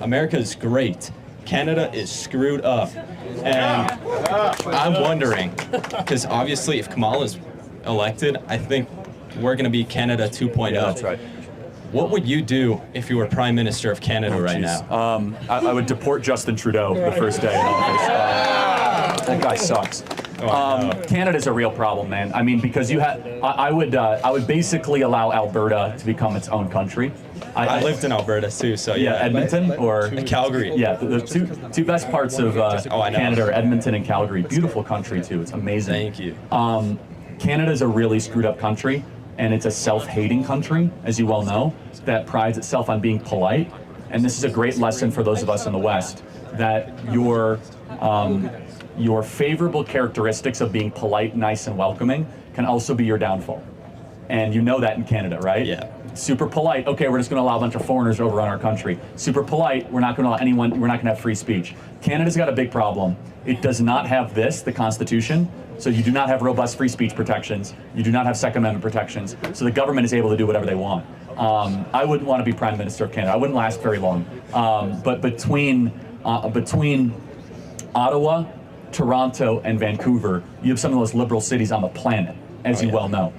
America is great. Canada is screwed up. And I'm wondering, because obviously if Kamala's elected, I think we're going to be Canada 2.0. Yeah, that's right. What would you do if you were Prime Minister of Canada right now? I would deport Justin Trudeau the first day in office. That guy sucks. Canada's a real problem, man. I mean, because I would basically allow Alberta to become its own country. I lived in Alberta too, so yeah. Edmonton or Calgary. Yeah, the two best parts of Canada are Edmonton and Calgary. Beautiful country too. It's amazing. Thank you. Canada's a really screwed up country, and it's a self-hating country, as you well know, that prides itself on being polite. And this is a great lesson for those of us in the West, that your favorable characteristics of being polite, nice, and welcoming can also be your downfall. And you know that in Canada, right? Yeah. Super polite, okay, we're just gonna allow a bunch of foreigners over on our country. Super polite, we're not gonna allow anyone, we're not gonna have free speech. Canada's got a big problem. It does not have this, the Constitution, so you do not have robust free speech protections. You do not have Second Amendment protections. So the government is able to do whatever they want. I wouldn't want to be Prime Minister of Canada. I wouldn't last very long. But between Ottawa, Toronto, and Vancouver, you have some of the most liberal cities on the planet, as you well know.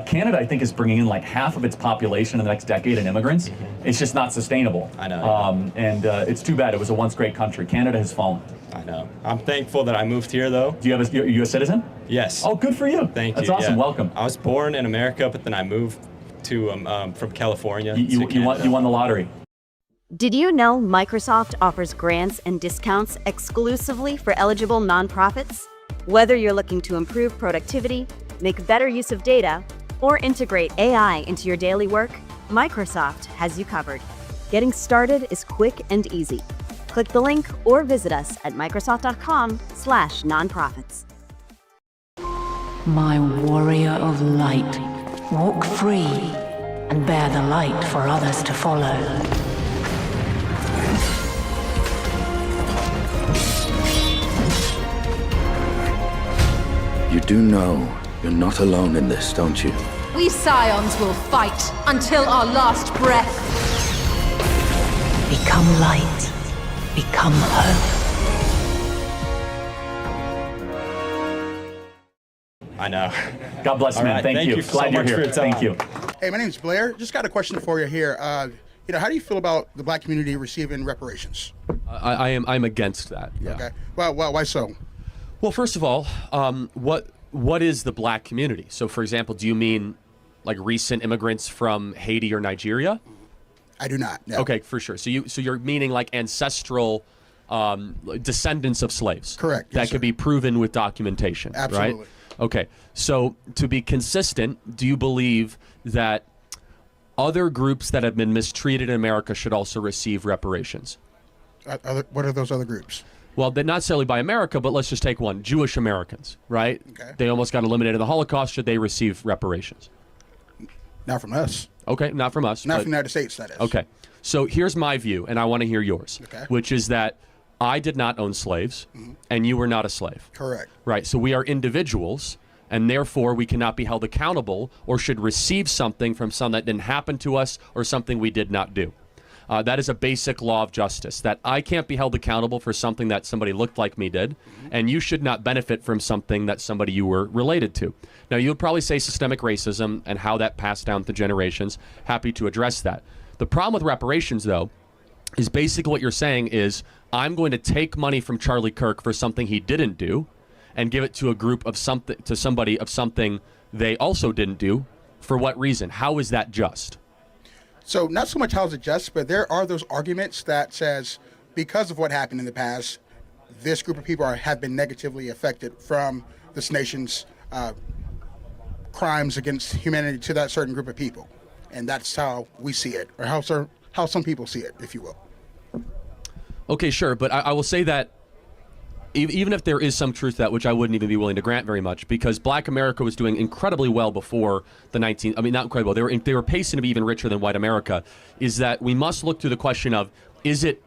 Canada, I think, is bringing in like half of its population in the next decade in immigrants. It's just not sustainable. I know. And it's too bad. It was a once great country. Canada has fallen. I know. I'm thankful that I moved here, though. Do you have are you a citizen? Yes. Oh, good for you. Thank you. That's awesome. Yeah. Welcome. I was born in America, but then I moved to from California. You won the lottery. Did you know Microsoft offers grants and discounts exclusively for eligible nonprofits? Whether you're looking to improve productivity, make better use of data, or integrate AI into your daily work, Microsoft has you covered. Getting started is quick and easy. Click the link or visit us at microsoft.com/nonprofits. My warrior of light, walk free and bear the light for others to follow. You do know you're not alone in this, don't you? We Scions will fight until our last breath. Become light. Become hope. I know. God bless, man. Right, thank you. so Glad you're much here. for your time. Thank you. Hey, my name's Blair. Just got a question for you here. How do you feel about the black community receiving reparations? I'm against that. Yeah. Okay. Well, why so? Well, first of all, what is the black community? So, for example, do you mean like recent immigrants from Haiti or Nigeria? I do not. No. Okay, for sure. So you're meaning like ancestral descendants of slaves. Correct. That Yes, could sir. be proven with documentation. Absolutely. Right? Okay. So to be consistent, do you believe that other groups that have been mistreated in America should also receive reparations? What are those other groups? Well, they're not necessarily by America, but let's just take one. Jewish Americans, right? Okay. They almost got eliminated in the Holocaust. Should they receive reparations? Not from us. Okay, not from us. Not but- from the United States, that is. Okay. So here's my view, and I want to hear yours, Okay. which is that I did not own slaves, and you were not a slave. Correct. Right. So we are individuals, and therefore we cannot be held accountable or should receive something from something that didn't happen to us or something we did not do. That is a basic law of justice, that I can't be held accountable for something that somebody looked like me did, and you should not benefit from something that somebody you were related to. Now, you would probably say systemic racism and how that passed down to generations. Happy to address that. The problem with reparations, though, is basically what you're saying is I'm going to take money from Charlie Kirk for something he didn't do and give it to a group of something, to somebody of something they also didn't do. For what reason? How is that just? So not so much how is it just, but there are those arguments that says because of what happened in the past, this group of people have been negatively affected from this nation's crimes against humanity to that certain group of people. And that's how we see it, or how some people see it, if you will. Okay, sure, but I will say that even if there is some truth to that, which I wouldn't even be willing to grant very much, because Black America was doing incredibly well before the not incredibly well, they were pacing to be even richer than white America, is that we must look through the question of, is it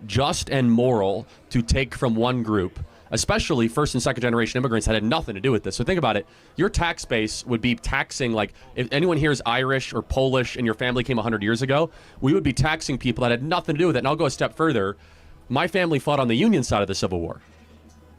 just and moral to take from one group especially first and second generation immigrants that had nothing to do with this. So think about it. Your tax base would be taxing, like, if anyone here is Irish or Polish and your family came 100 years ago, we would be taxing people that had nothing to do with it. And I'll go a step further. My family fought on the Union side of the Civil War,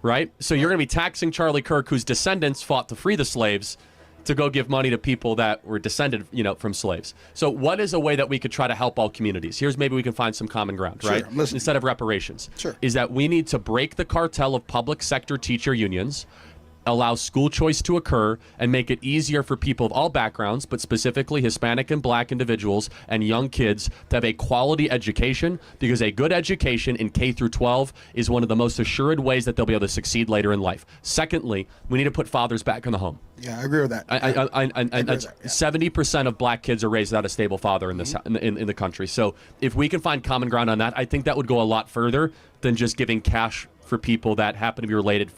right? So you're going to be taxing Charlie Kirk, whose descendants fought to free the slaves, to go give money to people that were descended, from slaves. So what is a way that we could try to help all communities? Here's maybe we can find some common ground, right? Instead of reparations. Sure. Is that we need to break the cartel of public sector teacher unions, allow school choice to occur, and make it easier for people of all backgrounds, but specifically Hispanic and Black individuals and young kids to have a quality education, because a good education in K through 12 is one of the most assured ways that they'll be able to succeed later in life. Secondly, we need to put fathers back in the home. Yeah, I agree with that. I agree with that, 70% of Black kids are raised without a stable father in this in the country. So if we can find common ground on that, I think that would go a lot further than just giving cash for people that happen to be related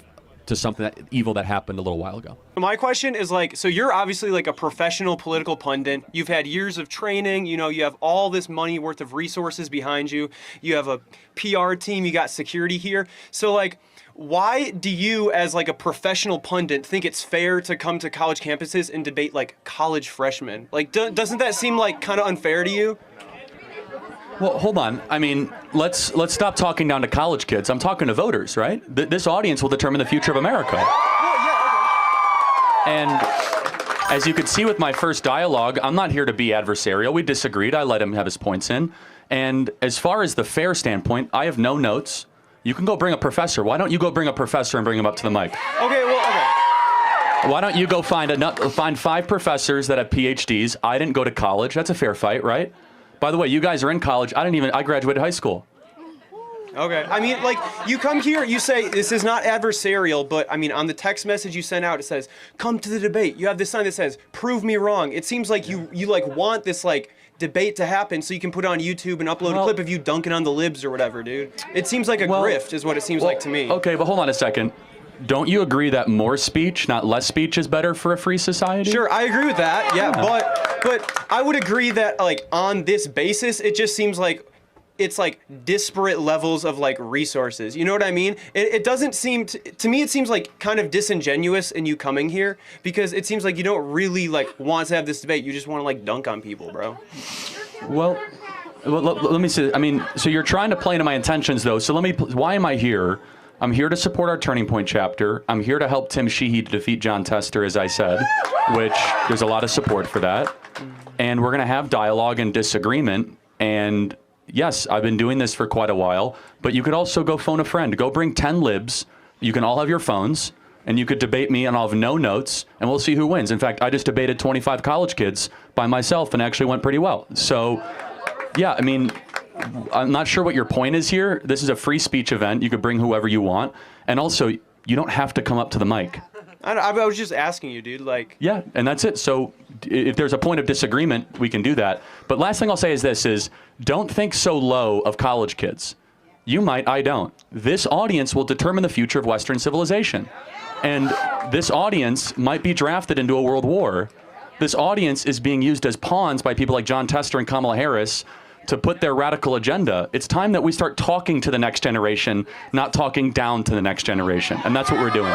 to something evil that happened a little while ago. My question is so you're obviously like a professional political pundit. You've had years of training, you have all this money worth of resources behind you. You have a PR team, you got security here. So why do you, as a professional pundit, think it's fair to come to college campuses and debate college freshmen? Doesn't that seem kind of unfair to you? Well, hold on. I mean, let's stop talking down to college kids. I'm talking to voters, right? This audience will determine the future of America. And as you could see with my first dialogue, I'm not here to be adversarial. We disagreed. I let him have his points in. And as far as the fair standpoint, I have no notes. You can go bring a professor. Why don't you go bring a professor and bring him up to the mic? Okay. Why don't you go find 5 professors that have PhDs? I didn't go to college. That's a fair fight, right? By the way, you guys are in college. I graduated high school. Okay. I mean, you come here, you say this is not adversarial, but I mean, on the text message you sent out, it says, come to the debate. You have this sign that says, prove me wrong. It seems like you want this debate to happen so you can put it on YouTube and upload a clip of you dunking on the libs or whatever, dude. It seems like a grift is what it seems like to me. Okay, but hold on a second. Don't you agree that more speech, not less speech, is better for a free society? Sure, I agree with that. Yeah, but I would agree that on this basis, it just seems like it's disparate levels of resources. You know what I mean? It doesn't seem to me. It seems kind of disingenuous in you coming here, because it seems like you don't really want to have this debate. You just want to dunk on people, bro. Well, let me say. I mean, so you're trying to play into my intentions, though. So why am I here? I'm here to support our Turning Point chapter. I'm here to help Tim Sheehy to defeat John Tester, as I said, which there's a lot of support for that. And we're going to have dialogue and disagreement. And yes, I've been doing this for quite a while, but you could also go phone a friend. Go bring 10 libs. You can all have your phones, and you could debate me, and I'll have no notes, and we'll see who wins. In fact, I just debated 25 college kids by myself, and actually went pretty well. So, yeah, I mean, I'm not sure what your point is here. This is a free speech event. You could bring whoever you want. And also, you don't have to come up to the mic. I was just asking you, dude. Yeah, and that's it. So if there's a point of disagreement, we can do that. But last thing I'll say is this, don't think so low of college kids. You might, I don't. This audience will determine the future of Western civilization. And this audience might be drafted into a world war. This audience is being used as pawns by people like John Tester and Kamala Harris to put their radical agenda. It's time that we start talking to the next generation, not talking down to the next generation. And that's what we're doing.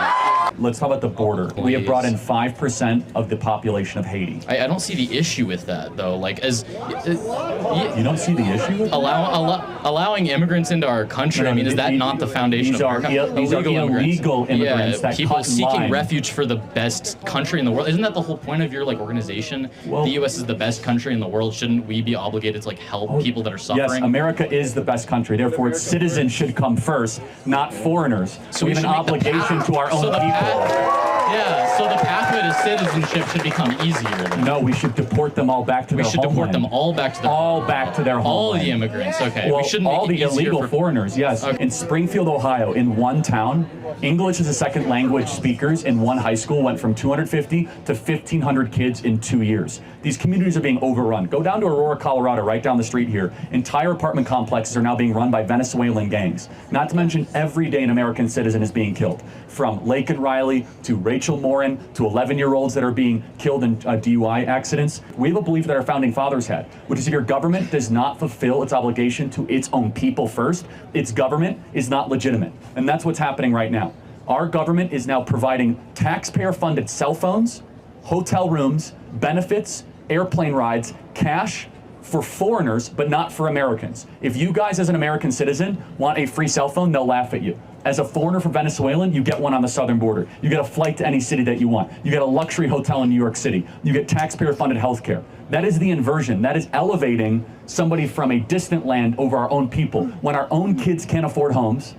Let's talk about the border. We have brought in 5% of the population of Haiti. I don't see the issue with that, though. You don't see the issue with allowing immigrants into our country? I mean, is that not the foundation of our country? These are illegal immigrants that people cut in seeking line. refuge for the best country in the world. Isn't that the whole point of your organization? The U.S. is the best country in the world. Shouldn't we be obligated to help people that are suffering? Yes, America is the best country. Therefore, its citizens should come first, not foreigners. So we have an obligation to our own people. Yeah, so the pathway to citizenship should become easier. Then. No, we should deport them all back to their homeland. We should deport them all back to their homeland. All the immigrants, okay. Well, we shouldn't all make it the illegal for foreigners, yes. Okay. In Springfield, Ohio, in one town, English as a second language speakers in one high school went from 250 to 1,500 kids in 2 years. These communities are being overrun. Go down to Aurora, Colorado, right down the street here. Entire apartment complexes are now being run by Venezuelan gangs. Not to mention every day an American citizen is being killed. From Lake and Riley to Rachel Morin to 11-year-olds that are being killed in DUI accidents. We have a belief that our founding fathers had, which is if your government does not fulfill its obligation to its own people first, its government is not legitimate. And that's what's happening right now. Our government is now providing taxpayer-funded cell phones, hotel rooms, benefits, airplane rides, cash for foreigners, but not for Americans. If you guys as an American citizen want a free cell phone, they'll laugh at you. As a foreigner from Venezuelan, you get one on the southern border. You get a flight to any city that you want. You get a luxury hotel in New York City. You get taxpayer-funded healthcare. That is the inversion. That is elevating somebody from a distant land over our own people. When our own kids can't afford homes,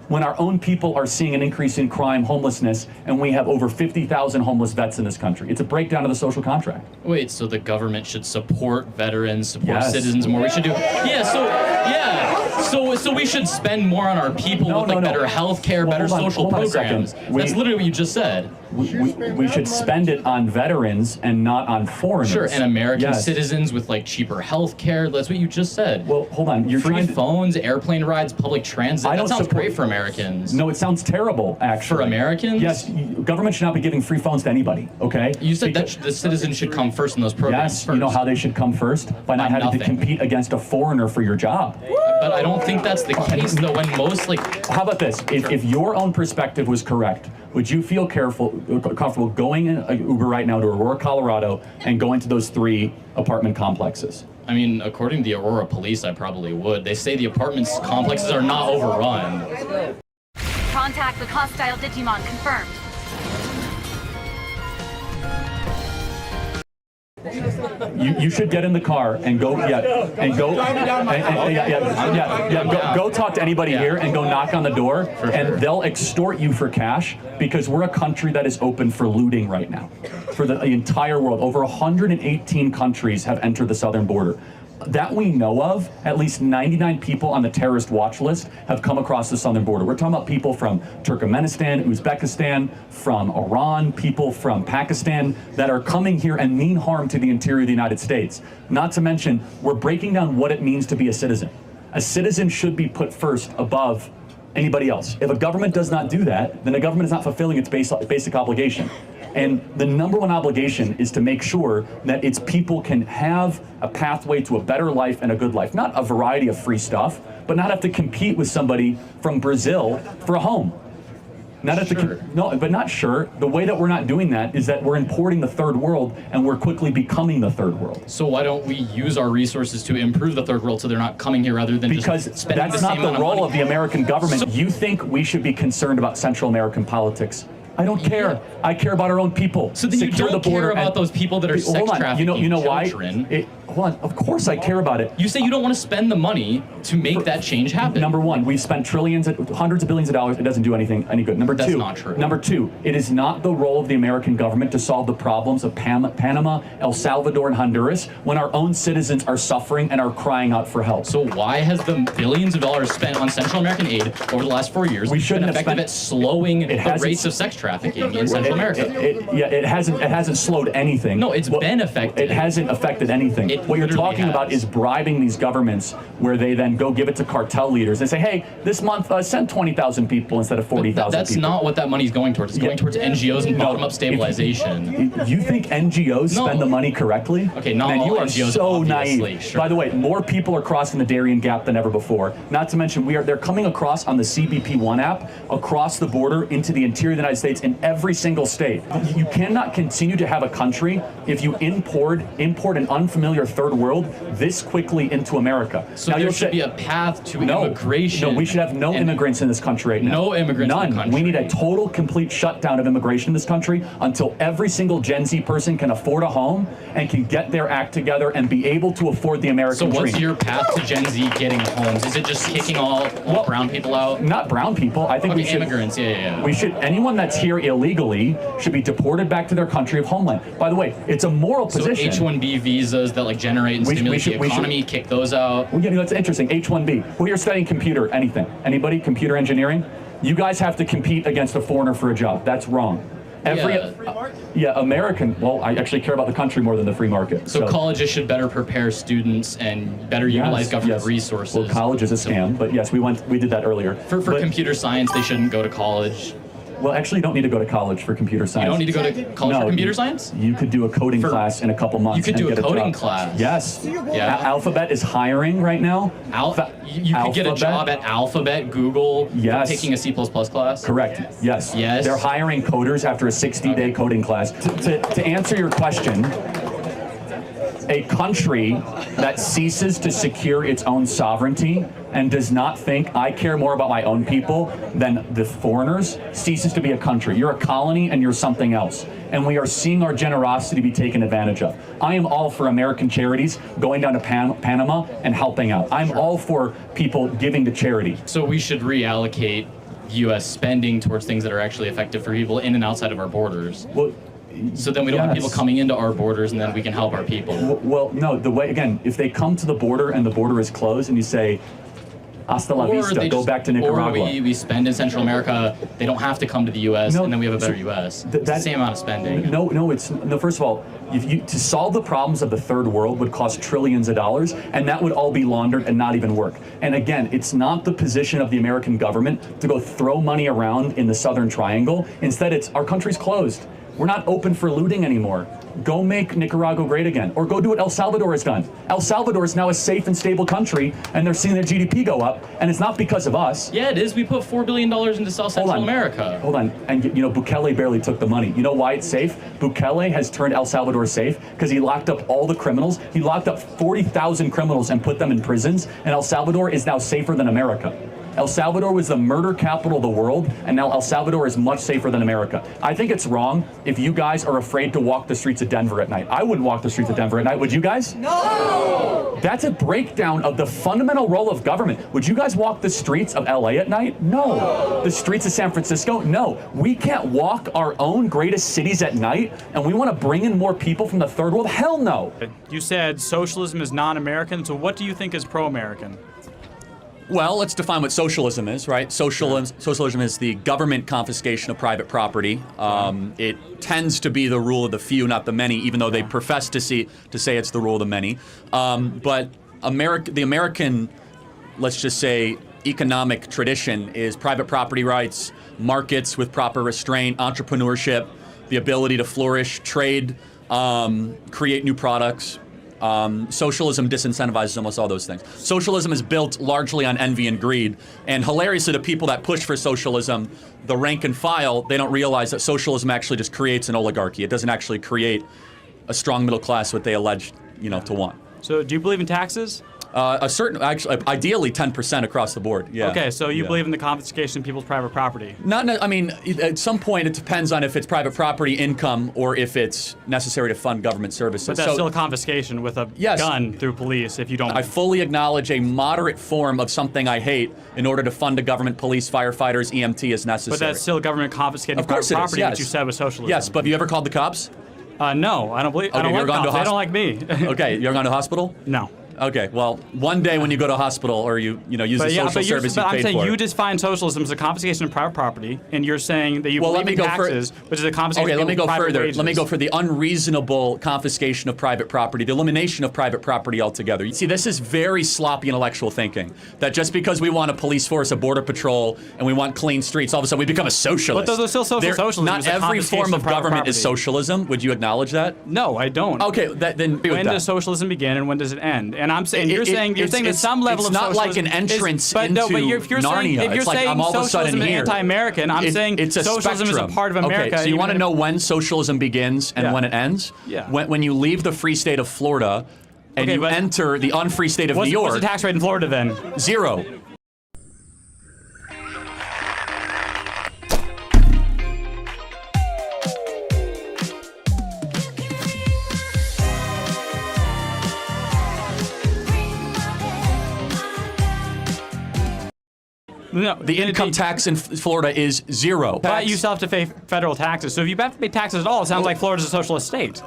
when our own people are seeing an increase in crime, homelessness, and we have over 50,000 homeless vets in this country. It's a breakdown of the social contract. Wait, so the government should support veterans, support Yes. citizens more? We should do, so we should spend more on our people with better health care, better social programs. That's literally what you just said. We should spend it on veterans and not on foreigners. Sure, and American citizens with like cheaper health care. That's what you just said. Well, hold on. You're free trying to, phones, airplane rides, public transit. I That don't sounds support- great for Americans. No, it sounds terrible, actually. For Americans? Yes, government should not be giving free phones to anybody, okay? You said that the citizens should come first in those programs. Yes, you know how they should come first? By not having to compete against a foreigner for your job. But I don't think that's the case, though, when most, like... How about this? If your own perspective was correct, would you feel comfortable going in an Uber right now to Aurora, Colorado, and going to those 3 apartment complexes? I mean, according to the Aurora police, I probably would. They say the apartments complexes are not overrun. Contact with hostile Digimon confirmed. You should get in the car and go, go talk to anybody here and go knock on the door, and they'll extort you for cash, because we're a country that is open for looting right now. For the entire world, over 118 countries have entered the southern border. That we know of, at least 99 people on the terrorist watch list have come across the southern border. We're talking about people from Turkmenistan, Uzbekistan, from Iran, people from Pakistan that are coming here and mean harm to the interior of the United States. Not to mention, we're breaking down what it means to be a citizen. A citizen should be put first above anybody else. If a government does not do that, then the government is not fulfilling its basic obligation. And the number one obligation is to make sure that its people can have a pathway to a better life and a good life. Not a variety of free stuff, but not have to compete with somebody from Brazil for a home. Not have to, no, but not sure. The way that we're not doing that is that we're importing the third world, and we're quickly becoming the third world. So why don't we use our resources to improve the third world so they're not coming here rather than because just spending that's the not same the amount of role money? of the American government. You think we should be concerned about Central American politics? I don't care. I care about our own people. So then you Secure don't the border care about and, those people that are sex hold on. trafficking You know children. why? Hold on. Of course I care about it. You say you don't want to spend the money to make that change happen. Number one, we've spent trillions, hundreds of billions of dollars. It doesn't do any good. That's not true. Number two, it is not the role of the American government to solve the problems of Panama, El Salvador, and Honduras when our own citizens are suffering and are crying out for help. So why has the billions of dollars spent on Central American aid over the last 4 years been effective at slowing the rates of sex trafficking in Central America? It hasn't slowed anything. No, it's been effective. It hasn't affected anything. What you're talking about is bribing these governments, where they then go give it to cartel leaders and say, hey, this month send 20,000 people instead of 40,000 people. That's not what that money's going towards. It's going towards NGOs and bottom-up stabilization. You think NGOs spend the money correctly? Okay, not Man, all you are NGOs, so obviously, naive. sure. By the way, more people are crossing the Darien Gap than ever before. Not to mention, they're coming across on the CBP One app across the border into the interior of the United States in every single state. You cannot continue to have a country if you import an unfamiliar third world this quickly into America. So now there should be a path to immigration. No, we should have no immigrants in this country right now. No immigrants None. in the country. We need a total, complete shutdown of immigration in this country until every single Gen Z person can afford a home and can get their act together and be able to afford the American dream. So what's your path to Gen Z getting homes? Is it just kicking all brown people out? Not brown people. I think we should. Immigrants, yeah. We should. Anyone that's here illegally should be deported back to their country of homeland. By the way, it's a moral position. So H-1B visas that generate and stimulate the economy, kick those out. Well, that's interesting. H-1B. Who here studying computer? Anything? Anybody? Computer engineering? You guys have to compete against a foreigner for a job. That's wrong. American. Well, I actually care about the country more than the free market. So colleges should better prepare students and better utilize government resources. Well, college is a scam, but yes, we did that earlier. For computer science, they shouldn't go to college. Well, actually, you don't need to go to college for computer science. You don't need to go to college for computer science? You could do a coding class in a couple months. You could do and a get coding job. class. Yes. Yeah. Alphabet is hiring right now. You could get a job at Alphabet, Google, yes. taking a C++ class? Correct. Yes. Yes. They're hiring coders after a 60-day coding class. To answer your question, a country that ceases to secure its own sovereignty and does not think I care more about my own people than the foreigners ceases to be a country. You're a colony and you're something else. And we are seeing our generosity be taken advantage of. I am all for American charities going down to Panama and helping out. I'm all for people giving to charity. So we should reallocate U.S. spending towards things that are actually effective for people in and outside of our borders. Well, so then we don't have people coming into our borders, and then we can help our people. Well, no, the way, again, if they come to the border and the border is closed and you say, hasta la vista, go back to Nicaragua. Or we spend in Central America, they don't have to come to the U.S., and then we have a better U.S. It's the same amount of spending. No, first of all, to solve the problems of the third world would cost trillions of dollars, and that would all be laundered and not even work. And again, it's not the position of the American government to go throw money around in the Southern Triangle. Instead, it's our country's closed. We're not open for looting anymore. Go make Nicaragua great again, or go do what El Salvador has done. El Salvador is now a safe and stable country, and they're seeing their GDP go up, and it's not because of us. Yeah, it is. We put $4 billion into South Central America. Hold on, and Bukele barely took the money. You know why it's safe? Bukele has turned El Salvador safe because he locked up all the criminals. He locked up 40,000 criminals and put them in prisons, and El Salvador is now safer than America. El Salvador was the murder capital of the world, and now El Salvador is much safer than America. I think it's wrong if you guys are afraid to walk the streets of Denver at night. I wouldn't walk the streets of Denver at night, would you guys? No! That's a breakdown of the fundamental role of government. Would you guys walk the streets of LA at night? No. The streets of San Francisco? No. We can't walk our own greatest cities at night, and we want to bring in more people from the third world? Hell no. You said socialism is non-American, so what do you think is pro-American? Well, let's define what socialism is, right? Socialism is the government confiscation of private property. It tends to be the rule of the few, not the many, even though they profess to say it's the rule of the many. But the American, let's just say, economic tradition is private property rights, markets with proper restraint, entrepreneurship, the ability to flourish, trade, create new products. Socialism disincentivizes almost all those things. Socialism is built largely on envy and greed. And hilariously, the people that push for socialism, the rank and file, they don't realize that socialism actually just creates an oligarchy. It doesn't actually create a strong middle class, what they allege, to want. So do you believe in taxes? Ideally 10% across the board. Yeah. Okay, so you believe in the confiscation of people's private property? At some point it depends on if it's private property income or if it's necessary to fund government services. But that's still a confiscation with a gun through police if you don't. I fully acknowledge a moderate form of something I hate in order to fund a government, police, firefighters, EMT is necessary. But that's still government confiscating private property, which you said was socialism. Yes, but have you ever called the cops? No, I don't believe. Okay, I don't like cops. They don't like me. Okay, you ever gone to a hospital? No. Okay, well, one day when you go to a hospital or you use the social service you paid for. But I'm saying you define socialism as a confiscation of private property, and you're saying that you believe in taxes, which is a confiscation of private wages. Let me go for the unreasonable confiscation of private property, the elimination of private property altogether. You see, this is very sloppy intellectual thinking, that just because we want a police force, a border patrol, and we want clean streets, all of a sudden we become a socialist. But those are still socialism. Not every form of government is socialism. Would you acknowledge that? No, I don't. Okay, then when does socialism begin and when does it end? And I'm saying you're saying that some level of socialism. It's not like an entrance into Narnia. If you're saying I'm all of a sudden socialism is anti-American, I'm saying it's a socialism spectrum. is a part of America. Okay, so you want to know when socialism begins and when it ends? Yeah. When you leave the free state of Florida and you enter the unfree state of New York. What's the tax rate in Florida then? 0. No, the income tax in Florida is 0. But you still have to pay federal taxes. So if you have to pay taxes at all, it sounds like Florida's a socialist state.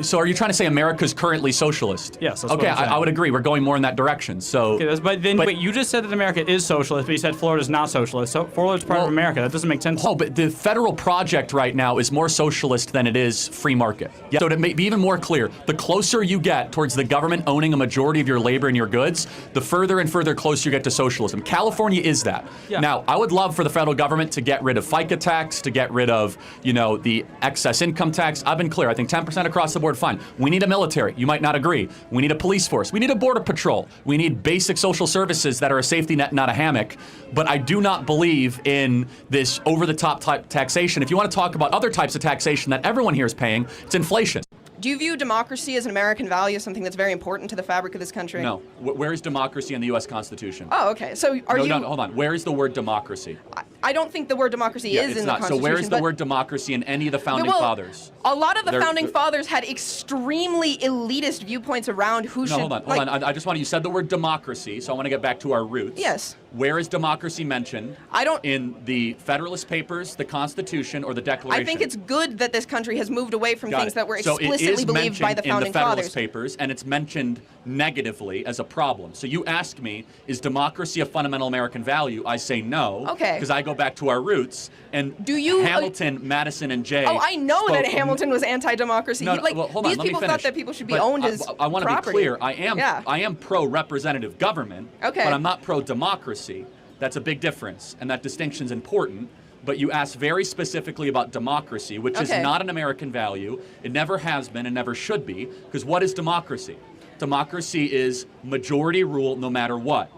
So are you trying to say America's currently socialist? Yes. That's okay, what I'm saying. I would agree. We're going more in that direction. So. Okay, but you just said that America is socialist, but you said Florida's not socialist. So Florida's part of America. That doesn't make sense. Oh, but the federal project right now is more socialist than it is free market. Yeah. So to be even more clear, the closer you get towards the government owning a majority of your labor and your goods, the further and further closer you get to socialism. California California is that. Yeah. Now, I would love for the federal government to get rid of FICA tax, to get rid of, the excess income tax. I've been clear. I think 10% across the board, fine. We need a military. You might not agree. We need a police force. We need a border patrol. We need basic social services that are a safety net, not a hammock. But I do not believe in this over-the-top type taxation. If you want to talk about other types of taxation that everyone here is paying, it's inflation. Do you view democracy as an American value, something that's very important to the fabric of this country? No. Where is democracy in the U.S. Constitution? Oh, okay. So are you... No, hold on. Where is the word democracy? I don't think the word democracy is in the Constitution. So where is the word democracy in any of the founding fathers? A lot of the founding fathers had extremely elitist viewpoints around who should... Hold on. I just want you said the word democracy, so I want to get back to our roots. Yes. Where is democracy mentioned? In the Federalist Papers, the Constitution, or the Declaration? I think it's good that this country has moved away from things that were explicitly believed by the founding in the Federalist fathers. Papers, and it's mentioned negatively as a problem. So you ask me, is democracy a fundamental American value? I say no. Okay. Because I go back to our roots. And Hamilton, Madison, and Jay... Oh, I know that Hamilton was anti-democracy. Hold on, these people thought that people should be owned as I want to be clear. I am pro-representative government, okay, but I'm not pro-democracy. That's a big difference, and that distinction's important. But you asked very specifically about democracy, which is not an American value. It never has been and never should be, because what is democracy? Democracy is majority rule no matter what.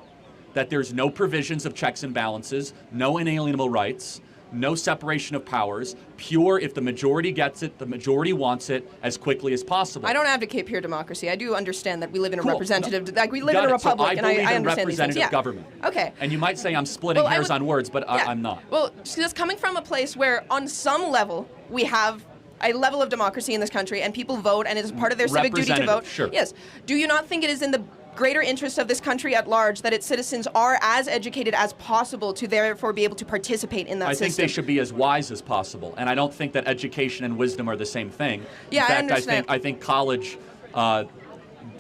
That there's no provisions of checks and balances, no inalienable rights, no separation of powers, pure if the majority gets it, the majority wants it as quickly as possible. I don't advocate pure democracy. I do understand that we live in a Cool. representative, like we live in a republic, and I understand these things. representative government. Okay. And you might say I'm splitting hairs on words, but I'm not. Well, just coming from a place where on some level we have a level of democracy in this country and people vote and it is part of their civic duty to vote. Sure. Yes. Do you not think it is in the greater interest of this country at large that its citizens are as educated as possible to therefore be able to participate in that system? I think they should be as wise as possible, and I don't think that education and wisdom are the same thing. Yeah, in fact, I understand. I think college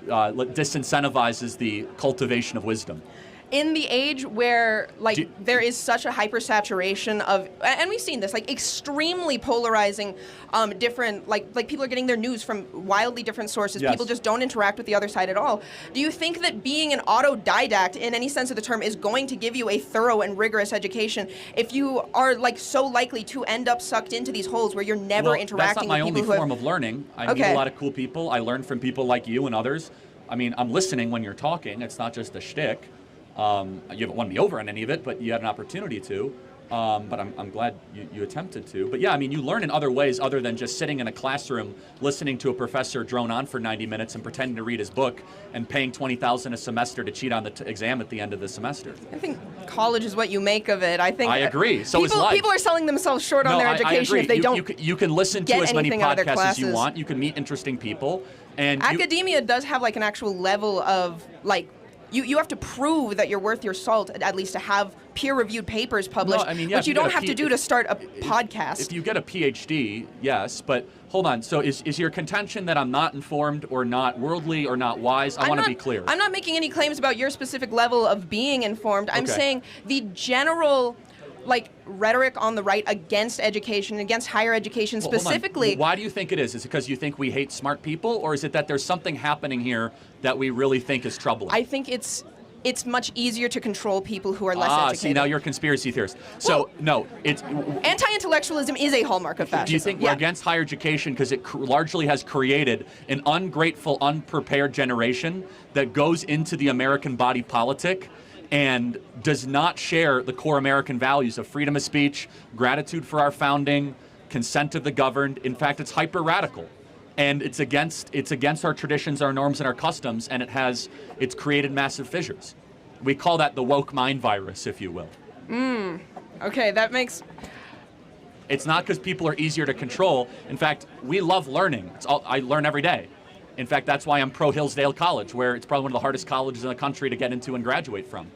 disincentivizes the cultivation of wisdom. In the age where there is such a hypersaturation of, and we've seen this, extremely polarizing, different, people are getting their news from wildly different sources. Yes. People just don't interact with the other side at all. Do you think that being an autodidact in any sense of the term is going to give you a thorough and rigorous education if you are so likely to end up sucked into these holes where you're never interacting with people who That's not my only form of learning. I meet a lot of cool people. I learn from people like you and others. I mean, I'm listening when you're talking. It's not just a shtick. You haven't won me over on any of it, but you had an opportunity to. But I'm glad you attempted to. But yeah, I mean, you learn in other ways other than just sitting in a classroom, listening to a professor drone on for 90 minutes and pretending to read his book and paying $20,000 a semester to cheat on the exam at the end of the semester. I think college is what you make of it. I agree. So is life. People are selling themselves short on their education if they don't. You can listen to as many podcasts as you want. You can meet interesting people. And academia does have an actual level of You have to prove that you're worth your salt, at least to have peer-reviewed papers published, which you don't have to do to start a podcast. If you get a PhD, yes, but hold on. So is your contention that I'm not informed or not worldly or not wise? I want to be clear. I'm not making any claims about your specific level of being informed. I'm saying the general rhetoric on the right against education, against higher education specifically. Why do you think it is? Is it because you think we hate smart people, or is it that there's something happening here that we really think is troubling? I think it's much easier to control people who are less educated. See, now you're a conspiracy theorist. So, no, it's... Anti-intellectualism is a hallmark of fascism. Do you think we're against higher education because it largely has created an ungrateful, unprepared generation that goes into the American body politic and does not share the core American values of freedom of speech, gratitude for our founding, consent of the governed? In fact, it's hyper-radical. And it's against our traditions, our norms, and our customs, and it's created massive fissures. We call that the woke mind virus, if you will. Okay, that makes... It's not because people are easier to control. In fact, we love learning. I learn every day. In fact, that's why I'm pro-Hillsdale College, where it's probably one of the hardest colleges in the country to get into and graduate from.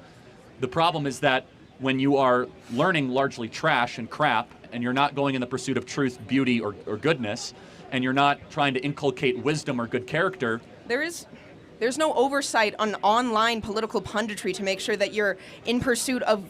The problem is that when you are learning largely trash and crap, and you're not going in the pursuit of truth, beauty, or goodness, and you're not trying to inculcate wisdom or good character... There's no oversight on online political punditry to make sure that you're in pursuit of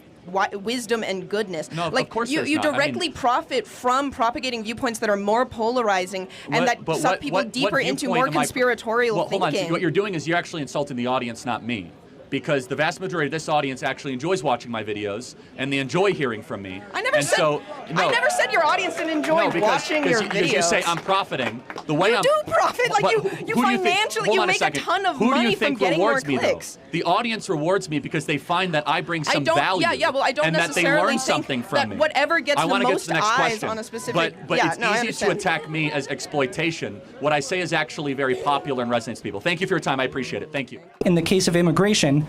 wisdom and goodness. No, of course you directly profit from propagating viewpoints that are more polarizing and that suck people deeper into more conspiratorial thinking. Hold on. So what you're doing is you're actually insulting the audience, not me. because the vast majority of this audience actually enjoys watching my videos and they enjoy hearing from me. I never said your audience didn't enjoy watching your videos. Because you say I'm profiting. The way you do profit, like you financially, you make a ton of money from getting more clicks. The audience rewards me because they find that I bring some value. Well, I don't and necessarily that they learn think something from that me. whatever gets the most next eyes question. on a specific. But it's easy to attack me as exploitation. What I say is actually very popular and resonates with people. Thank you for your time. I appreciate it. Thank you. In the case of immigration,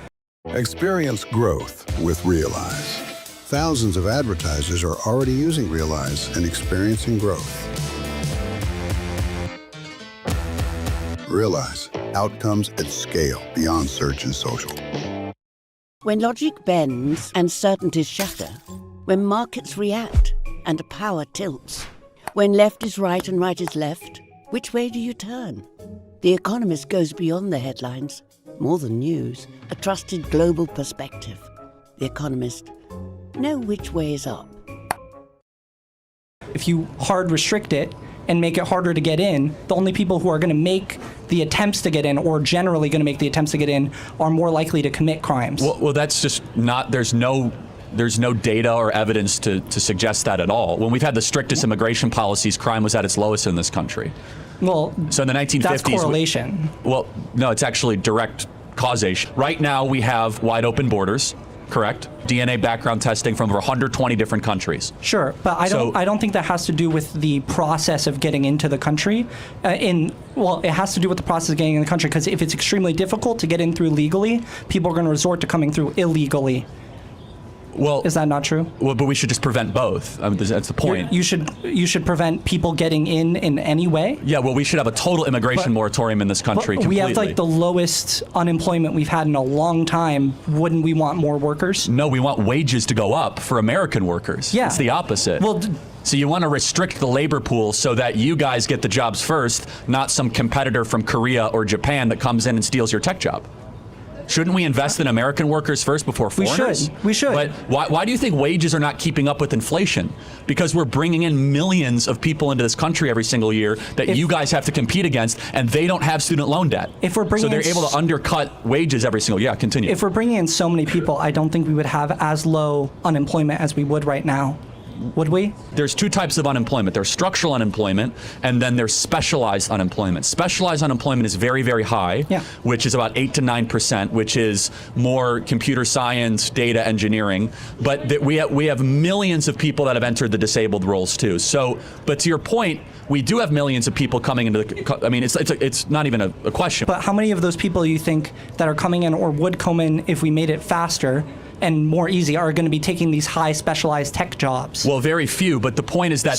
experience growth with Realize. Thousands of advertisers are already using Realize and experiencing growth. Realize, outcomes at scale beyond search and social. When logic bends and certainties shatter, when markets react and power tilts, when left is right and right is left, which way do you turn? The Economist goes beyond the headlines, more than news, a trusted global perspective. The Economist, know which way is up. If you hard restrict it and make it harder to get in, the only people who are going to make the attempts to get in, or generally going to make the attempts to get in, are more likely to commit crimes. Well, that's just not, there's no data or evidence to suggest that at all. When we've had the strictest immigration policies, crime was at its lowest in this country. Well, so in the 1950s, that's correlation. Well, no, it's actually direct causation. Right now, we have wide open borders, correct? DNA background testing from over 120 different countries. Sure, but I don't think that has to do with the process of getting into the country. It has to do with the process of getting in the country, because if it's extremely difficult to get in through legally, people are going to resort to coming through illegally. Well, is that not true? Well, but we should just prevent both. I mean, that's the point. You should prevent people getting in any way. Yeah, well, we should have a total immigration moratorium in this country. We have like the lowest unemployment we've had in a long time. Wouldn't we want more workers? No, we want wages to go up for American workers. Yeah, it's the opposite. Well. So you want to restrict the labor pool so that you guys get the jobs first, not some competitor from Korea or Japan that comes in and steals your tech job. Shouldn't we invest in American workers first before foreigners? We should. But why do you think wages are not keeping up with inflation? Because we're bringing in millions of people into this country every single year that you guys have to compete against, and they don't have student loan debt. So they're able to undercut wages every single year. Yeah, continue. If we're bringing in so many people, I don't think we would have as low unemployment as we would right now. Would we? There's two types of unemployment. There's structural unemployment, and then there's specialized unemployment. Specialized unemployment is very, very high, which is about 8 to 9%, which is more computer science, data engineering. But we have millions of people that have entered the disabled roles too. So, but to your point, we do have millions of people coming into the. I mean, it's not even a question. But how many of those people you think that are coming in or would come in if we made it faster and more easy are going to be taking these high specialized tech jobs? Well, very few, but the point is that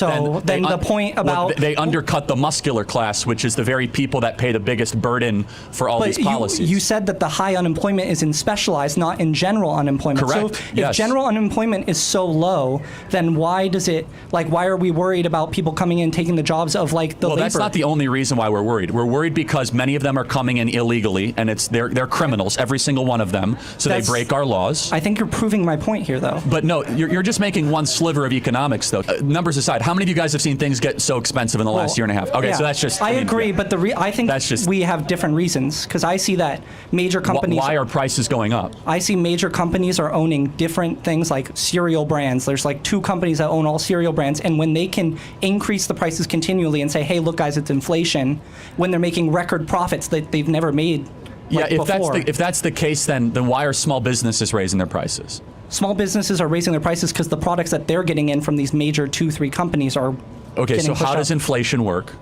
they undercut the muscular class, which is the very people that pay the biggest burden for all these policies. You said that the high unemployment is in specialized, not in general unemployment. Correct. So if general unemployment is so low, then why are we worried about people coming in taking the jobs of like the labor? Well, that's not the only reason why we're worried. We're worried because many of them are coming in illegally, and they're criminals, every single one of them. So they break our laws. I think you're proving my point here, though. But no, you're just making one sliver of economics, though. Numbers aside, how many of you guys have seen things get so expensive in the last year and a half? Okay, so that's just. I agree, but I think we have different reasons, because I see that major companies. Why are prices going up? I see major companies are owning different things like cereal brands. There's like 2 companies that own all cereal brands, and when they can increase the prices continually and say, hey, look, guys, it's inflation, when they're making record profits that they've never made. If that's the case, then why are small businesses raising their prices? Small businesses are raising their prices because the products that they're getting in from these major 2-3 companies are. Okay, so how does inflation work?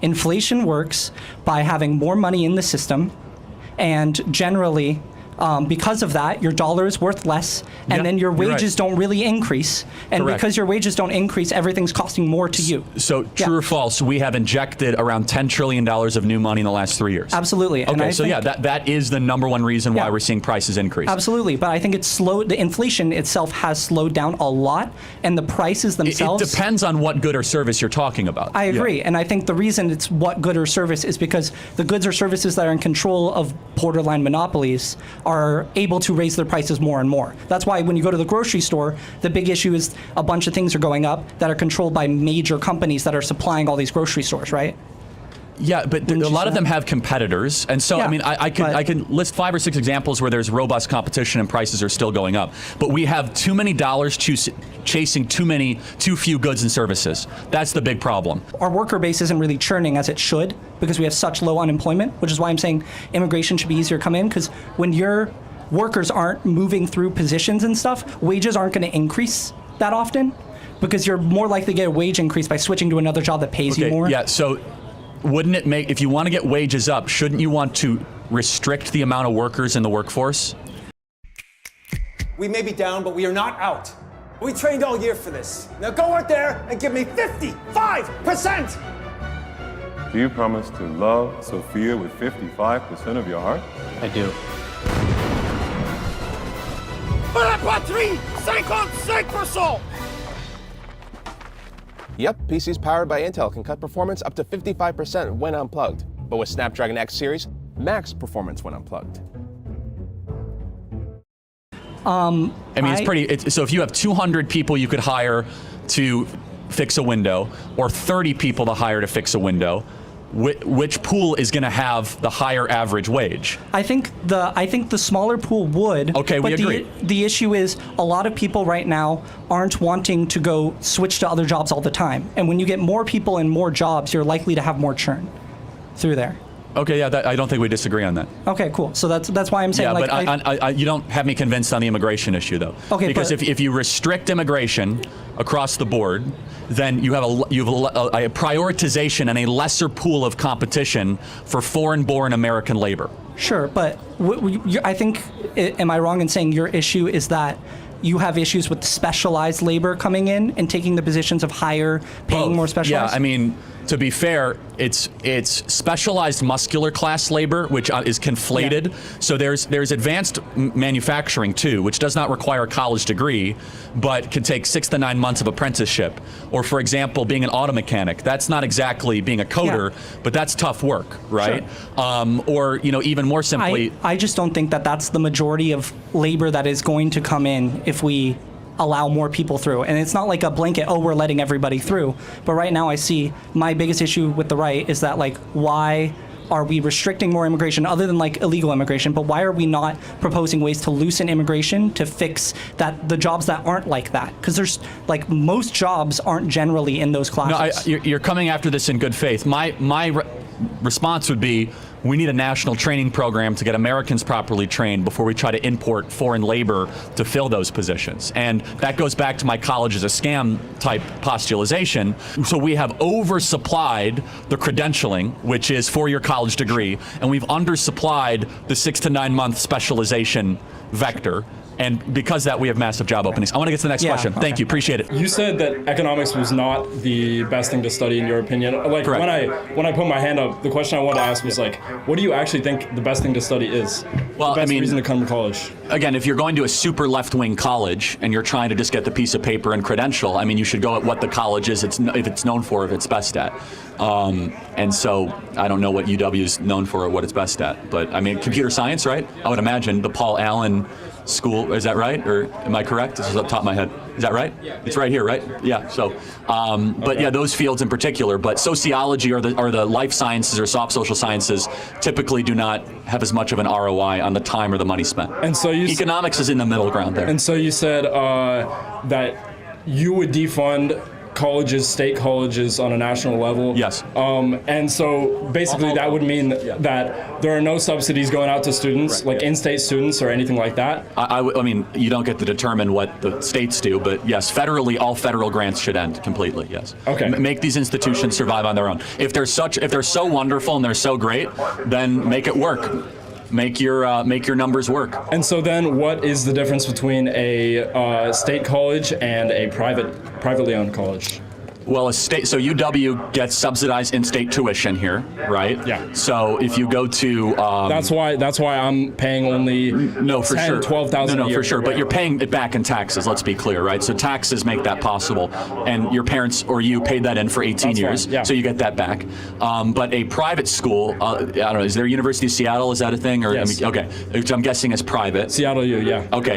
Inflation works by having more money in the system, and generally, because of that, your dollar is worth less, and then your wages don't really increase. And Correct. Because your wages don't increase, everything's costing more to you. So true or false, we have injected around $10 trillion of new money in the last 3 years. Absolutely. Okay, so that is the number one reason why we're seeing prices increase. Absolutely, but I think it's slowed. The inflation itself has slowed down a lot, and the prices themselves. It depends on what good or service you're talking about. I agree, and I think the reason it's what good or service is because the goods or services that are in control of borderline monopolies are able to raise their prices more and more. That's why when you go to the grocery store, the big issue is a bunch of things are going up that are controlled by major companies that are supplying all these grocery stores, right? Yeah, but a lot of them have competitors, and so I mean, I can list 5 or 6 examples where there's robust competition and prices are still going up. But we have too many dollars chasing too few goods and services. That's the big problem. Our worker base isn't really churning as it should because we have such low unemployment, which is why I'm saying immigration should be easier to come in, because when your workers aren't moving through positions and stuff, wages aren't going to increase that often because you're more likely to get a wage increase by switching to another job that pays you more. Yeah, so wouldn't it make, if you want to get wages up, shouldn't you want to restrict the amount of workers in the workforce? We may be down, but we are not out. We trained all year for this. Now go out there and give me 55%! Do you promise to love Sophia with 55% of your heart? I do. Yep, PCs powered by Intel can cut performance up to 55% when unplugged. But with Snapdragon X series, max performance when unplugged. I mean, it's pretty. So if you have 200 people you could hire to fix a window, or 30 people to hire to fix a window, which pool is going to have the higher average wage? I think the smaller pool would. Okay, we agree. The issue is a lot of people right now aren't wanting to go switch to other jobs all the time. And when you get more people and more jobs, you're likely to have more churn through there. Okay, yeah, I don't think we disagree on that. Okay, cool. So that's why I'm saying. Yeah, but you don't have me convinced on the immigration issue, though. Okay, because if you restrict immigration across the board, then you have a prioritization and a lesser pool of competition for foreign-born American labor. Sure, but I think, am I wrong in saying your issue is that you have issues with specialized labor coming in and taking the positions of higher, paying more specialized? Yeah, I mean, to be fair, it's specialized muscular class labor, which is conflated. Yeah. So there's advanced manufacturing too, which does not require a college degree, but can take 6 to 9 months of apprenticeship. Or for example, being an auto mechanic, that's not exactly being a coder, but that's tough work, right? Sure. Or even more simply, I just don't think that that's the majority of labor that is going to come in if we allow more people through. And it's not like a blanket, we're letting everybody through. But right now I see my biggest issue with the right is that, why are we restricting more immigration other than illegal immigration? But why are we not proposing ways to loosen immigration to fix the jobs that aren't like that? Because there's most jobs aren't generally in those classes. No, you're coming after this in good faith. My response would be, we need a national training program to get Americans properly trained before we try to import foreign labor to fill those positions. And that goes back to my college is a scam type postulation. So we have oversupplied the credentialing, which is 4-year college degree, and we've undersupplied the 6 to 9 month specialization vector. And because of that, we have massive job openings. I want to get to the next question. Okay. Thank you. Appreciate it. You said that economics was not the best thing to study, in your opinion. Correct. When I put my hand up, the question I wanted to ask was what do you actually think the best thing to study is? Well, the best reason to come to college. Again, if you're going to a super left-wing college and you're trying to just get the piece of paper and credential, I mean, you should go at what the college is if it's known for, if it's best at. And so I don't know what UW is known for or what it's best at. But I mean, computer science, right? I would imagine the Paul Allen School, is that right? Or am I correct? This is up top of my head. Is that right? Yeah. It's right here, right? Yeah. So, but yeah, those fields in particular. But sociology or the life sciences or soft social sciences typically do not have as much of an ROI on the time or the money spent. And so economics is in the middle ground there. And so you said that you would defund colleges, state colleges on a national level. Yes. And so basically that would mean that there are no subsidies going out to students, in-state students or anything like that. I mean, you don't get to determine what the states do, but yes, federally, all federal grants should end completely, yes. Okay. Make these institutions survive on their own. If they're so wonderful and they're so great, then make it work. Make your numbers work. And so then what is the difference between a state college and a privately owned college? Well, so UW gets subsidized in-state tuition here, right? Yeah. So if you go to that's why I'm paying only $12,000 No, for sure. But you're paying it back in taxes. Let's be clear, right? So taxes make that possible, and your parents or you paid that in for 18 years, so you get that back. But a private school, I don't know, is there University of Seattle? Is that a thing? Or yes. Okay, which I'm guessing is private. Seattle U, yeah. Okay,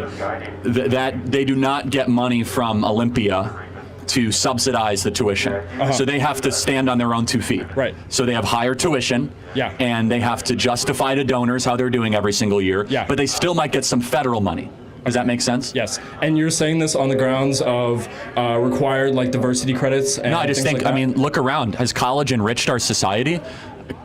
that they do not get money from Olympia to subsidize the tuition. So they have to stand on their own 2 feet. Right. So they have higher tuition. Yeah. And they have to justify to donors how they're doing every single year. Yeah. But they still might get some federal money. Does that make sense? Yes. And you're saying this on the grounds of required like diversity credits? And no, I just think, like I mean, look around. Has college enriched our society?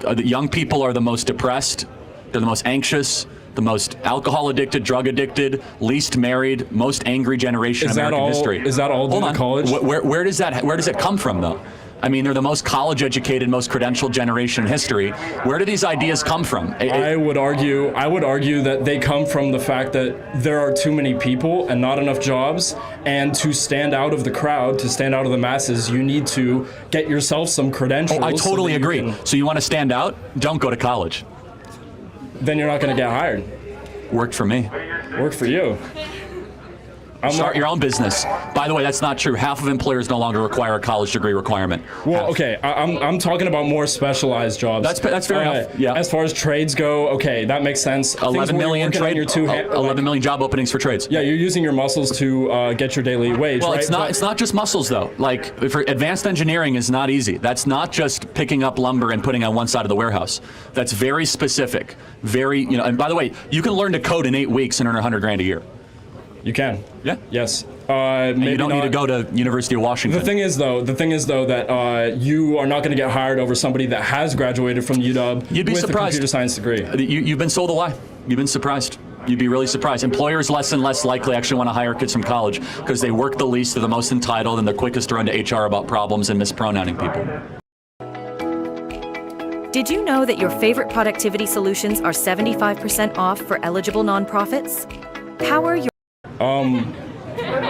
The young people are the most depressed. They're the most anxious, the most alcohol addicted, drug addicted, least married, most angry generation in American history. Is that all due to college? Where does it come from, though? I mean, they're the most college-educated, most credentialed generation in history. Where do these ideas come from? I would argue that they come from the fact that there are too many people and not enough jobs, and to stand out of the crowd, to stand out of the masses, you need to get yourself some credentials. I totally agree. So you want to stand out? Don't go to college. Then you're not going to get hired. Worked for me. Worked for you. Start your own business. By the way, that's not true. Half of employers no longer require a college degree requirement. Well, okay, I'm talking about more specialized jobs. That's fair enough. Yeah. As far as trades go, okay, that makes sense. 11 million 11 million job openings for trades. Yeah, you're using your muscles to get your daily wage. Well, right? it's not just muscles though. Like for advanced engineering is not easy. That's not just picking up lumber and putting it on one side of the warehouse. That's very specific. Very, And by the way, you can learn to code in 8 weeks and earn $100,000 a year. You can. Yeah. Yes. Maybe you don't need to go to University of Washington. The thing is though that you are not going to get hired over somebody that has graduated from UW You'd be with surprised. a computer science degree. You've been sold a lie. You've been surprised. You'd be really surprised. Employers less and less likely actually want to hire kids from college because they work the least, they're the most entitled, and they're quickest to run to HR about problems and mispronouncing people. Did you know that your favorite productivity solutions are 75% off for eligible nonprofits? Power your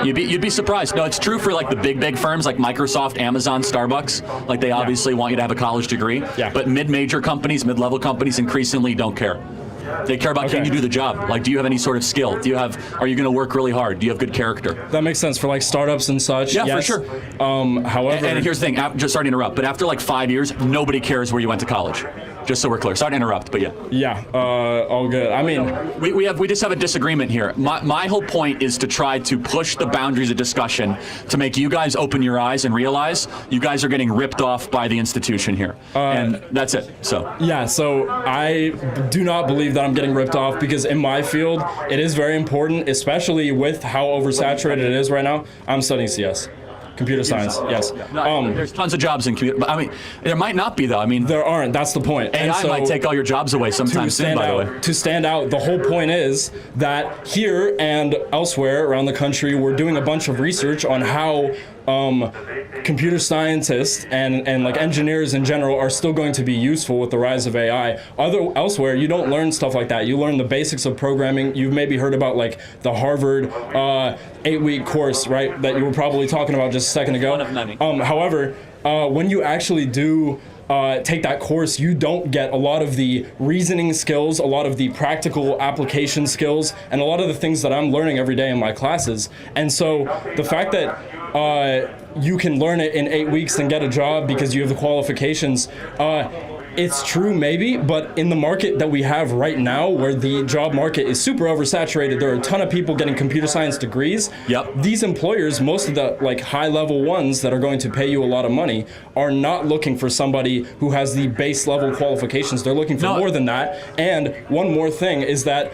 You'd be surprised. No, it's true for like the big firms like Microsoft, Amazon, Starbucks. Like they obviously want you to have a college degree. Yeah. But mid-major companies, mid-level companies increasingly don't care. They care about can you do the job? Like, do you have any sort of skill? Are you going to work really hard? Do you have good character? That makes sense for like startups and such. Yeah, yes. for sure. However, and here's the thing. Just sorry to interrupt, but after like 5 years, nobody cares where you went to college. Just so we're clear. Sorry to interrupt, but yeah. Yeah, all good. I mean, we just have a disagreement here. My whole point is to try to push the boundaries of discussion to make you guys open your eyes and realize you guys are getting ripped off by the institution here, and that's it. So yeah, so I do not believe that I'm getting ripped off because in my field it is very important, especially with how oversaturated it is right now. I'm studying CS. Computer science, yes. There's tons of jobs in computer, but I mean, there might not be though. I mean, there aren't. That's the point. AI might take all your jobs away sometime soon. By the way, to stand out, the whole point is that here and elsewhere around the country, we're doing a bunch of research on how computer scientists and like engineers in general are still going to be useful with the rise of AI. Elsewhere, you don't learn stuff like that. You learn the basics of programming. You've maybe heard about like the Harvard 8-week course, right? That you were probably talking about just a second ago. One of many. However, when you actually do take that course, you don't get a lot of the reasoning skills, a lot of the practical application skills, and a lot of the things that I'm learning every day in my classes. And so the fact that you can learn it in 8 weeks and get a job because you have the qualifications, it's true maybe, but in the market that we have right now, where the job market is super oversaturated, there are a ton of people getting computer science degrees. Yep. These employers, most of the like high level ones that are going to pay you a lot of money, are not looking for somebody who has the base level qualifications. They're looking for more than that. And one more thing is that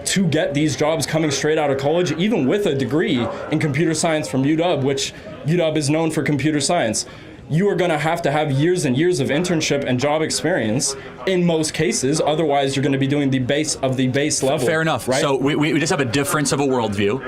to get these jobs coming straight out of college, even with a degree in computer science from UW, which UW is known for computer science, you are going to have years and years of internship and job experience in most cases. Otherwise, you're going to be doing the base level. Fair enough. Right? So we just have a difference of a worldview.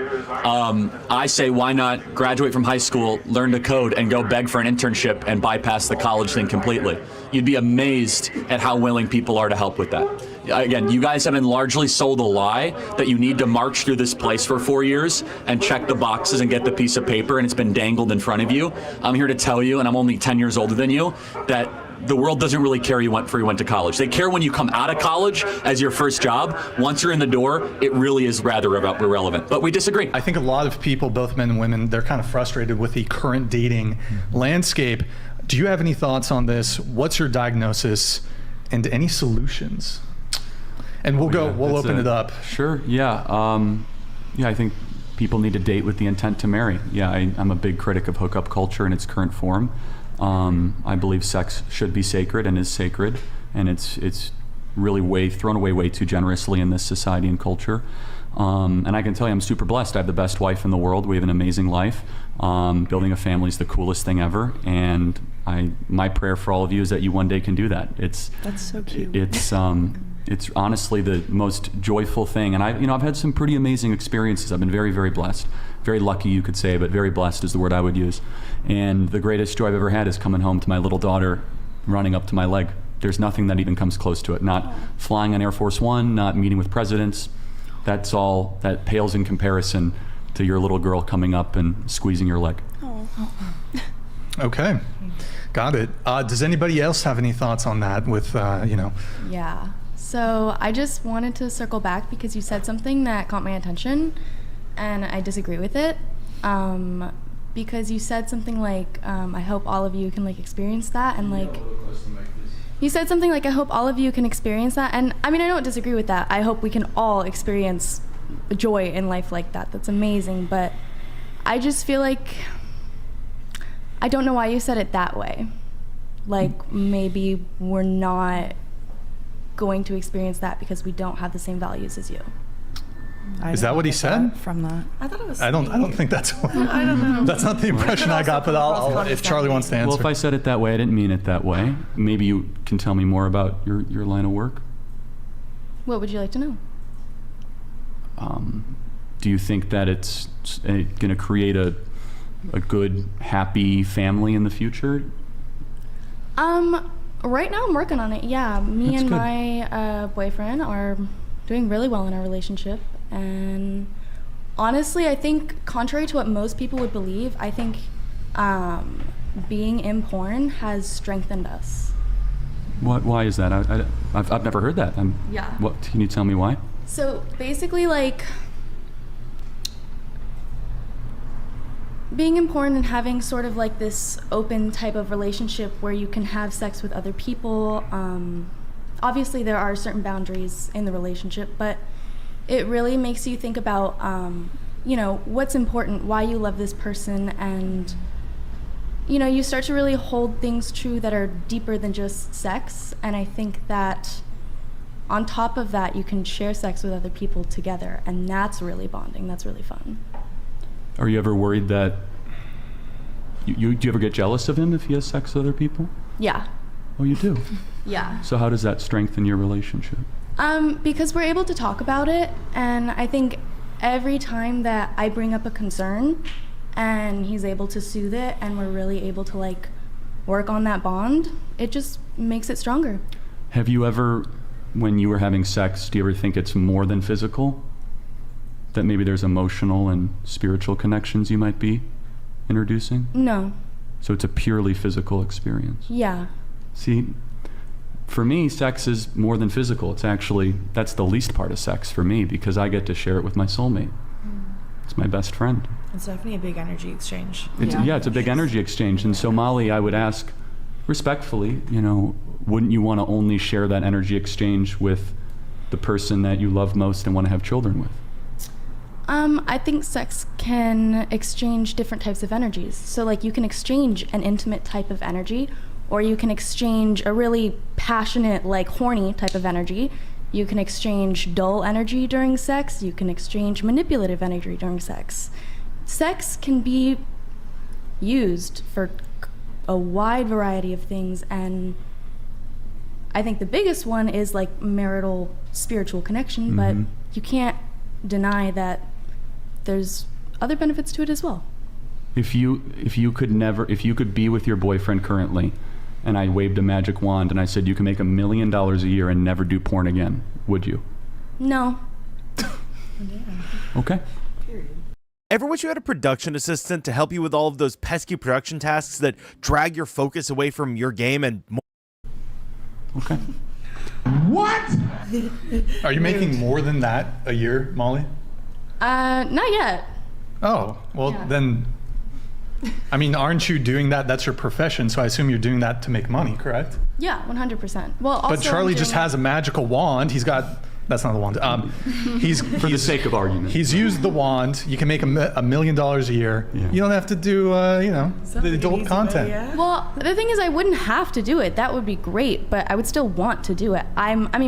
I say, why not graduate from high school, learn to code, and go beg for an internship and bypass the college thing completely? You'd be amazed at how willing people are to help with that. Again, you guys have been largely sold a lie that you need to march through this place for 4 years and check the boxes and get the piece of paper, and it's been dangled in front of you. I'm here to tell you, and I'm only 10 years older than you, that the world doesn't really care you went to college. They care when you come out of college as your first job. Once you're in the door, it really is rather irrelevant. But we disagree. I think a lot of people, both men and women, they're kind of frustrated with the current dating landscape. Do you have any thoughts on this? What's your diagnosis and any solutions? And we'll open it up. Sure. Yeah. I think people need to date with the intent to marry. Yeah, I'm a big critic of hookup culture in its current form. I believe sex should be sacred and is sacred, and it's really thrown away way too generously in this society and culture. And I can tell you, I'm super blessed. I have the best wife in the world. We have an amazing life. Building a family is the coolest thing ever, and my prayer for all of you is that you one day can do that. That's so cute. It's honestly the most joyful thing, and I've had some pretty amazing experiences. I've been very, very blessed, very lucky, you could say, but very blessed is the word I would use. And the greatest joy I've ever had is coming home to my little daughter running up to my leg. There's nothing that even comes close to it. Not flying on Air Force One, not meeting with presidents. That pales in comparison to your little girl coming up and squeezing your leg. Okay, got it. Does anybody else have any thoughts on that with, Yeah. So I just wanted to circle back because you said something that caught my attention, and I disagree with it. Because you said something like, I hope all of you can experience that, and you said something like, I hope all of you can experience that, and I mean, I don't disagree with that. I hope we can all experience joy in life like that. That's amazing, but I just feel like, I don't know why you said it that way. Maybe we're not going to experience that because we don't have the same values as you. Is that what he said? From that, I thought it was. I don't think that's. I don't know. That's not the impression I got, but I'll if Charlie wants to answer. Well, if I said it that way, I didn't mean it that way. Maybe you can tell me more about your line of work. What would you like to know? Do you think that it's going to create a good, happy family in the future? Right now I'm working on it. Yeah, me That's and good. my boyfriend are doing really well in our relationship, and honestly, I think contrary to what most people would believe, I think being in porn has strengthened us. Why is that? I've never heard that. Yeah. What can you tell me why? So basically, being in porn and having sort of this open type of relationship where you can have sex with other people, obviously there are certain boundaries in the relationship, but it really makes you think about what's important, why you love this person, and you start to really hold things true that are deeper than just sex. And I think that on top of that, you can share sex with other people together, and that's really bonding. That's really fun. Are you ever worried that do you ever get jealous of him if he has sex with other people? Yeah. Oh, you do? Yeah. So how does that strengthen your relationship? Because we're able to talk about it, and I think every time that I bring up a concern and he's able to soothe it and we're really able to work on that bond, it just makes it stronger. Have you ever, when you were having sex, do you ever think it's more than physical? That maybe there's emotional and spiritual connections you might be introducing? No. So it's a purely physical experience? Yeah. See, for me, sex is more than physical. That's the least part of sex for me, because I get to share it with my soulmate. It's my best friend. It's definitely a big energy exchange. It's a big energy exchange. And so, Molly, I would ask respectfully, wouldn't you want to only share that energy exchange with the person that you love most and want to have children with? I think sex can exchange different types of energies. So you can exchange an intimate type of energy, or you can exchange a really passionate, horny type of energy. You can exchange dull energy during sex. You can exchange manipulative energy during sex. Sex can be used for a wide variety of things, and I think the biggest one is marital spiritual connection, but you can't deny that there's other benefits to it as well. If you could be with your boyfriend currently, and I waved a magic wand and I said you can make $1 million a year and never do porn again, would you? No. Okay. Ever wish you had a production assistant to help you with all of those pesky production tasks that drag your focus away from your game and more? Okay. What? Are you making more than that a year, Molly? Not yet. Oh, well then, aren't you doing that? That's your profession, so I assume you're doing that to make money, correct? Yeah, 100%. Well, also but Charlie just has a magical wand. He's got That's not the wand. He's For the sake of argument. He's used the wand. You can make $1 million a year. Yeah. You don't have to do, the adult content. Well, the thing is, I wouldn't have to do it. That would be great, but I would still want to do it.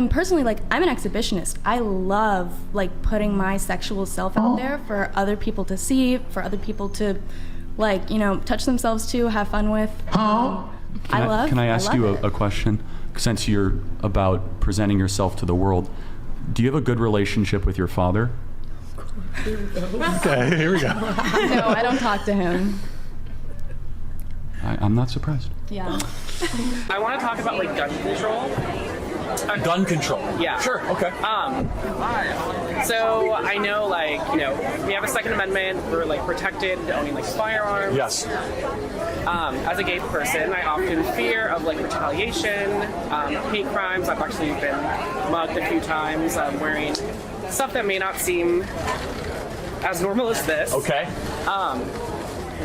Personally, like, I'm an exhibitionist. I love, like, putting my sexual self out there for other people to see, for other people to, like, touch themselves to, have fun with. Can I ask you a question? Since you're about presenting yourself to the world, do you have a good relationship with your father? Okay, here we go. No, I don't talk to him. I'm not surprised. Yeah. I want to talk about like gun control. Gun control. Yeah. Sure. Okay. So I know, like, we have a Second Amendment. We're like protected owning like firearms. Yes. As a gay person, I often fear of like retaliation, hate crimes. I've actually been mugged a few times wearing stuff that may not seem as normal as this. Okay.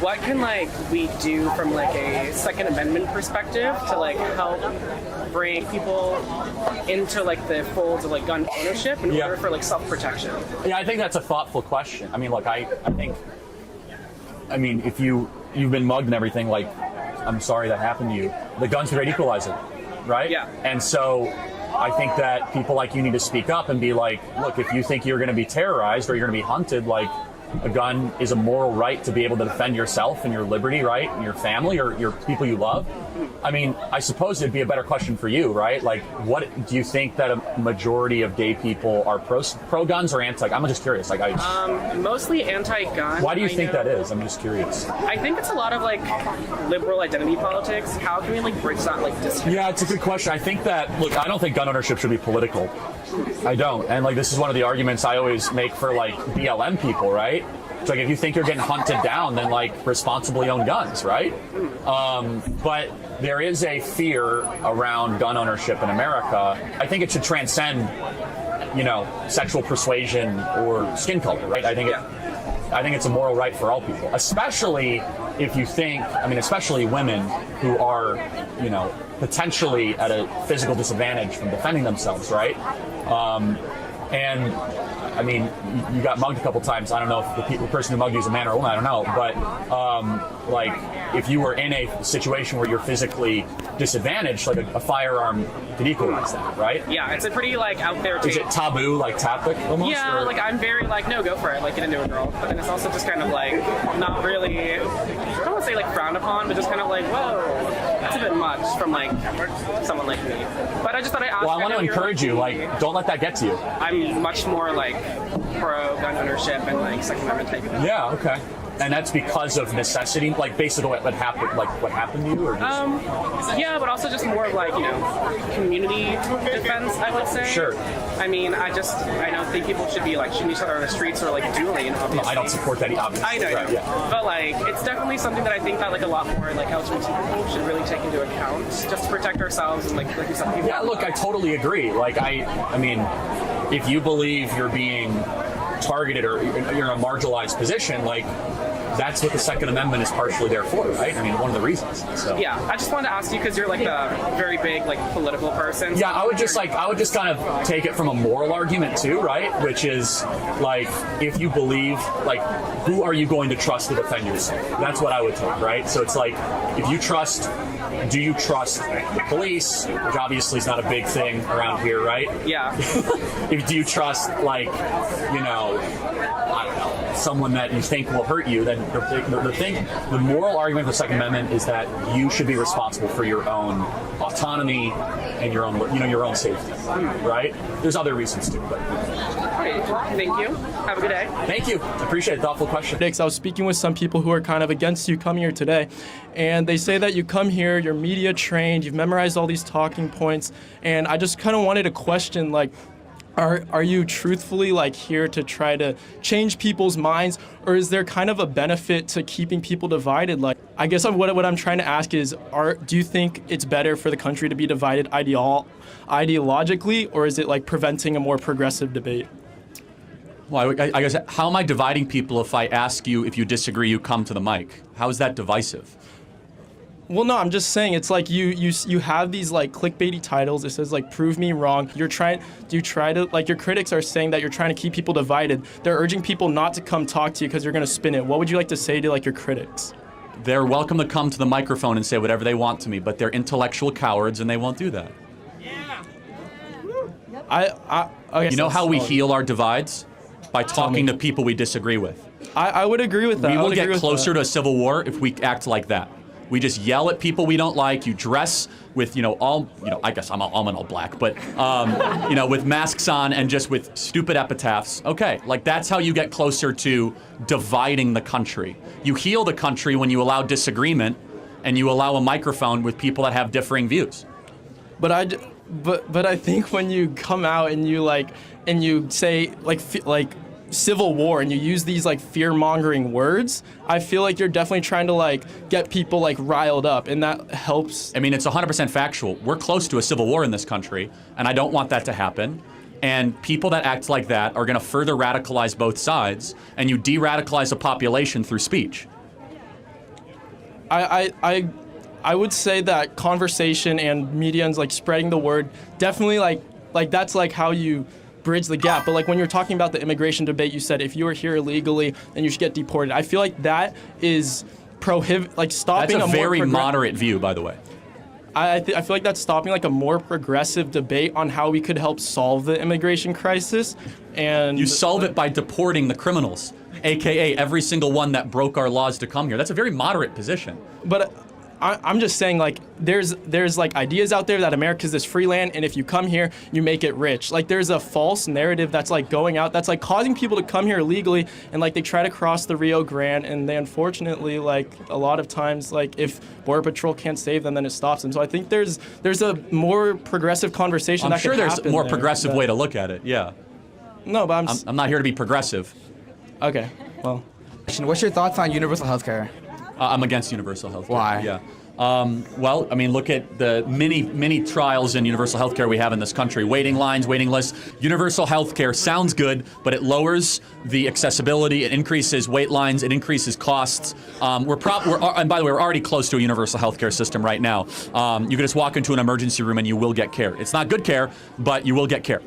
What can like we do from like a Second Amendment perspective to like help bring people into like the folds of like gun ownership in order for like self-protection? Yeah, I think that's a thoughtful question. I mean, look, I think if you've been mugged and everything, like, I'm sorry that happened to you. The gun's the great equalizer, right? Yeah. And so I think that people like you need to speak up and be like, look, if you think you're going to be terrorized or you're going to be hunted, like, a gun is a moral right to be able to defend yourself and your liberty, right? And your family or your people you love. I mean, I suppose it'd be a better question for you, right? Like, what do you think that a majority of gay people are pro guns or anti? I'm just curious. Like, mostly anti-gun. Why do you think that is? I'm just curious. I think it's a lot of like liberal identity politics. How can we like bridge that like distance? Yeah, it's a good question. I think that, look, I don't think gun ownership should be political. I don't. And like, this is one of the arguments I always make for like BLM people, right? It's like, if you think you're getting hunted down, then like responsibly own guns, right? But there is a fear around gun ownership in America. I think it should transcend, sexual persuasion or skin color, right? I think it's a moral right for all people, especially if you think, especially women who are, potentially at a physical disadvantage from defending themselves, right? And I mean, you got mugged a couple times. I don't know if the person who mugged you is a man or a woman. I don't know. But like, if you were in a situation where you're physically disadvantaged, like a firearm could equalize that, right? Yeah, it's a pretty like out there take. Is it taboo, like tactic almost? Yeah, like I'm very like, no, go for it, like get into a girl. But then it's also just kind of like not really, I don't want to say like frowned upon, but just kind of like, whoa, that's a bit much from like someone like me. But I just thought I'd ask. Well, I want to encourage you, like, don't let that get to you. I'm much more like pro gun ownership and like Second Amendment type of thing. Yeah, okay. And that's because of necessity, like basically what happened to you, or just... Yeah, but also just more of like, community defense, I would say. Sure. I mean, I don't think people should be like shooting each other on the streets or like dueling, obviously. No, I don't support that, obviously. I know, right, yeah. But like, it's definitely something that I think that like a lot more like LGBT people should really take into account, just to protect ourselves and like do something. Yeah, look, I totally agree. Like, I mean, if you believe you're being targeted or you're in a marginalized position, like, that's what the Second Amendment is partially there for, right? I mean, one of the reasons. So. Yeah, I just wanted to ask you because you're like a very big like political person. So yeah, I would just kind of take it from a moral argument too, right? Which is like, if you believe, like, who are you going to trust to defend yourself? That's what I would take, right? So it's like, if you trust, do you trust the police? Which obviously is not a big thing around here, right? Yeah. Do you trust, like, I don't know, someone that you think will hurt you, then the moral argument of the Second Amendment is that you should be responsible for your own autonomy and your own, your own safety, right? There's other reasons too, but. Great. Thank you. Have a good day. Thanks. Thank you. Appreciate it. Thoughtful question. I was speaking with some people who are kind of against you coming here today, and they say that you come here, you're media trained, you've memorized all these talking points, and I just kind of wanted to question, like, Are you truthfully like here to try to change people's minds, or is there kind of a benefit to keeping people divided? Like, I guess what I'm trying to ask is, do you think it's better for the country to be divided ideologically, or is it like preventing a more progressive debate? Well, I guess, how am I dividing people if I ask you if you disagree, you come to the mic? How is that divisive? Well, no, I'm just saying it's like you have these like clickbaity titles. It says like prove me wrong. Your critics are saying that you're trying to keep people divided. They're urging people not to come talk to you because you're going to spin it. What would you like to say to like your critics? They're welcome to come to the microphone and say whatever they want to me, but they're intellectual cowards and they won't do that. Okay, you know how we heal our divides? By talking to people we disagree with. I would agree with that. We will get closer to a civil war if we act like that. We just yell at people we don't like. You dress with, I guess I'm all black, but, with masks on and just with stupid epitaphs. Okay, like that's how you get closer to dividing the country. You heal the country when you allow disagreement and you allow a microphone with people that have differing views. But I think when you come out and you say like civil war and you use these like fear-mongering words, I feel like you're definitely trying to like get people like riled up, and that helps. I mean, it's 100% factual. We're close to a civil war in this country, and I don't want that to happen. And people that act like that are going to further radicalize both sides, and you de-radicalize a population through speech. I would say that conversation and media and like spreading the word definitely like that's like how you bridge the gap. But like when you're talking about the immigration debate, you said if you were here illegally, then you should get deported. I feel like that is stopping. That's a very moderate view, by the way. I feel like that's stopping like a more progressive debate on how we could help solve the immigration crisis. And you solve it by deporting the criminals, aka every single one that broke our laws to come here. That's a very moderate position. But I'm just saying, like, there's like ideas out there that America's this free land, and if you come here, you make it rich. Like, there's a false narrative that's like going out, that's like causing people to come here illegally, and like they try to cross the Rio Grande, and they unfortunately, like, a lot of times, like, if Border Patrol can't save them, then it stops them. So I think there's a more progressive conversation. I'm sure there's a more progressive way to look at it. Yeah. No, but I'm not here to be progressive. Okay. Well. What's your thoughts on universal health care? I'm against universal health care. Why? Yeah. Well, I mean, look at the many trials in universal health care we have in this country. Waiting lines, waiting lists. Universal health care sounds good, but it lowers the accessibility, it increases wait lines, it increases costs. And by the way, we're already close to a universal health care system right now. You can just walk into an emergency room and you will get care. It's not good care, but you will get care.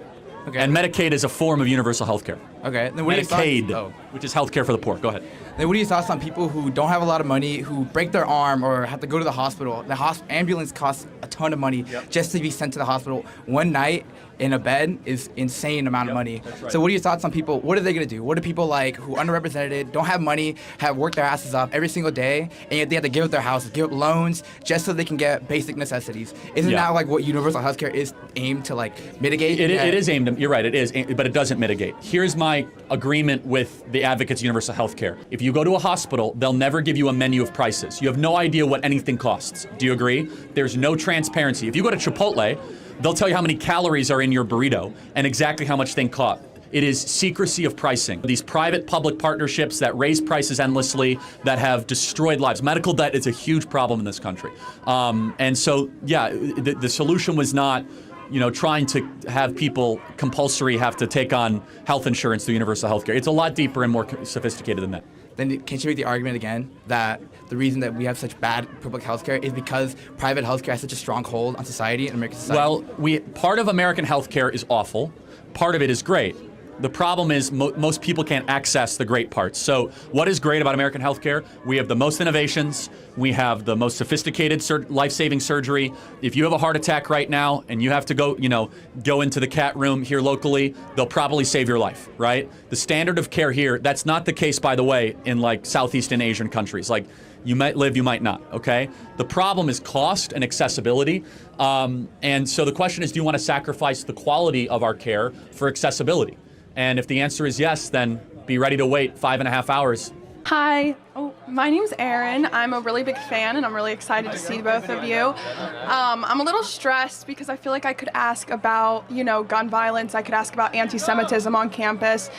Okay. And Medicaid is a form of universal health care. Okay. Then what Medicaid, which is health care for the poor. Go ahead. Then what are your thoughts on people who don't have a lot of money, who break their arm or have to go to the hospital? The ambulance costs a ton of money just to be sent to the hospital. One night in a bed is insane amount of money. Right. So what are your thoughts on people? What are they going to do? What are people like who are underrepresented, don't have money, have worked their asses off every single day, and yet they have to give up their houses, give up loans just so they can get basic necessities? Isn't that like what universal healthcare is aimed to like mitigate? It is aimed, you're right, it is, but it doesn't mitigate. Here's my agreement with the advocates of universal healthcare. If you go to a hospital, they'll never give you a menu of prices. You have no idea what anything costs. Do you agree? There's no transparency. If you go to Chipotle, they'll tell you how many calories are in your burrito and exactly how much things cost. It is secrecy of pricing. These private-public partnerships that raise prices endlessly, that have destroyed lives. Medical debt is a huge problem in this country. And so, yeah, the solution was not, trying to have people compulsory have to take on health insurance through universal health care. It's a lot deeper and more sophisticated than that. Then can't you make the argument again that the reason that we have such bad public health care is because private health care has such a strong hold on society and American society? Well, part of American health care is awful. Part of it is great. The problem is most people can't access the great parts. So what is great about American healthcare? We have the most innovations. We have the most sophisticated life-saving surgery. If you have a heart attack right now and you have to go into the CAT room here locally, they'll probably save your life, right? The standard of care here, that's not the case, by the way, in like Southeast Asian countries. Like, you might live, you might not, okay? The problem is cost and accessibility. And so the question is, do you want to sacrifice the quality of our care for accessibility? And if the answer is yes, then be ready to wait 5.5 hours. Hi, my name's Erin. I'm a really big fan and I'm really excited to see both of you. I'm a little stressed because I feel like I could ask about, gun violence. I could ask about anti-Semitism on campus.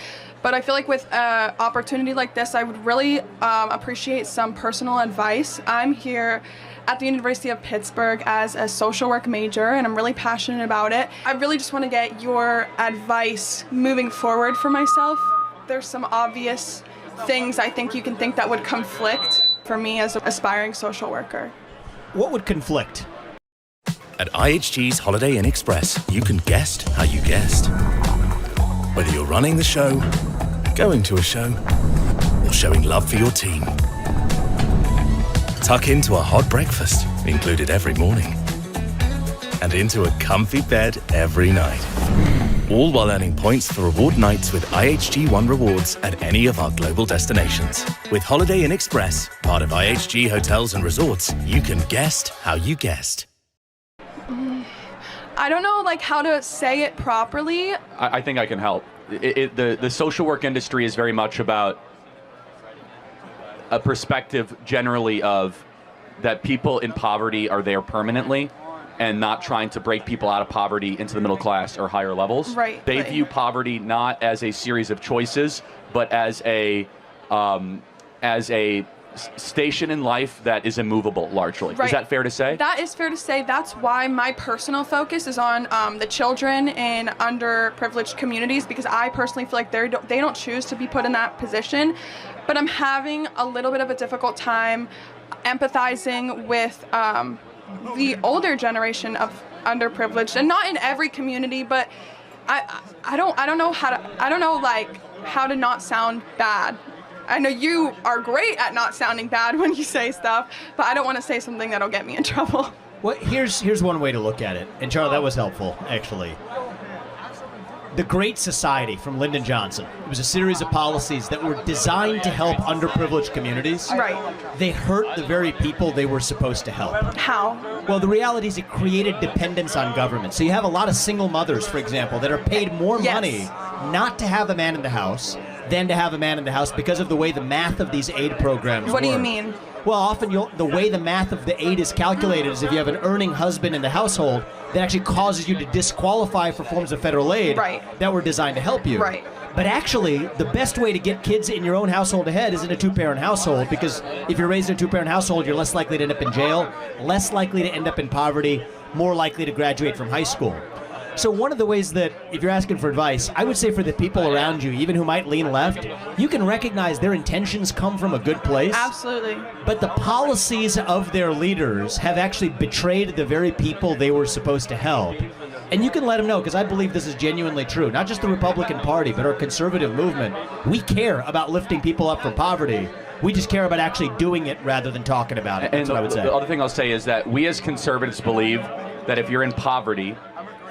But I feel like with an opportunity like this, I would really appreciate some personal advice. I'm here at the University of Pittsburgh as a social work major, and I'm really passionate about it. I really just want to get your advice moving forward for myself. There's some obvious things I think you can think that would conflict for me as an aspiring social worker. what would conflict? At IHG's Holiday Inn Express, you can guest how you guest. Whether you're running the show, going to a show, or showing love for your team. Tuck into a hot breakfast, included every morning. And into a comfy bed every night. All while earning points for reward nights with IHG One Rewards at any of our global destinations. With Holiday Inn Express, part of IHG Hotels and Resorts, you can guest how you guest. I don't know how to say it properly. I think I can help. The social work industry is very much about a perspective generally of that people in poverty are there permanently and not trying to break people out of poverty into the middle class or higher levels. Right. They view poverty not as a series of choices, but as a station in life that is immovable largely. Right. Is that fair to say? That is fair to say. That's why my personal focus is on the children in underprivileged communities, because I personally feel like they don't choose to be put in that position. But I'm having a little bit of a difficult time empathizing with the older generation of underprivileged, and not in every community, but I don't know how to not sound bad. I know you are great at not sounding bad when you say stuff, but I don't want to say something that'll get me in trouble. Well, here's one way to look at it, and Charlie, that was helpful, actually. The Great Society from Lyndon Johnson. It was a series of policies that were designed to help underprivileged communities. Right. They hurt the very people they were supposed to help. How? Well, the reality is it created dependence on government. So you have a lot of single mothers, for example, that are paid more money not to have a man in the house than to have a man in the house because of the way the math of these aid programs What do you work. mean? Well, often the way the math of the aid is calculated is if you have an earning husband in the household, that actually causes you to disqualify for forms of federal aid that were designed to help you. Right. But actually, the best way to get kids in your own household ahead is in a two-parent household, because if you're raised in a two-parent household, you're less likely to end up in jail, less likely to end up in poverty, more likely to graduate from high school. So one of the ways that, if you're asking for advice, I would say for the people around you, even who might lean left, you can recognize their intentions come from a good place. Absolutely. But the policies of their leaders have actually betrayed the very people they were supposed to help. And you can let them know, because I believe this is genuinely true. Not just the Republican Party, but our conservative movement. We care about lifting people up from poverty. We just care about actually doing it rather than talking about it. That's what I would say. The other thing I'll say is that we as conservatives believe that if you're in poverty,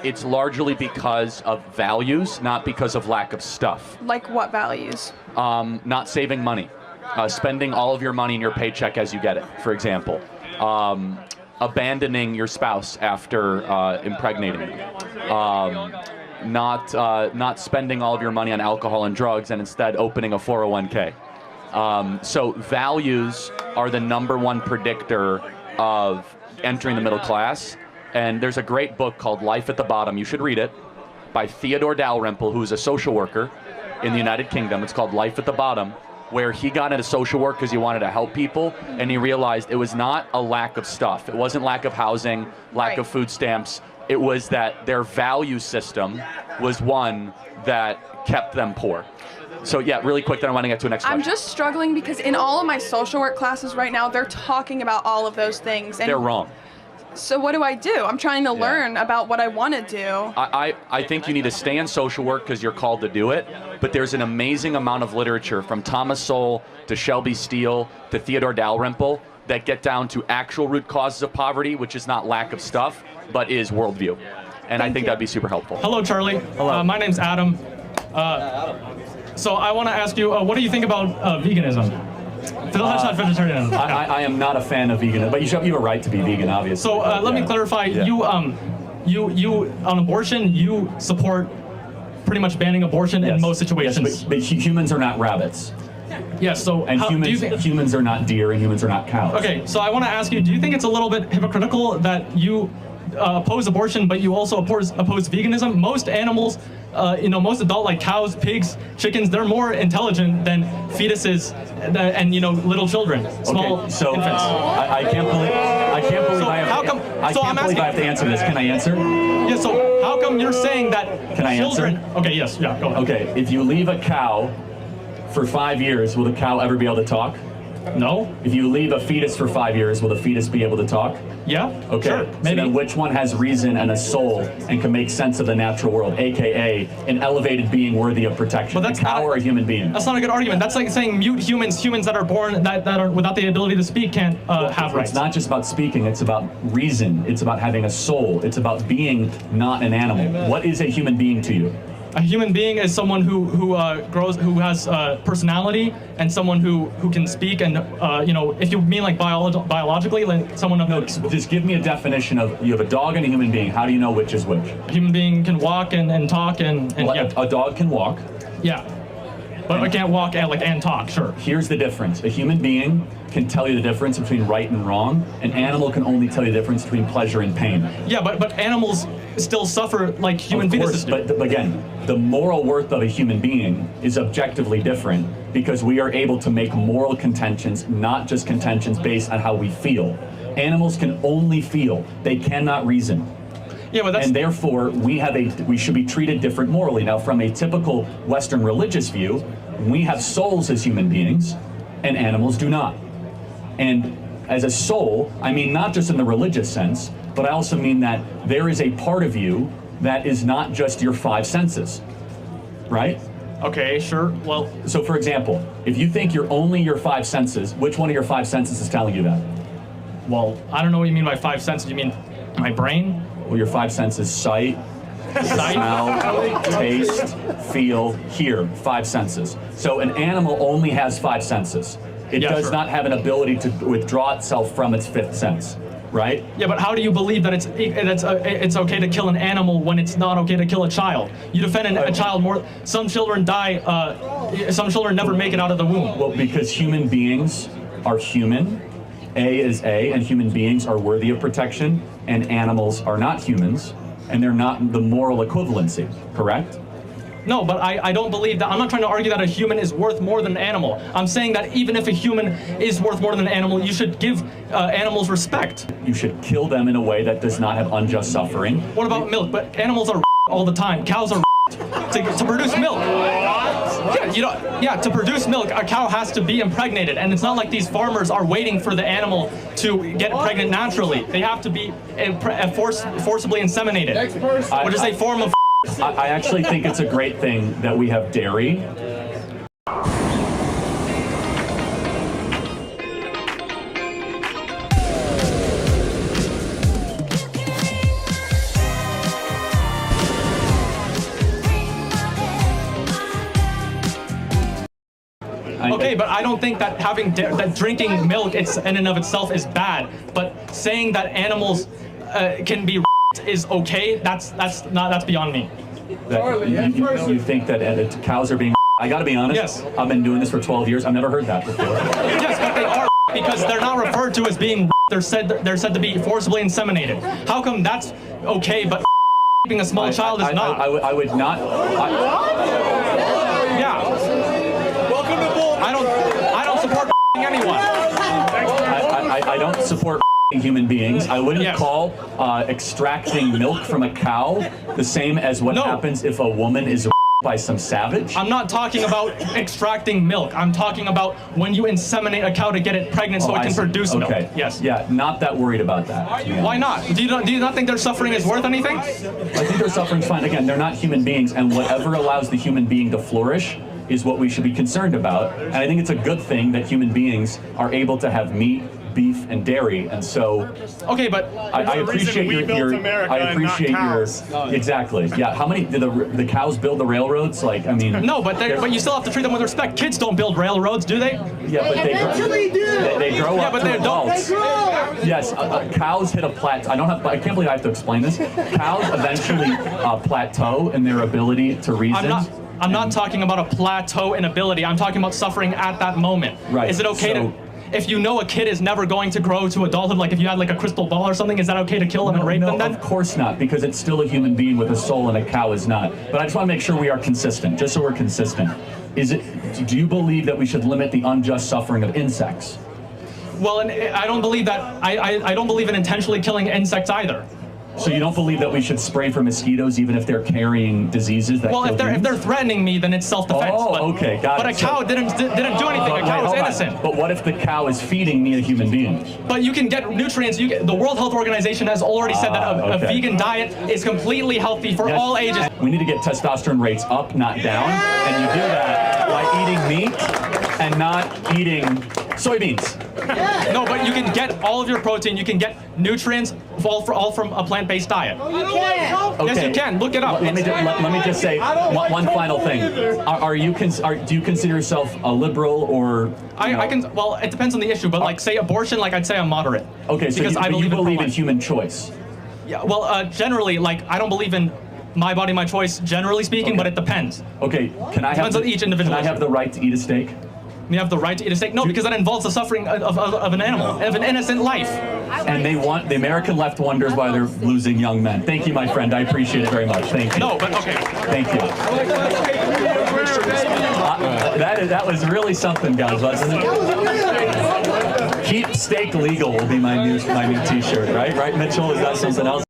it's largely because of values, not because of lack of stuff. Like what values? Not saving money. Spending all of your money in your paycheck as you get it, for example. Abandoning your spouse after impregnating them. Not spending all of your money on alcohol and drugs and instead opening a 401k. So values are the number one predictor of entering the middle class. And there's a great book called Life at the Bottom. You should read it, by Theodore Dalrymple, who's a social worker in the United Kingdom. It's called Life at the Bottom, where he got into social work because he wanted to help people, and he realized it was not a lack of stuff. It wasn't lack of housing, lack of food stamps. It was that their value system was one that kept them poor. So yeah, really quick, then I want to get to the next question. I'm just struggling because in all of my social work classes right now, they're talking about all of those things. And they're wrong. So what do I do? I'm trying to learn about what I want to do. I think you need to stay in social work because you're called to do it, but there's an amazing amount of literature from Thomas Sowell to Shelby Steele to Theodore Dalrymple that get down to actual root causes of poverty, which is not lack of stuff, but is worldview. And I think that'd be super helpful. Hello, Charlie. Hello. My name's Adam. So I want to ask you, what do you think about veganism? Vegetarian. I am not a fan of veganism, but you have a right to be vegan, obviously. So let me clarify. Yeah. You on abortion, you support pretty much banning abortion in most situations. Yes, but humans are not rabbits. Yes. So and humans are not deer, and humans are not cows. Okay. So I want to ask you: do you think it's a little bit hypocritical that you oppose abortion, but you also oppose veganism? Most animals, most adult, like cows, pigs, chickens, they're more intelligent than fetuses and little children, small infants. I can't believe I have to answer this. Can I answer? Yeah. So how come you're saying that? Can I children? Answer? Okay. Yes. Yeah. Go ahead. Okay. If you leave a cow for 5 years, will the cow ever be able to talk? No? If you leave a fetus for 5 years, will the fetus be able to talk? Yeah. Okay. Sure. So Maybe. then which one has reason and a soul and can make sense of the natural world, aka an elevated being worthy of protection? But that's a cow or a human being? That's not a good argument. That's like saying mute humans that are born that are without the ability to speak can't have rights. It's not just about speaking, it's about reason. It's about having a soul. It's about being not an animal. What is a human being to you? A human being is someone who has personality, and someone who can speak. And if you mean like biologically, like someone of just give me a definition of, you have a dog and a human being. How do you know which is which? A human being can walk and talk and well, yeah. A dog can walk. Yeah, but I can't walk and talk. Sure. Here's the difference: a human being can tell you the difference between right and wrong. An animal can only tell you the difference between pleasure and pain. Yeah, but animals still suffer like human fetuses do. But again, the moral worth of a human being is objectively different because we are able to make moral contentions, not just contentions based on how we feel. Animals can only feel; they cannot reason. Yeah, but and therefore we should be treated different morally. Now, from a typical Western religious view, we have souls as human beings, and animals do not. And as a soul, I mean not just in the religious sense, but I also mean that there is a part of you that is not just your 5 senses, right? Okay, sure. Well, so for example, if you think you're only your 5 senses, which one of your 5 senses is telling you that? Well, I don't know what you mean by 5 senses. You mean my brain? Well, your 5 senses: sight, smell, taste, feel, hear. 5 senses. So an animal only has 5 senses. It does not have an ability to withdraw itself from its 5th sense, right? Yeah, but how do you believe that it's okay to kill an animal when it's not okay to kill a child? You defend a child more. Some children die. Some children never make it out of the womb. Well, because human beings are human. A is A, and human beings are worthy of protection, and animals are not humans, and they're not the moral equivalency, correct? No, but I don't believe that. I'm not trying to argue that a human is worth more than an animal. I'm saying that even if a human is worth more than an animal, you should give animals respect. You should kill them in a way that does not have unjust suffering. What about milk? But animals are all the time. Cows are to produce milk. Yeah, to produce milk, a cow has to be impregnated, and it's not like these farmers are waiting for the animal to get pregnant naturally. They have to be forcibly inseminated, which is a form of. I actually think it's a great thing that we have dairy. Okay, but I don't think that that drinking milk in and of itself is bad. But saying that animals can be is okay, that's beyond me. You think that cows are being? I got to be honest. Yes. I've been doing this for 12 years. I've never heard that before. Yes, but they are because they're not referred to as being. They're said to be forcibly inseminated. How come that's okay, but keeping a small child is not? I would not. Yeah. Welcome to Bull. I don't support anyone. I don't support human beings. I wouldn't call extracting milk from a cow the same as what happens if a woman is by some savage. I'm not talking about extracting milk. I'm talking about when you inseminate a cow to get it pregnant so it can produce milk. Okay. Yes. Yeah, not that worried about that. Why not? Do you not think their suffering is worth anything? I think their suffering's fine. Again, they're not human beings, and whatever allows the human being to flourish is what we should be concerned about. And I think it's a good thing that human beings are able to have meat, beef, and dairy, and so. Okay, but I appreciate your. I appreciate your. Exactly. Yeah. How many did the cows build the railroads? Like, I mean. No, but you still have to treat them with respect. Kids don't build railroads, do they? Yeah, but they actually do. They grow up but to adults. Yes, cows hit a plateau. I can't believe I have to explain this. Cows eventually plateau in their ability to reason. I'm not talking about a plateau in ability. I'm talking about suffering at that moment. Right. Is it okay to? If you know a kid is never going to grow to adulthood, like if you had like a crystal ball or something, is that okay to kill them and rape them then? Of course not, because it's still a human being with a soul and a cow is not. But I just want to make sure we are consistent, just so we're consistent. Do you believe that we should limit the unjust suffering of insects? Well, and I don't believe that. I don't believe in intentionally killing insects either. So you don't believe that we should spray for mosquitoes even if they're carrying diseases that Well, kill if they're humans? threatening me, then it's self-defense. Oh, okay, got but it. a cow didn't do anything. A cow is innocent. But what if the cow is feeding me a human being? But you can get nutrients. The World Health Organization has already said that a okay. vegan diet is completely healthy for all ages. We need to get testosterone rates up, not down, and you do that by eating meat and not eating soybeans. No, but you can get all of your protein. You can get nutrients all from a plant-based diet. Yes, you can. Look it up. Let me just say one final thing. Do you consider yourself a liberal or? I can. Well, it depends on the issue, but like say abortion, like I'd say I'm moderate. Okay, so you believe in human choice. Yeah. Well, generally, like I don't believe in my body, my choice. Generally speaking, but it depends. Okay. Depends on each individual. Can I have the right to eat a steak? You have the right to eat a steak? No, because that involves the suffering of an animal, of an innocent life. And the American left wonders why they're losing young men. Thank you, my friend. I appreciate it very much. Thank you. No, but okay. Thank you. That was really something, guys, wasn't it? Keep steak legal will be my new T-shirt, right? Right, Mitchell? Is that something else?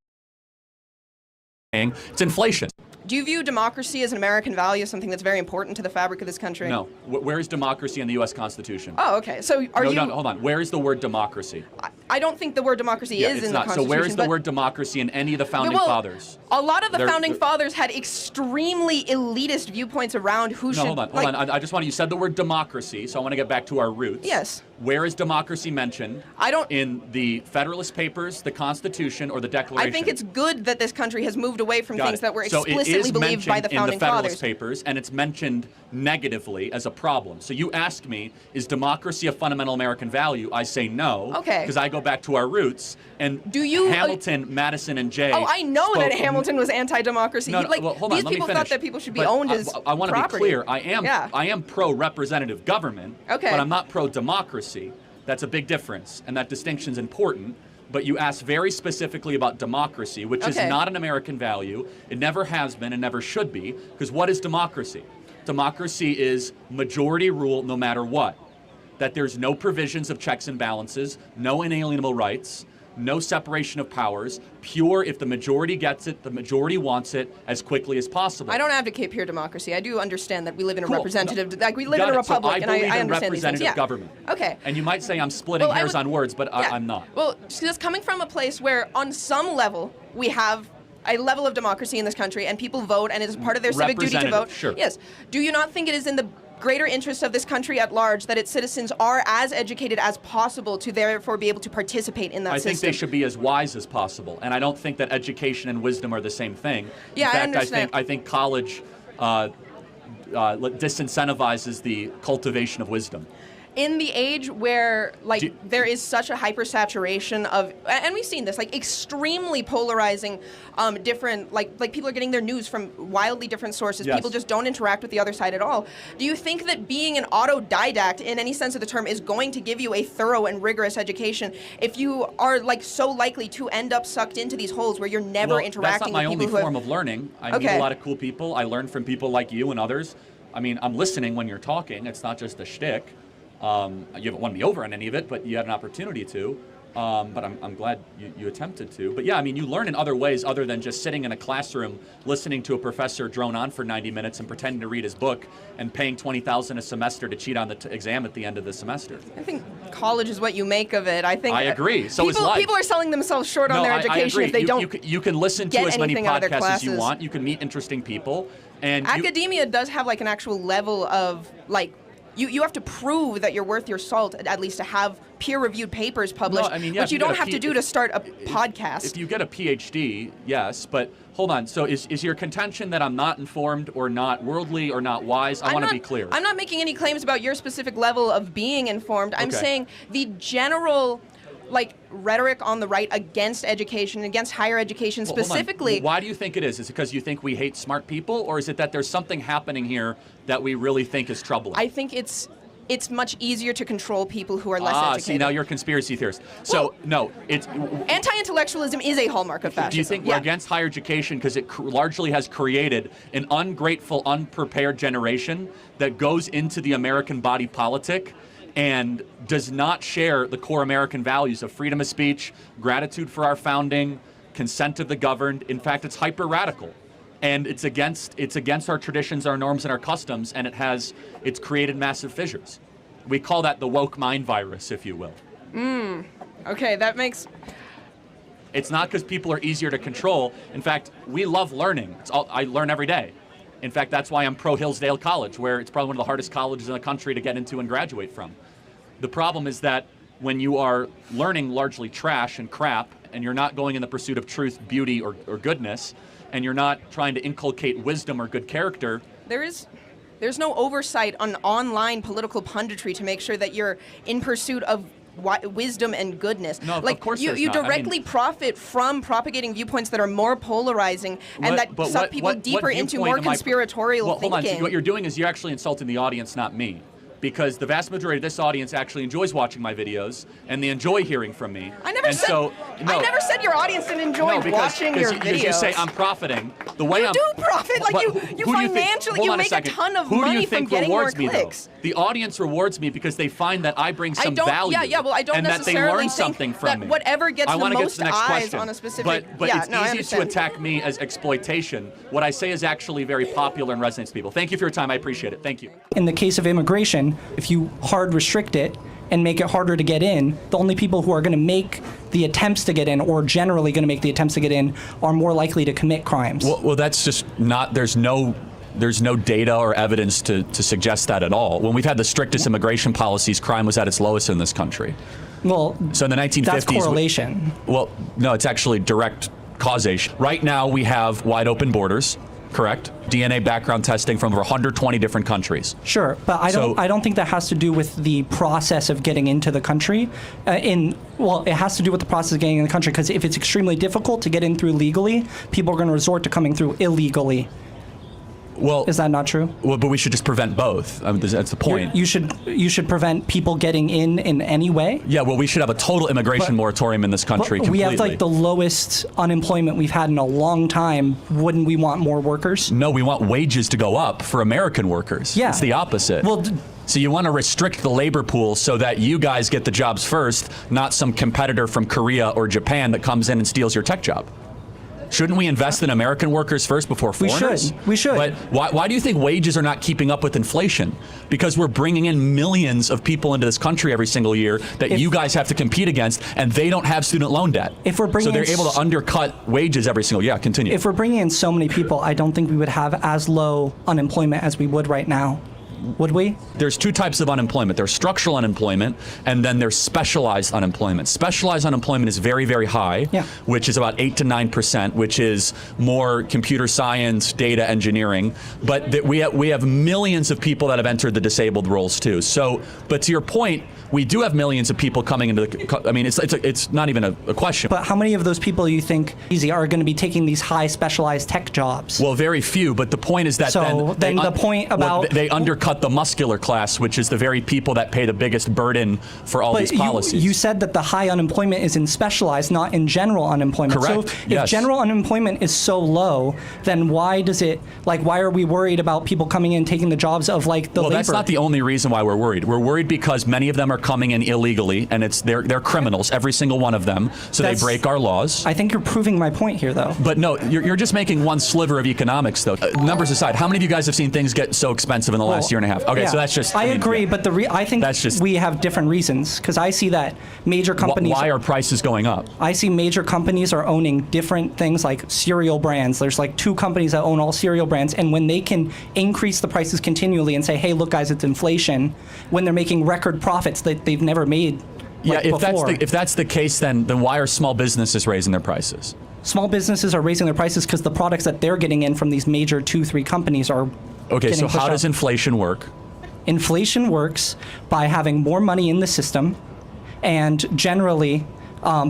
It's inflation. Do you view democracy as an American value, something that's very important to the fabric of this country? No. Where is democracy in the U.S. Constitution? Oh, okay. So No, hold on. Where is the word democracy? I don't think the word democracy is in the Constitution. So where is the word democracy in any of the founding fathers? A lot of the founding fathers had extremely elitist viewpoints around who should. Hold on. I just want you said the word democracy, so I want to get back to our roots. Yes. Where is democracy mentioned? I don't. In the Federalist Papers, the Constitution, or the Declaration? I think it's good that this country has moved away from things that were So explicitly believed by the founding in the Federalist fathers. Papers, and it's mentioned negatively as a problem. So you asked me, is democracy a fundamental American value? I say no. Okay. Because I go back to our roots. And Hamilton, Madison, and Jay. Oh, I know that Hamilton was anti-democracy. No, well, hold on, these let me people finish. thought that people should be But owned as I want to be clear. I am pro-representative government, Okay. but I'm not pro-democracy. That's a big difference, and that distinction's important. But you asked very specifically about democracy, which is not an American value. It never has been and never should be, because what is democracy? Democracy is majority rule no matter what. That there's no provisions of checks and balances, no inalienable rights, no separation of powers, pure if the majority gets it, the majority wants it as quickly as possible. I don't advocate pure democracy. I do understand that we live in a Cool. representative, like we live Got in a it. So republic, and I believe in understand these things. representative Yeah. government. Okay. And you might say I'm splitting Well, I hairs would- on words, but Yeah. I'm not. Well, just coming from a place where, on some level, we have a level of democracy in this country, and people vote, and it is part of their civic duty to vote. Representative, sure. Yes. Do you not think it is in the greater interest of this country at large that its citizens are as educated as possible to therefore be able to participate in that I system? think they should be as wise as possible, and I don't think that education and wisdom are the same thing. Yeah, I In fact, understand. I think college disincentivizes the cultivation of wisdom. In the age where there is such a hypersaturation of, and we've seen this, like extremely polarizing, different, like people are getting their news from wildly different sources. Yes. People just don't interact with the other side at all. Do you think that being an autodidact in any sense of the term is going to give you a thorough and rigorous education if you are like so likely to end up sucked into these holes where you're never interacting That's not my with people only who form have, of learning. I meet a lot of cool people. I learn from people like you and others. I mean, I'm listening when you're talking. It's not just a shtick. You haven't won me over on any of it, but you had an opportunity to. But I'm glad you attempted to. But yeah, I mean, you learn in other ways other than just sitting in a classroom, listening to a professor drone on for 90 minutes and pretending to read his book and paying $20,000 a semester to cheat on the exam at the end of the semester. I think college is what you make of it. I think I agree. So is life. People are selling themselves short on their education if they don't. You can listen to get as many anything out of their podcasts as you classes. want. You can meet interesting people. And Academia does have like an actual level of like. You have to prove that you're worth your salt, at least to have peer-reviewed papers published, No, I mean, yeah, which if you you don't get a have to do to start a podcast. If you get a PhD, yes, but hold on. So is your contention that I'm not informed or not worldly or not wise? I want to be clear. I'm not making any claims about your specific level of being informed. I'm Okay. saying the general rhetoric on the right against education, against higher education Well, hold on. specifically. Why do you think it is? Is it because you think we hate smart people, or is it that there's something happening here that we really think is troubling? I think it's much easier to control people who are less educated. See, now you're a conspiracy theorist. So, no, it's... Anti-intellectualism is a hallmark of fascism. Do you think we're against higher education because it largely has created an ungrateful, unprepared generation that goes into the American body politic and does not share the core American values of freedom of speech, gratitude for our founding, consent of the governed. In fact, it's hyper radical, and it's against our traditions, our norms, and our customs, and it's created massive fissures. We call that the woke mind virus, if you will. Okay, that makes... It's not because people are easier to control. In fact, we love learning. I learn every day. In fact, that's why I'm pro Hillsdale College, where it's probably one of the hardest colleges in the country to get into and graduate from. The problem is that when you are learning largely trash and crap, and you're not going in the pursuit of truth, beauty, or goodness, and you're not trying to inculcate wisdom or good character... There's no oversight on online political punditry to make sure that you're in pursuit of wisdom and goodness. No, like, of course you there's not. directly profit from propagating viewpoints that are more polarizing and that suck people deeper into more conspiratorial thinking. Hold on. What you're doing is you're actually insulting the audience, not me. Because the vast majority of this audience actually enjoys watching my videos, and they enjoy hearing from me. I never said your audience didn't enjoy watching your videos. Because you say I'm profiting. The way you do profit, like you financially, you make a ton of money from getting more clicks. The audience rewards me because they find that I bring some value. Well, I don't and that they necessarily learn think something from that me. whatever gets I the want to get most to the next eyes question. on a specific. But it's easy to attack me as exploitation. What I say is actually very popular and resonates with people. Thank you for your time. I appreciate it. Thank you. In the case of immigration, if you hard restrict it and make it harder to get in, the only people who are going to make the attempts to get in, or generally going to make the attempts to get in, are more likely to commit crimes. Well, that's just not. There's no data or evidence to suggest that at all. When we've had the strictest immigration policies, crime was at its lowest in this country. Well, so in the 1950s, that's correlation. Well, no, it's actually direct causation. Right now, we have wide open borders. Correct. DNA background testing from over 120 different countries. Sure, but I don't think that has to do with the process of getting into the country. It has to do with the process of getting in the country, because if it's extremely difficult to get in through legally, people are going to resort to coming through illegally. Well, is that not true? Well, but we should just prevent both. I mean, that's the point. You should prevent people getting in any way. Yeah, well, we should have a total immigration moratorium in this country. We have like the lowest unemployment we've had in a long time. Wouldn't we want more workers? No, we want wages to go up for American workers. Yeah, it's the opposite. Well. So you want to restrict the labor pool so that you guys get the jobs first, not some competitor from Korea or Japan that comes in and steals your tech job. Shouldn't we invest in American workers first before foreigners? We should. But why do you think wages are not keeping up with inflation? Because we're bringing in millions of people into this country every single year that you guys have to compete against, and they don't have student loan debt. So they're able to undercut wages every single year. Continue. If we're bringing in so many people, I don't think we would have as low unemployment as we would right now. Would we? There's two types of unemployment. There's structural unemployment, and then there's specialized unemployment. Specialized unemployment is very, very high, which is about 8 to 9%, which is more computer science, data engineering. But we have millions of people that have entered the disabled roles too. So, but to your point, we do have millions of people coming into the. I mean, it's not even a question. But how many of those people you think are going to be taking these high specialized tech jobs? Well, very few. But the point is that they undercut the muscular class, which is the very people that pay the biggest burden for all these policies. You said that the high unemployment is in specialized, not in general unemployment. Correct. So if general unemployment is so low, then why are we worried about people coming in taking the jobs of the labor? Well, that's not the only reason why we're worried. We're worried because many of them are coming in illegally, and they're criminals, every single one of them. So they break our laws. I think you're proving my point here, though. But no, you're just making one sliver of economics, though. Numbers aside, how many of you guys have seen things get so expensive in the last year and a half? Okay, so that's just. I agree, but I think we have different reasons, because I see that major companies. Why are prices going up? I see major companies are owning different things like cereal brands. There's like 2 companies that own all cereal brands, and when they can increase the prices continually and say, "Hey, look, guys, it's inflation," when they're making record profits that they've never made. If that's the case, then why are small businesses raising their prices? Small businesses are raising their prices because the products that they're getting in from these major 2-3 companies are. Okay, so how does inflation work? Inflation works by having more money in the system, and generally,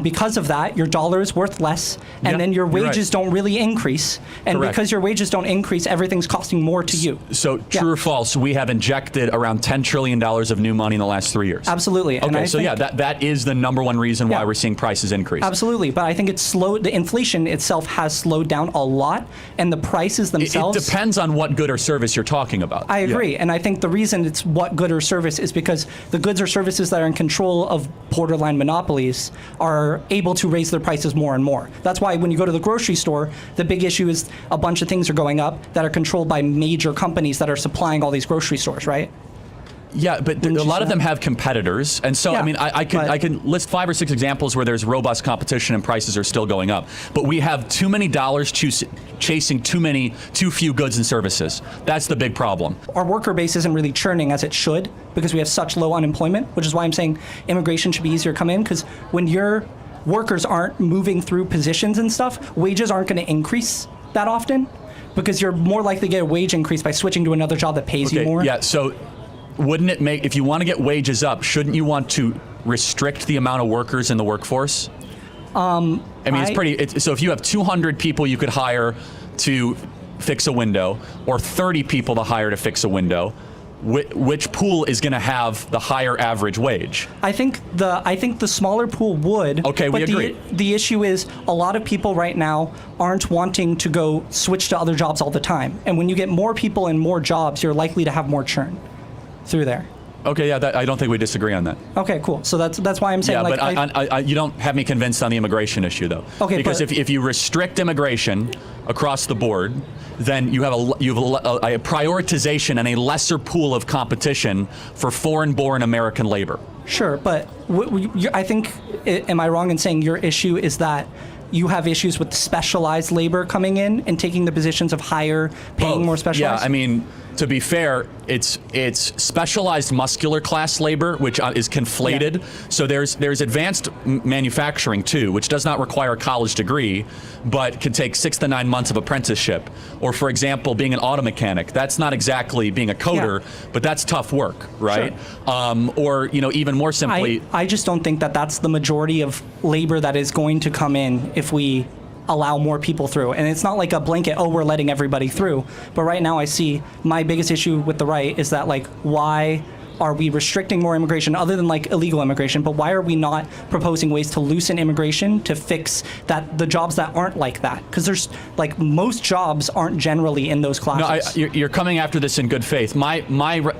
because of that, your dollar is worth less, and then your wages don't really increase. And because your wages don't increase, everything's costing more to you. So true or false, we have injected around $10 trillion of new money in the last 3 years. Absolutely. Okay, so that is the number one reason why we're seeing prices increase. Absolutely, but I think it's slowed. The inflation itself has slowed down a lot, and the prices themselves. It depends on what good or service you're talking about. I agree, and I think the reason it's what good or service is because the goods or services that are in control of borderline monopolies are able to raise their prices more and more. That's why when you go to the grocery store, the big issue is a bunch of things are going up that are controlled by major companies that are supplying all these grocery stores, right? Yeah, but a lot of them have competitors, and so Yeah, I mean, I can list 5 or 6 examples where there's robust competition and prices are still going up. But we have too many dollars chasing too few goods and services. That's the big problem. Our worker base isn't really churning as it should because we have such low unemployment, which is why I'm saying immigration should be easier to come in, because when your workers aren't moving through positions and stuff, wages aren't going to increase that often because you're more likely to get a wage increase by switching to another job that pays you more. Yeah, so wouldn't it make, if you want to get wages up, shouldn't you want to restrict the amount of workers in the workforce? I mean, so if you have 200 people you could hire to fix a window, or 30 people to hire to fix a window, which pool is going to have the higher average wage? I think the smaller pool would. Okay, we agree. The issue is a lot of people right now aren't wanting to go switch to other jobs all the time. And when you get more people and more jobs, you're likely to have more churn through there. Okay, yeah, I don't think we disagree on that. Okay, cool. So that's why I'm saying. Yeah, but you don't have me convinced on the immigration issue, though. Okay, because if you restrict immigration across the board, then you have a prioritization and a lesser pool of competition for foreign-born American labor. Sure, but I think, am I wrong in saying your issue is that you have issues with specialized labor coming in and taking the positions of higher, paying more specialized? Yeah, I mean, to be fair, it's specialized muscular class labor, which is conflated. Yeah. So there's advanced manufacturing too, which does not require a college degree, but can take 6 to 9 months of apprenticeship. Or for example, being an auto mechanic, that's not exactly being a coder, but that's tough work, right? Sure. Or even more simply, I just don't think that that's the majority of labor that is going to come in if we allow more people through. And it's not like a blanket, oh, we're letting everybody through. But right now I see my biggest issue with the right is that, like, why are we restricting more immigration other than like illegal immigration? But why are we not proposing ways to loosen immigration to fix the jobs that aren't like that? Because there's like most jobs aren't generally in those classes. No, you're coming after this in good faith. My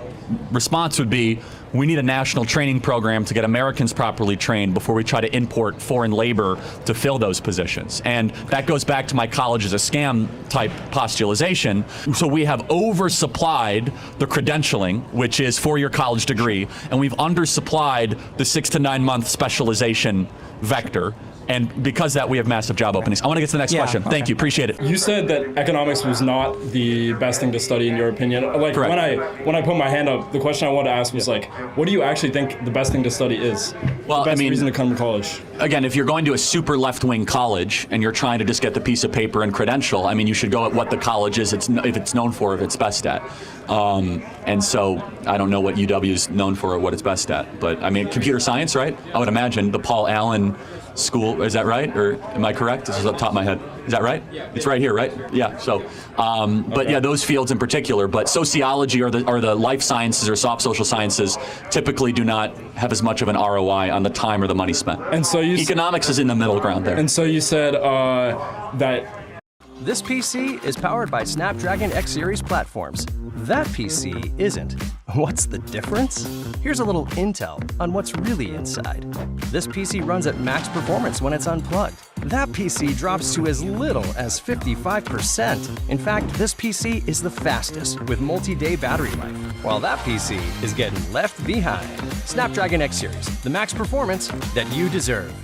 response would be, we need a national training program to get Americans properly trained before we try to import foreign labor to fill those positions. And that goes back to my college is a scam type postulation. So we have oversupplied the credentialing, which is 4-year college degree, and we've undersupplied the 6 to 9 month specialization vector. And because of that, we have massive job openings. I want to get to the next question. Thank you. Appreciate it. You said that economics was not the best thing to study in your opinion. Like, correct. when I put my hand up, the question I wanted to ask was like, what do you actually think the best thing to study is? Well, the best reason to come to college. Again, if you're going to a super left-wing college and you're trying to just get the piece of paper and credential, I mean, you should go at what the college is, if it's known for, if it's best at. And so I don't know what UW is known for or what it's best at. But I mean, computer science, right? I would imagine the Paul Allen School, is that right? Or am I correct? This is up top of my head. Is that right? Yeah. It's right here, right? Yeah. So, but yeah, those fields in particular. But sociology or the life sciences or soft social sciences typically do not have as much of an ROI on the time or the money spent. And so economics is in the middle ground there. And so you said that this PC is powered by Snapdragon X Series platforms. That PC isn't. What's the difference? Here's a little intel on what's really inside. This PC runs at max performance when it's unplugged. That PC drops to as little as 55%. In fact, this PC is the fastest with multi-day battery life, while that PC is getting left behind. Snapdragon X Series, the max performance that you deserve.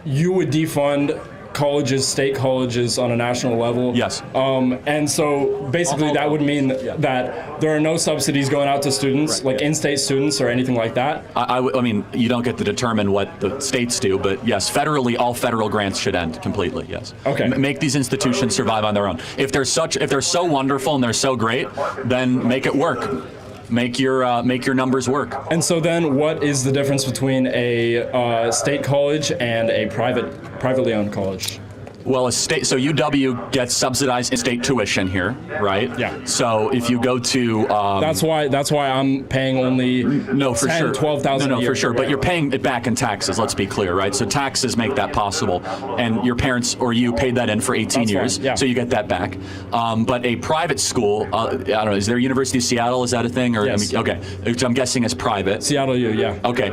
you would defund colleges, state colleges on a national level. Yes. And so basically that would mean that there are no subsidies going out to students, like in-state students or anything like that. I mean, you don't get to determine what the states do, but yes, federally, all federal grants should end completely. Yes. Okay. Make these institutions survive on their own. If they're so wonderful and they're so great, then make it work. Make your numbers work. And so then, what is the difference between a state college and a privately owned college? Well, so UW gets subsidized state tuition here, right? Yeah. So if you go to that's why I'm paying only for sure. $12,000 No, a year for sure. But you're paying it back in taxes. Let's be clear, right? So taxes make that possible, and your parents or you paid that in for 18 years, fine, yeah. so you get that back. But a private school, I don't know, is there University of Seattle? Is that a thing? Or yes. okay, which I'm guessing is private. Seattle U, yeah. Okay,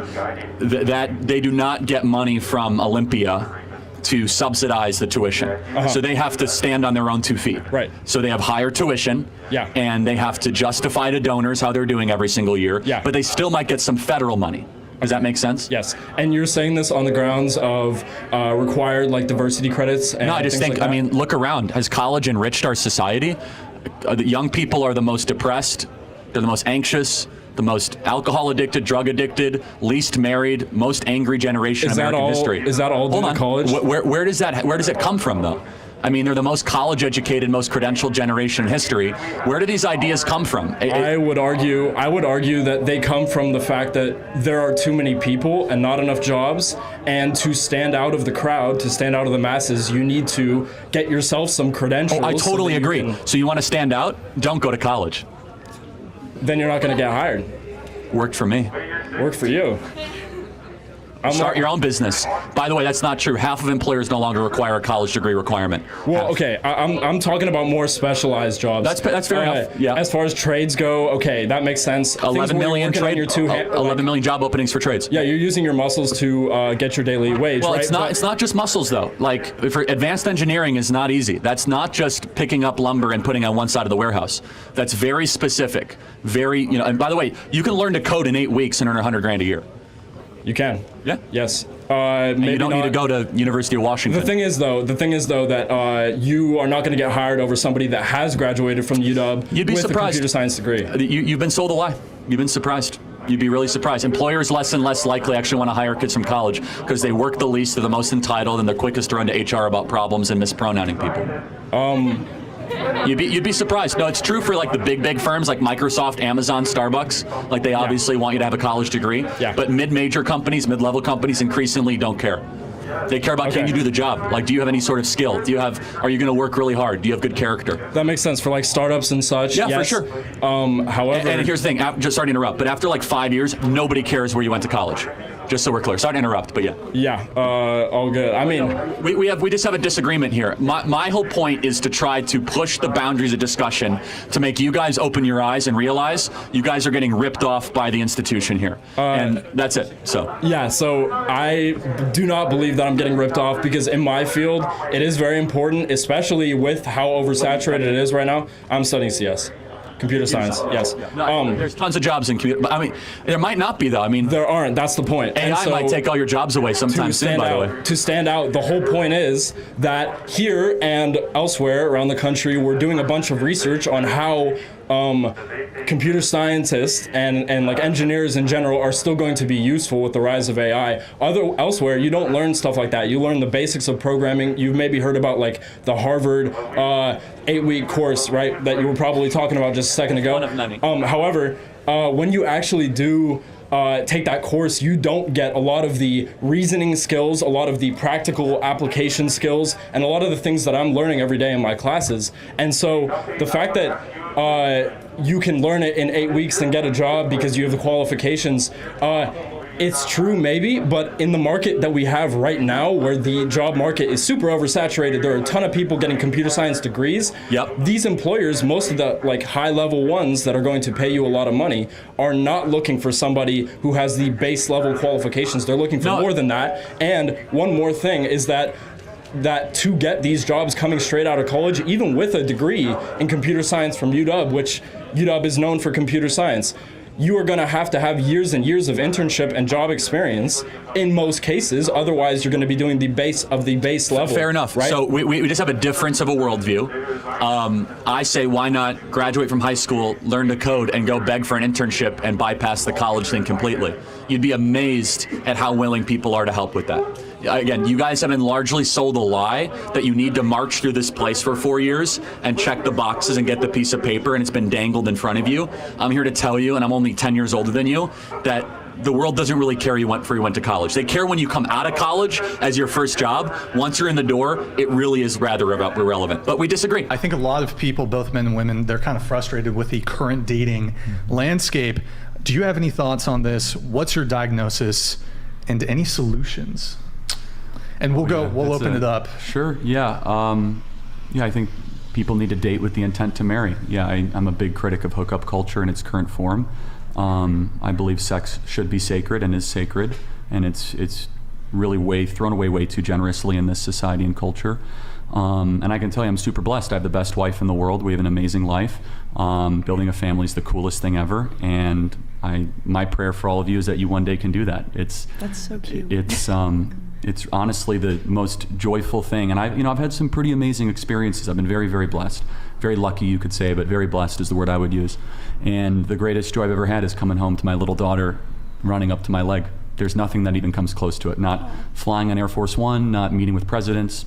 that they do not get money from Olympia to subsidize the tuition. So they have to stand on their own 2 feet. Right. So they have higher tuition, yeah. and they have to justify to donors how they're doing every single year, yeah. but they still might get some federal money. Does that make sense? Yes. And you're saying this on the grounds of required like diversity credits? And no, I just think, like I mean, look around. Has college enriched our society? The young people are the most depressed, they're the most anxious, the most alcohol addicted, drug addicted, least married, most angry generation in American history. Is that all due to college? Where does it come from though? I mean, they're the most college educated, most credentialed generation in history. Where do these ideas come from? I would argue that they come from the fact that there are too many people and not enough jobs, and to stand out of the crowd, to stand out of the masses, you need to get yourself some credentials. I totally agree. So you want to stand out? Don't go to college. Then you're not going to get hired. Worked for me. Worked for you. Start your own business. By the way, that's not true. Half of employers no longer require a college degree requirement. Well, okay, I'm talking about more specialized jobs. That's fair enough. Yeah. As far as trades go, okay, that makes sense. 11 million 11 million job openings for trades. Yeah, you're using your muscles to get your daily wage. Well, right? it's not just muscles though. Like for advanced engineering is not easy. That's not just picking up lumber and putting it on one side of the warehouse. That's very specific. And by the way, you can learn to code in 8 weeks and earn $100,000 a year. You can. Yeah. Yes. Maybe you don't need to go to University of Washington. The thing is though that you are not going to get hired over somebody that has graduated from UW You'd be with surprised. a computer science degree. You've been sold a lie. You've been surprised. You'd be really surprised. Employers less and less likely actually want to hire kids from college because they work the least, they're the most entitled, and they're quickest to run to HR about problems and mispronouncing people. You'd be surprised. No, it's true for like the big firms like Microsoft, Amazon, Starbucks. Like they obviously want you to have a college degree. Yeah. But mid-major companies, mid-level companies increasingly don't care. They care about can you do the job? Like, do you have any sort of skill? Are you going to work really hard? Do you have good character? That makes sense for like startups and such. Yeah, yes. for sure. However, and here's the thing. Just sorry to interrupt, but after like 5 years, nobody cares where you went to college. Just so we're clear. Sorry to interrupt, but yeah. Yeah, all good. I mean, we just have a disagreement here. My whole point is to try to push the boundaries of discussion to make you guys open your eyes and realize you guys are getting ripped off by the institution here, and that's it. So yeah, so I do not believe that I'm getting ripped off because in my field it is very important, especially with how oversaturated it is right now. I'm studying CS. Computer science, yes. There's tons of jobs in computer. I mean, there might not be though. I mean, there aren't. That's the point. AI might take all your jobs away sometime soon. By the way, to stand out, the whole point is that here and elsewhere around the country, we're doing a bunch of research on how computer scientists and like engineers in general are still going to be useful with the rise of AI. Elsewhere, you don't learn stuff like that. You learn the basics of programming. You've maybe heard about like the Harvard 8-week course, right? That you were probably talking about just a second ago. However, when you actually do take that course, you don't get a lot of the reasoning skills, a lot of the practical application skills, and a lot of the things that I'm learning every day in my classes. And so the fact that you can learn it in 8 weeks and get a job because you have the qualifications, it's true maybe, but in the market that we have right now, where the job market is super oversaturated, there are a ton of people getting computer science degrees. Yep. These employers, most of the like high level ones that are going to pay you a lot of money, are not looking for somebody who has the base level qualifications. They're looking for more than that. And one more thing is that to get these jobs coming straight out of college, even with a degree in computer science from UW, which UW is known for computer science, you are going to have years and years of internship and job experience in most cases. Otherwise, you're going to be doing the base level. Fair enough. Right? So we just have a difference of a worldview. I say, why not graduate from high school, learn to code, and go beg for an internship and bypass the college thing completely? You'd be amazed at how willing people are to help with that. Again, you guys have been largely sold a lie that you need to march through this place for 4 years and check the boxes and get the piece of paper, and it's been dangled in front of you. I'm here to tell you, and I'm only 10 years older than you, that the world doesn't really care you went to college. They care when you come out of college as your first job. Once you're in the door, it really is rather irrelevant. But we disagree. I think a lot of people, both men and women, they're kind of frustrated with the current dating landscape. Do you have any thoughts on this? What's your diagnosis and any solutions? And we'll open it up. Sure, yeah. I think people need to date with the intent to marry. Yeah, I'm a big critic of hookup culture in its current form. I believe sex should be sacred and is sacred, and it's really thrown away way too generously in this society and culture. And I can tell you, I'm super blessed. I have the best wife in the world. We have an amazing life. Building a family is the coolest thing ever, and my prayer for all of you is that you one day can do that. That's so cute. It's honestly the most joyful thing, and I've had some pretty amazing experiences. I've been very, very blessed, very lucky, you could say, but very blessed is the word I would use. And the greatest joy I've ever had is coming home to my little daughter running up to my leg. There's nothing that even comes close to it. Not flying on Air Force One, not meeting with presidents.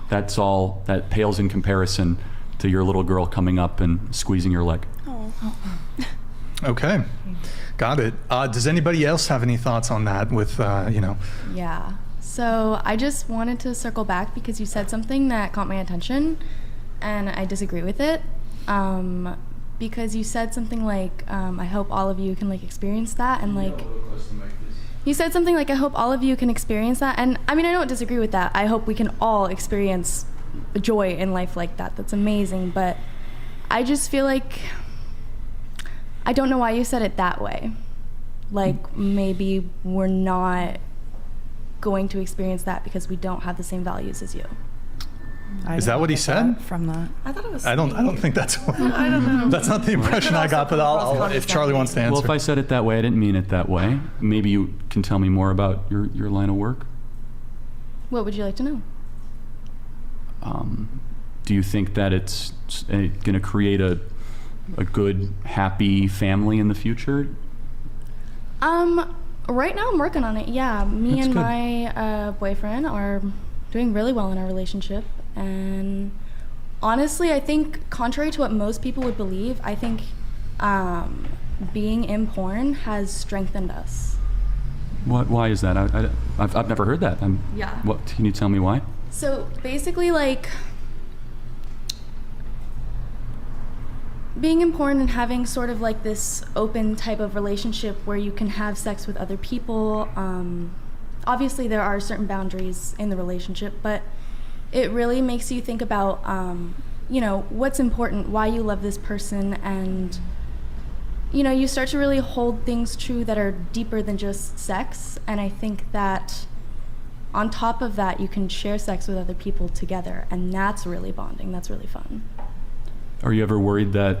That pales in comparison to your little girl coming up and squeezing your leg. Okay, got it. Does anybody else have any thoughts on that with, Yeah. So I just wanted to circle back because you said something that caught my attention, and I disagree with it. Because you said something like, I hope all of you can experience that, and you said something like, I hope all of you can experience that, and I mean, I don't disagree with that. I hope we can all experience joy in life like that. That's amazing, but I just feel like, I don't know why you said it that way. Maybe we're not going to experience that because we don't have the same values as you. Is that what he said? From that, I thought it was. I don't think that's. I don't know. That's not the impression I got, but I'll if Charlie wants to answer. Well, if I said it that way, I didn't mean it that way. Maybe you can tell me more about your line of work. What would you like to know? Do you think that it's going to create a good, happy family in the future? Right now I'm working on it. Yeah, me That's and good. my boyfriend are doing really well in our relationship, and honestly, I think contrary to what most people would believe, I think being in porn has strengthened us. Why is that? I've never heard that. Yeah. What can you tell me why? So basically, being in porn and having sort of this open type of relationship where you can have sex with other people, obviously there are certain boundaries in the relationship, but it really makes you think about, what's important, why you love this person, and, you start to really hold things true that are deeper than just sex, and I think that on top of that, you can share sex with other people together, and that's really bonding, that's really fun. Are you ever worried that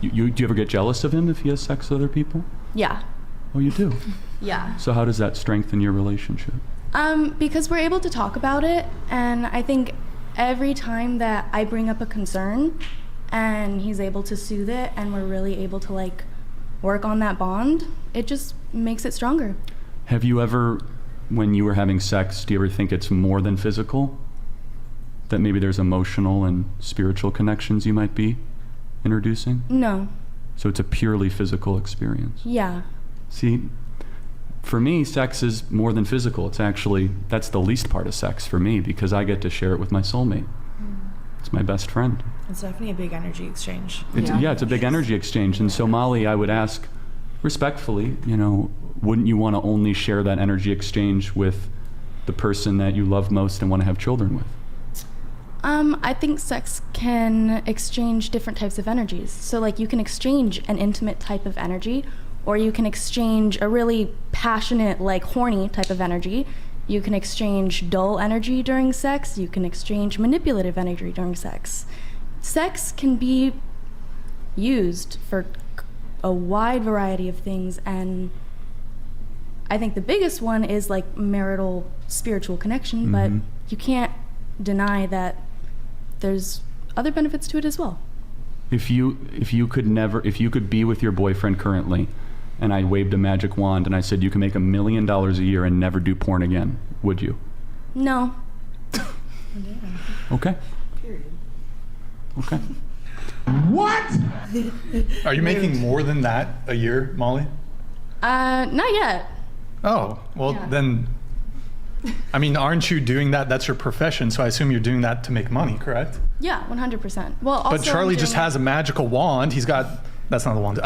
do you ever get jealous of him if he has sex with other people? Yeah. Oh, you do? Yeah. So how does that strengthen your relationship? Because we're able to talk about it, and I think every time that I bring up a concern and he's able to soothe it and we're really able to work on that bond, it just makes it stronger. Have you ever, when you were having sex, do you ever think it's more than physical? That maybe there's emotional and spiritual connections you might be introducing? No. So it's a purely physical experience? Yeah. See, for me, sex is more than physical. That's the least part of sex for me, because I get to share it with my soulmate. It's my best friend. It's definitely a big energy exchange. It's a big energy exchange. And so, Molly, I would ask respectfully, wouldn't you want to only share that energy exchange with the person that you love most and want to have children with? I think sex can exchange different types of energies. So you can exchange an intimate type of energy, or you can exchange a really passionate, horny type of energy. You can exchange dull energy during sex. You can exchange manipulative energy during sex. Sex can be used for a wide variety of things, and I think the biggest one is like marital spiritual connection, but you can't deny that there's other benefits to it as well. If you could be with your boyfriend currently, and I waved a magic wand and I said you can make $1 million a year and never do porn again, would you? No. Okay. Okay. What? Are you making more than that a year, Molly? Not yet. Oh, well then, I mean, aren't you doing that? That's your profession, so I assume you're doing that to make money, correct? Yeah, 100%. Well, also But Charlie just has a magical wand. He's got, that's not the wand.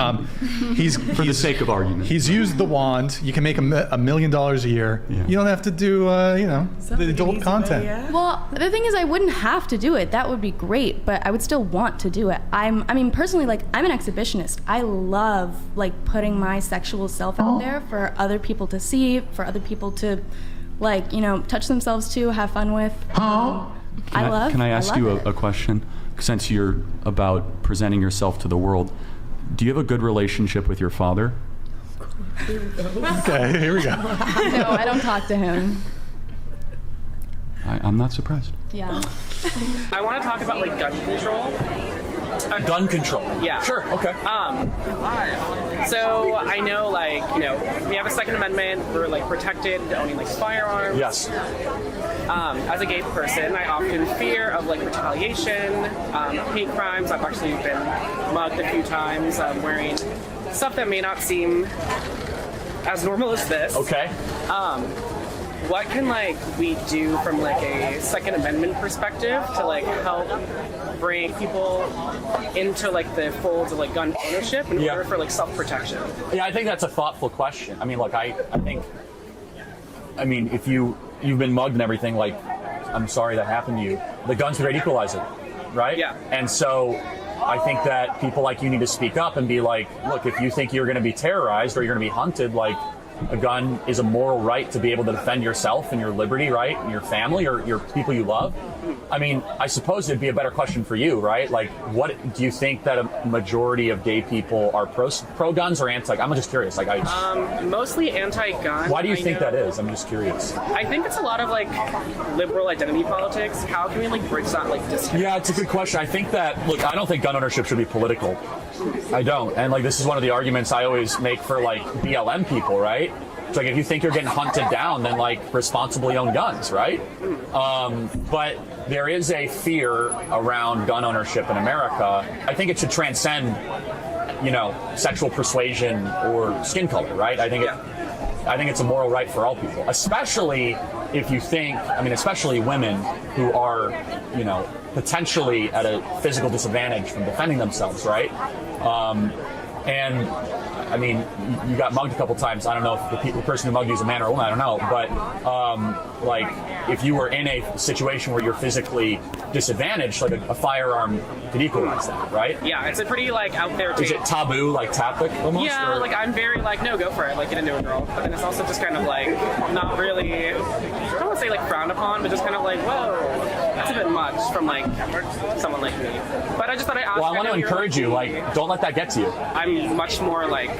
For the sake of argument. He's used the wand. You can make $1 million a year. Yeah. You don't have to do, the adult content. Well, the thing is, I wouldn't have to do it. That would be great, but I would still want to do it. I mean, personally, like, I'm an exhibitionist. I love, like, putting my sexual self out there for other people to see, for other people to, like, touch themselves to, have fun with. Can I ask you a question? Since you're about presenting yourself to the world, do you have a good relationship with your father? Okay, here we go. No, I don't talk to him. I'm not surprised. Yeah. I want to talk about like gun control. Gun control. Yeah. Sure. Okay. So I know, like, we have a Second Amendment. We're like protected owning like firearms. Yes. As a gay person, I often fear of like retaliation, hate crimes. I've actually been mugged a few times, wearing stuff that may not seem as normal as this. Okay. What can like we do from like a Second Amendment perspective to like help bring people into like the folds of like gun ownership in order for like self-protection? Yeah, I think that's a thoughtful question. I mean, look, I think, if you've been mugged and everything, like, I'm sorry that happened to you. The gun's the great equalizer, right? Yeah. And so I think that people like you need to speak up and be like, look, if you think you're going to be terrorized or you're going to be hunted, like, a gun is a moral right to be able to defend yourself and your liberty, right? And your family or your people you love. I mean, I suppose it'd be a better question for you, right? Like, what do you think that a majority of gay people are pro guns or anti? I'm just curious. Like, mostly anti-gun. Why do you think that is? I'm just curious. I think it's a lot of like liberal identity politics. How can we like bridge that like disconnect? Yeah, it's a good question. I think that, look, I don't think gun ownership should be political. I don't. And like, this is one of the arguments I always make for like BLM people, right? It's like, if you think you're getting hunted down, then like responsibly own guns, right? But there is a fear around gun ownership in America. I think it should transcend, sexual persuasion or skin color, right? I think it's a moral right for all people, especially if you think, especially women who are, potentially at a physical disadvantage from defending themselves, right? And you got mugged a couple times. I don't know if the person who mugged you is a man or a woman, I don't know. But, like, if you were in a situation where you're physically disadvantaged, like a firearm could equalize that, right? Yeah, it's a pretty, like, out there Is it taboo, like, tactic almost? Yeah, like, I'm very, like, no, go for it, like, get into a girl. But then it's also just kind of, like, not really, I don't want to say, like, frowned upon, but just kind of like, whoa, that's a bit much from, like, someone like me. But I just thought I'd ask. Well, I want to encourage you, like, don't let that get to you. I'm much more, like,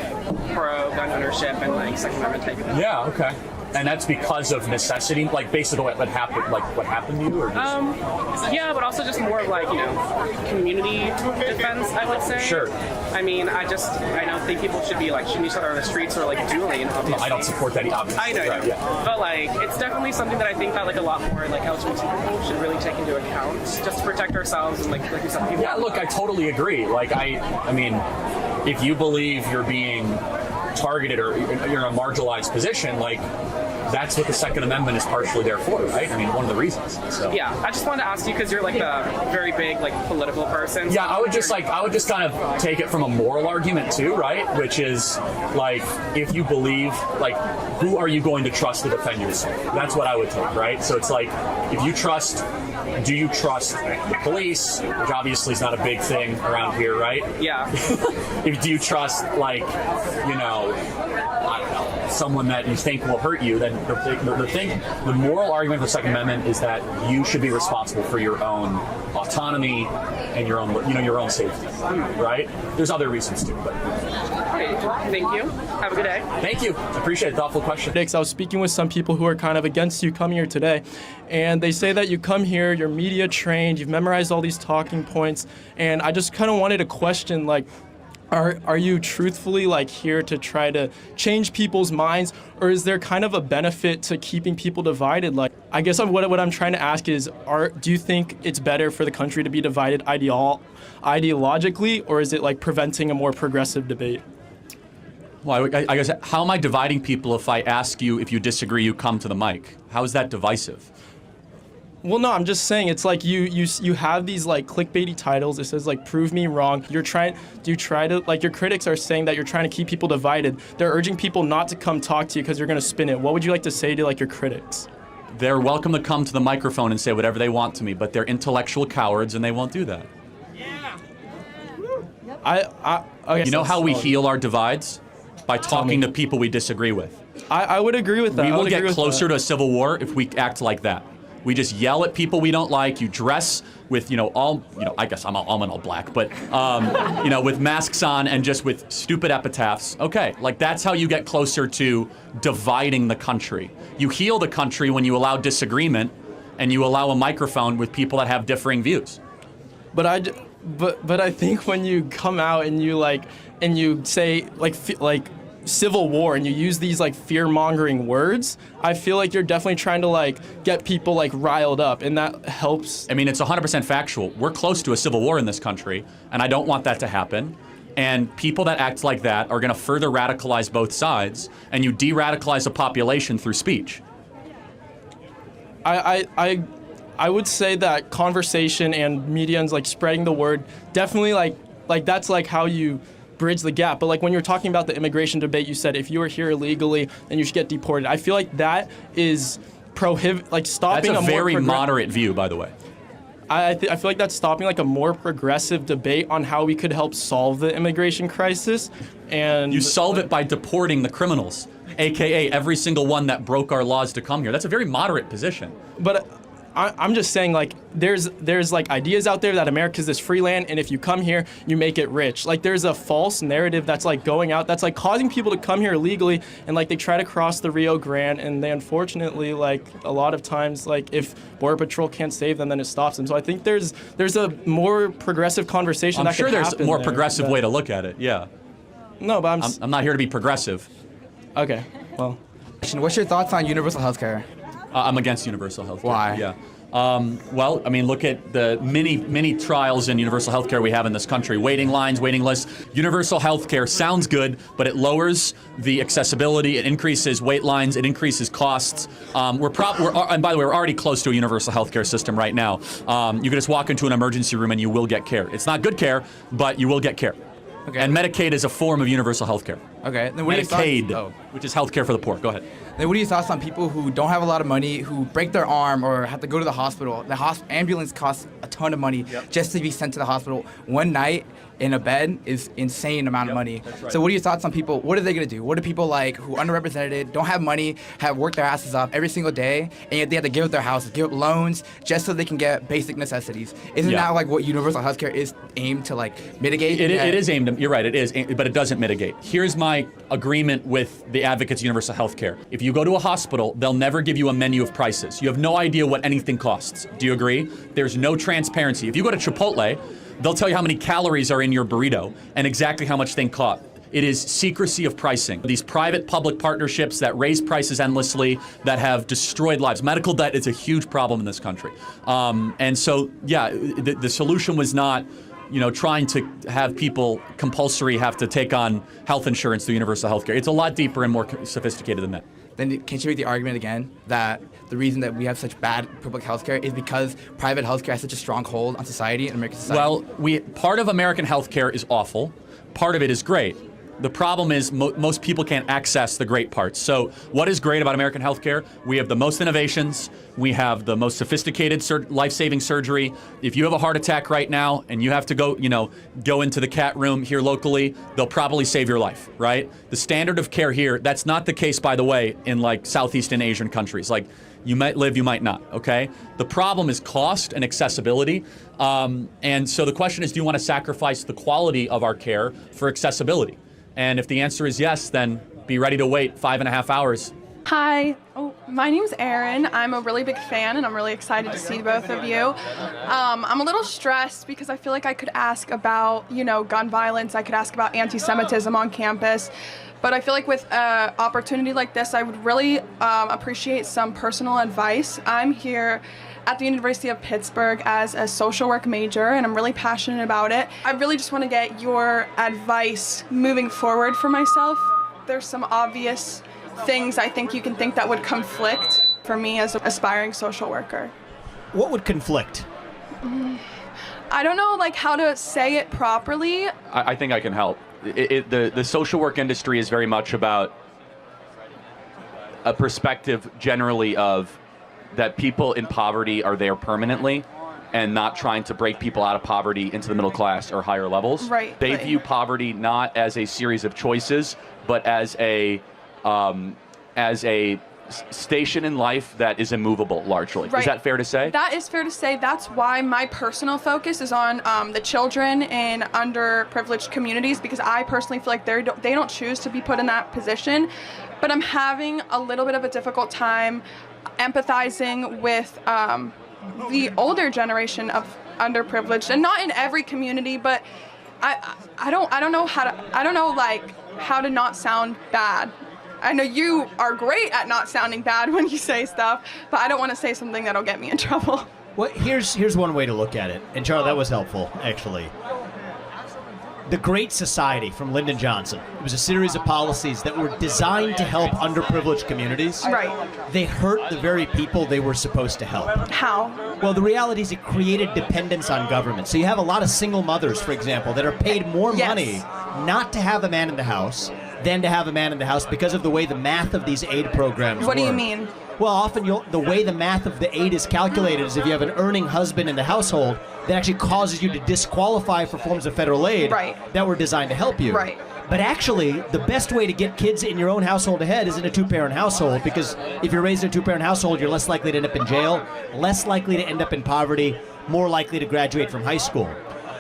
pro-gun ownership and, like, Second Amendment type of thing. Yeah, okay. And that's because of necessity, like basically what happened to you, or just... Yeah, but also just more of like, community defense, I would say. Sure. I don't think people should be like shooting each other on the streets or like dueling. Obviously. I don't support that, obviously. I know, right, yeah. But like, it's definitely something that I think that like a lot more like LGBT people should really take into account, just to protect ourselves and like you said, people. Yeah, look, I totally agree. Like, I mean, if you believe you're being targeted or you're in a marginalized position, like, that's what the Second Amendment is partially there for, right? I mean, one of the reasons. So. Yeah, I just wanted to ask you because you're like a very big like political person. Yeah, I would just kind of take it from a moral argument too, right? Which is like, if you believe, like, who are you going to trust to defend yourself? That's what I would take, right? So it's like, if you trust, do you trust the police, which obviously is not a big thing around here, right? Yeah. Do you trust, like, I don't know, someone that you think will hurt you, then the moral argument for the Second Amendment is that you should be responsible for your own autonomy and your own, your own safety, right? There's other reasons too, but. Great. Thank you. Have a good day. Thank you. Appreciate it. Thoughtful question. I was speaking with some people who are kind of against you coming here today, and they say that you come here, you're media trained, you've memorized all these talking points, and I just kind of wanted to question, like, are you truthfully here to try to change people's minds, or is there kind of a benefit to keeping people divided? Like, I guess what I'm trying to ask is, do you think it's better for the country to be divided ideologically, or is it preventing a more progressive debate? Well, I guess, how am I dividing people if I ask you if you disagree, you come to the mic? How is that divisive? Well, no, I'm just saying it's like you have these clickbaity titles. It says prove me wrong. Your critics are saying that you're trying to keep people divided. They're urging people not to come talk to you because you're going to spin it. What would you like to say to your critics? They're welcome to come to the microphone and say whatever they want to me, but they're intellectual cowards and they won't do that. Okay, you know how we heal our divides? By talking to people we disagree with. I would agree with that. We will get closer to a civil war if we act like that. We just yell at people we don't like. You dress with, I guess I'm all black, but, with masks on and just with stupid epitaphs. Okay, that's how you get closer to dividing the country. You heal the country when you allow disagreement and you allow a microphone with people that have differing views. But I think when you come out and you say civil war and you use these fear-mongering words, I feel like you're definitely trying to get people riled up, and that helps. I mean, it's 100% factual. We're close to a civil war in this country, and I don't want that to happen. And people that act like that are going to further radicalize both sides, and you de-radicalize a population through speech. I would say that conversation and media and spreading the word definitely that's how you bridge the gap. But when you're talking about the immigration debate, you said if you were here illegally, then you should get deported. I feel like that is stopping. That's a very moderate view, by the way. I feel like that's stopping a more progressive debate on how we could help solve the immigration crisis. And you solve it by deporting the criminals, aka every single one that broke our laws to come here. That's a very moderate position. But I'm just saying, there's ideas out there that America's this free land, and if you come here, you make it rich. There's a false narrative that's going out, that's causing people to come here illegally, and they try to cross the Rio Grande, and they unfortunately, a lot of times, if Border Patrol can't save them, then it stops them. So I think there's a more progressive conversation that could happen. I'm sure there's a more progressive way to look at it, yeah. No, but I'm not here to be progressive. Okay, well. What's your thoughts on universal health care? I'm against universal health care. Why? Yeah. Well, I mean, look at the many trials in universal health care we have in this country. Waiting lines, waiting lists. Universal health care sounds good, but it lowers the accessibility, it increases wait lines, it increases costs. And by the way, we're already close to a universal health care system right now. You can just walk into an emergency room and you will get care. It's not good care, but you will get care. Okay. And Medicaid is a form of universal health care. Okay. Then what Medicaid, which is health care for the poor. Go ahead. Then what are your thoughts on people who don't have a lot of money, who break their arm or have to go to the hospital? The ambulance costs a ton of money just to be sent to the hospital. One night in a bed is insane amount of money. Right. So what are your thoughts on people? What are they going to do? What do people who are underrepresented, don't have money, have worked their asses off every single day, and yet they have to give up their houses, give up loans just so they can get basic necessities? Isn't that what universal healthcare is aimed to mitigate? It is aimed, you're right, it is, but it doesn't mitigate. Here's my agreement with the advocates of universal healthcare. If you go to a hospital, they'll never give you a menu of prices. You have no idea what anything costs. Do you agree? There's no transparency. If you go to Chipotle, they'll tell you how many calories are in your burrito and exactly how much things cost. It is secrecy of pricing. These private-public partnerships that raise prices endlessly, that have destroyed lives. Medical debt is a huge problem in this country. And so, yeah, the solution was not, trying to have people compulsory have to take on health insurance through universal health care. It's a lot deeper and more sophisticated than that. Then can't you make the argument again that the reason that we have such bad public health care is because private health care has such a strong hold on society and American society? Well, part of American health care is awful. Part of it is great. The problem is most people can't access the great parts. So what is great about American healthcare? We have the most innovations. We have the most sophisticated life-saving surgery. If you have a heart attack right now and you have to go into the CAT room here locally, they'll probably save your life, right? The standard of care here, that's not the case, by the way, in like Southeastern Asian countries. Like, you might live, you might not, okay? The problem is cost and accessibility. And so the question is, do you want to sacrifice the quality of our care for accessibility? And if the answer is yes, then be ready to wait 5.5 hours. Hi, my name's Erin. I'm a really big fan and I'm really excited to see both of you. I'm a little stressed because I feel like I could ask about, gun violence, I could ask about anti-Semitism on campus. But I feel like with an opportunity like this, I would really appreciate some personal advice. I'm here at the University of Pittsburgh as a social work major, and I'm really passionate about it. I really just want to get your advice moving forward for myself. There's some obvious things I think you can think that would conflict for me as an aspiring social worker. What would conflict? I don't know how to say it properly. I think I can help. The social work industry is very much about a perspective generally of that people in poverty are there permanently and not trying to break people out of poverty into the middle class or higher levels. Right. They view poverty not as a series of choices, but as a station in life that is immovable largely. Right. Is that fair to say? That is fair to say. That's why my personal focus is on the children in underprivileged communities, because I personally feel like they don't choose to be put in that position. But I'm having a little bit of a difficult time empathizing with the older generation of underprivileged, and not in every community, but I don't know how to not sound bad. I know you are great at not sounding bad when you say stuff, but I don't want to say something that'll get me in trouble. Well, here's one way to look at it. And Charlie, that was helpful, actually. The Great Society from Lyndon Johnson. It was a series of policies that were designed to help underprivileged communities. Right. They hurt the very people they were supposed to help. How? Well, the reality is it created dependence on government. So you have a lot of single mothers, for example, that are paid more money not to have a man in the house than to have a man in the house because of the way the math of these aid programs What do you work. mean? Well, often the way the math of the aid is calculated is if you have an earning husband in the household, that actually causes you to disqualify for forms of federal aid that were designed to help you. Right. But actually, the best way to get kids in your own household ahead is in a two-parent household, because if you're raised in a two-parent household, you're less likely to end up in jail, less likely to end up in poverty, more likely to graduate from high school.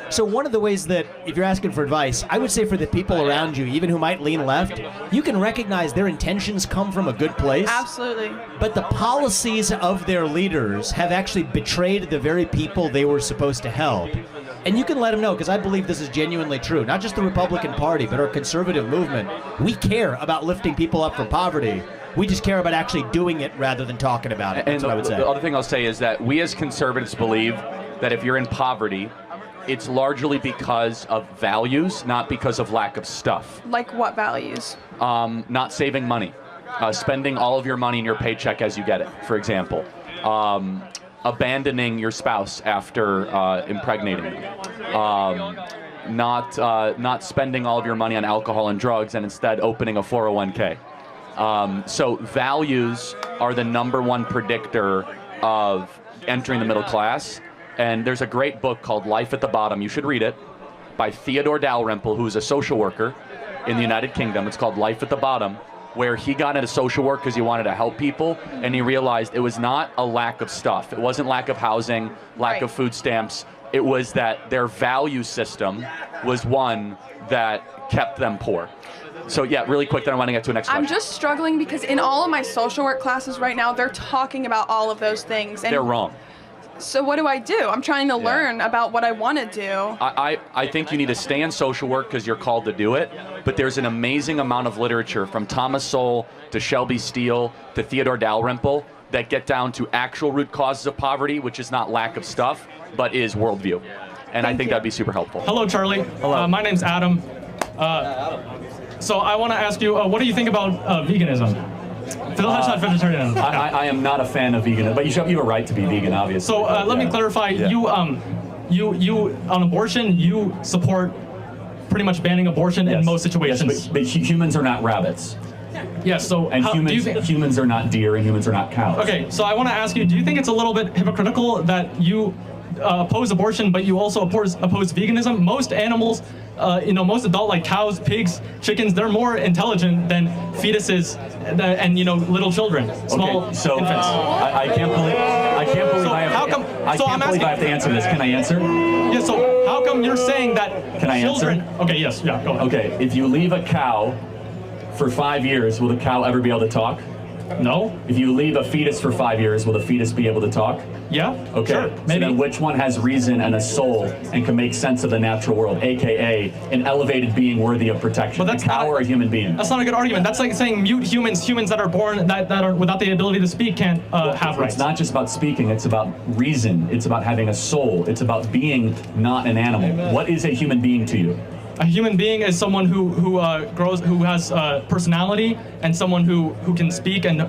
So one of the ways that, if you're asking for advice, I would say for the people around you, even who might lean left, you can recognize their intentions come from a good place. Absolutely. But the policies of their leaders have actually betrayed the very people they were supposed to help. And you can let them know, because I believe this is genuinely true. Not just the Republican Party, but our conservative movement. We care about lifting people up from poverty. We just care about actually doing it rather than talking about it. That's what I would say. The other thing I'll say is that we as conservatives believe that if you're in poverty, it's largely because of values, not because of lack of stuff. Like what values? Not saving money. Spending all of your money in your paycheck as you get it, for example. Abandoning your spouse after impregnating them. Not spending all of your money on alcohol and drugs and instead opening a 401k. So values are the #1 predictor of entering the middle class. And there's a great book called Life at the Bottom. You should read it, by Theodore Dalrymple, who is a social worker in the United Kingdom. It's called Life at the Bottom, where he got into social work because he wanted to help people, and he realized it was not a lack of stuff. It wasn't lack of housing, lack of food stamps. It was that their value system was one that kept them poor. So yeah, really quick, then I want to get to the next question. I'm just struggling because in all of my social work classes right now, they're talking about all of those things. And they're wrong. So what do I do? I'm trying to learn about what I want to do. I think you need to stay in social work because you're called to do it, but there's an amazing amount of literature from Thomas Sowell to Shelby Steele to Theodore Dalrymple that get down to actual root causes of poverty, which is not lack of stuff, but is worldview. And I think that'd be super helpful. Hello, Charlie. Hello. My name's Adam. So I want to ask you, what do you think about veganism? Vegetarianism. I am not a fan of veganism, but you have a right to be vegan, obviously. So let me clarify. You on abortion, you support pretty much banning abortion in most situations. Yes, but humans are not rabbits. Yes, so And humans are not deer, and humans are not cows. Okay, so I want to ask you, do you think it's a little bit hypocritical that you oppose abortion, but you also oppose veganism? Most animals, most adult, like cows, pigs, chickens, they're more intelligent than fetuses and little children, small Okay, so infants. I can't believe I have to answer this. Can I answer? Yeah, so how come you're saying that Can I children... answer? Okay, yes, yeah, go ahead. Okay, if you leave a cow for 5 years, will the cow ever be able to talk? No. If you leave a fetus for 5 years, will the fetus be able to talk? Yeah. Okay. Sure, So maybe. then which one has reason and a soul and can make sense of the natural world, aka an elevated being worthy of protection? But that's a cow or a human being? That's not a good argument. That's like saying mute humans that are born that are without the ability to speak can't have rights. It's not just about speaking, it's about reason. It's about having a soul. It's about being not an animal. What is a human being to you? A human being is someone who has personality, and someone who can speak, and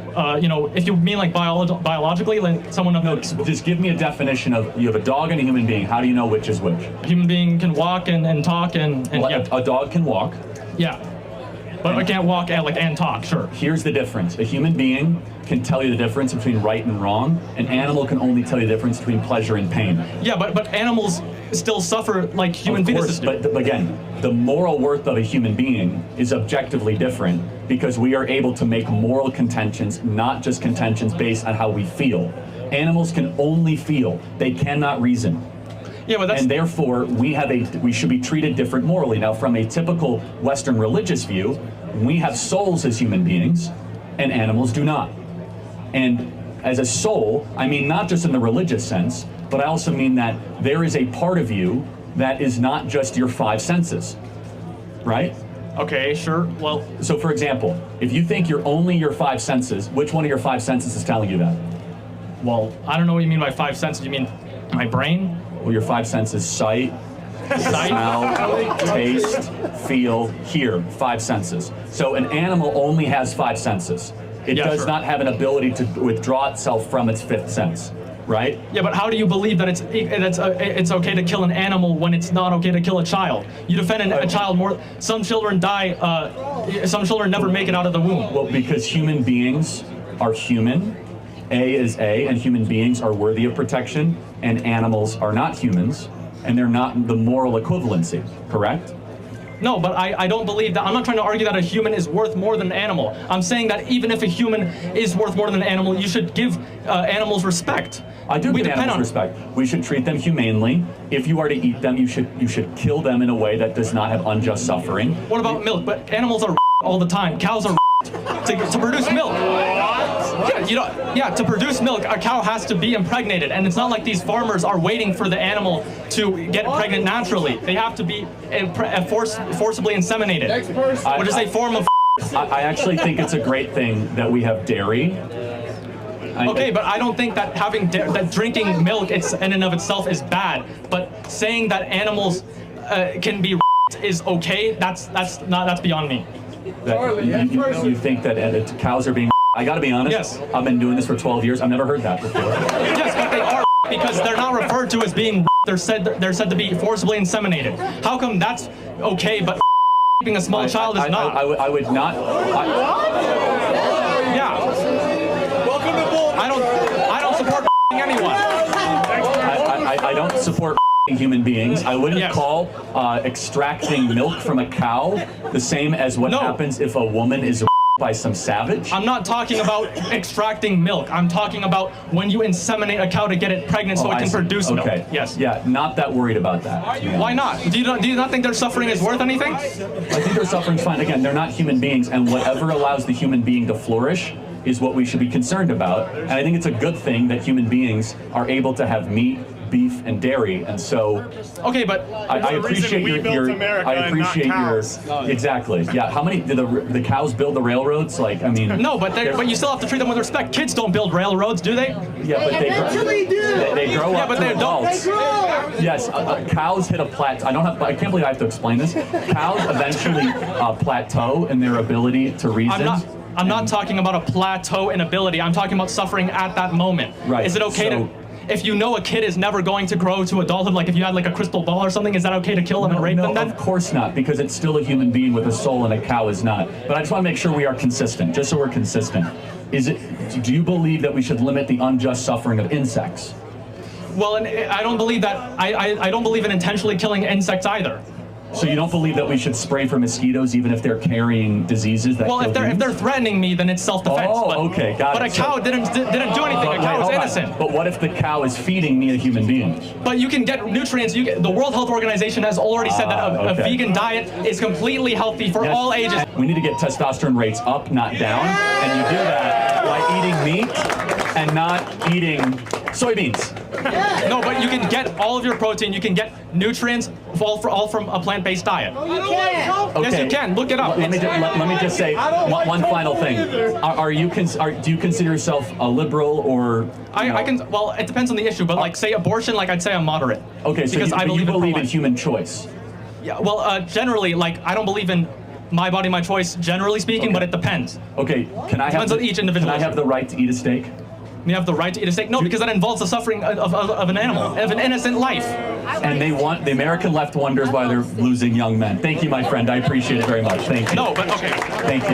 if you mean like biologically, like someone of... No, just give me a definition of, you have a dog and a human being. How do you know which is which? A human being can walk and talk and yeah. A dog can walk. Yeah. But I can't walk and talk, sure. Here's the difference. A human being can tell you the difference between right and wrong. An animal can only tell you the difference between pleasure and pain. Yeah, but animals still suffer like human fetuses do. But again, the moral worth of a human being is objectively different because we are able to make moral contentions, not just contentions based on how we feel. Animals can only feel. They cannot reason. Yeah, but that's... And therefore, we should be treated different morally. Now, from a typical Western religious view, we have souls as human beings, and animals do not. And as a soul, I mean not just in the religious sense, but I also mean that there is a part of you that is not just your 5 senses, right? Okay, sure. Well... So, for example, if you think you're only your 5 senses, which one of your 5 senses is telling you that? Well, I don't know what you mean by 5 senses. You mean my brain? Well, your 5 senses: sight, smell, taste, feel, hear. 5 senses. So an animal only has 5 senses. It does not have an ability to withdraw itself from its 5th sense, right? Yeah, but how do you believe that it's okay to kill an animal when it's not okay to kill a child? You defend a child more. Some children die. Some children never make it out of the womb. Well, because human beings are human. A is A, and human beings are worthy of protection, and animals are not humans, and they're not the moral equivalency, correct? No, but I don't believe that. I'm not trying to argue that a human is worth more than an animal. I'm saying that even if a human is worth more than an animal, you should give animals respect. I do give animals respect. We should treat them humanely. If you are to eat them, you should kill them in a way that does not have unjust suffering. What about milk? But animals are all the time. Cows are to produce milk. Yeah, to produce milk, a cow has to be impregnated, and it's not like these farmers are waiting for the animal to get pregnant naturally. They have to be forcibly inseminated, which is a form of... I actually think it's a great thing that we have dairy. Okay, but I don't think that that drinking milk in and of itself is bad. But saying that animals can be is okay, that's beyond me. You think that cows are being... I gotta be honest, yes. I've been doing this for 12 years. I've never heard that before. Yes, but they are, because they're not referred to as being... They're said to be forcibly inseminated. How come that's okay, but keeping a small child is not? I would not... Yeah. Welcome to bull. I don't support anyone. I don't support human beings. I wouldn't call extracting milk from a cow the same as what happens if a woman is by some savage. I'm not talking about extracting milk. I'm talking about when you inseminate a cow to get it pregnant so it can produce milk. Okay. Yes. Yeah, not that worried about that. Why not? Do you not think their suffering is worth anything? I think their suffering's fine. Again, they're not human beings, and whatever allows the human being to flourish is what we should be concerned about. And I think it's a good thing that human beings are able to have meat, beef, and dairy, and so... Okay, but... I appreciate exactly. Yeah, how many... Did the cows build the railroads? Like, I mean... No, but you still have to treat them with respect. Kids don't build railroads, do they? Yeah, but they grow up to adults. Yes, cows hit a plateau. I can't believe I have to explain this. Cows eventually plateau in their ability to reason. I'm not talking about a plateau in ability. I'm talking about suffering at that moment. Right. Is it okay if you know a kid is never going to grow to adulthood, like if you had like a crystal ball or something, is that okay to kill them and rape them then? Of course not, because it's still a human being with a soul and a cow is not. But I just want to make sure we are consistent, just so we're consistent. Do you believe that we should limit the unjust suffering of insects? Well, and I don't believe that, I don't believe in intentionally killing insects either. So you don't believe that we should spray for mosquitoes even if they're carrying diseases that Well, kill if they're threatening me, then it's self-defense. Oh, okay, got it. But a cow didn't do anything. A cow was innocent. But what if the cow is feeding me, a human being? But you can get nutrients. The World Health Organization has already said that a vegan diet is completely healthy for all ages. We need to get testosterone rates up, not down, and you do that by eating meat and not eating soybeans. No, but you can get all of your protein. You can get nutrients all from a plant-based diet. Okay. Yes, you can. Look it up. Let me just say one final thing. Do you consider yourself a liberal or? I can. Well, it depends on the issue, but like say abortion, like I'd say I'm moderate. Okay, so because you believe in human choice. Yeah. Well, generally, like I don't believe in my body, my choice. Generally speaking, but it depends. Okay. Depends on each individual. Can I have the right to eat a steak? You have the right to eat a steak? No, because that involves the suffering of an animal, of an innocent life. And the American left wonders why they're losing young men. Thank you, my friend. I appreciate it very much. Thank you. No, but okay. Thank you.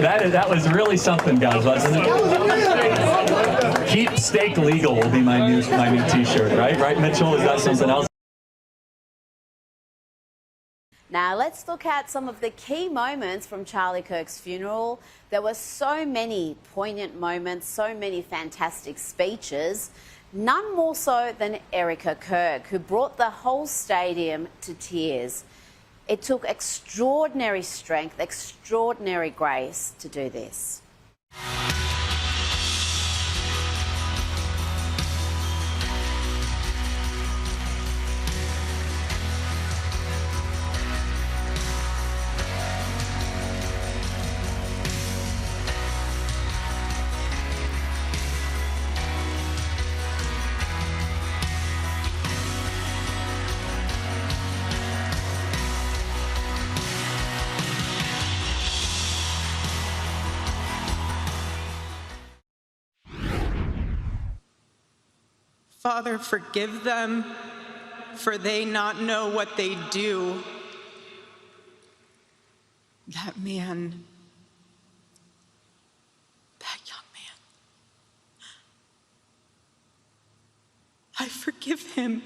That was really something, guys, wasn't it? Keep steak legal will be my new T-shirt, right? Right, Mitchell? Is that something else? Now let's look at some of the key moments from Charlie Kirk's funeral. There were so many poignant moments, so many fantastic speeches, none more so than Erica Kirk, who brought the whole stadium to tears. It took extraordinary strength, extraordinary grace to do this. Father, forgive them, for they not know what they do. That man, that young man, I forgive him.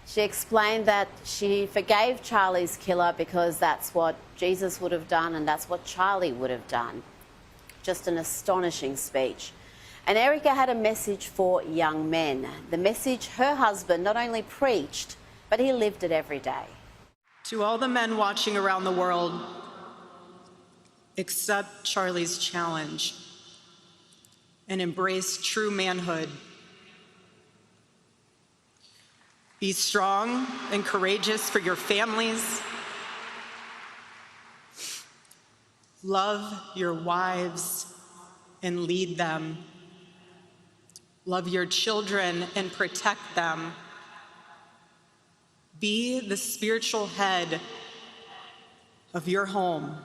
She explained that she forgave Charlie's killer because that's what Jesus would have done and that's what Charlie would have done. Just an astonishing speech. And Erica had a message for young men. The message her husband not only preached, but he lived it every day. To all the men watching around the world, accept Charlie's challenge and embrace true manhood. Be strong and courageous for your families. Love your wives and lead them. Love your children and protect them. Be the spiritual head of your home.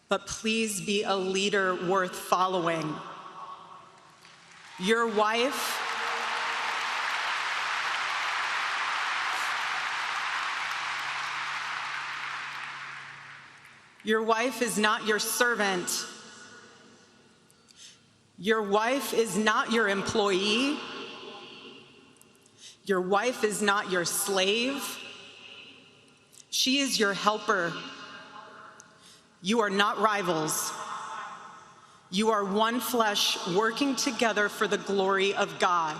But please be a leader worth following. Your wife is not your servant. Your wife is not your employee. Your wife is not your slave. She is your helper. You are not rivals. You are one flesh working together for the glory of God.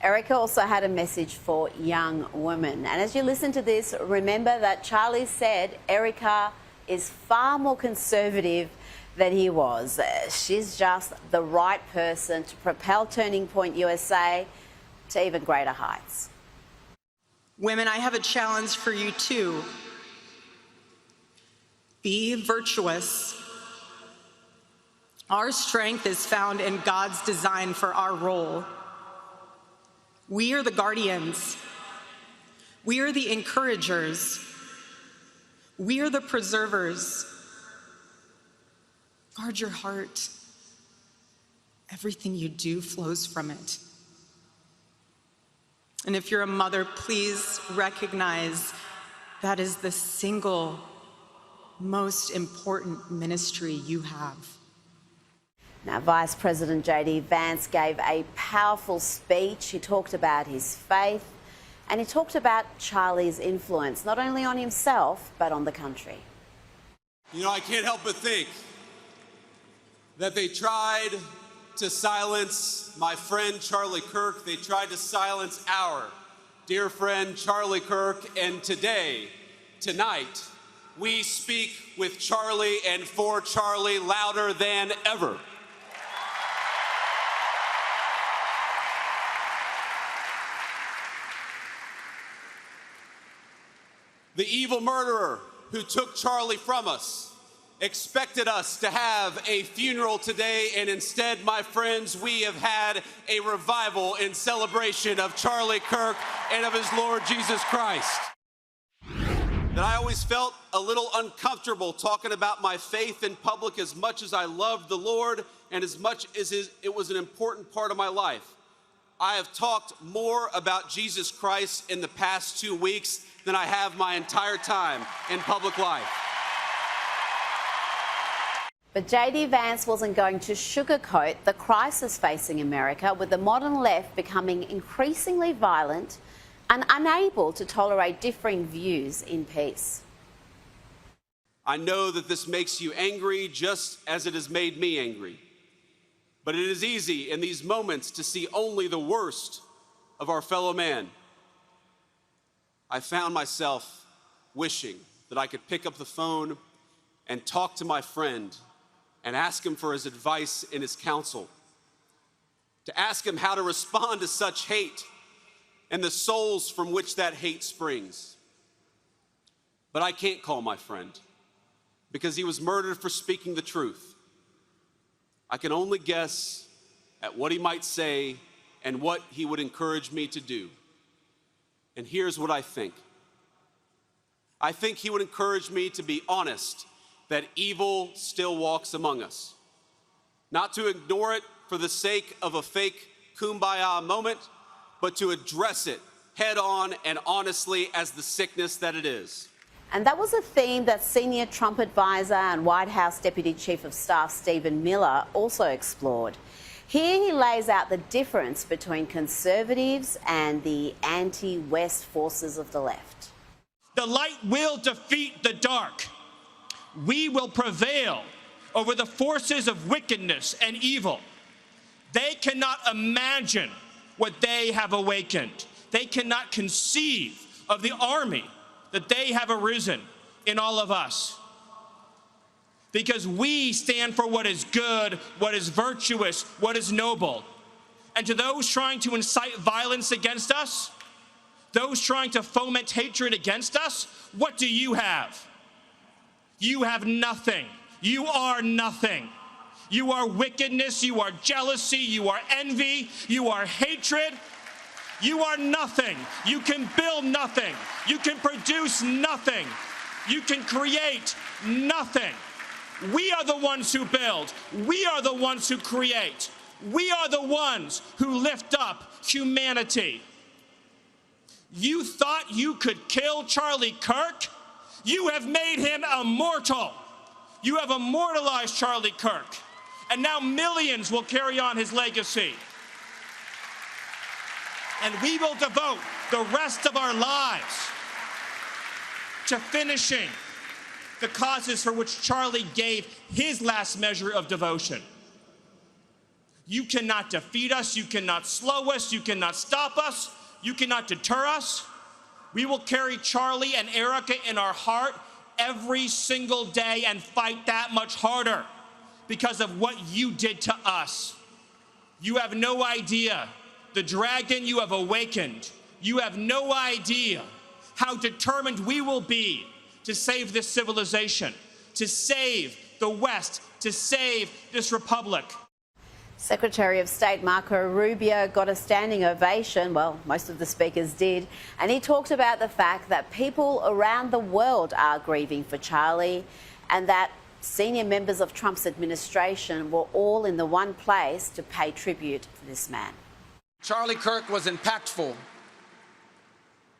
Erica also had a message for young women. And as you listen to this, remember that Charlie said Erica is far more conservative than he was. She's just the right person to propel Turning Point USA to even greater heights. Women, I have a challenge for you too. Be virtuous. Our strength is found in God's design for our role. We are the guardians. We are the encouragers. We are the preservers. Guard your heart. Everything you do flows from it. And if you're a mother, please recognize that is the single most important ministry you have. Now, Vice President J.D. Vance gave a powerful speech. He talked about his faith and he talked about Charlie's influence, not only on himself, but on the country. You know, I can't help but think that they tried to silence my friend Charlie Kirk. They tried to silence our dear friend Charlie Kirk. And today, tonight, we speak with Charlie and for Charlie louder than ever. The evil murderer who took Charlie from us expected us to have a funeral today, and instead, my friends, we have had a revival in celebration of Charlie Kirk and of his Lord Jesus Christ. That I always felt a little uncomfortable talking about my faith in public as much as I loved the Lord and as much as it was an important part of my life. I have talked more about Jesus Christ in the past 2 weeks than I have my entire time in public life. But J.D. Vance wasn't going to sugarcoat the crisis facing America, with the modern left becoming increasingly violent and unable to tolerate differing views in peace. I know that this makes you angry just as it has made me angry. But it is easy in these moments to see only the worst of our fellow man. I found myself wishing that I could pick up the phone and talk to my friend and ask him for his advice and his counsel, to ask him how to respond to such hate and the souls from which that hate springs. But I can't call my friend because he was murdered for speaking the truth. I can only guess at what he might say and what he would encourage me to do. And here's what I think. I think he would encourage me to be honest that evil still walks among us. Not to ignore it for the sake of a fake kumbaya moment, but to address it head on and honestly as the sickness that it is. And that was a theme that senior Trump advisor and White House Deputy Chief of Staff Stephen Miller also explored. Here he lays out the difference between conservatives and the anti-West forces of the left. The light will defeat the dark. We will prevail over the forces of wickedness and evil. They cannot imagine what they have awakened. They cannot conceive of the army that they have arisen in all of us. Because we stand for what is good, what is virtuous, what is noble. And to those trying to incite violence against us, those trying to foment hatred against us, what do you have? You have nothing. You are nothing. You are wickedness, you are jealousy, you are envy, you are hatred. You are nothing. You can build nothing. You can produce nothing. You can create nothing. We are the ones who build. We are the ones who create. We are the ones who lift up humanity. You thought you could kill Charlie Kirk? You have made him immortal. You have immortalized Charlie Kirk. And now millions will carry on his legacy. And we will devote the rest of our lives to finishing the causes for which Charlie gave his last measure of devotion. You cannot defeat us, you cannot slow us, you cannot stop us, you cannot deter us. We will carry Charlie and Erica in our heart every single day and fight that much harder because of what you did to us. You have no idea the dragon you have awakened. You have no idea how determined we will be to save this civilization, to save the West, to save this republic. Secretary of State Marco Rubio got a standing ovation, well, most of the speakers did, and he talked about the fact that people around the world are grieving for Charlie and that senior members of Trump's administration were all in the one place to pay tribute to this man. Charlie Kirk was impactful.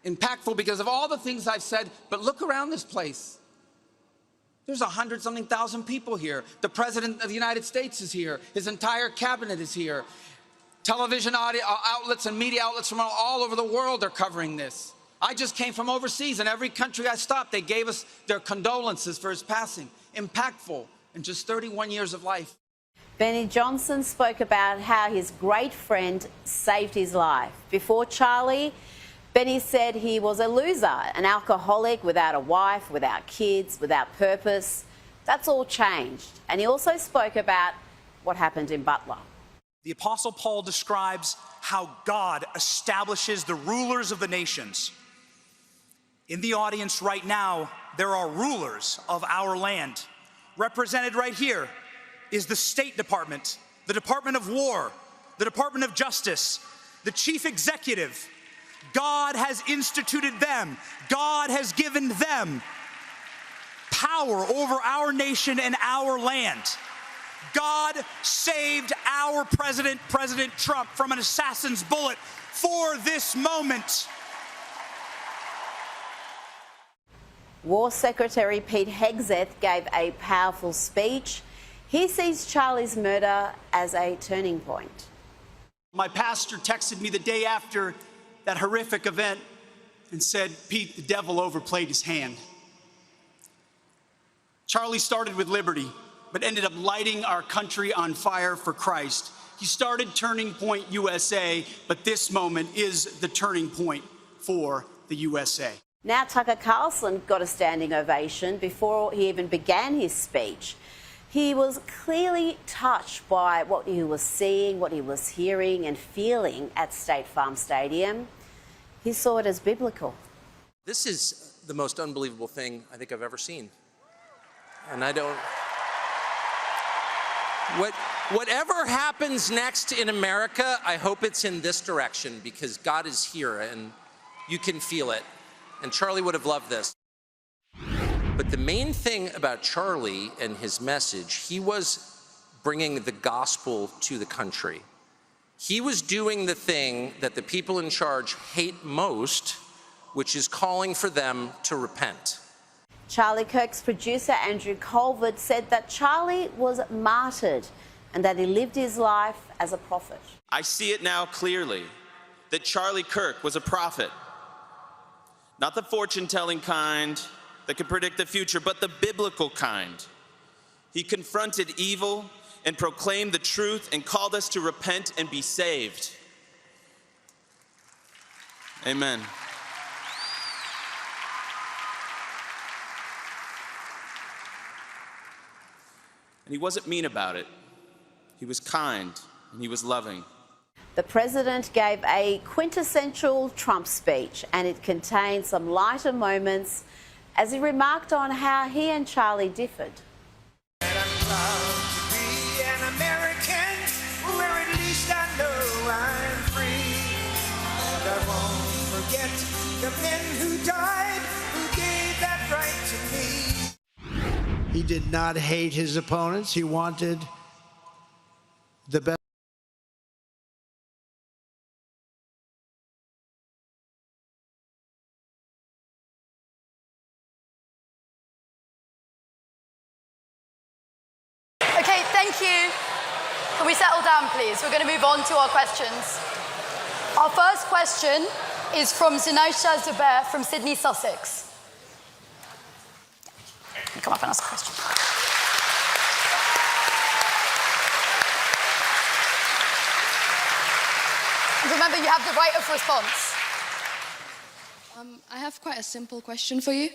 Impactful because of all the things I've said, but look around this place. There's 100-something thousand people here. The President of the United States is here. His entire cabinet is here. Television outlets and media outlets from all over the world are covering this. I just came from overseas, and every country I stopped, they gave us their condolences for his passing. Impactful in just 31 years of life. Benny Johnson spoke about how his great friend saved his life. Before Charlie, Benny said he was a loser, an alcoholic without a wife, without kids, without purpose. That's all changed. And he also spoke about what happened in Butler. The Apostle Paul describes how God establishes the rulers of the nations. In the audience right now, there are rulers of our land. Represented right here is the State Department, the Department of War, the Department of Justice, the Chief Executive. God has instituted them. God has given them power over our nation and our land. God saved our president, President Trump, from an assassin's bullet for this moment. War Secretary Pete Hegseth gave a powerful speech. He sees Charlie's murder as a turning point. My pastor texted me the day after that horrific event and said, Pete, the devil overplayed his hand. Charlie started with liberty, but ended up lighting our country on fire for Christ. He started Turning Point USA, but this moment is the turning point for the USA. Now Tucker Carlson got a standing ovation before he even began his speech. He was clearly touched by what he was seeing, what he was hearing and feeling at State Farm Stadium. He saw it as biblical. This is the most unbelievable thing I think I've ever seen. And I don't... Whatever happens next in America, I hope it's in this direction, because God is here and you can feel it. And Charlie would have loved this. But the main thing about Charlie and his message, he was bringing the gospel to the country. He was doing the thing that the people in charge hate most, which is calling for them to repent. Charlie Kirk's producer, Andrew Colvert, said that Charlie was martyred and that he lived his life as a prophet. I see it now clearly that Charlie Kirk was a prophet. Not the fortune-telling kind that could predict the future, but the biblical kind. He confronted evil and proclaimed the truth and called us to repent and be saved. Amen. And he wasn't mean about it. He was kind and he was loving. The president gave a quintessential Trump speech, and it contained some lighter moments as he remarked on how he and Charlie differed. And I'm proud to be an American, where at least I know I'm free. And I won't forget the men who died, who gave that right to me. He did not hate his opponents. He wanted the best. Okay, thank you. Can we settle down, please? We're going to move on to our questions. Our first question is from Zinosha Zubair from Sydney, Sussex. Come up and ask a question. And remember, you have the right of response. I have quite a simple question for you.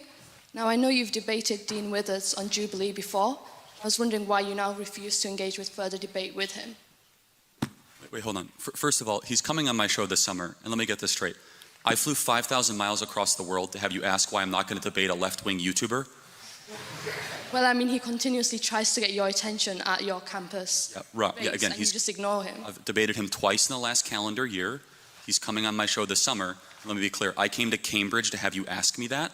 Now, I know you've debated Dean Withers on Jubilee before. I was wondering why you now refuse to engage with further debate with him. Wait, hold on. First of all, he's coming on my show this summer, and let me get this straight. I flew 5,000 miles across the world to have you ask why I'm not going to debate a left-wing YouTuber? Well, I mean, he continuously tries to get your attention at your campus. Yeah, right. Yeah, debates, again, and you just ignore him. I've debated him twice in the last calendar year. He's coming on my show this summer. Let me be clear. I came to Cambridge to have you ask me that.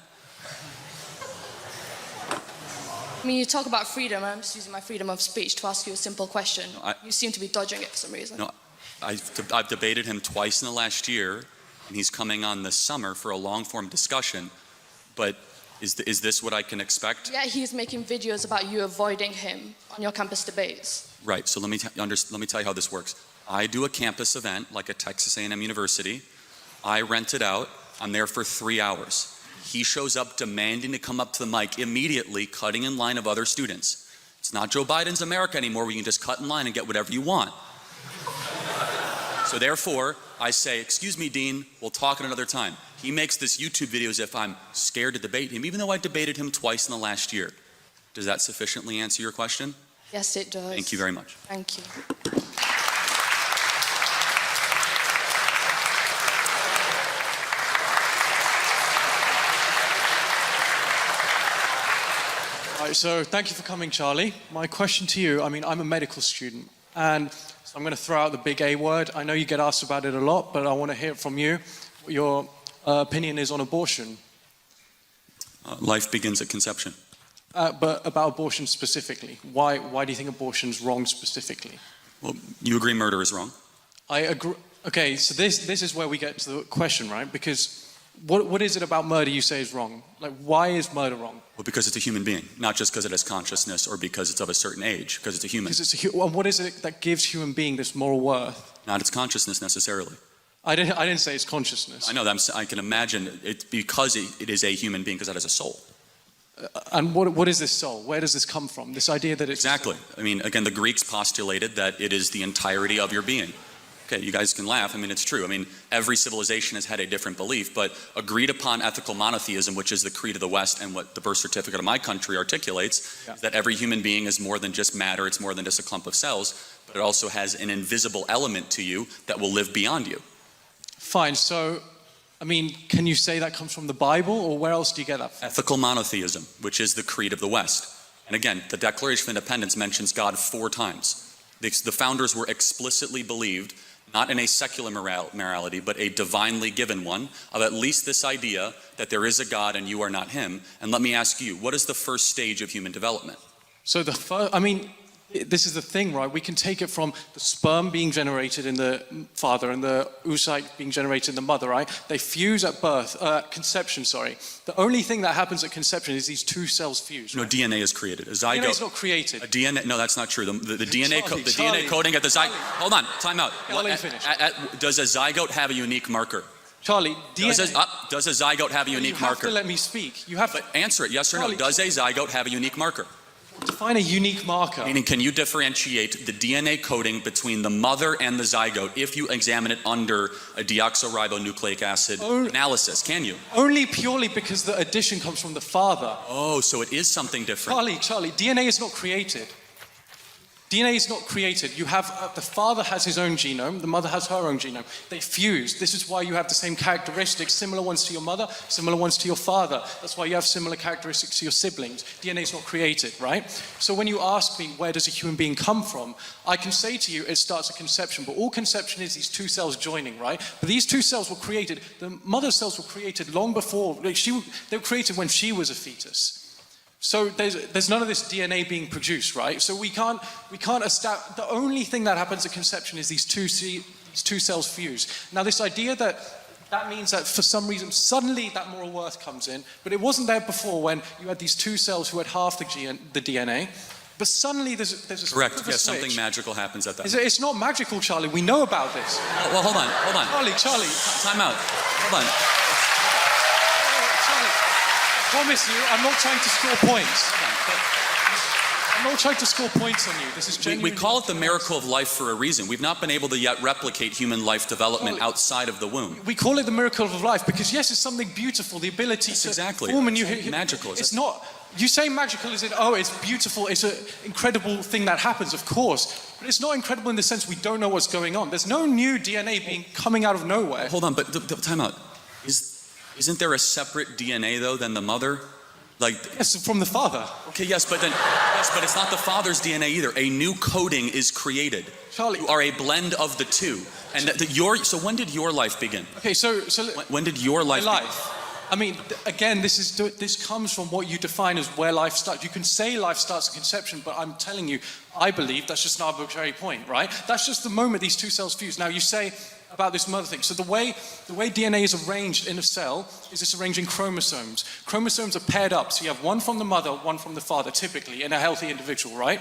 I mean, you talk about freedom, and I'm just using my freedom of speech to ask you a simple question. No, you seem to be dodging it for some reason. No, I've debated him twice in the last year, and he's coming on this summer for a long-form discussion. But is this what I can expect? Yeah, he's making videos about you avoiding him on your campus debates. Right. So let me tell you how this works. I do a campus event like at Texas A&M University. I rent it out. I'm there for 3 hours. He shows up demanding to come up to the mic immediately, cutting in line of other students. It's not Joe Biden's America anymore where you can just cut in line and get whatever you want. So therefore, I say, excuse me, Dean, we'll talk at another time. He makes this YouTube video as if I'm scared to debate him, even though I debated him twice in the last year. Does that sufficiently answer your question? Yes, it does. Thank you very much. Thank you. Right, so thank you for coming, Charlie. My question to you, I mean, I'm a medical student, and so I'm going to throw out the big A word. I know you get asked about it a lot, but I want to hear it from you. What your opinion is on abortion. Life begins at conception. But about abortion specifically. Why do you think abortion's wrong specifically? Well, you agree murder is wrong? I agree. Okay, so this is where we get to the question, right? Because what is it about murder you say is wrong? Like, why is murder wrong? Well, because it's a human being, not just because it has consciousness or because it's of a certain age, because it's a human. And what is it that gives human being this moral worth? Not its consciousness necessarily. I didn't say it's consciousness. I know that I can imagine it because it is a human being because it has a soul. And what is this soul? Where does this come from? This idea that it's... Exactly. I mean, again, the Greeks postulated that it is the entirety of your being. Okay, you guys can laugh. I mean, it's true. I mean, every civilization has had a different belief, but agreed upon ethical monotheism, which is the creed of the West and what the birth certificate of my country articulates, is that every human being is more than just matter, it's more than just a clump of cells, but it also has an invisible element to you that will live beyond you. Fine, so, I mean, can you say that comes from the Bible, or where else do you get that from? Ethical monotheism, which is the creed of the West. And again, the Declaration of Independence mentions God 4 times. The founders were explicitly believed not in a secular morality, but a divinely given one, of at least this idea that there is a God and you are not him. And let me ask you, what is the first stage of human development? So I mean, this is the thing, right? We can take it from the sperm being generated in the father and the oocyte being generated in the mother, right? They fuse at birth, conception, sorry. The only thing that happens at conception is these 2 cells fuse. Right? No, DNA is created. A zygote. DNA is not created. A DNA, no, that's not true. The DNA, Charlie, DNA coding at the zygote. Hold on, time out. Yeah, let me finish. Does a zygote have a unique marker? Charlie, DNA... Does a zygote have a unique marker? You have to let me speak. You have to... But answer it, yes or no. Does a zygote have a unique marker? Define a unique marker. Meaning, can you differentiate the DNA coding between the mother and the zygote if you examine it under a deoxyribonucleic acid analysis? Can you? Only purely because the addition comes from the father. Oh, so it is something different. Charlie, DNA is not created. DNA is not created. You have, the father has his own genome, the mother has her own genome. They fuse. This is why you have the same characteristics, similar ones to your mother, similar ones to your father. That's why you have similar characteristics to your siblings. DNA is not created, right? So when you ask me, where does a human being come from? I can say to you, it starts at conception, but all conception is these 2 cells joining, right? But these 2 cells were created, the mother's cells were created long before, they were created when she was a fetus. So there's none of this DNA being produced, right? So we can't establish, the only thing that happens at conception is these 2 cells fuse. Now this idea that means that for some reason, suddenly that moral worth comes in, but it wasn't there before when you had these 2 cells who had half the DNA, but suddenly there's a Correct, yes, something magical happens at that. It's not magical, Charlie, we know about this. Well, hold on. Charlie. Time out, hold on. I promise you, I'm not trying to score points. I'm not trying to score points on you. This is genuine. We call it the miracle of life for a reason. We've not been able to yet replicate human life development outside of the womb. We call it the miracle of life because yes, it's something beautiful, the ability to form a new... Magical. It's not... You say magical as in, oh, it's beautiful, it's an incredible thing that happens, of course. But it's not incredible in the sense we don't know what's going on. There's no new DNA coming out of nowhere. Hold on, but time out. Isn't there a separate DNA though than the mother? Like yes, from the father. Okay, yes, but it's not the father's DNA either. A new coding is created. Charlie, you are a blend of the two. And so when did your life begin? Okay, so when did your life begin? I mean, again, this comes from what you define as where life starts. You can say life starts at conception, but I'm telling you, I believe that's just an arbitrary point, right? That's just the moment these two cells fuse. Now, you say about this mother thing. So the way DNA is arranged in a cell is it's arranged in chromosomes. Chromosomes are paired up, so you have one from the mother, one from the father, typically, in a healthy individual, right?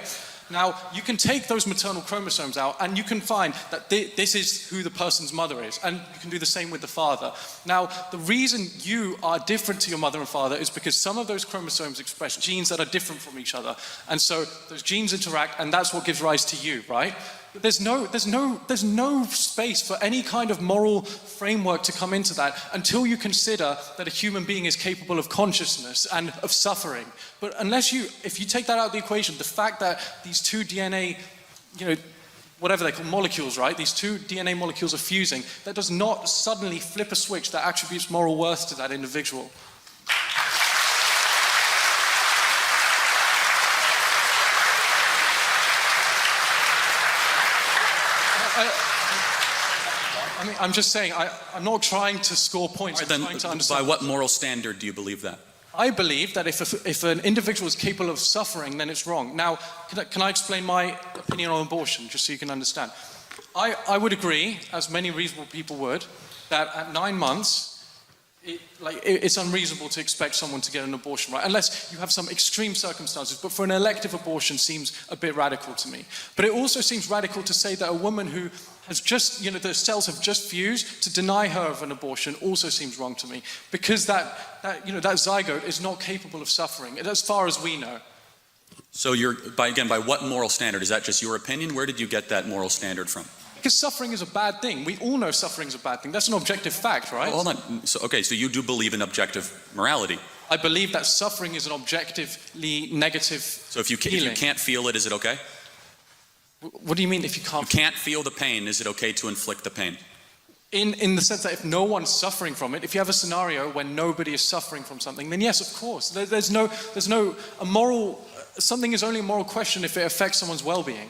Now, you can take those maternal chromosomes out and you can find that this is who the person's mother is, and you can do the same with the father. Now, the reason you are different to your mother and father is because some of those chromosomes express genes that are different from each other, and so those genes interact, and that's what gives rise to you, right? But there's no space for any kind of moral framework to come into that until you consider that a human being is capable of consciousness and of suffering. But if you take that out of the equation, the fact that these two DNA, whatever they call molecules, right? These two DNA molecules are fusing, that does not suddenly flip a switch that attributes moral worth to that individual. I mean, I'm just saying, I'm not trying to score points. I'm trying to understand. By what moral standard do you believe that? I believe that if an individual is capable of suffering, then it's wrong. Now, can I explain my opinion on abortion, just so you can understand? I would agree, as many reasonable people would, that at 9 months, it's unreasonable to expect someone to get an abortion, right? Unless you have some extreme circumstances. But for an elective abortion seems a bit radical to me. But it also seems radical to say that a woman who has just, the cells have just fused, to deny her of an abortion also seems wrong to me. Because that zygote is not capable of suffering, as far as we know. So by what moral standard? Is that just your opinion? Where did you get that moral standard from? Because suffering is a bad thing. We all know suffering is a bad thing. That's an objective fact, right? Well, hold on. So you do believe in objective morality? I believe that suffering is an objectively negative So if you can't feel it, is it okay? What do you mean if you can't? You can't feel the pain, is it okay to inflict the pain? In the sense that if no one's suffering from it, if you have a scenario where nobody is suffering from something, then yes, of course. Something is only a moral question if it affects someone's well-being.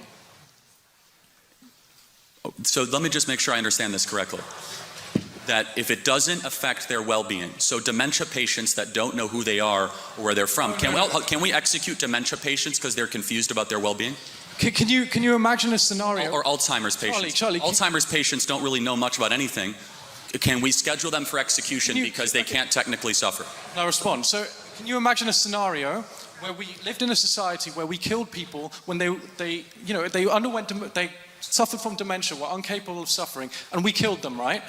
So let me just make sure I understand this correctly. That if it doesn't affect their well-being, so dementia patients that don't know who they are or where they're from, can we execute dementia patients because they're confused about their well-being? Can you imagine a scenario? Or Alzheimer's patients. Charlie, Alzheimer's patients don't really know much about anything. Can we schedule them for execution because they can't technically suffer? I'll respond. So can you imagine a scenario where we lived in a society where we killed people when they suffered from dementia, were incapable of suffering, and we killed them, right?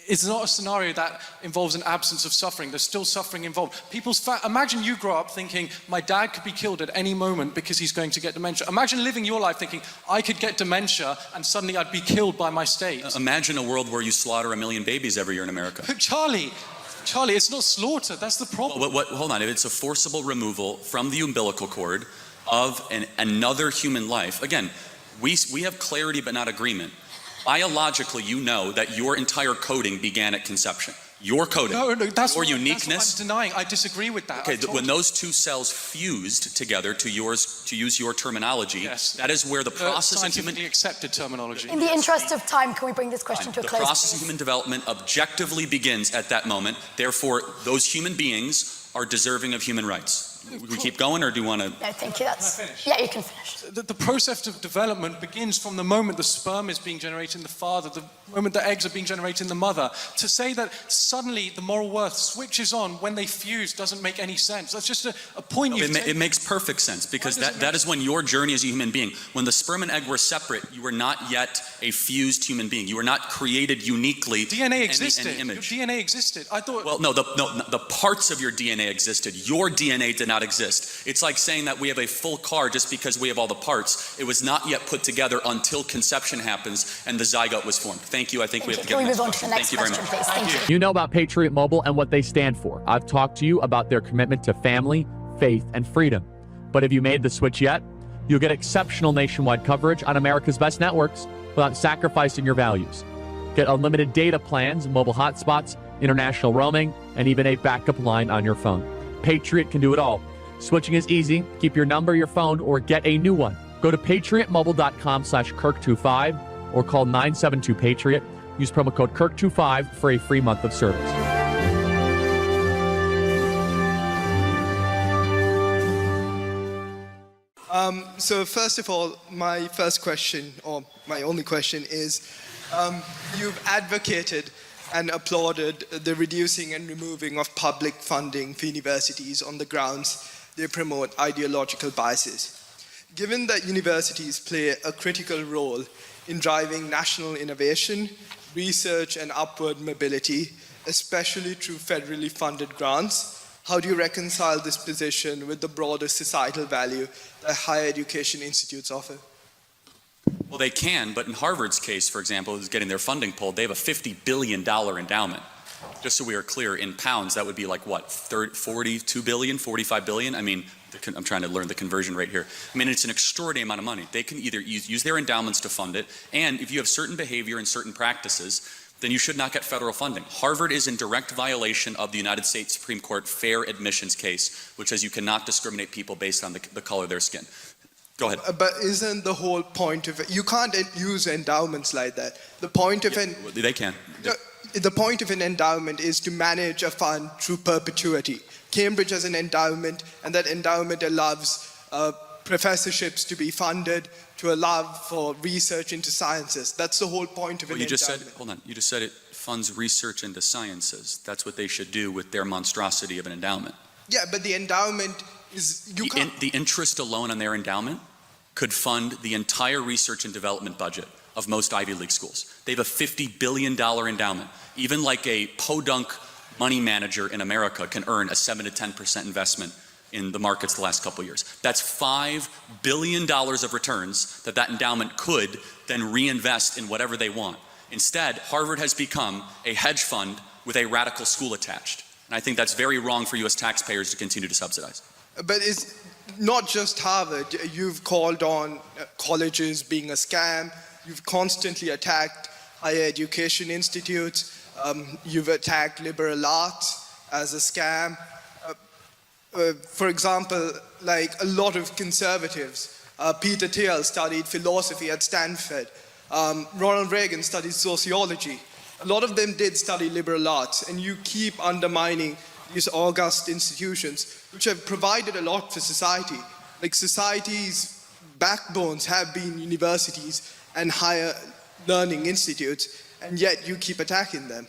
It's not a scenario that involves an absence of suffering. There's still suffering involved. Imagine you grow up thinking, my dad could be killed at any moment because he's going to get dementia. Imagine living your life thinking, I could get dementia and suddenly I'd be killed by my state. Imagine a world where you slaughter 1 million babies every year in America. Charlie, it's not slaughter. That's the problem. Hold on. If it's a forcible removal from the umbilical cord of another human life, again, we have clarity but not agreement. Biologically, you know that your entire coding began at conception. Your coding, that's your what uniqueness. I'm denying. I disagree with that. Okay, when those two cells fused together, to use your terminology, yes, that is where the process of scientifically accepted terminology. In the interest of time, can we bring this question to a close? The process of human development objectively begins at that moment. Therefore, those human beings are deserving of human rights. We keep going, or do you want to? No, thank you. Yeah, you can finish. The process of development begins from the moment the sperm is being generated in the father, the moment the eggs are being generated in the mother. To say that suddenly the moral worth switches on when they fuse doesn't make any sense. That's just a point you've taken. It makes perfect sense, because that is when your journey as a human being, when the sperm and egg were separate, you were not yet a fused human being. You were not created uniquely. DNA existed. Any image. Your DNA existed. I thought. Well, no, the parts of your DNA existed. Your DNA did not exist. It's like saying that we have a full car just because we have all the parts. It was not yet put together until conception happens and the zygote was formed. Thank you. I think we have to get Can we move on to the next question, please? Thank you. You know about Patriot Mobile and what they stand for. I've talked to you about their commitment to family, faith, and freedom. But have you made the switch yet? You'll get exceptional nationwide coverage on America's best networks without sacrificing your values. Get unlimited data plans, mobile hotspots, international roaming, and even a backup line on your phone. Patriot can do it all. Switching is easy. Keep your number, your phone, or get a new one. Go to patriotmobile.com/Kirk25 or call 972-PATRIOT. Use promo code Kirk25 for a free month of service. So first of all, my first question, or my only question is, you've advocated and applauded the reducing and removing of public funding for universities on the grounds they promote ideological biases. Given that universities play a critical role in driving national innovation, research, and upward mobility, especially through federally funded grants, how do you reconcile this position with the broader societal value that higher education institutes offer? Well, they can, but in Harvard's case, for example, is getting their funding pulled. They have a $50 billion endowment. Just so we are clear, in pounds, that would be like what, 42 billion, 45 billion? I mean, I'm trying to learn the conversion rate here. I mean, it's an extraordinary amount of money. They can either use their endowments to fund it, and if you have certain behavior and certain practices, then you should not get federal funding. Harvard is in direct violation of the United States Supreme Court fair admissions case, which says you cannot discriminate people based on the color of their skin. Go ahead. But isn't the whole point of it, you can't use endowments like that. The point of They can. The point of an endowment is to manage a fund through perpetuity. Cambridge has an endowment, and that endowment allows professorships to be funded, to allow for research into sciences. That's the whole point of an endowment. Hold on, you just said it funds research into sciences. That's what they should do with their monstrosity of an endowment. Yeah, but the endowment is, the interest alone on their endowment could fund the entire research and development budget of most Ivy League schools. They have a $50 billion endowment. Even like a podunk money manager in America can earn a 7 to 10% investment in the markets the last couple of years. That's $5 billion of returns that endowment could then reinvest in whatever they want. Instead, Harvard has become a hedge fund with a radical school attached. And I think that's very wrong for US taxpayers to continue to subsidize. But it's not just Harvard. You've called on colleges being a scam. You've constantly attacked higher education institutes. You've attacked liberal arts as a scam. For example, like a lot of conservatives, Peter Thiel studied philosophy at Stanford. Ronald Reagan studied sociology. A lot of them did study liberal arts, and you keep undermining these august institutions, which have provided a lot for society. Like society's backbones have been universities and higher learning institutes, and yet you keep attacking them.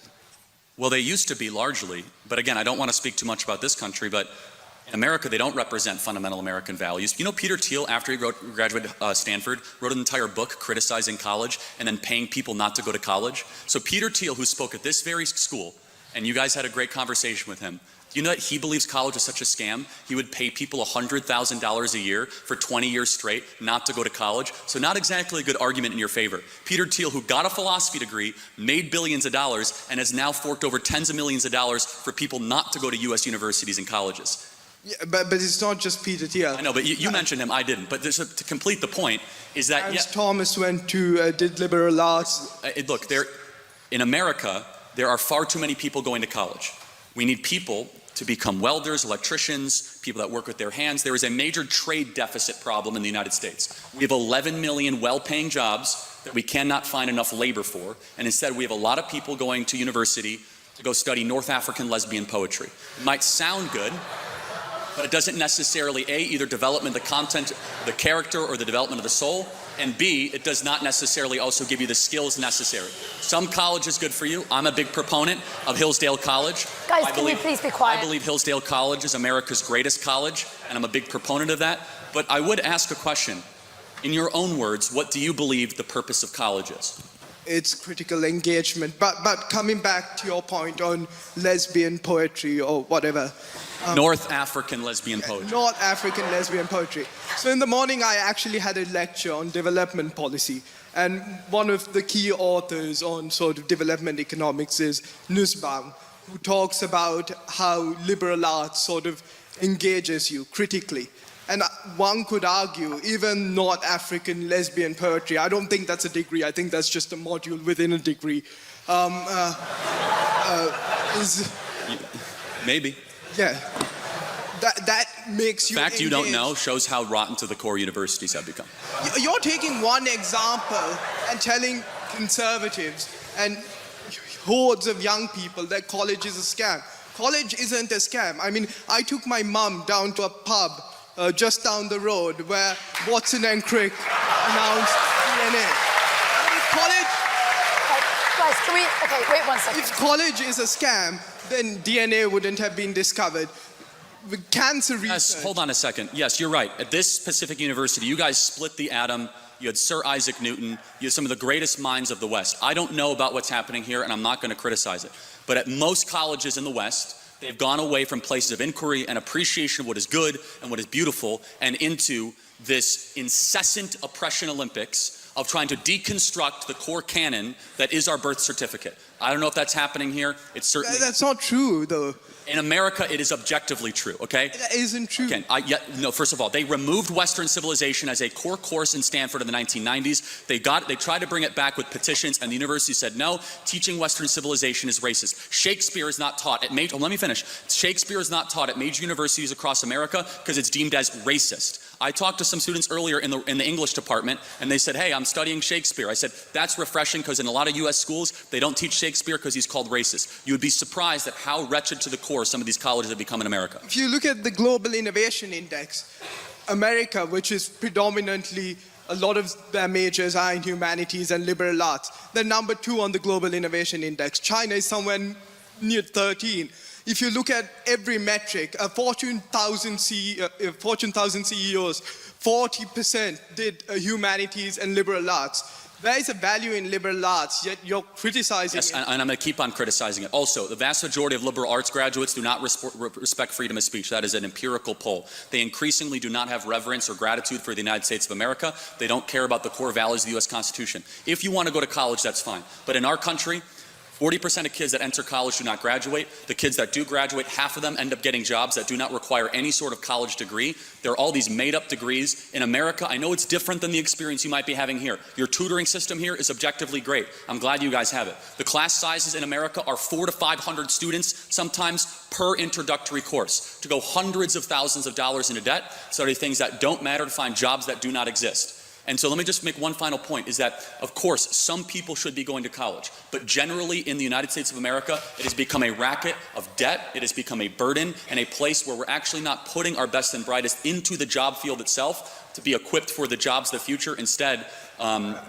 Well, they used to be largely, but again, I don't want to speak too much about this country, but in America, they don't represent fundamental American values. You know, Peter Thiel, after he graduated Stanford, wrote an entire book criticizing college and then paying people not to go to college. So Peter Thiel, who spoke at this very school, and you guys had a great conversation with him, do you know that he believes college is such a scam? He would pay people $100,000 a year for 20 years straight not to go to college. So not exactly a good argument in your favor. Peter Thiel, who got a philosophy degree, made billions of dollars, and has now forked over tens of millions of dollars for people not to go to US universities and colleges. Yeah, but it's not just Peter Thiel. I know, but you mentioned him, I didn't. But to complete the point is that... Thomas went to, did liberal arts. Look, in America, there are far too many people going to college. We need people to become welders, electricians, people that work with their hands. There is a major trade deficit problem in the United States. We have 11 million well-paying jobs that we cannot find enough labor for, and instead we have a lot of people going to university to go study North African lesbian poetry. It might sound good, but it doesn't necessarily, A, either development, the content, the character, or the development of the soul, and B, it does not necessarily also give you the skills necessary. Some college is good for you. I'm a big proponent of Hillsdale College. Guys, can you please be quiet? I believe Hillsdale College is America's greatest college, and I'm a big proponent of that. But I would ask a question. In your own words, what do you believe the purpose of college is? It's critical engagement. But coming back to your point on lesbian poetry or whatever. North African lesbian poetry. North African lesbian poetry. So in the morning, I actually had a lecture on development policy. And one of the key authors on sort of development economics is Nussbaum, who talks about how liberal arts sort of engages you critically. And one could argue, even North African lesbian poetry, I don't think that's a degree, I think that's just a module within a degree, is... Maybe. Yeah. That makes you The fact you don't engage. know shows how rotten to the core universities have become. You're taking one example and telling conservatives and hordes of young people that college is a scam. College isn't a scam. I mean, I took my mum down to a pub just down the road where Watson and Crick announced DNA. College... Guys, can we... Okay, wait 1 second. If college is a scam, then DNA wouldn't have been discovered. With cancer research... Yes, hold on a second. Yes, you're right. At this specific university, you guys split the atom. You had Sir Isaac Newton. You had some of the greatest minds of the West. I don't know about what's happening here, and I'm not going to criticize it. But at most colleges in the West, they've gone away from places of inquiry and appreciation of what is good and what is beautiful and into this incessant oppression Olympics of trying to deconstruct the core canon that is our birth certificate. I don't know if that's happening here. It's certainly... That's not true, though. In America, it is objectively true, okay? That isn't true. Again, no, first of all, they removed Western civilization as a core course in Stanford in the 1990s. They tried to bring it back with petitions, and the university said, no, teaching Western civilization is racist. Shakespeare is not taught at major... let me finish. Shakespeare is not taught at major universities across America because it's deemed as racist. I talked to some students earlier in the English department, and they said, hey, I'm studying Shakespeare. I said, that's refreshing because in a lot of U.S. schools, they don't teach Shakespeare because he's called racist. You would be surprised at how wretched to the core some of these colleges have become in America. If you look at the Global Innovation Index, America, which is predominantly a lot of their majors are in humanities and liberal arts, they're number 2 on the Global Innovation Index. China is somewhere near 13. If you look at every metric, Fortune 1000 CEOs, 40% did humanities and liberal arts. There is a value in liberal arts, yet you're criticizing yes, it. and I'm going to keep on criticizing it. Also, the vast majority of liberal arts graduates do not respect freedom of speech. That is an empirical poll. They increasingly do not have reverence or gratitude for the United States of America. They don't care about the core values of the U.S. Constitution. If you want to go to college, that's fine. But in our country, 40% of kids that enter college do not graduate. The kids that do graduate, half of them end up getting jobs that do not require any sort of college degree. There are all these made-up degrees. In America, I know it's different than the experience you might be having here. Your tutoring system here is objectively great. I'm glad you guys have it. The class sizes in America are 400 to 500 students, sometimes per introductory course, to go hundreds of thousands of dollars into debt, study things that don't matter, to find jobs that do not exist. And so let me just make one final point, is that, of course, some people should be going to college. But generally in the United States of America, it has become a racket of debt, it has become a burden, and a place where we're actually not putting our best and brightest into the job field itself to be equipped for the jobs of the future. Instead,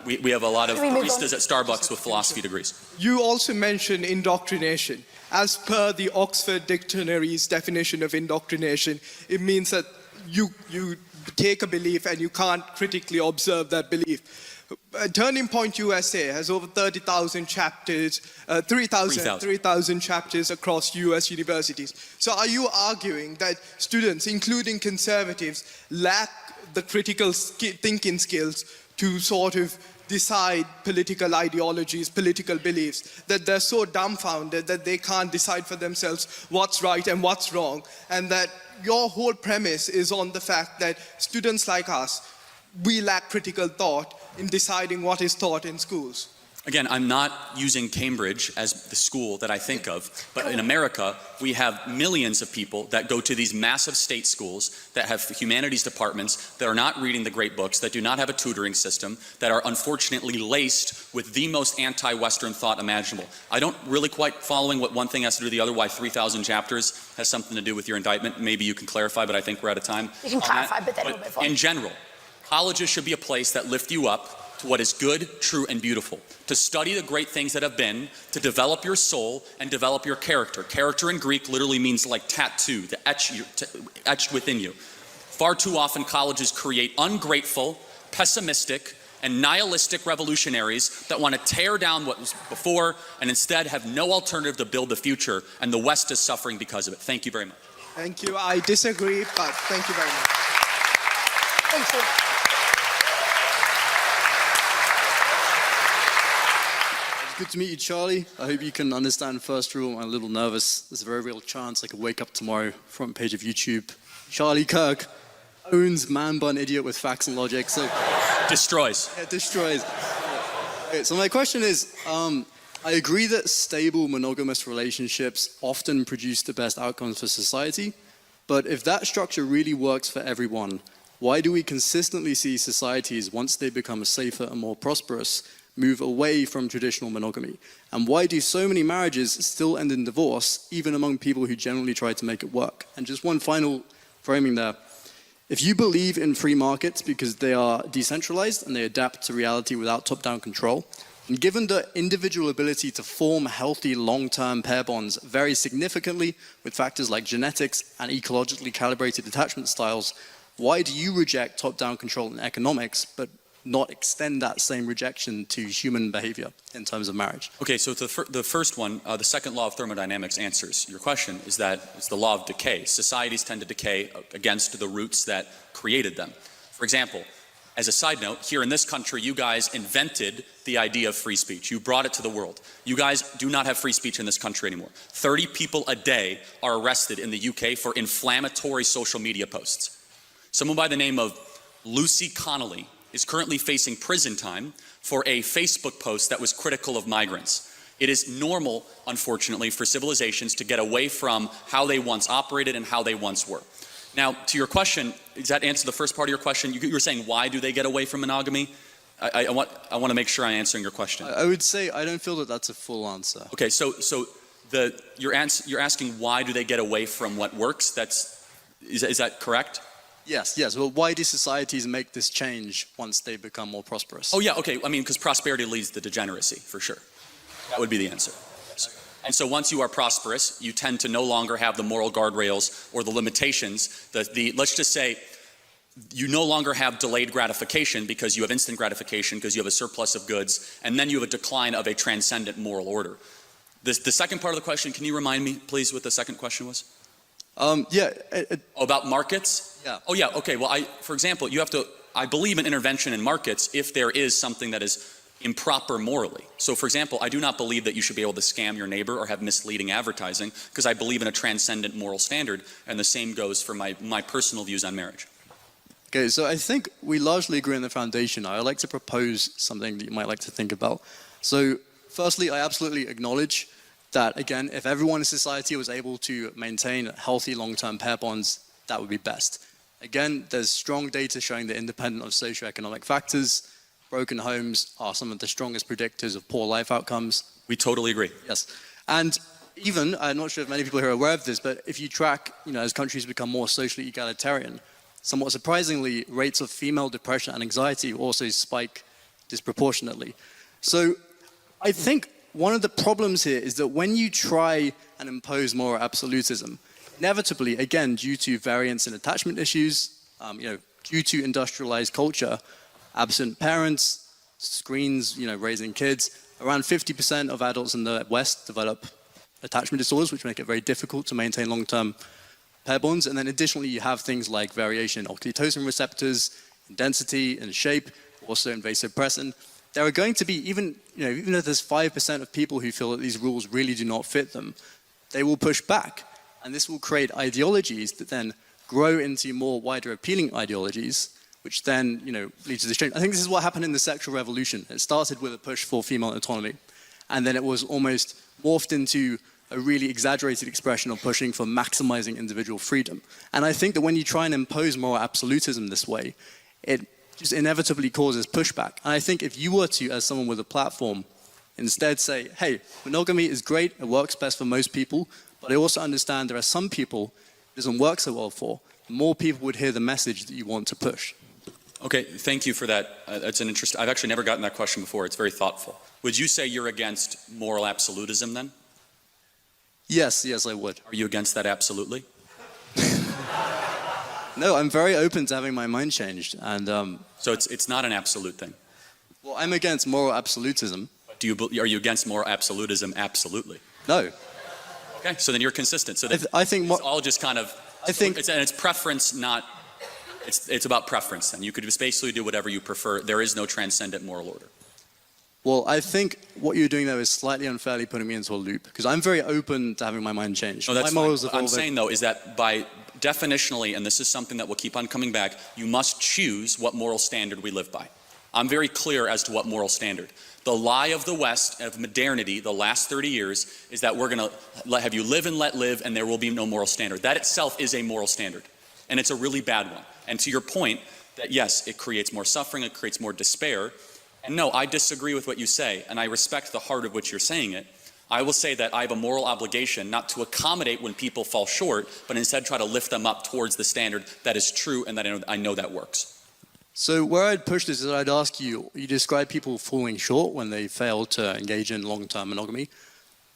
we have a lot of baristas at Starbucks with philosophy degrees. You also mentioned indoctrination. As per the Oxford Dictionary's definition of indoctrination, it means that you take a belief and you can't critically observe that belief. Turning Point USA has over 30,000 chapters, 3,000 chapters across US universities. So are you arguing that students, including conservatives, lack the critical thinking skills to sort of decide political ideologies, political beliefs, that they're so dumbfounded that they can't decide for themselves what's right and what's wrong, and that your whole premise is on the fact that students like us, we lack critical thought in deciding what is taught in schools? Again, I'm not using Cambridge as the school that I think of, but in America, we have millions of people that go to these massive state schools that have humanities departments that are not reading the great books, that do not have a tutoring system, that are unfortunately laced with the most anti-Western thought imaginable. I don't really quite following what one thing has to do with the other, why 3,000 chapters has something to do with your indictment. Maybe you can clarify, but I think we're out of time. You can clarify, but then we'll move on. In general, colleges should be a place that lift you up to what is good, true, and beautiful. To study the great things that have been, to develop your soul and develop your character. Character in Greek literally means like tattoo, to etch within you. Far too often colleges create ungrateful, pessimistic, and nihilistic revolutionaries that want to tear down what was before and instead have no alternative to build the future, and the West is suffering because of it. Thank you very much. Thank you. I disagree, but thank you very much. Thank you. Good to meet you, Charlie. I hope you can understand first rule. I'm a little nervous. There's a very real chance I could wake up tomorrow, front page of YouTube. Charlie Kirk owns man bun idiot with facts and logic. So destroys. Yeah, destroys. Okay, so my question is, I I agree that stable monogamous relationships often produce the best outcomes for society, but if that structure really works for everyone, why do we consistently see societies, once they become safer and more prosperous, move away from traditional monogamy? And why do so many marriages still end in divorce, even among people who generally try to make it work? And just one final framing there. If you believe in free markets because they are decentralized and they adapt to reality without top-down control, and given the individual ability to form healthy long-term pair bonds very significantly with factors like genetics and ecologically calibrated attachment styles, why do you reject top-down control in economics, but not extend that same rejection to human behavior in terms of marriage? Okay, so the first one, the second law of thermodynamics answers your question, is that it's the law of decay. Societies tend to decay against the roots that created them. For example, as a side note, here in this country, you guys invented the idea of free speech. You brought it to the world. You guys do not have free speech in this country anymore. 30 people a day are arrested in the UK for inflammatory social media posts. Someone by the name of Lucy Connolly is currently facing prison time for a Facebook post that was critical of migrants. It is normal, unfortunately, for civilizations to get away from how they once operated and how they once were. Now, to your question, does that answer the first part of your question? You were saying, why do they get away from monogamy? I want to make sure I'm answering your question. I would say I don't feel that that's a full answer. Okay, so you're asking why do they get away from what works? Is that correct? Yes. Well, why do societies make this change once they become more prosperous? Oh yeah, okay. I mean, because prosperity leads to degeneracy, for sure. That would be the answer. And so once you are prosperous, you tend to no longer have the moral guardrails or the limitations. Let's just say you no longer have delayed gratification because you have instant gratification, because you have a surplus of goods, and then you have a decline of a transcendent moral order. The second part of the question, can you remind me, please, what the second question was? About markets? Yeah. Oh yeah, okay. Well, for example, I believe in intervention in markets if there is something that is improper morally. So for example, I do not believe that you should be able to scam your neighbor or have misleading advertising, because I believe in a transcendent moral standard, and the same goes for my personal views on marriage. Okay, so I think we largely agree on the foundation. I would like to propose something that you might like to think about. So firstly, I absolutely acknowledge that, again, if everyone in society was able to maintain healthy long-term pair bonds, that would be best. Again, there's strong data showing that independent of socioeconomic factors, broken homes are some of the strongest predictors of poor life outcomes. We totally agree. Yes. And even, I'm not sure if many people here are aware of this, but if you track, as countries become more socially egalitarian, somewhat surprisingly, rates of female depression and anxiety also spike disproportionately. So I think one of the problems here is that when you try and impose moral absolutism, inevitably, again, due to variance in attachment issues, due to industrialized culture, absent parents, screens, raising kids, around 50% of adults in the West develop attachment disorders, which make it very difficult to maintain long-term pair bonds. And then additionally, you have things like variation in oxytocin receptors, in density, and shape, also in vasopressin. There are going to be, even if there's 5% of people who feel that these rules really do not fit them, they will push back. And this will create ideologies that then grow into more wider appealing ideologies, which then, leads to this change. I think this is what happened in the sexual revolution. It started with a push for female autonomy, and then it was almost morphed into a really exaggerated expression of pushing for maximizing individual freedom. And I think that when you try and impose moral absolutism this way, it just inevitably causes pushback. And I think if you were to, as someone with a platform, instead say, hey, monogamy is great, it works best for most people, but I also understand there are some people it doesn't work so well for, more people would hear the message that you want to push. Okay, thank you for that. That's an interesting. I've actually never gotten that question before. It's very thoughtful. Would you say you're against moral absolutism then? Yes, I would. Are you against that absolutely? No, I'm very open to having my mind changed. And so it's not an absolute thing? Well, I'm against moral absolutism. Are you against moral absolutism absolutely? No. Okay, so then you're consistent. So I think it's all just kind of, it's preference, not, it's about preference then. You could just basically do whatever you prefer. There is no transcendent moral order. Well, I think what you're doing though is slightly unfairly putting me into a loop, because I'm very open to having my mind changed. No, that's fine. What I'm saying though is that by definitionally, and this is something that will keep on coming back, you must choose what moral standard we live by. I'm very clear as to what moral standard. The lie of the West, of modernity, the last 30 years, is that we're going to have you live and let live and there will be no moral standard. That itself is a moral standard, and it's a really bad one. And to your point, that yes, it creates more suffering, it creates more despair. And no, I disagree with what you say, and I respect the heart of which you're saying it. I will say that I have a moral obligation not to accommodate when people fall short, but instead try to lift them up towards the standard that is true and that I know that works. So where I'd push this is I'd ask you, you describe people falling short when they fail to engage in long-term monogamy.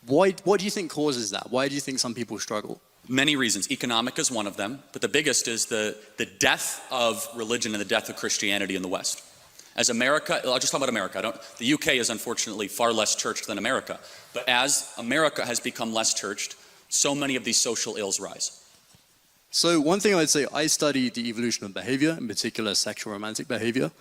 What do you think causes that? Why do you think some people struggle? Many reasons. Economic is one of them, but the biggest is the death of religion and the death of Christianity in the West. As America, I'll just talk about America. The UK is unfortunately far less churched than America, but as America has become less churched, so many of these social ills rise. So one thing I'd say, I study the evolution of behavior, in particular sexual romantic behavior.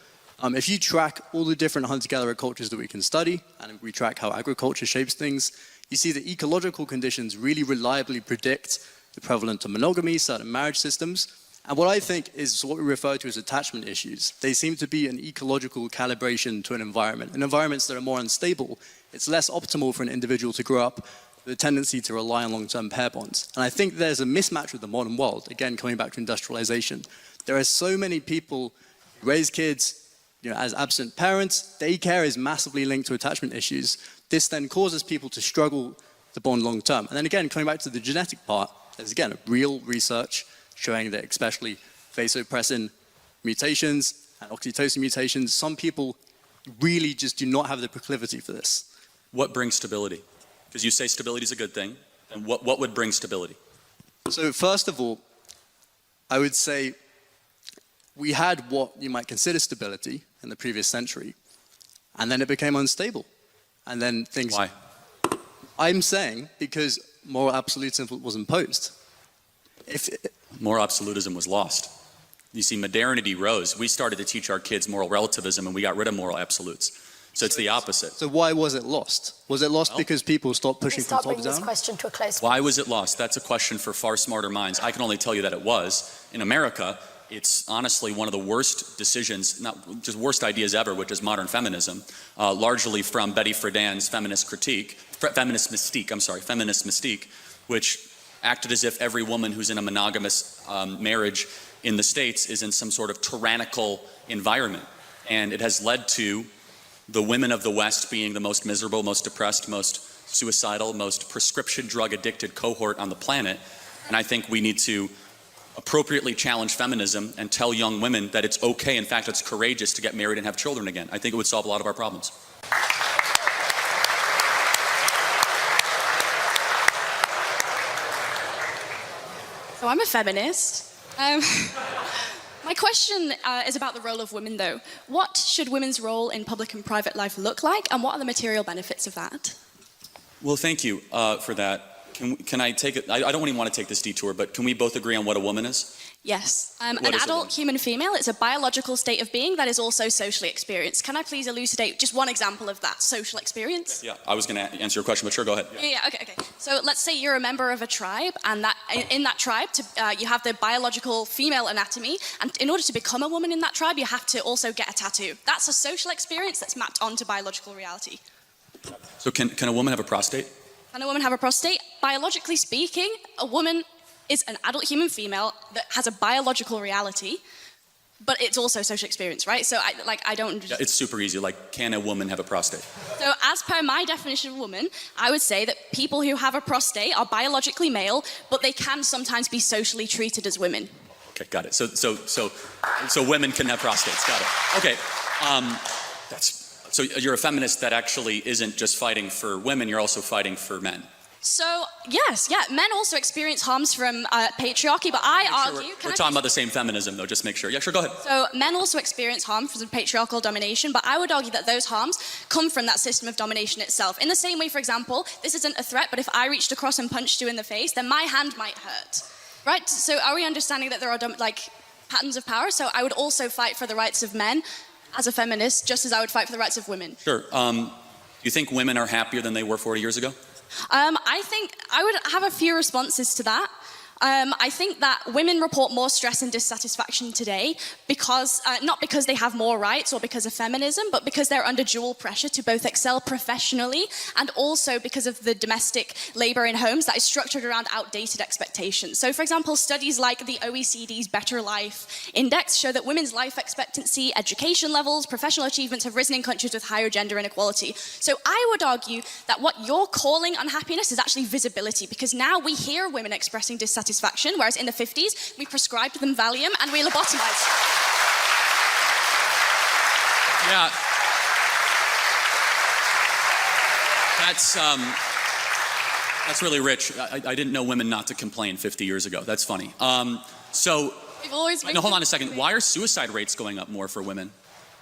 If you track all the different hunter-gatherer cultures that we can study, and we track how agriculture shapes things, you see that ecological conditions really reliably predict the prevalence of monogamy, certain marriage systems, and what I think is what we refer to as attachment issues. They seem to be an ecological calibration to an environment. In environments that are more unstable, it's less optimal for an individual to grow up with a tendency to rely on long-term pair bonds. And I think there's a mismatch with the modern world, again, coming back to industrialization. There are so many people who raise kids as absent parents. Daycare is massively linked to attachment issues. This then causes people to struggle to bond long-term. And then again, coming back to the genetic part, there's again real research showing that especially vasopressin mutations and oxytocin mutations, some people really just do not have the proclivity for this. What brings stability? Because you say stability is a good thing, and what would bring stability? So first of all, I would say we had what you might consider stability in the previous century, and then it became unstable. And then things... Why? I'm saying because moral absolutism was imposed. Moral absolutism was lost. You see, modernity rose. We started to teach our kids moral relativism, and we got rid of moral absolutes. So it's the opposite. So why was it lost? Was it lost because people stopped pushing from top down? This question to a close. Why was it lost? That's a question for far smarter minds. I can only tell you that it was. In America, it's honestly one of the worst decisions, not just worst ideas ever, which is modern feminism, largely from Betty Friedan's feminist mystique, which acted as if every woman who's in a monogamous marriage in the States is in some sort of tyrannical environment. And it has led to the women of the West being the most miserable, most depressed, most suicidal, most prescription drug addicted cohort on the planet. And I think we need to appropriately challenge feminism and tell young women that it's okay, in fact, it's courageous to get married and have children again. I think it would solve a lot of our problems. So I'm a feminist. My question is about the role of women, though. What should women's role in public and private life look like, and what are the material benefits of that? Well, thank you for that. Can I take it? I don't really want to take this detour, but can we both agree on what a woman is? Yes. An adult human female, it's a biological state of being that is also socially experienced. Can I please elucidate just one example of that social experience? Yeah, I was going to answer your question, but sure, go ahead. Yeah, okay. So let's say you're a member of a tribe, and in that tribe, you have the biological female anatomy, and in order to become a woman in that tribe, you have to also get a tattoo. That's a social experience that's mapped onto biological reality. So can a woman have a prostate? Can a woman have a prostate? Biologically speaking, a woman is an adult human female that has a biological reality, but it's also social experience, right? So I don't... Yeah, it's super easy. Like, can a woman have a prostate? So as per my definition of woman, I would say that people who have a prostate are biologically male, but they can sometimes be socially treated as women. Okay, got it. So women can have prostates. Got it. Okay. So you're a feminist that actually isn't just fighting for women, you're also fighting for men. So, yes, men also experience harms from patriarchy, but I argue... We're talking about the same feminism, though, just make sure. Yeah, sure, go ahead. So, men also experience harm from patriarchal domination, but I would argue that those harms come from that system of domination itself. In the same way, for example, this isn't a threat, but if I reached across and punched you in the face, then my hand might hurt, right? So, are we understanding that there are, patterns of power? So, I would also fight for the rights of men as a feminist, just as I would fight for the rights of women. Sure. Do you think women are happier than they were 40 years ago? I think I would have a few responses to that. I think that women report more stress and dissatisfaction today because, not because they have more rights or because of feminism, but because they're under dual pressure to both excel professionally and also because of the domestic labor in homes that is structured around outdated expectations. So for example, studies like the OECD's Better Life Index show that women's life expectancy, education levels, professional achievements have risen in countries with higher gender inequality. So I would argue that what you're calling unhappiness is actually visibility, because now we hear women expressing dissatisfaction, whereas in the 50s, we prescribed them Valium and we lobotomized. Yeah. That's really rich. I didn't know women not to complain 50 years ago. That's funny. We've always been hold on a second. Why are suicide rates going up more for women?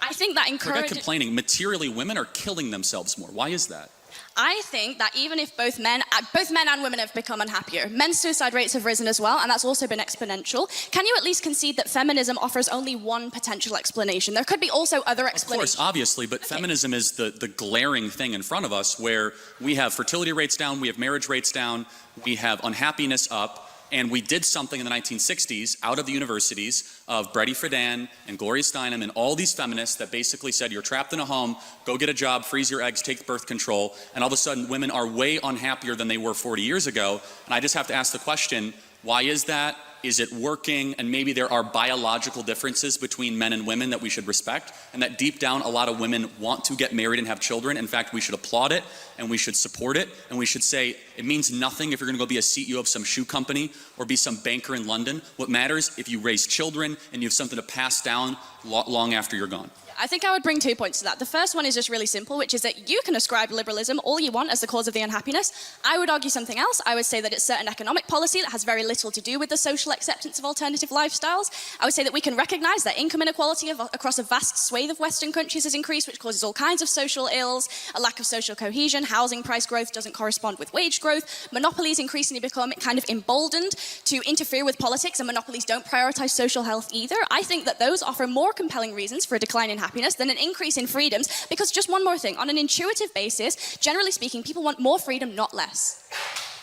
I think that Forget complaining. Materially, women are killing themselves more. Why is that? I think that even if both men and women have become unhappier, men's suicide rates have risen as well, and that's also been exponential. Can you at least concede that feminism offers only one potential explanation? There could be also other explanations. Of course, obviously, but feminism is the glaring thing in front of us, where we have fertility rates down, we have marriage rates down, we have unhappiness up. And we did something in the 1960s out of the universities of Bretty Friedan and Gloria Steinem and all these feminists that basically said, you're trapped in a home, go get a job, freeze your eggs, take birth control. And all of a sudden, women are way unhappier than they were 40 years ago. And I just have to ask the question, why is that? Is it working? And maybe there are biological differences between men and women that we should respect, and that deep down a lot of women want to get married and have children. In fact, we should applaud it and we should support it, and we should say it means nothing if you're going to go be a CEO of some shoe company or be some banker in London. What matters if you raise children and you have something to pass down long after you're gone. I think I would bring 2 points to that. The first one is just really simple, which is that you can ascribe liberalism all you want as the cause of the unhappiness. I would argue something else. I would say that it's certain economic policy that has very little to do with the social acceptance of alternative lifestyles. I would say that we can recognize that income inequality across a vast swathe of Western countries has increased, which causes all kinds of social ills, a lack of social cohesion, housing price growth doesn't correspond with wage growth, monopolies increasingly become kind of emboldened to interfere with politics, and monopolies don't prioritize social health either. I think that those offer more compelling reasons for a decline in happiness than an increase in freedoms, because just one more thing, on an intuitive basis, generally speaking, people want more freedom, not less.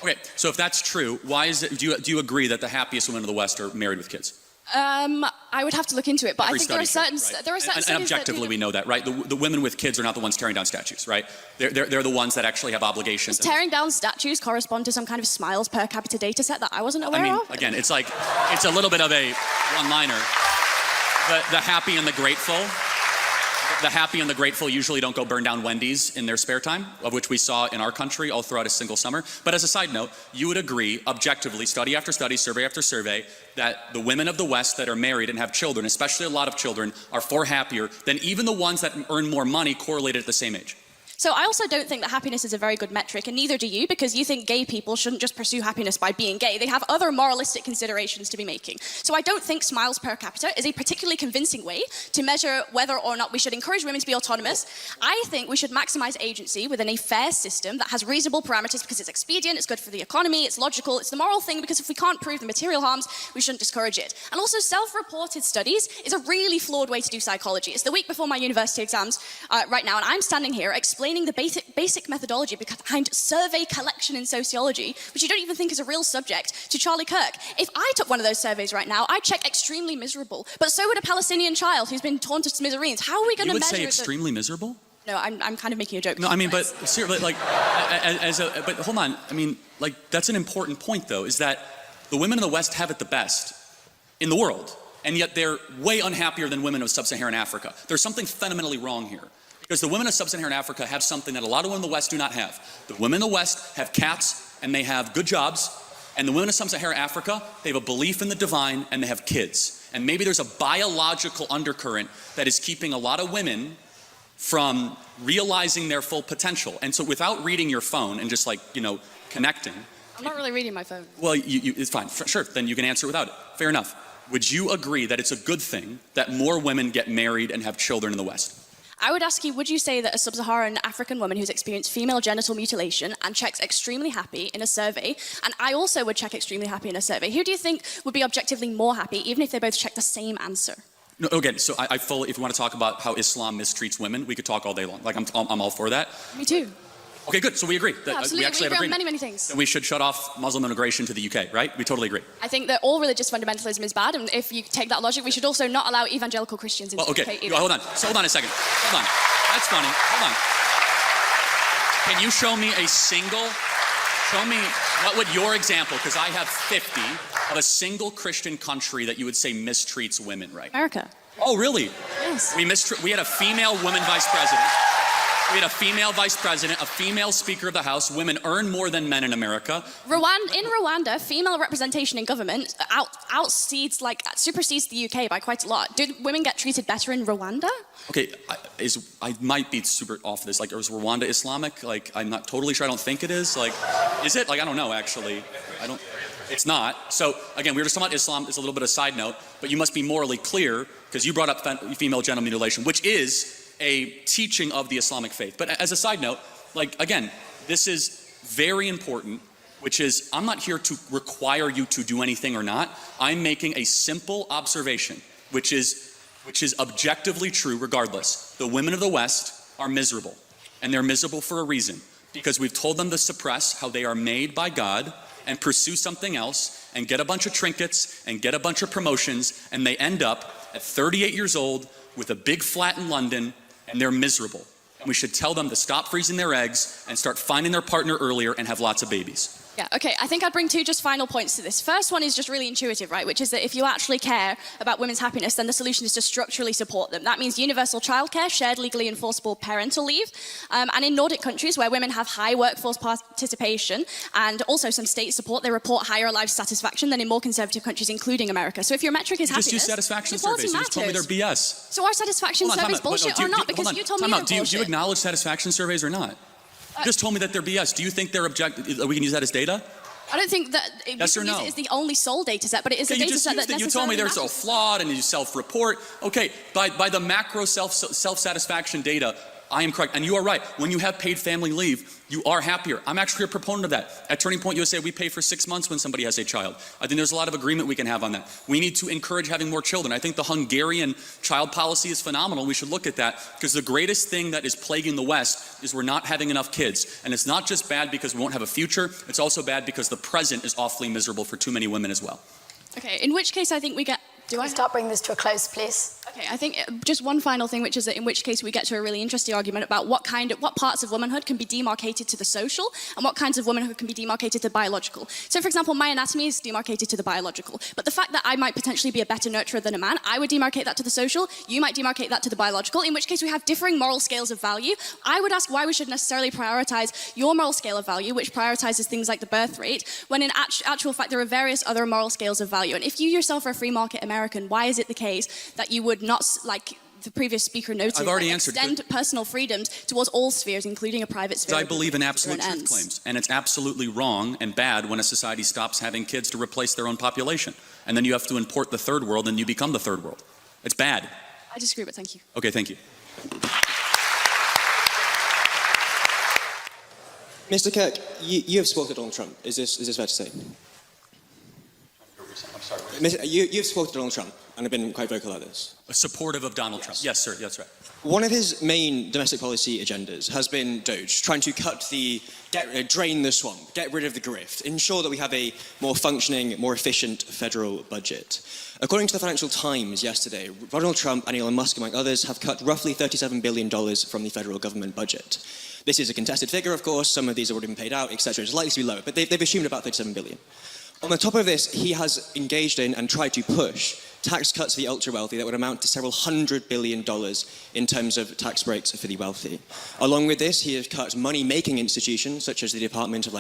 Okay, so if that's true, why is it, do you agree that the happiest women of the West are married with kids? I would have to look into it, but I think there are certain and objectively we know that, right? The women with kids are not the ones tearing down statues, right? They're the ones that actually have obligations. Does tearing down statues correspond to some kind of smiles per capita data set that I wasn't aware of? Again, it's like, it's a little bit of a one-liner. The happy and the grateful. The happy and the grateful usually don't go burn down Wendy's in their spare time, of which we saw in our country all throughout a single summer. But as a side note, you would agree, objectively, study after study, survey after survey, that the women of the West that are married and have children, especially a lot of children, are far happier than even the ones that earn more money correlated at the same age. So I also don't think that happiness is a very good metric, and neither do you, because you think gay people shouldn't just pursue happiness by being gay. They have other moralistic considerations to be making. So I don't think smiles per capita is a particularly convincing way to measure whether or not we should encourage women to be autonomous. I think we should maximize agency within a fair system that has reasonable parameters, because it's expedient, it's good for the economy, it's logical, it's the moral thing, because if we can't prove the material harms, we shouldn't discourage it. And also, self-reported studies is a really flawed way to do psychology. It's the week before my university exams right now, and I'm standing here explaining the basic methodology behind survey collection in sociology, which you don't even think is a real subject, to Charlie Kirk. If I took one of those surveys right now, I'd check extremely miserable. But so would a Palestinian child who's been torn to smithereens. How are we going to measure? You would say extremely miserable? No, I'm kind of making a joke. No, I mean, but seriously, like, but hold on. I mean, like, that's an important point, though, is that the women in the West have it the best in the world, and yet they're way unhappier than women of sub-Saharan Africa. There's something fundamentally wrong here. Because the women of sub-Saharan Africa have something that a lot of women in the West do not have. The women in the West have cats and they have good jobs, and the women of sub-Saharan Africa, they have a belief in the divine and they have kids. And maybe there's a biological undercurrent that is keeping a lot of women from realizing their full potential. And so without reading your phone and just, like, you know, connecting. I'm not really reading my phone. Well, it's fine. Sure, then you can answer without it. Fair enough. Would you agree that it's a good thing that more women get married and have children in the West? I would ask you, would you say that a sub-Saharan African woman who's experienced female genital mutilation and checks extremely happy in a survey, and I also would check extremely happy in a survey, who do you think would be objectively more happy, even if they both check the same answer? No, again, so I fully, if you want to talk about how Islam mistreats women, we could talk all day long. Like, I'm all for that. Me too. Okay, good. So we agree. That, Absolutely, we actually agree have on agreement. many things. Then we should shut off Muslim immigration to the UK, right? We totally agree. I think that all religious fundamentalism is bad, and if you take that logic, we should also not allow evangelical Christians into Well, okay, the UK either. hold on. So hold on a second. Hold on. That's funny. Hold on. Can you show me a single, what would your example, because I have 50, of a single Christian country that you would say mistreats women, right? America. Oh, really? Yes. We had a female woman vice president. We had a female vice president, a female speaker of the House. Women earn more than men in America. In Rwanda, female representation in government supersedes the UK by quite a lot. Did women get treated better in Rwanda? Okay, I might be super off this. Like, is Rwanda Islamic? Like, I'm not totally sure. I don't think it is. Like, is it? Like, I don't know, actually. It's not. So, again, we were just talking about Islam. It's a little bit of a side note. But you must be morally clear, because you brought up female genital mutilation, which is a teaching of the Islamic faith. But as a side note, like, again, this is very important, which is, I'm not here to require you to do anything or not. I'm making a simple observation, which is objectively true regardless. The women of the West are miserable, and they're miserable for a reason, because we've told them to suppress how they are made by God and pursue something else and get a bunch of trinkets and get a bunch of promotions, and they end up at 38 years old with a big flat in London, and they're miserable. And we should tell them to stop freezing their eggs and start finding their partner earlier and have lots of babies. Yeah, okay, I think I'd bring two just final points to this. First one is just really intuitive, right? Which is that if you actually care about women's happiness, then the solution is to structurally support them. That means universal childcare, shared legally enforceable parental leave, and in Nordic countries where women have high workforce participation and also some state support, they report higher life satisfaction than in more conservative countries, including America. So if your metric is happiness, just use satisfaction equality surveys. You just told me they're matters. BS. So are satisfaction surveys bullshit or not? Because you told me they're bullshit. Do you acknowledge satisfaction surveys or not? You just told me that they're BS. Do you think they're we can use that as data? I don't think that yes or no? it is the only sole data set, but it is a data set that necessarily You told me they're so matters. flawed and you self-report. Okay, by the macro self-satisfaction data, I am correct. And you are right. When you have paid family leave, you are happier. I'm actually a proponent of that. At Turning Point USA, we pay for 6 months when somebody has a child. I think there's a lot of agreement we can have on that. We need to encourage having more children. I think the Hungarian child policy is phenomenal. We should look at that, because the greatest thing that is plaguing the West is we're not having enough kids. And it's not just bad because we won't have a future. It's also bad because the present is awfully miserable for too many women as well. Okay, in which case I think we get... Do I start bringing this to a close, please? Okay, I think just one final thing, which is that in which case we get to a really interesting argument about what parts of womanhood can be demarcated to the social and what kinds of womanhood can be demarcated to biological. So, for example, my anatomy is demarcated to the biological, but the fact that I might potentially be a better nurturer than a man, I would demarcate that to the social, you might demarcate that to the biological, in which case we have differing moral scales of value. I would ask why we should necessarily prioritize your moral scale of value, which prioritizes things like the birth rate, when in actual fact there are various other moral scales of value. And if you yourself are a free market American, why is it the case that you would not, like the previous speaker noted, I've already answered. Extend personal freedoms towards all spheres, including a private sphere? I believe in absolute truth claims, and it's absolutely wrong and bad when a society stops having kids to replace their own population. And then you have to import the third world, and you become the third world. It's bad. I disagree, but thank you. Okay, thank you. Mr. Kirk, you have supported Donald Trump. Is this fair to say? You've supported Donald Trump and have been quite vocal about this. Supportive of Donald Trump. Yes, sir. That's right. One of his main domestic policy agendas has been DOGE, trying to drain the swamp, get rid of the grift, ensure that we have a more functioning, more efficient federal budget. According to the Financial Times yesterday, Donald Trump and Elon Musk, among others, have cut roughly $37 billion from the federal government budget. This is a contested figure, of course. Some of these have already been paid out, etc. It's likely to be lower, but they've assumed about $37 billion. On the top of this, he has engaged in and tried to push tax cuts for the ultra-wealthy that would amount to several $100 billion in terms of tax breaks for the wealthy. Along with this, he has cut money-making institutions, such as the Department of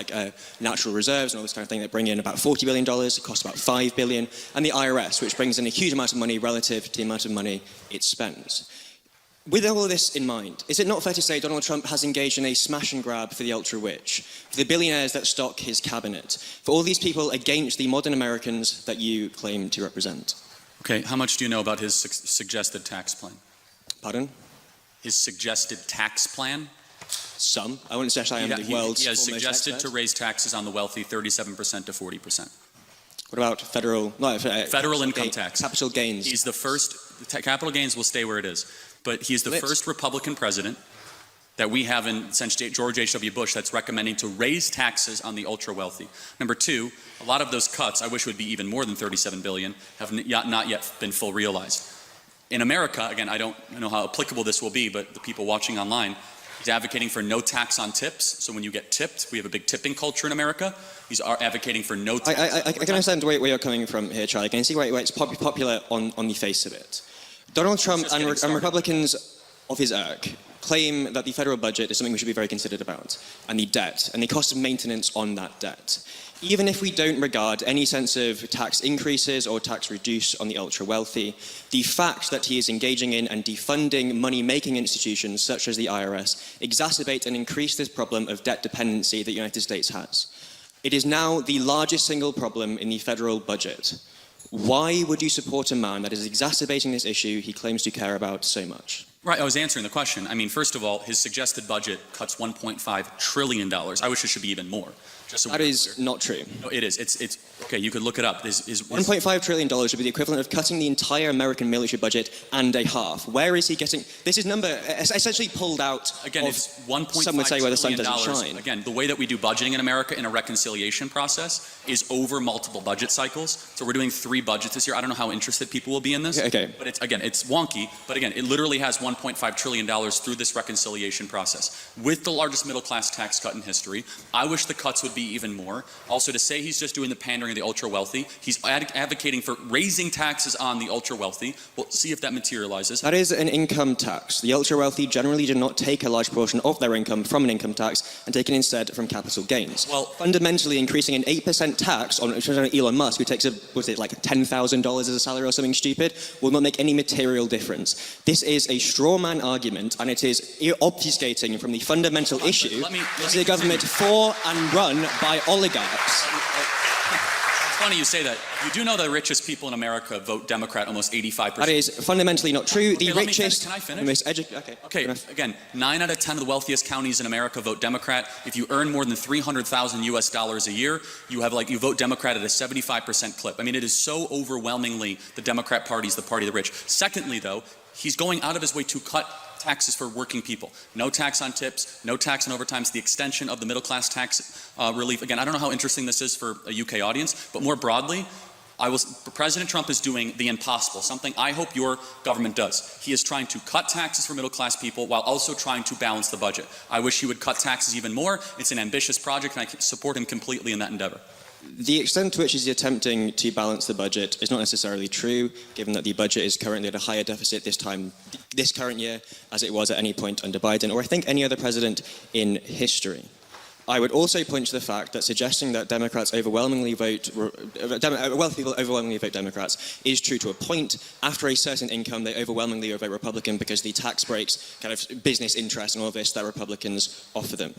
Natural Reserves and all this kind of thing, that bring in about $40 billion, it costs about $5 billion, and the IRS, which brings in a huge amount of money relative to the amount of money it spends. With all of this in mind, is it not fair to say Donald Trump has engaged in a smash and grab for the ultra-rich, for the billionaires that stock his cabinet, for all these people against the modern Americans that you claim to represent? Okay, how much do you know about his suggested tax plan? Pardon? His suggested tax plan? Some. I wouldn't say I am the world's He has foremost suggested expert. to raise taxes on the wealthy 37% to 40%. What about federal income tax? Capital gains. He's the first, capital gains will stay where it is, but he's the first Republican president that we have since George H.W. Bush that's recommending to raise taxes on the ultra-wealthy. Number two, a lot of those cuts, I wish would be even more than $37 billion, have not yet been full realized. In America, again, I don't know how applicable this will be, but the people watching online, he's advocating for no tax on tips. So when you get tipped, we have a big tipping culture in America. He's advocating for no tax. I can understand where you're coming from here, Charlie. I can see why it's popular on the face of it. Donald Trump and Republicans of his ilk claim that the federal budget is something we should be very considered about, and the debt, and the cost of maintenance on that debt. Even if we don't regard any sense of tax increases or tax reduce on the ultra-wealthy, the fact that he is engaging in and defunding money-making institutions such as the IRS exacerbate and increase this problem of debt dependency that the United States has. It is now the largest single problem in the federal budget. Why would you support a man that is exacerbating this issue he claims to care about so much? Right, I was answering the question. I mean, first of all, his suggested budget cuts $1.5 trillion. I wish it should be even more. Just so that is not true. No, it is. It's okay, you could look it up. $1.5 trillion would be the equivalent of cutting the entire American military budget and a half. Where is he getting... This is number essentially pulled out again, of, it's $1.5 some would say, where the sun doesn't shine. Again, the way that we do budgeting in America in a reconciliation process is over multiple budget cycles. So we're doing 3 budgets this year. I don't know how interested people will be in this. Okay. But it's wonky. But again, it literally has $1.5 trillion through this reconciliation process. With the largest middle class tax cut in history, I wish the cuts would be even more. Also, to say he's just doing the pandering of the ultra-wealthy, he's advocating for raising taxes on the ultra-wealthy. We'll see if that materializes. That is an income tax. The ultra-wealthy generally do not take a large portion of their income from an income tax and take it instead from capital gains. Well, fundamentally, increasing an 8% tax on Elon Musk, who takes like $10,000 as a salary or something stupid, will not make any material difference. This is a straw man argument, and it is obfuscating from the fundamental issue. This is a government for and run by oligarchs. It's funny you say that. You do know the richest people in America vote Democrat almost 85%. That is fundamentally not true. Okay, the richest, can I finish? the most educated... Okay, again, 9 out of 10 of the wealthiest counties in America vote Democrat. If you earn more than $300,000 US a year, you vote Democrat at a 75% clip. I mean, it is so overwhelmingly the Democrat Party is the party of the rich. Secondly, though, he's going out of his way to cut taxes for working people. No tax on tips, no tax on overtimes, the extension of the middle class tax relief. Again, I don't know how interesting this is for a UK audience, but more broadly, President Trump is doing the impossible, something I hope your government does. He is trying to cut taxes for middle class people while also trying to balance the budget. I wish he would cut taxes even more. It's an ambitious project, and I support him completely in that endeavor. The extent to which he's attempting to balance the budget is not necessarily true, given that the budget is currently at a higher deficit this current year, as it was at any point under Biden, or I think any other president in history. I would also point to the fact that suggesting that wealthy people overwhelmingly vote Democrats is true to a point. After a certain income, they overwhelmingly vote Republican because the tax breaks, kind of business interests and all this that Republicans offer them.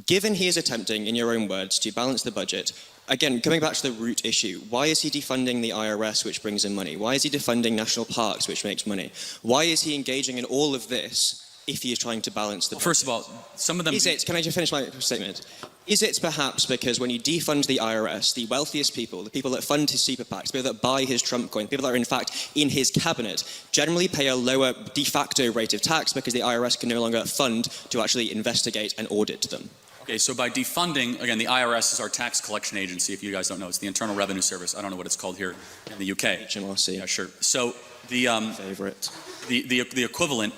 Given he is attempting, in your own words, to balance the budget, again, coming back to the root issue, why is he defunding the IRS, which brings in money? Why is he defunding national parks, which makes money? Why is he engaging in all of this if he is trying to balance the budget? First of all, some of them... Can I just finish my statement? Is it perhaps because when you defund the IRS, the wealthiest people, the people that fund his super PACs, people that buy his Trump coin, people that are in fact in his cabinet, generally pay a lower de facto rate of tax because the IRS can no longer fund to actually investigate and audit them? Okay, so by defunding, again, the IRS is our tax collection agency. If you guys don't know, it's the Internal Revenue Service. I don't know what it's called here in the UK. HMRC. Yeah, sure. So the favorite. The equivalent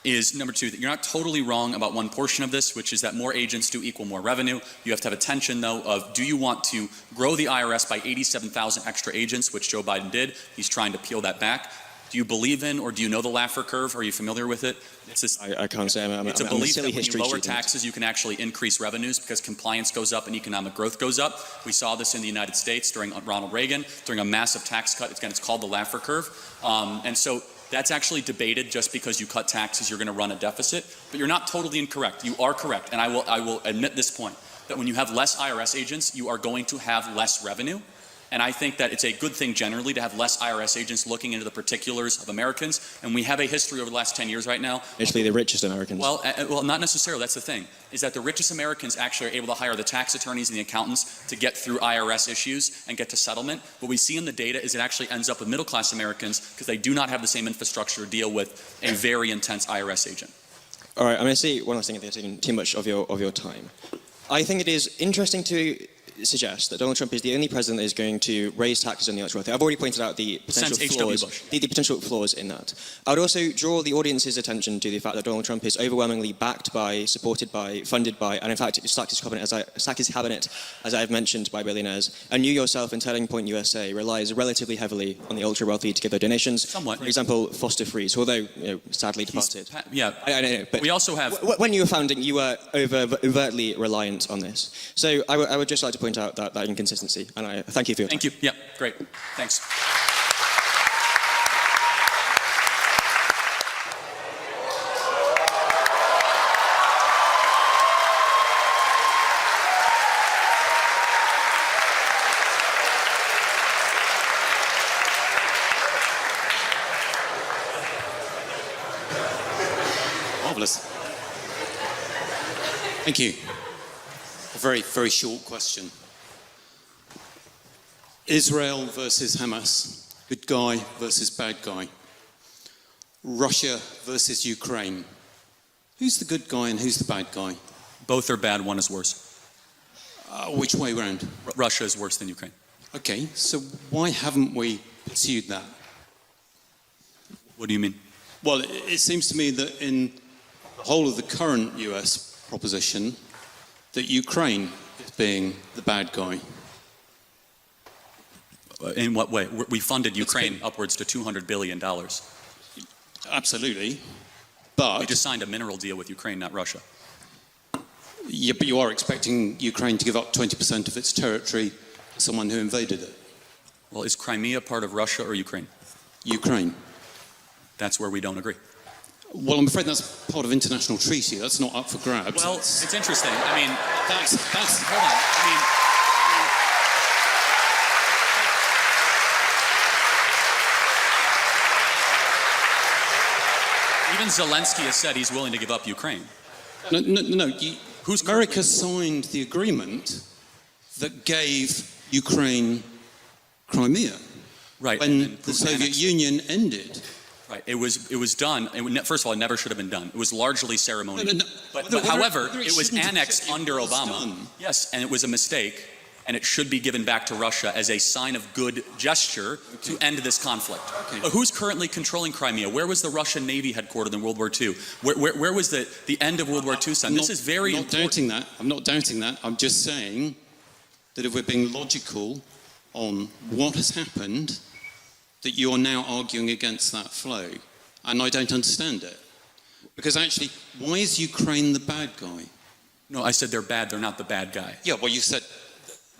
is number 2. That you're not totally wrong about one portion of this, which is that more agents do equal more revenue. You have to have a tension, though, of do you want to grow the IRS by 87,000 extra agents, which Joe Biden did. He's trying to peel that back. Do you believe in, or do you know the Laffer curve? Are you familiar with it? It's this, I can't say. It's a belief that when you lower taxes, you can actually increase revenues because compliance goes up and economic growth goes up. We saw this in the United States during Ronald Reagan, during a massive tax cut. It's called the Laffer curve. And so that's actually debated. Just because you cut taxes, you're going to run a deficit. But you're not totally incorrect. You are correct. And I will admit this point, that when you have less IRS agents, you are going to have less revenue. And I think that it's a good thing generally to have less IRS agents looking into the particulars of Americans. And we have a history over the last 10 years right now. Actually, the richest Americans. Well, not necessarily. That's the thing, is that the richest Americans actually are able to hire the tax attorneys and the accountants to get through IRS issues and get to settlement. What we see in the data is it actually ends up with middle-class Americans because they do not have the same infrastructure to deal with a very intense IRS agent. All right, I'm going to say one last thing. I think I've taken too much of your time. I think it is interesting to suggest that Donald Trump is the only president that is going to raise taxes on the ultra wealthy. I've already pointed out the potential flaws, the potential flaws in that. I would also draw the audience's attention to the fact that Donald Trump is overwhelmingly backed by, supported by, funded by, and in fact stacked his cabinet, as I've mentioned, by billionaires. And you yourself in Turning Point USA relies relatively heavily on the ultra wealthy to give their donations. Somewhat. For example, Foster Freeze, although sadly departed. Yeah, I know. But we also have. When you were founding, you were overtly reliant on this. So I would just like to point out that inconsistency, and I thank you for your time. Thank you. Yeah, great. Thanks. Marvelous. Thank you. A very, very short question. Israel versus Hamas, good guy versus bad guy. Russia versus Ukraine. Who's the good guy and who's the bad guy? Both are bad, one is worse. Which way round? Russia is worse than Ukraine. Okay, so why haven't we pursued that? What do you mean? Well, it seems to me that in the whole of the current US proposition, that Ukraine is being the bad guy. In what way? We funded Ukraine upwards to $200 billion. Absolutely. But we just signed a mineral deal with Ukraine, not Russia. Yeah, but you are expecting Ukraine to give up 20% of its territory to someone who invaded it. Well, is Crimea part of Russia or Ukraine? Ukraine. That's where we don't agree. Well, I'm afraid that's part of international treaty. That's not up for grabs. Well, it's interesting. I mean, that's hold on. I mean, even Zelensky has said he's willing to give up Ukraine. No. America signed the agreement that gave Ukraine Crimea. Right. When the Soviet Union ended. Right. It was done. First of all, it never should have been done. It was largely ceremonial. No. But however, it was annexed under Obama. Yes, and it was a mistake. And it should be given back to Russia as a sign of good gesture to end this conflict. But who's currently controlling Crimea? Where was the Russian Navy headquartered in World War II? Where was the end of World War II signed? This is very important. I'm not doubting that. I'm just saying that if we're being logical on what has happened, that you are now arguing against that flow. And I don't understand it. Because actually, why is Ukraine the bad guy? No, I said they're bad. They're not the bad guy. Yeah, well, you said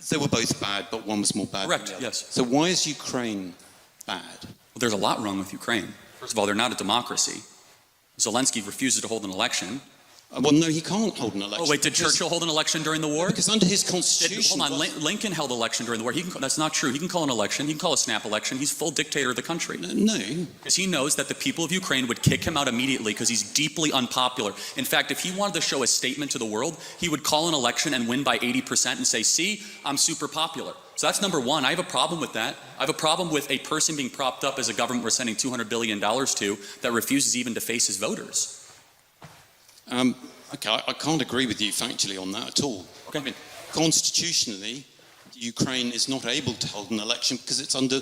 they were both bad, but one was more bad. Correct, yes. So why is Ukraine bad? Well, there's a lot wrong with Ukraine. First of all, they're not a democracy. Zelensky refuses to hold an election. Well, no, he can't hold an election. Oh, wait, did Churchill hold an election during the war? Because under his constitution... Hold on, Lincoln held an election during the war. That's not true. He can call an election. He can call a snap election. He's full dictator of the country. No. Because he knows that the people of Ukraine would kick him out immediately because he's deeply unpopular. In fact, if he wanted to show a statement to the world, he would call an election and win by 80% and say, see, I'm super popular. So that's number one. I have a problem with that. I have a problem with a person being propped up as a government we're sending $200 billion to that refuses even to face his voters. Okay, I can't agree with you factually on that at all. Okay. I mean, constitutionally, Ukraine is not able to hold an election because it's under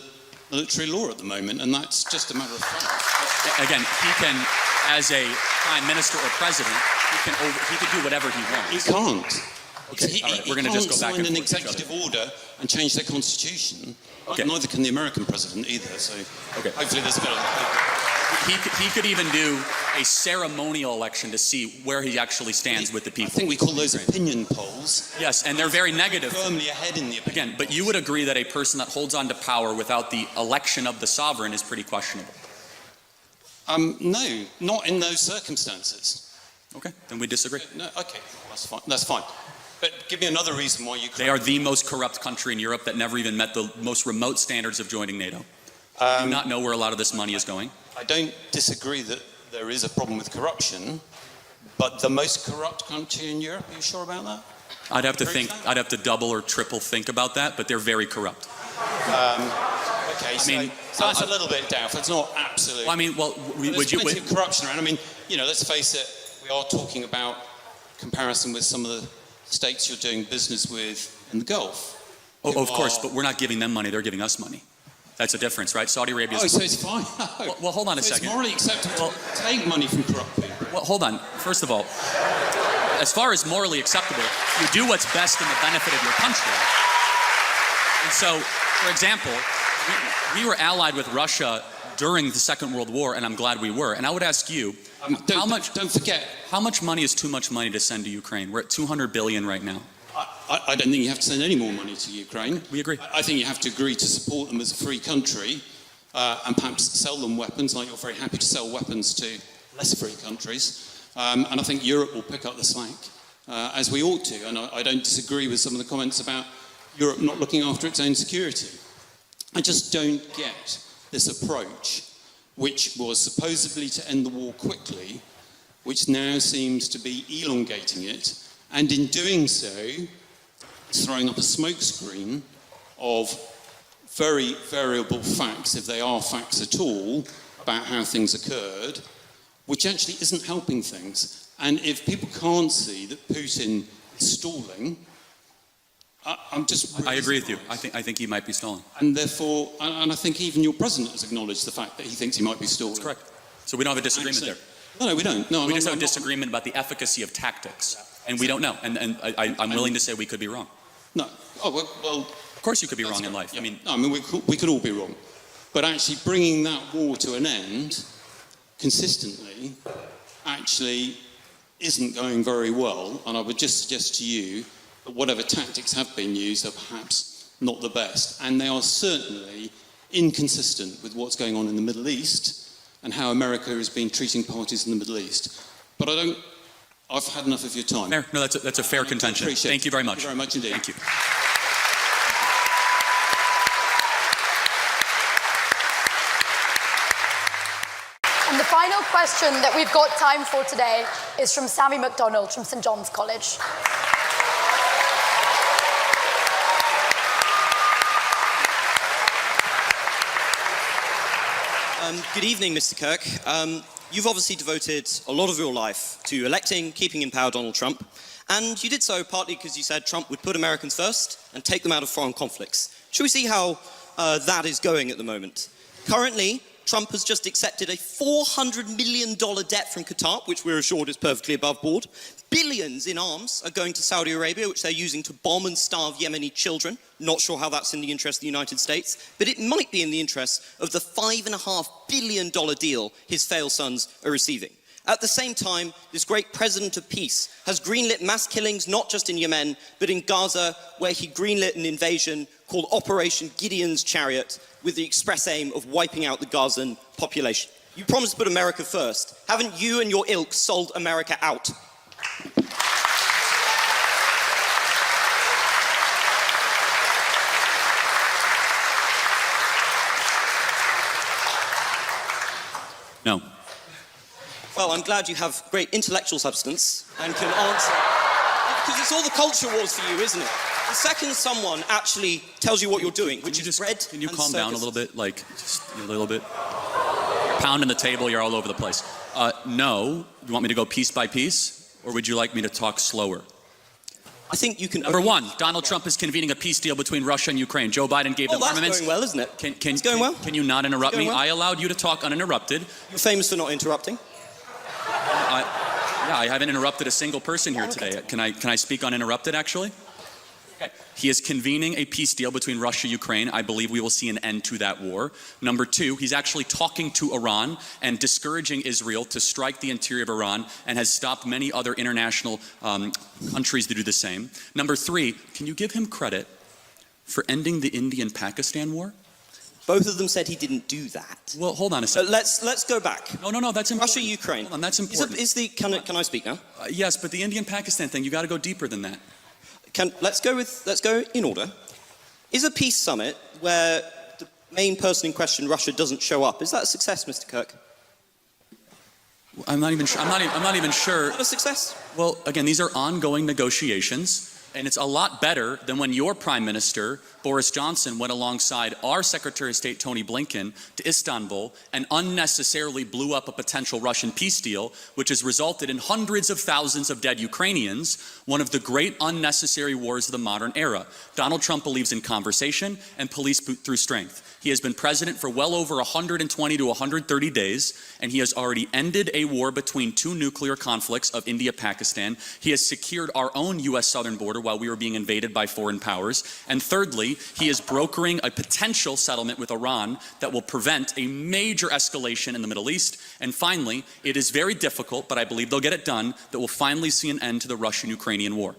military law at the moment, and that's just a matter of fact. Again, he can, as a prime minister or president, he could do whatever he wants. He can't. Okay, all right, we're going to just go back and forth. He can't sign an executive order and change their constitution. Okay. Neither can the American president either, so hopefully there's a bit of... He could even do a ceremonial election to see where he actually stands with the people. I think we call those opinion polls. Yes, and they're very negative. Firmly ahead in the opinion. Again, but you would agree that a person that holds on to power without the election of the sovereign is pretty questionable. No, not in those circumstances. Okay, then we disagree. No, okay, that's fine. But give me another reason why Ukraine... They are the most corrupt country in Europe that never even met the most remote standards of joining NATO. Do not know where a lot of this money is going. I don't disagree that there is a problem with corruption, but the most corrupt country in Europe, are you sure about that? I'd have to think, I'd have to double or triple think about that, but they're very corrupt. Okay, so that's a little bit doubtful. It's not absolute. Well, I mean, well, there's plenty of corruption around. I mean, let's face it, we we are talking about comparison with some of the states you're doing business with in the Gulf. Oh, of course, but we're not giving them money, they're giving us money. That's a difference, right? Saudi Arabia is... Oh, so it's fine. Well, hold on a second. It's morally acceptable to take money from corrupt people. Well, hold on. First of all, as far as morally acceptable, you do what's best in the benefit of your country. And so, for example, we were allied with Russia during the Second World War, and I'm glad we were. And I would ask you, don't forget, how much money is too much money to send to Ukraine? We're at 200 billion right now. I don't think you have to send any more money to Ukraine. We agree. I think you have to agree to support them as a free country and perhaps sell them weapons, like you're very happy to sell weapons to less free countries. And I think Europe will pick up the slack, as we ought to. And I don't disagree with some of the comments about Europe not looking after its own security. I just don't get this approach, which was supposedly to end the war quickly, which now seems to be elongating it, and in doing so, throwing up a smokescreen of very variable facts, if they are facts at all, about how things occurred, which actually isn't helping things. And if people can't see that Putin is stalling, I'm just really I agree with you. I think he might be stalling. And therefore, and I think even your president has acknowledged the fact that he thinks he might be stalling. That's correct. So we don't have a disagreement there. No, we don't. No, we just have a disagreement about the efficacy of tactics. And we don't know. And I'm willing to say we could be wrong. No. Oh, well... Of course you could be wrong in life. Yeah. I mean, we could all be wrong. But actually bringing that war to an end consistently actually isn't going very well. And I would just suggest to you that whatever tactics have been used are perhaps not the best. And they are certainly inconsistent with what's going on in the Middle East and how America has been treating parties in the Middle East. But I've had enough of your time. Fair. No, that's a fair contention. Thank you very much. Thank you very much indeed. Thank you. And the final question that we've got time for today is from Sammy McDonald from St John's College. Good evening, Mr. Kirk. You've obviously devoted a lot of your life to electing, keeping in power Donald Trump, and you did so partly because you said Trump would put Americans first and take them out of foreign conflicts. Should we see how that is going at the moment? Currently, Trump has just accepted a $400 million debt from Qatar, which we're assured is perfectly above board. Billions in arms are going to Saudi Arabia, which they're using to bomb and starve Yemeni children. Not sure how that's in the interest of the United States, but it might be in the interest of the $5.5 billion deal his failed sons are receiving. At the same time, this great president of peace has greenlit mass killings not just in Yemen, but in Gaza, where he greenlit an invasion called Operation Gideon's Chariot, with the express aim of wiping out the Gazan population. You promised to put America first. Haven't you and your ilk sold America out? No. Well, I'm glad you have great intellectual substance and can answer. Because it's all the culture wars for you, isn't it? The second someone actually tells you what you're doing, which is bread. Can you calm down a little bit? Like, just a little bit? Pounding the table, you're all over the place. No. You want me to go piece by piece? Or would you like me to talk slower? I think you can... Number one, Donald Trump is convening a peace deal between Russia and Ukraine. Joe Biden gave them armaments. That's going well, isn't it? It's going well. Can you not interrupt me? Well. I allowed you to talk uninterrupted. You're famous for not interrupting. I haven't interrupted a single person here today. Can I speak uninterrupted, actually? Okay. He is convening a peace deal between Russia and Ukraine. I believe we will see an end to that war. Number two, he's actually talking to Iran and discouraging Israel to strike the interior of Iran, and has stopped many other international countries to do the same. Number three, can you give him credit for ending the Indian-Pakistan war? Both of them said he didn't do that. Well, hold on a second. Let's go back. No, that's important. Russia, Ukraine. Hold on, that's important. Can I speak now? Yes, but the Indian-Pakistan thing, you got to go deeper than that. Let's go in order. Is a peace summit where the main person in question, Russia, doesn't show up, is that a success, Mr. Kirk? I'm not even sure. I'm not even sure. Is that a success? Well, again, these are ongoing negotiations. And it's a lot better than when your Prime Minister, Boris Johnson, went alongside our Secretary of State, Tony Blinken, to Istanbul and unnecessarily blew up a potential Russian peace deal, which has resulted in hundreds of thousands of dead Ukrainians, one of the great unnecessary wars of the modern era. Donald Trump believes in conversation and police through strength. He has been president for well over 120 to 130 days, and he has already ended a war between two nuclear conflicts of India-Pakistan. He has secured our own U.S. southern border while we were being invaded by foreign powers. And thirdly, he is brokering a potential settlement with Iran that will prevent a major escalation in the Middle East. And finally, it is very difficult, but I believe they'll get it done, that will finally see an end to the Russian-Ukrainian war.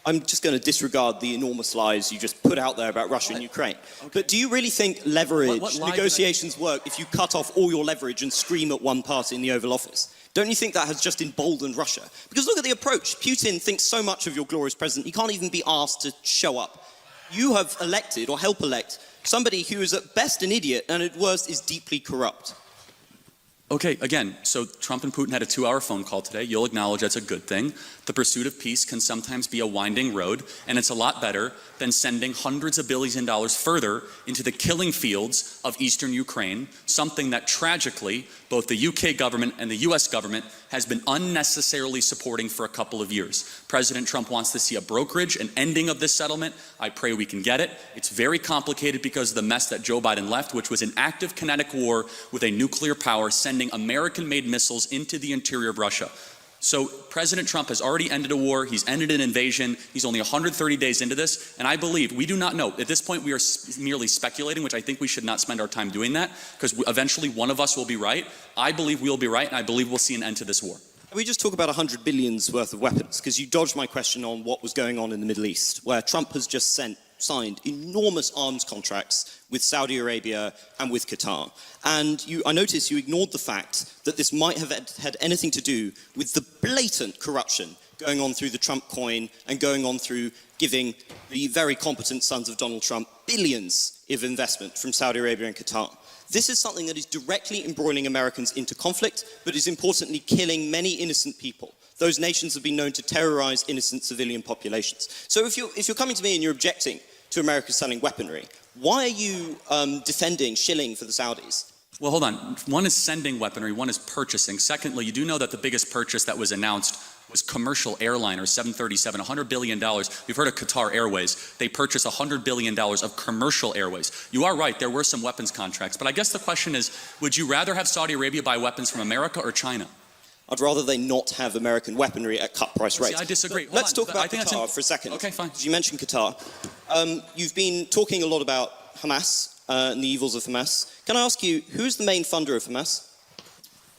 I'm just going to disregard the enormous lies you just put out there about Russia and Ukraine. Okay. But do you really think leverage, negotiations work if you cut off all your leverage and scream at one party in the Oval Office? Don't you think that has just emboldened Russia? Because look at the approach. Putin thinks so much of your glorious president, he can't even be asked to show up. You have elected, or help elect, somebody who is at best an idiot and at worst is deeply corrupt. Okay, again, so Trump and Putin had a 2-hour phone call today. You'll acknowledge that's a good thing. The pursuit of peace can sometimes be a winding road, and it's a lot better than sending hundreds of billions of dollars further into the killing fields of eastern Ukraine, something that tragically both the UK government and the US government has been unnecessarily supporting for a couple of years. President Trump wants to see a brokerage, an ending of this settlement. I pray we can get it. It's very complicated because of the mess that Joe Biden left, which was an active kinetic war with a nuclear power sending American-made missiles into the interior of Russia. So President Trump has already ended a war. He's ended an invasion. He's only 130 days into this. And I believe, we do not know. At this point, we are merely speculating, which I think we should not spend our time doing that, because eventually one of us will be right. I believe we'll be right, and I believe we'll see an end to this war. Can we just talk about 100 billions worth of weapons? Because you dodged my question on what was going on in the Middle East, where Trump has just signed enormous arms contracts with Saudi Arabia and with Qatar. And I noticed you ignored the fact that this might have had anything to do with the blatant corruption going on through the Trump coin and going on through giving the very competent sons of Donald Trump billions of investment from Saudi Arabia and Qatar. This is something that is directly embroiling Americans into conflict, but is importantly killing many innocent people. Those nations have been known to terrorize innocent civilian populations. So if you're coming to me and you're objecting to America selling weaponry, why are you defending shilling for the Saudis? Well, hold on. One is sending weaponry, one is purchasing. Secondly, you do know that the biggest purchase that was announced was commercial airliner, 737, $100 billion. We've heard of Qatar Airways. They purchased $100 billion of commercial airways. You are right, there were some weapons contracts. But I guess the question is, would you rather have Saudi Arabia buy weapons from America or China? I'd rather they not have American weaponry at cut price rates. See, I disagree. Let's talk about Qatar for a second. Okay, fine. You mentioned Qatar. You've been talking a lot about Hamas and the evils of Hamas. Can I ask you, who's the main funder of Hamas?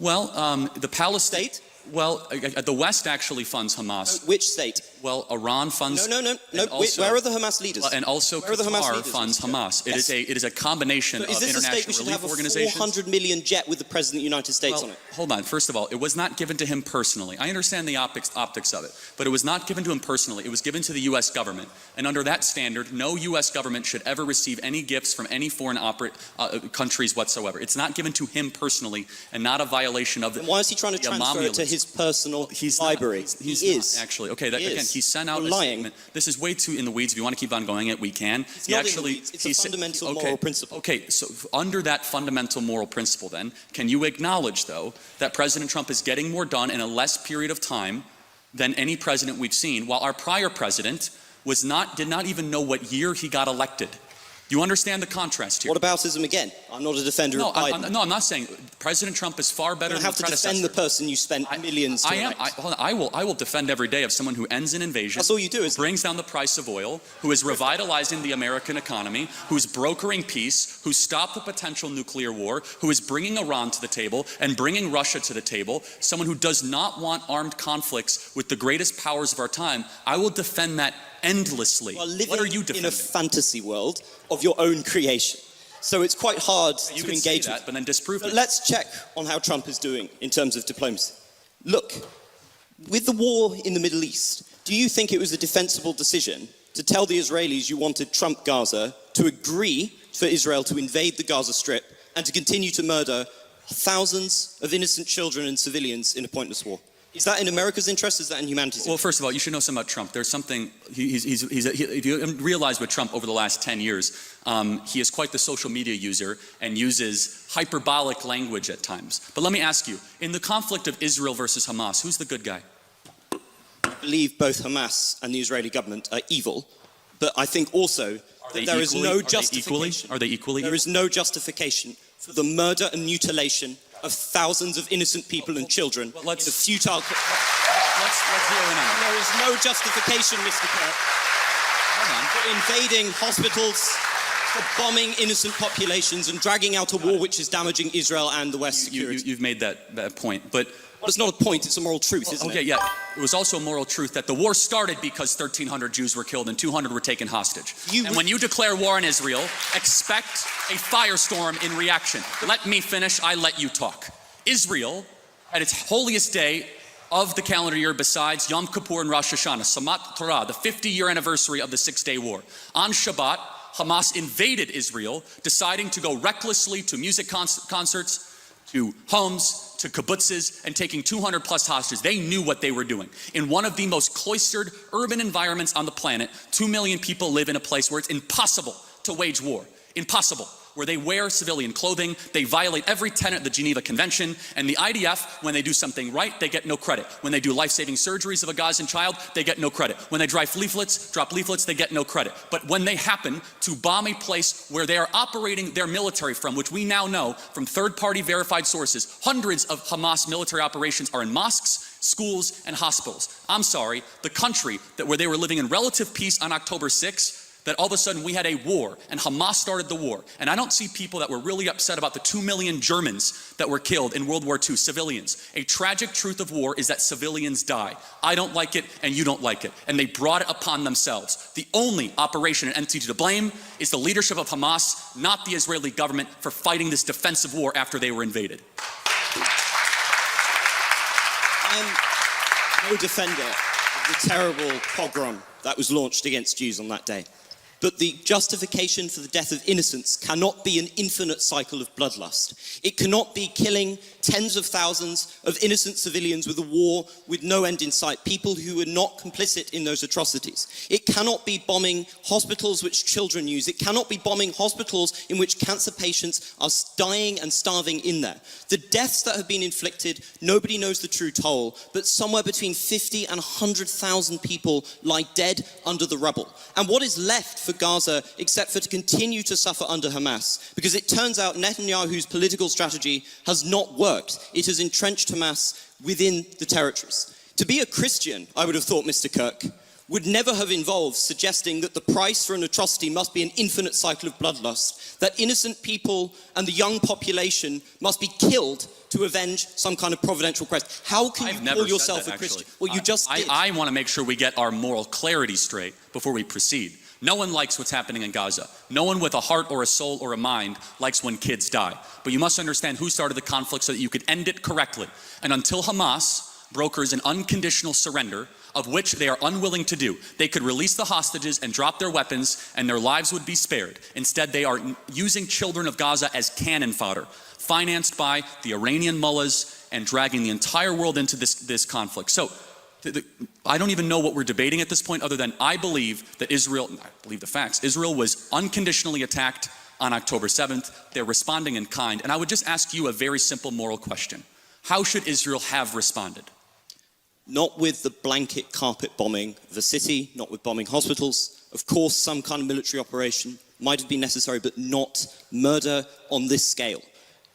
Well, the Palestine. Well, the West actually funds Hamas. Which state? Well, Iran funds. No. Where are the Hamas leaders? And also Qatar funds Hamas. Yes. It is a combination of international relief organizations. Is this a state we should have a $400 million jet with the President of the United States on it? Hold on. First of all, it was not given to him personally. I understand the optics of it, but it was not given to him personally. It was given to the U.S. government. And under that standard, no U.S. government should ever receive any gifts from any foreign countries whatsoever. It's not given to him personally and not a violation of the. Then why is he trying to transfer it to his personal library? He is actually. Okay, again, he sent out a statement. This is way too in the weeds. If you want to keep on going, we can. It's not in the weeds. It's a fundamental moral principle. Okay, so under that fundamental moral principle, then, can you acknowledge, though, that President Trump is getting more done in a less period of time than any president we've seen, while our prior president did not even know what year he got elected? You understand the contrast here? What aboutism again? I'm not a defender of Biden. I'm not saying President Trump is far better than the predecessor. You have to defend the person you spent millions to elect. I will defend every day of someone who ends an invasion. That's all you do. Brings down the price of oil, who is revitalizing the American economy, who's brokering peace, who stopped the potential nuclear war, who is bringing Iran to the table and bringing Russia to the table, someone who does not want armed conflicts with the greatest powers of our time. I will defend that endlessly. What are you defending? In a fantasy world of your own creation. So it's quite hard to engage with. But then disprove it. Let's check on how Trump is doing in terms of diplomacy. Look, with the war in the Middle East, do you think it was a defensible decision to tell the Israelis you wanted Trump Gaza to agree for Israel to invade the Gaza Strip and to continue to murder thousands of innocent children and civilians in a pointless war? Is that in America's interest? Is that in humanity's Well, interest? first of all, you should know something about Trump. There's something, if you realize with Trump over the last 10 years, he is quite the social media user and uses hyperbolic language at times. But let me ask you, in the conflict of Israel versus Hamas, who's the good guy? I believe both Hamas and the Israeli government are evil, but I think also that there is no justification. Are they equally? There is no justification for the murder and mutilation of thousands of innocent people and children in a futile... Let's zero in on it. There is no justification, Mr. Kirk, for invading hospitals, for bombing innocent populations and dragging out a war which is damaging Israel and the West's security. You've made that point, but... Well, it's not a point, it's a moral truth, isn't it? Okay, yeah. It was also a moral truth that the war started because 1,300 Jews were killed and 200 were taken hostage. And when you declare war on Israel, expect a firestorm in reaction. Let me finish, I let you talk. Israel, at its holiest day of the calendar year besides Yom Kippur and Rosh Hashanah, Samat Torah, the 50-year anniversary of the Six-Day War. On Shabbat, Hamas invaded Israel, deciding to go recklessly to music concerts, to homes, to kibbutzes, and taking 200 plus hostages. They knew what they were doing. In one of the most cloistered urban environments on the planet, 2 million people live in a place where it's impossible to wage war. Impossible. Where they wear civilian clothing, they violate every tenet of the Geneva Convention, and the IDF, when they do something right, they get no credit. When they do life-saving surgeries of a Gazan child, they get no credit. When they drop leaflets, they get no credit. But when they happen to bomb a place where they are operating their military from, which we now know from third-party verified sources, hundreds of Hamas military operations are in mosques, schools, and hospitals. I'm sorry, the country where they were living in relative peace on October 6th, that all of a sudden we had a war and Hamas started the war. And I don't see people that were really upset about the 2 million Germans that were killed in World War II, civilians. A tragic truth of war is that civilians die. I don't like it and you don't like it. And they brought it upon themselves. The only operation and entity to blame is the leadership of Hamas, not the Israeli government, for fighting this defensive war after they were invaded. I'm no defender of the terrible pogrom that was launched against Jews on that day. But the justification for the death of innocents cannot be an infinite cycle of bloodlust. It cannot be killing tens of thousands of innocent civilians with a war with no end in sight, people who were not complicit in those atrocities. It cannot be bombing hospitals which children use. It cannot be bombing hospitals in which cancer patients are dying and starving in there. The deaths that have been inflicted, nobody knows the true toll, but somewhere between 50 and 100,000 people lie dead under the rubble. And what is left for Gaza except for to continue to suffer under Hamas? Because it turns out Netanyahu's political strategy has not worked. It has entrenched Hamas within the territories. To be a Christian, I would have thought, Mr. Kirk, would never have involved suggesting that the price for an atrocity must be an infinite cycle of bloodlust, that innocent people and the young population must be killed to avenge some kind of providential quest. How can you call yourself a Christian? Well, you just did. I want to make sure we get our moral clarity straight before we proceed. No one likes what's happening in Gaza. No one with a heart or a soul or a mind likes when kids die. But you must understand who started the conflict so that you could end it correctly. And until Hamas brokers an unconditional surrender, of which they are unwilling to do, they could release the hostages and drop their weapons and their lives would be spared. Instead, they are using children of Gaza as cannon fodder, financed by the Iranian mullahs and dragging the entire world into this conflict. So, I don't even know what we're debating at this point other than I believe that Israel, I believe the facts, Israel was unconditionally attacked on October 7th. They're responding in kind. And I would just ask you a very simple moral question. How should Israel have responded? Not with the blanket carpet bombing of the city, not with bombing hospitals. Of course, some kind of military operation might have been necessary, but not murder on this scale.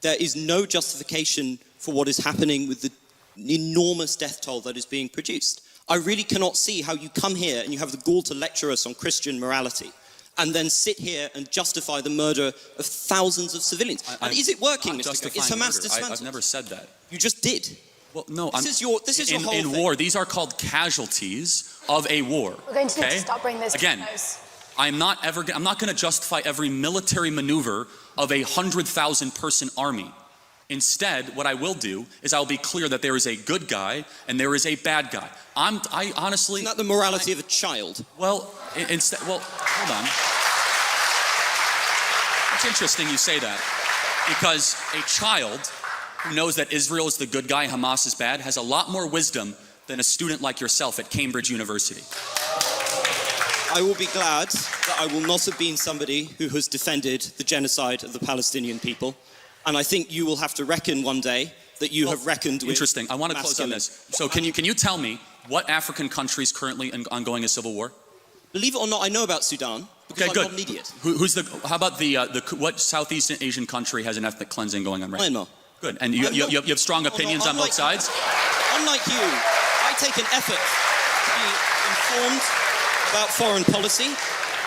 There is no justification for what is happening with the enormous death toll that is being produced. I really cannot see how you come here and you have the gall to lecture us on Christian morality and then sit here and justify the murder of thousands of civilians. And is it working, Mr. Kirk? Is Hamas dismantled? I've never said that. You just did. Well, no, this is your whole in thing. war, these are called casualties of a war. We're going to need to start bringing this Again, to close. I'm not going to justify every military maneuver of a 100,000 person army. Instead, what I will do is I'll be clear that there is a good guy and there is a bad guy. I honestly... Isn't that the morality of a child? Well, hold on. It's interesting you say that, because a child who knows that Israel is the good guy, Hamas is bad, has a lot more wisdom than a student like yourself at Cambridge University. I will be glad that I will not have been somebody who has defended the genocide of the Palestinian people. And I think you will have to reckon one day that you have reckoned with. Interesting. I want to close on this. So can you tell me what African country is currently ongoing a civil war? Believe it or not, I know about Sudan because I'm not an idiot. How about what Southeast Asian country has an ethnic cleansing going on right now? Myanmar. Good. And you have strong opinions on both sides? Unlike you, I take an effort to be informed about foreign policy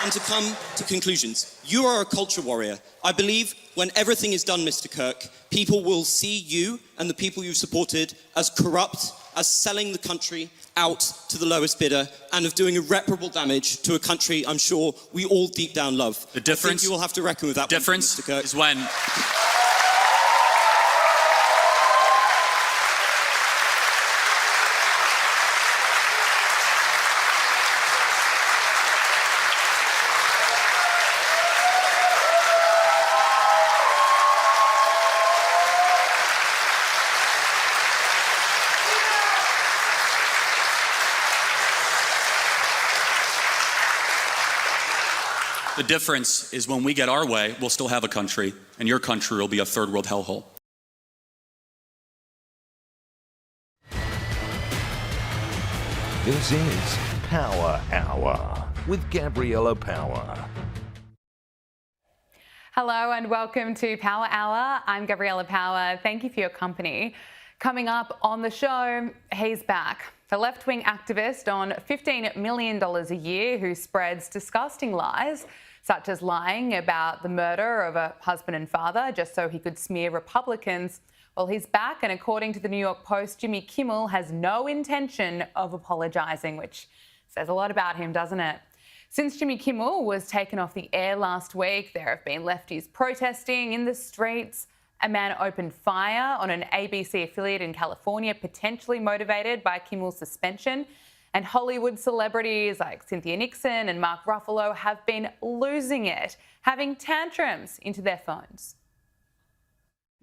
and to come to conclusions. You are a culture warrior. I believe when everything is done, Mr. Kirk, people will see you and the people you've supported as corrupt, as selling the country out to the lowest bidder, and of doing irreparable damage to a country I'm sure we all deep down love. The difference, I think you will have to reckon with that. Difference Mr. Kirk. is when. The difference is when we get our way, we'll still have a country, and your country will be a third world hellhole. This is Power Hour with Gabriella Power. Hello and welcome to Power Hour. I'm Gabriella Power. Thank you for your company. Coming up on the show, he's back. The left-wing activist on $15 million a year who spreads disgusting lies, such as lying about the murder of a husband and father just so he could smear Republicans. Well, he's back, and according to the New York Post, Jimmy Kimmel has no intention of apologising, which says a lot about him, doesn't it? Since Jimmy Kimmel was taken off the air last week, there have been lefties protesting in the streets. A man opened fire on an ABC affiliate in California, potentially motivated by Kimmel's suspension. And Hollywood celebrities like Cynthia Nixon and Mark Ruffalo have been losing it, having tantrums into their phones.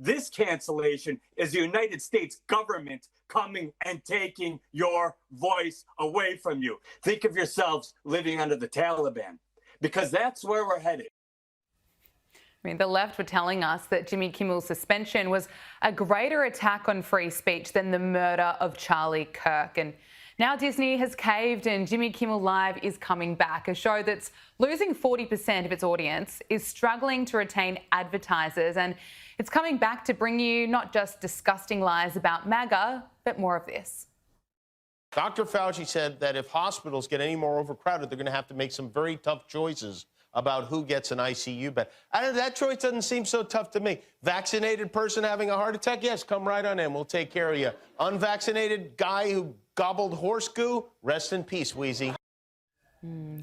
This cancellation is the United States government coming and taking your voice away from you. Think of yourselves living under the Taliban, because that's where we're headed. I mean, the left were telling us that Jimmy Kimmel's suspension was a greater attack on free speech than the murder of Charlie Kirk. And now Disney has caved and Jimmy Kimmel Live is coming back. A show that's losing 40% of its audience, is struggling to retain advertisers, and it's coming back to bring you not just disgusting lies about MAGA, but more of this. Dr. Fauci said that if hospitals get any more overcrowded, they're going to have to make some very tough choices about who gets an ICU bed. That choice doesn't seem so tough to me. Vaccinated person having a heart attack? Yes, come right on in. We'll take care of you. Unvaccinated guy who gobbled horse goo? Rest in peace, Wheezy.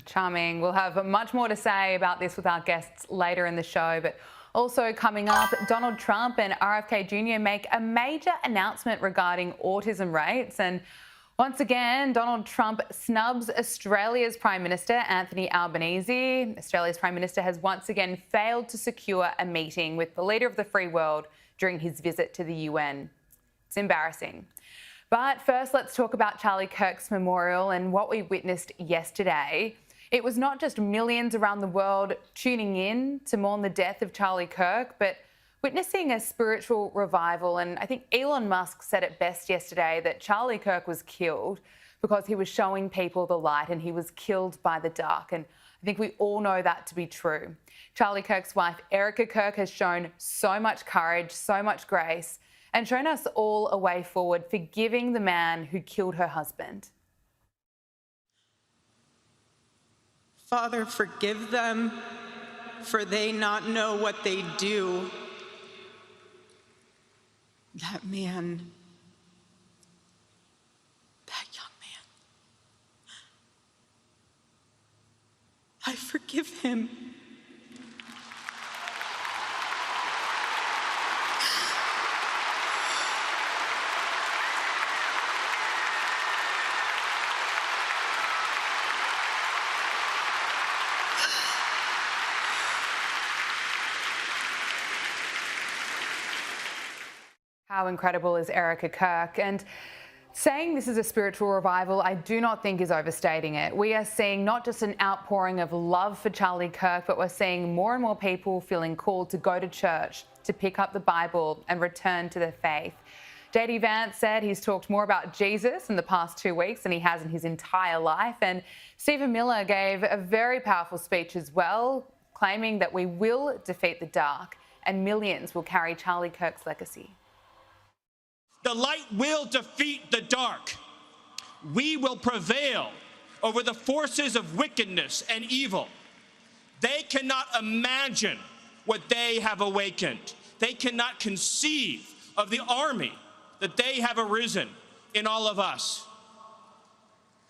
Charming. We'll have much more to say about this with our guests later in the show, but also coming up, Donald Trump and RFK Jr. make a major announcement regarding autism rates. And once again, Donald Trump snubs Australia's Prime Minister, Anthony Albanese. Australia's Prime Minister has once again failed to secure a meeting with the leader of the free world during his visit to the UN. It's embarrassing. But first, let's talk about Charlie Kirk's memorial and what we witnessed yesterday. It was not just millions around the world tuning in to mourn the death of Charlie Kirk, but witnessing a spiritual revival. And I think Elon Musk said it best yesterday that Charlie Kirk was killed because he was showing people the light, and he was killed by the dark. And I think we all know that to be true. Charlie Kirk's wife, Erica Kirk, has shown so much courage, so much grace, and shown us all a way forward, forgiving the man who killed her husband. Father, forgive them, for they not know what they do. That man, that young man, I forgive him. How How incredible is Erica Kirk? And saying this is a spiritual revival, I do not think is overstating it. We are seeing not just an outpouring of love for Charlie Kirk, but we're seeing more and more people feeling called to go to church, to pick up the Bible and return to their faith. JD Vance said he's talked more about Jesus in the past 2 weeks than he has in his entire life. And Stephen Miller gave a very powerful speech as well, claiming that we will defeat the dark and millions will carry Charlie Kirk's legacy. The light will defeat the dark. We will prevail over the forces of wickedness and evil. They cannot imagine what they have awakened. They cannot conceive of the army that they have arisen in all of us.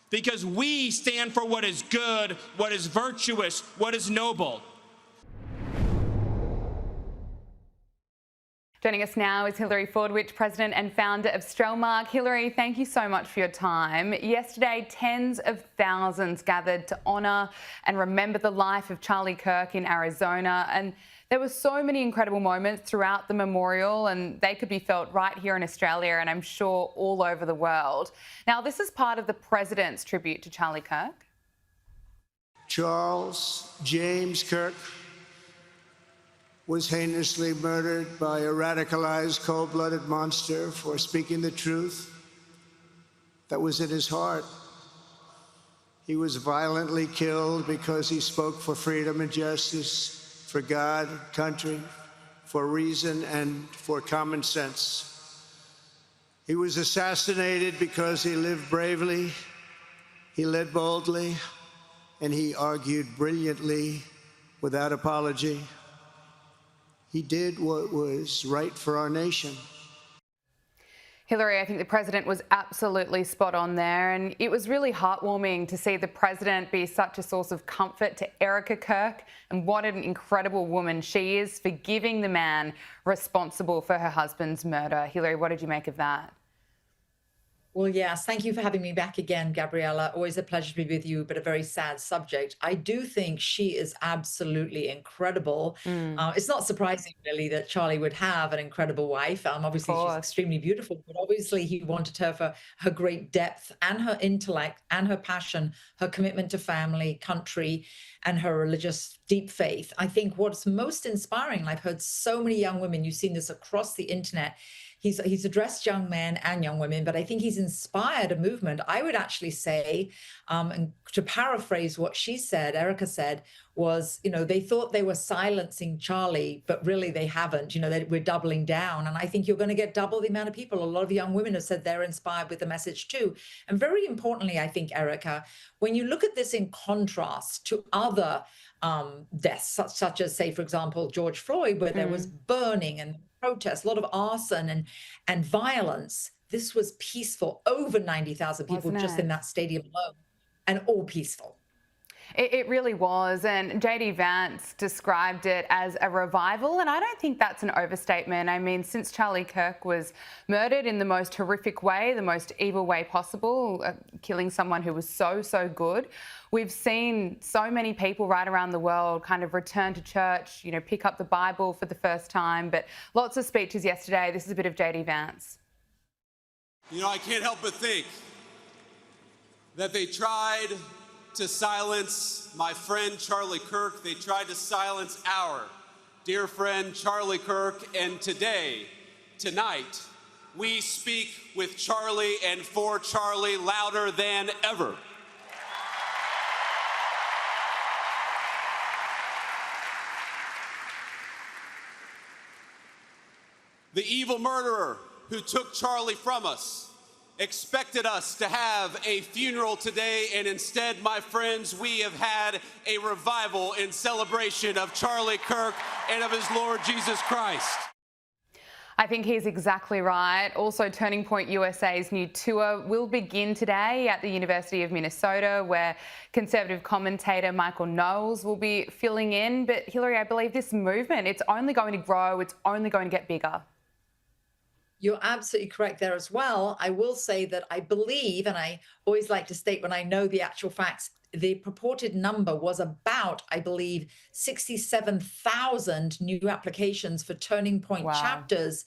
Because we stand for what is good, what is virtuous, what is noble. Joining us now is Hilary Fordwich, President and founder of Strellmark. Hilary, thank you so much for your time. Yesterday, tens of thousands gathered to honour and remember the life of Charlie Kirk in Arizona. And there were so many incredible moments throughout the memorial, and they could be felt right here in Australia and I'm sure all over the world. Now, this is part of the President's tribute to Charlie Kirk. Charles James Kirk was heinously murdered by a radicalized, cold-blooded monster for speaking the truth that was in his heart. He was violently killed because he spoke for freedom and justice, for God, country, for reason, and for common sense. He was assassinated because he lived bravely, he led boldly, and he argued brilliantly without apology. He did what was right for our nation. Hilary, I think the President was absolutely spot on there, and it was really heartwarming to see the President be such a source of comfort to Erica Kirk, and what an incredible woman she is for giving the man responsible for her husband's murder. Hilary, what did you make of that? Well, yes, thank you for having me back again, Gabriella. Always a pleasure to be with you, but a very sad subject. I do think she is absolutely incredible. It's not surprising, really, that Charlie would have an incredible wife. Obviously, she's extremely beautiful, but obviously he wanted her for her great depth and her intellect and her passion, her commitment to family, country, and her religious deep faith. I think what's most inspiring, and I've heard so many young women, you've seen this across the internet, He's addressed young men and young women, but I think he's inspired a movement. I would actually say, and to paraphrase what she said, Erica said, was, they thought they were silencing Charlie, but really they haven't. We're doubling down. And I think you're going to get double the amount of people. A lot of young women have said they're inspired with the message too. And very importantly, I think, Erica, when you look at this in contrast to other deaths, such as, say, for example, George Floyd, where there was burning and protests, a lot of arson and violence. This was peaceful. Over 90,000 people just in that stadium alone, and all peaceful. It really was, and JD Vance described it as a revival, and I don't think that's an overstatement. I mean, since Charlie Kirk was murdered in the most horrific way, the most evil way possible, killing someone who was so good, we've seen so many people right around the world kind of return to church, pick up the Bible for the first time, but lots of speeches yesterday. This is a bit of JD Vance. I can't help but think that they tried to silence my friend Charlie Kirk. They tried to silence our dear friend Charlie Kirk. And tonight, we speak with Charlie and for Charlie louder than ever. The evil murderer who took Charlie from us expected us to have a funeral today, and instead, my friends, we have had a revival in celebration of Charlie Kirk and of his Lord Jesus Christ. I think he's exactly right. Also, Turning Point USA's new tour will begin today at the University of Minnesota, where Conservative commentator Michael Knowles will be filling in. But Hilary, I believe this movement, it's only going to grow, it's only going to get bigger. You're absolutely correct there as well. I will say that I believe, and I always like to state when I know the actual facts, the purported number was about, I believe, 67,000 new applications for Turning Point chapters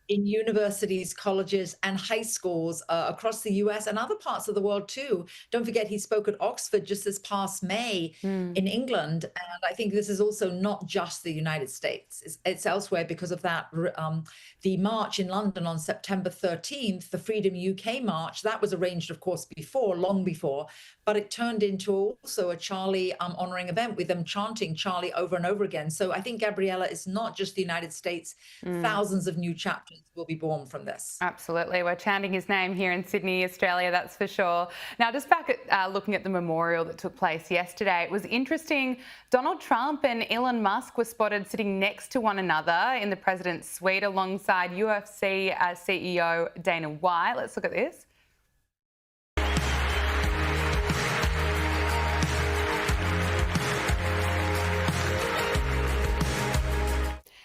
in universities, colleges, and high schools across the US and other parts of the world too. Don't forget, he spoke at Oxford just this past May in England. And I think this is also not just the United States. It's elsewhere because of that. The march in London on September 13th, the Freedom UK march, that was arranged, of course, long before, but it turned into also a Charlie honoring event with them chanting Charlie over and over again. So I think, Gabriella, it's not just the United States. Thousands of new chapters will be born from this. Absolutely. We're chanting his name here in Sydney, Australia, that's for sure. Now, just back at looking at the memorial that took place yesterday, it was interesting. Donald Trump and Elon Musk were spotted sitting next to one another in the president's suite alongside UFC CEO Dana White. Let's look at this.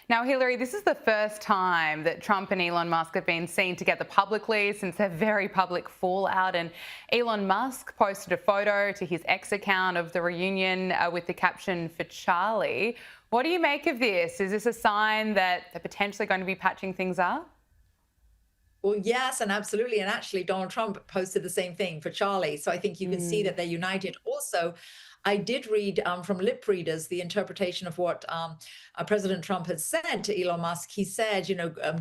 Now, Hillary, this is the first time that Trump and Elon Musk have been seen together publicly since their very public fallout. And Elon Musk posted a photo to his X account of the reunion with the caption "For Charlie." What do you make of this? Is this a sign that they're potentially going to be patching things up? Well, yes, and absolutely. And actually, Donald Trump posted the same thing, "For Charlie." So I think you can see that they're united. Also, I did read from lip readers the interpretation of what President Trump had said to Elon Musk. He said,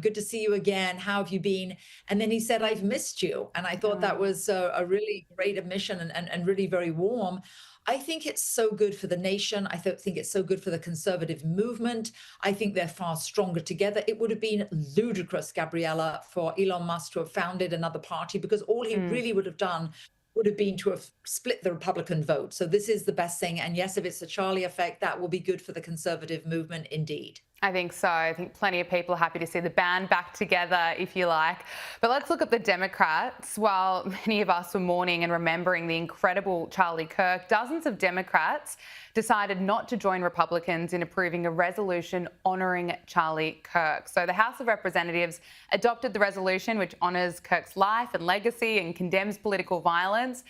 good to see you again. How have you been? And then he said, "I've missed you." And I thought that was a really great admission and really very warm. I think it's so good for the nation. I think it's so good for the conservative movement. I think they're far stronger together. It would have been ludicrous, Gabriella, for Elon Musk to have founded another party, because all he really would have done would have been to have split the Republican vote. So this is the best thing. And yes, if it's a Charlie effect, that will be good for the conservative movement indeed. I think so. I think plenty of people are happy to see the band back together, if you like. But let's look at the Democrats. While many of us were mourning and remembering the incredible Charlie Kirk, dozens of Democrats decided not to join Republicans in approving a resolution honouring Charlie Kirk. So the House of Representatives adopted the resolution, which honours Kirk's life and legacy and condemns political violence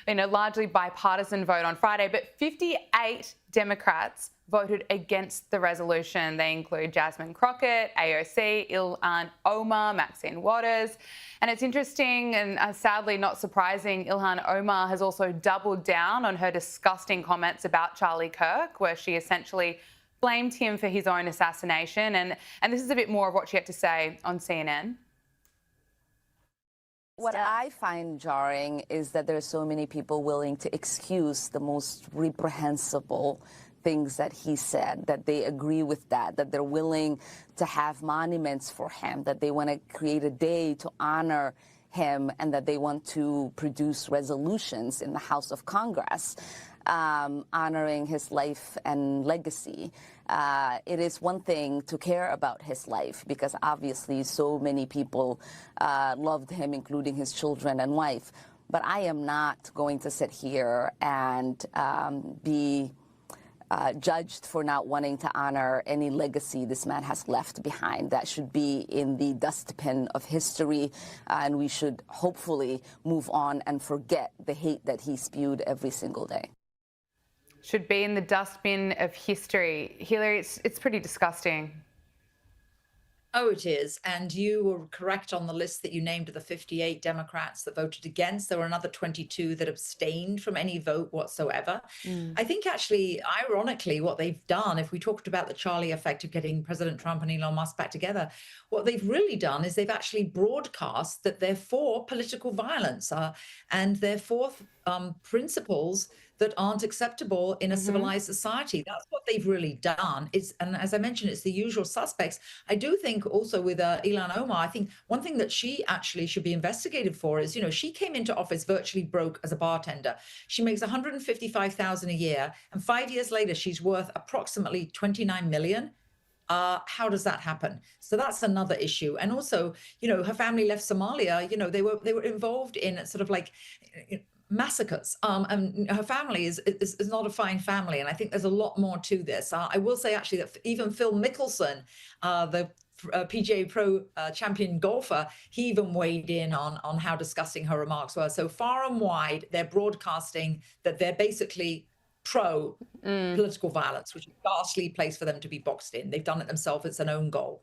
in a largely bipartisan vote on Friday. But 58 Democrats voted against the resolution. They include Jasmine Crockett, AOC, Ilhan Omar, Maxine Waters. And it's interesting and sadly not surprising, Ilhan Omar has also doubled down on her disgusting comments about Charlie Kirk, where she essentially blamed him for his own assassination. And this is a bit more of what she had to say on CNN. What I find jarring is that there are so many people willing to excuse the most reprehensible things that he said, that they agree with that they're willing to have monuments for him, that they want to create a day to honor him, and that they want to produce resolutions in the House of Congress honoring his life and legacy. It is one thing to care about his life, because obviously so many people loved him, including his children and wife. But I am not going to sit here and be judged for not wanting to honor any legacy this man has left behind. That should be in the dustbin of history, and we should hopefully move on and forget the hate that he spewed every single day. Should be in the dustbin of history. Hillary, it's pretty disgusting. Oh, it is. And you were correct on the list that you named of the 58 Democrats that voted against. There were another 22 that abstained from any vote whatsoever. I think actually, ironically, what they've done, if we talked about the Charlie effect of getting President Trump and Elon Musk back together, what they've really done is they've actually broadcast that they're for political violence and they're for principles that aren't acceptable in a civilized society. That's what they've really done. And as I mentioned, it's the usual suspects. I do think also with Ilhan Omar, I think one thing that she actually should be investigated for is, she came into office virtually broke as a bartender. She makes $155,000 a year, and 5 years later, she's worth approximately $29 million. How does that happen? So that's another issue. And also, her family left Somalia. They were involved in sort of like massacres. And her family is not a fine family. And I think there's a lot more to this. I will say actually that even Phil Mickelson, the PGA Pro champion golfer, he even weighed in on how disgusting her remarks were. So far and wide, they're broadcasting that they're basically pro political violence, which is a ghastly place for them to be boxed in. They've done it themselves. It's an own goal.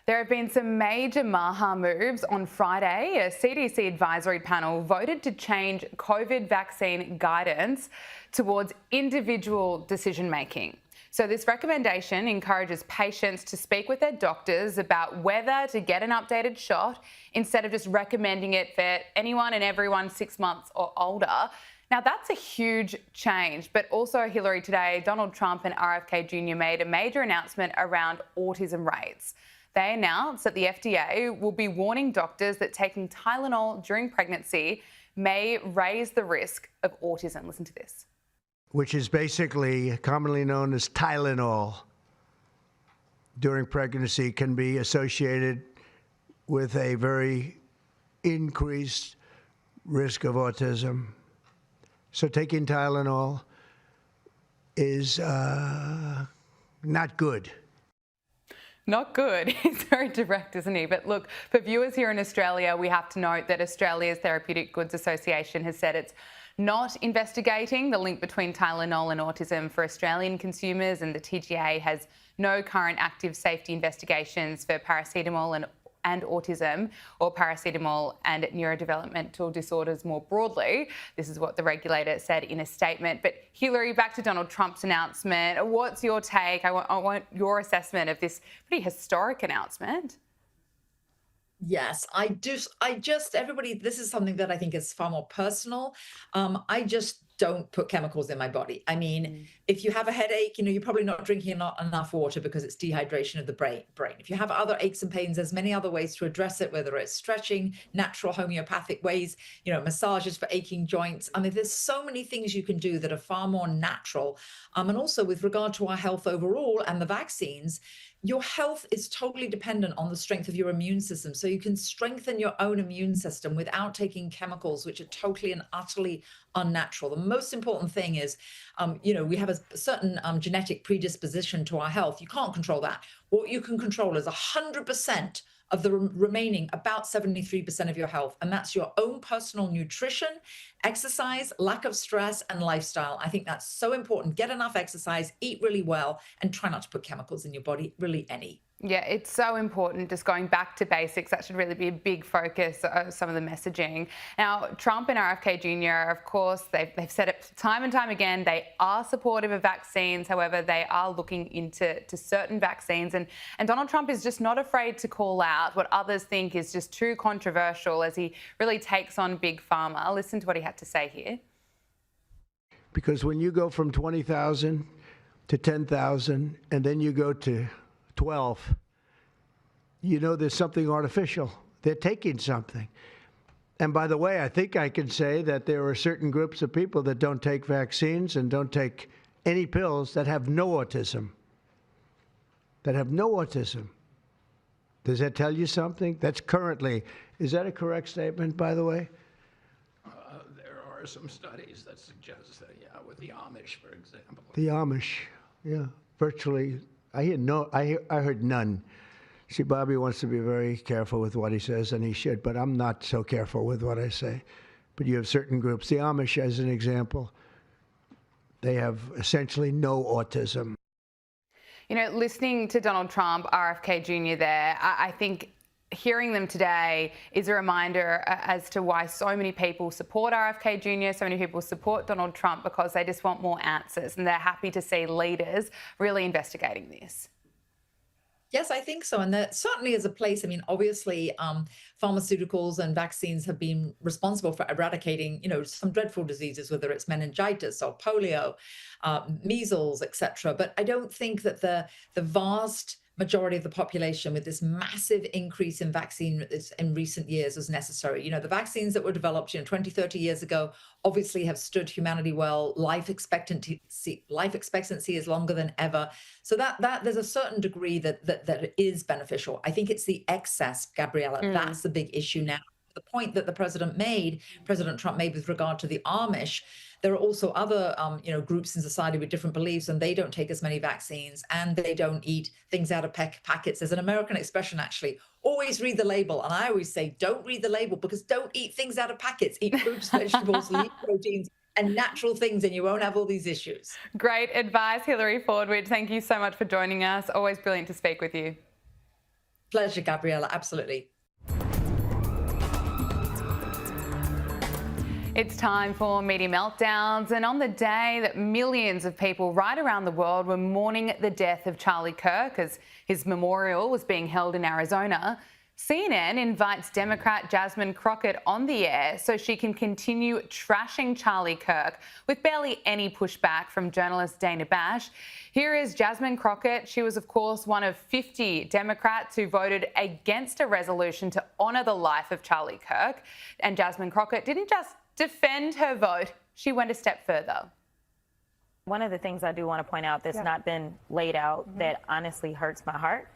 There have been some major MAHA moves. On Friday, a CDC advisory panel voted to change COVID vaccine guidance towards individual decision-making. So this recommendation encourages patients to speak with their doctors about whether to get an updated shot instead of just recommending it for anyone and everyone 6 months or older. Now, that's a huge change, but also, Hillary, today, Donald Trump and RFK Jr. made a major announcement around autism rates. They announced that the FDA will be warning doctors that taking Tylenol during pregnancy may raise the risk of autism. Listen to this. Which is basically commonly known as Tylenol, during pregnancy can be associated with a very increased risk of autism. So taking Tylenol is not good. Not good. He's very direct, isn't he? But look, for viewers here in Australia, we have to note that Australia's Therapeutic Goods Association has said it's not investigating the link between Tylenol and autism for Australian consumers, and the TGA has no current active safety investigations for paracetamol and autism, or paracetamol and neurodevelopmental disorders more broadly. This is what the regulator said in a statement. But Hillary, back to Donald Trump's announcement. What's your take? I want your assessment of this pretty historic announcement. Yes, everybody, this is something that I think is far more personal. I just don't put chemicals in my body. I mean, if you have a headache, you're probably not drinking enough water because it's dehydration of the brain. If you have other aches and pains, there's many other ways to address it, whether it's stretching, natural homeopathic ways, massages for aching joints. I mean, there's so many things you can do that are far more natural. And also with regard to our health overall and the vaccines, your health is totally dependent on the strength of your immune system. So you can strengthen your own immune system without taking chemicals, which are totally and utterly unnatural. The most important thing is, we have a certain genetic predisposition to our health. You can't control that. What you can control is 100% of the remaining about 73% of your health. And that's your own personal nutrition, exercise, lack of stress, and lifestyle. I think that's so important. Get enough exercise, eat really well, and try not to put chemicals in your body, really any. Yeah, it's so important, just going back to basics. That should really be a big focus of some of the messaging. Now, Trump and RFK Jr., of course, they've said it time and time again, they are supportive of vaccines. However, they are looking into certain vaccines. And Donald Trump is just not afraid to call out what others think is just too controversial as he really takes on Big Pharma. Listen to what he had to say here. Because when you go from 20,000 to 10,000, and then you go to 12, there's something artificial. They're taking something. And by the way, I think I can say that there are certain groups of people that don't take vaccines and don't take any pills that have no autism. Does that tell you something? That's currently, is that a correct statement, by the way? There are some studies that suggest that, yeah, with the Amish, for example. The Amish, yeah, virtually. I heard none. See, Bobby wants to be very careful with what he says, and he should, but I'm not so careful with what I say. But you have certain groups. The Amish, as an example, they have essentially no autism. Listening to Donald Trump, RFK Jr. there, I think hearing them today is a reminder as to why so many people support RFK Jr., so many people support Donald Trump, because they just want more answers and they're happy to see leaders really investigating this. Yes, I think so. And there certainly is a place. I mean, obviously, pharmaceuticals and vaccines have been responsible for eradicating, some dreadful diseases, whether it's meningitis or polio, measles, etc. But I don't think that the vast majority of the population with this massive increase in vaccine in recent years is necessary. The vaccines that were developed, 20, 30 years ago, obviously have stood humanity well. Life expectancy is longer than ever. So that there's a certain degree that is beneficial. I think it's the excess, Gabriella. That's the big issue now. The point that President Trump made with regard to the Amish, there are also other, groups in society with different beliefs, and they don't take as many vaccines, and they don't eat things out of packets. There's an American expression, actually, always read the label. And I always say, don't read the label, because don't eat things out of packets. Eat fruits, vegetables, lean proteins, and natural things, and you won't have all these issues. Great advice, Hilary Fordwich. Thank you so much for joining us. Always brilliant to speak with you. Pleasure, Gabriella, absolutely. It's time for Media Meltdowns, and on the day that millions of people right around the world were mourning the death of Charlie Kirk as his memorial was being held in Arizona, CNN invites Democrat Jasmine Crockett on the air so she can continue trashing Charlie Kirk with barely any pushback from journalist Dana Bash. Here is Jasmine Crockett. She was, of course, one of 50 Democrats who voted against a resolution to honour the life of Charlie Kirk. And Jasmine Crockett didn't just defend her vote, she went a step further. One of the things I do want to point out that's not been laid out that honestly hurts my heart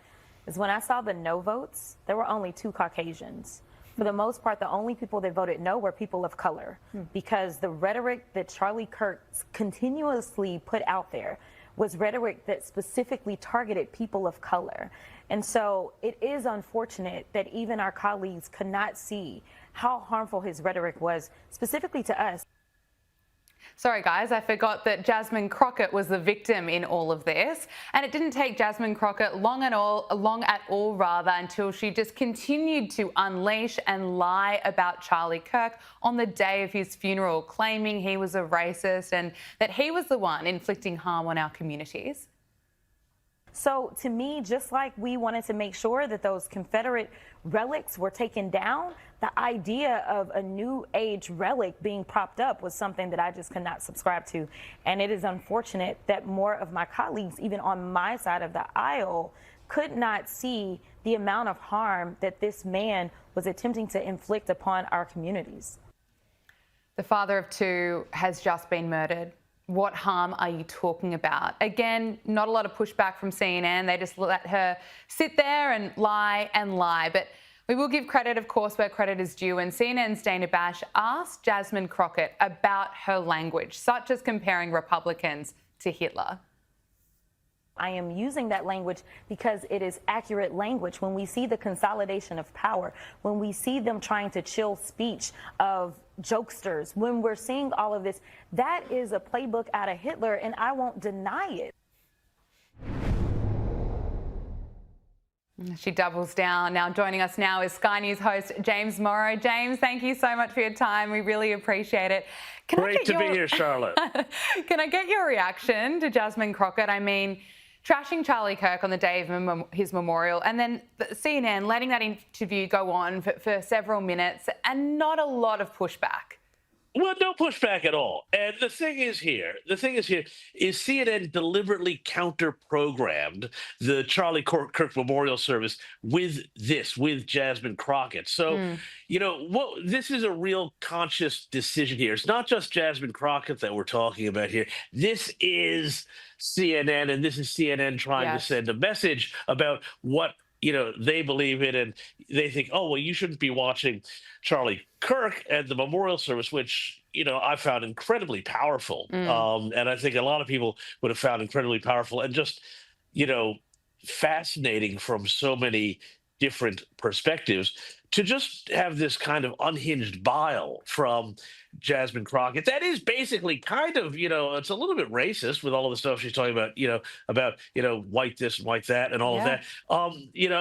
is when I saw the no votes, there were only 2 Caucasians. For the most part, the only people that voted no were people of color, because the rhetoric that Charlie Kirk continuously put out there was rhetoric that specifically targeted people of color. And so it is unfortunate that even our colleagues could not see how harmful his rhetoric was, specifically to us. Sorry guys, I forgot that Jasmine Crockett was the victim in all of this, and it didn't take Jasmine Crockett long at all until she just continued to unleash and lie about Charlie Kirk on the day of his funeral, claiming he was a racist and that he was the one inflicting harm on our communities. So to me, just like we wanted to make sure that those Confederate relics were taken down, the idea of a new age relic being propped up was something that I just could not subscribe to. And it is unfortunate that more of my colleagues, even on my side of the aisle, could not see the amount of harm that this man was attempting to inflict upon our communities. The father of 2 has just been murdered. What harm are you talking about? Again, not a lot of pushback from CNN. They just let her sit there and lie and lie. But we will give credit, of course, where credit is due. And CNN's Dana Bash asked Jasmine Crockett about her language, such as comparing Republicans to Hitler. I am using that language because it is accurate language. When we see the consolidation of power, when we see them trying to chill speech of jokesters, when we're seeing all of this, that is a playbook out of Hitler, and I won't deny it. She doubles down. Now joining us now is Sky News host James Morrow. James, thank you so much for your time. We really appreciate it. Great to be here, Charlotte. Can I get your reaction to Jasmine Crockett? I mean, trashing Charlie Kirk on the day of his memorial, and then CNN letting that interview go on for several minutes and not a lot of pushback. Well, no pushback at all. And the thing is here is CNN deliberately counter-programmed the Charlie Kirk Memorial Service with Jasmine Crockett. So, this is a real conscious decision here. It's not just Jasmine Crockett that we're talking about here. This is CNN, and this is CNN trying to send a message about what they believe in, and they think, oh, well, you shouldn't be watching Charlie Kirk and the memorial service, which, I found incredibly powerful. And I think a lot of people would have found incredibly powerful and just, fascinating from so many different perspectives, to just have this kind of unhinged bile from Jasmine Crockett. That is basically kind of, it's a little bit racist with all of the stuff she's talking about, white this and white that and all of that.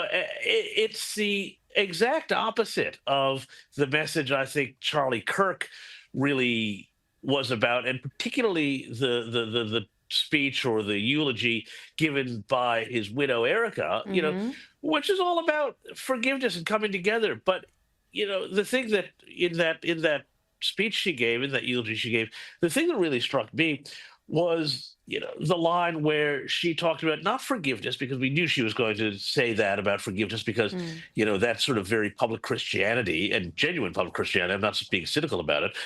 It's the exact opposite of the message I think Charlie Kirk really was about, and particularly the speech or the eulogy given by his widow Erica, which is all about forgiveness and coming together. But the thing that in that speech she gave, in that eulogy she gave, the thing that really struck me was the line where she talked about not forgiveness, because we knew she was going to say that about forgiveness, because that's sort of very public Christianity and genuine public Christianity. I'm not just being cynical about it.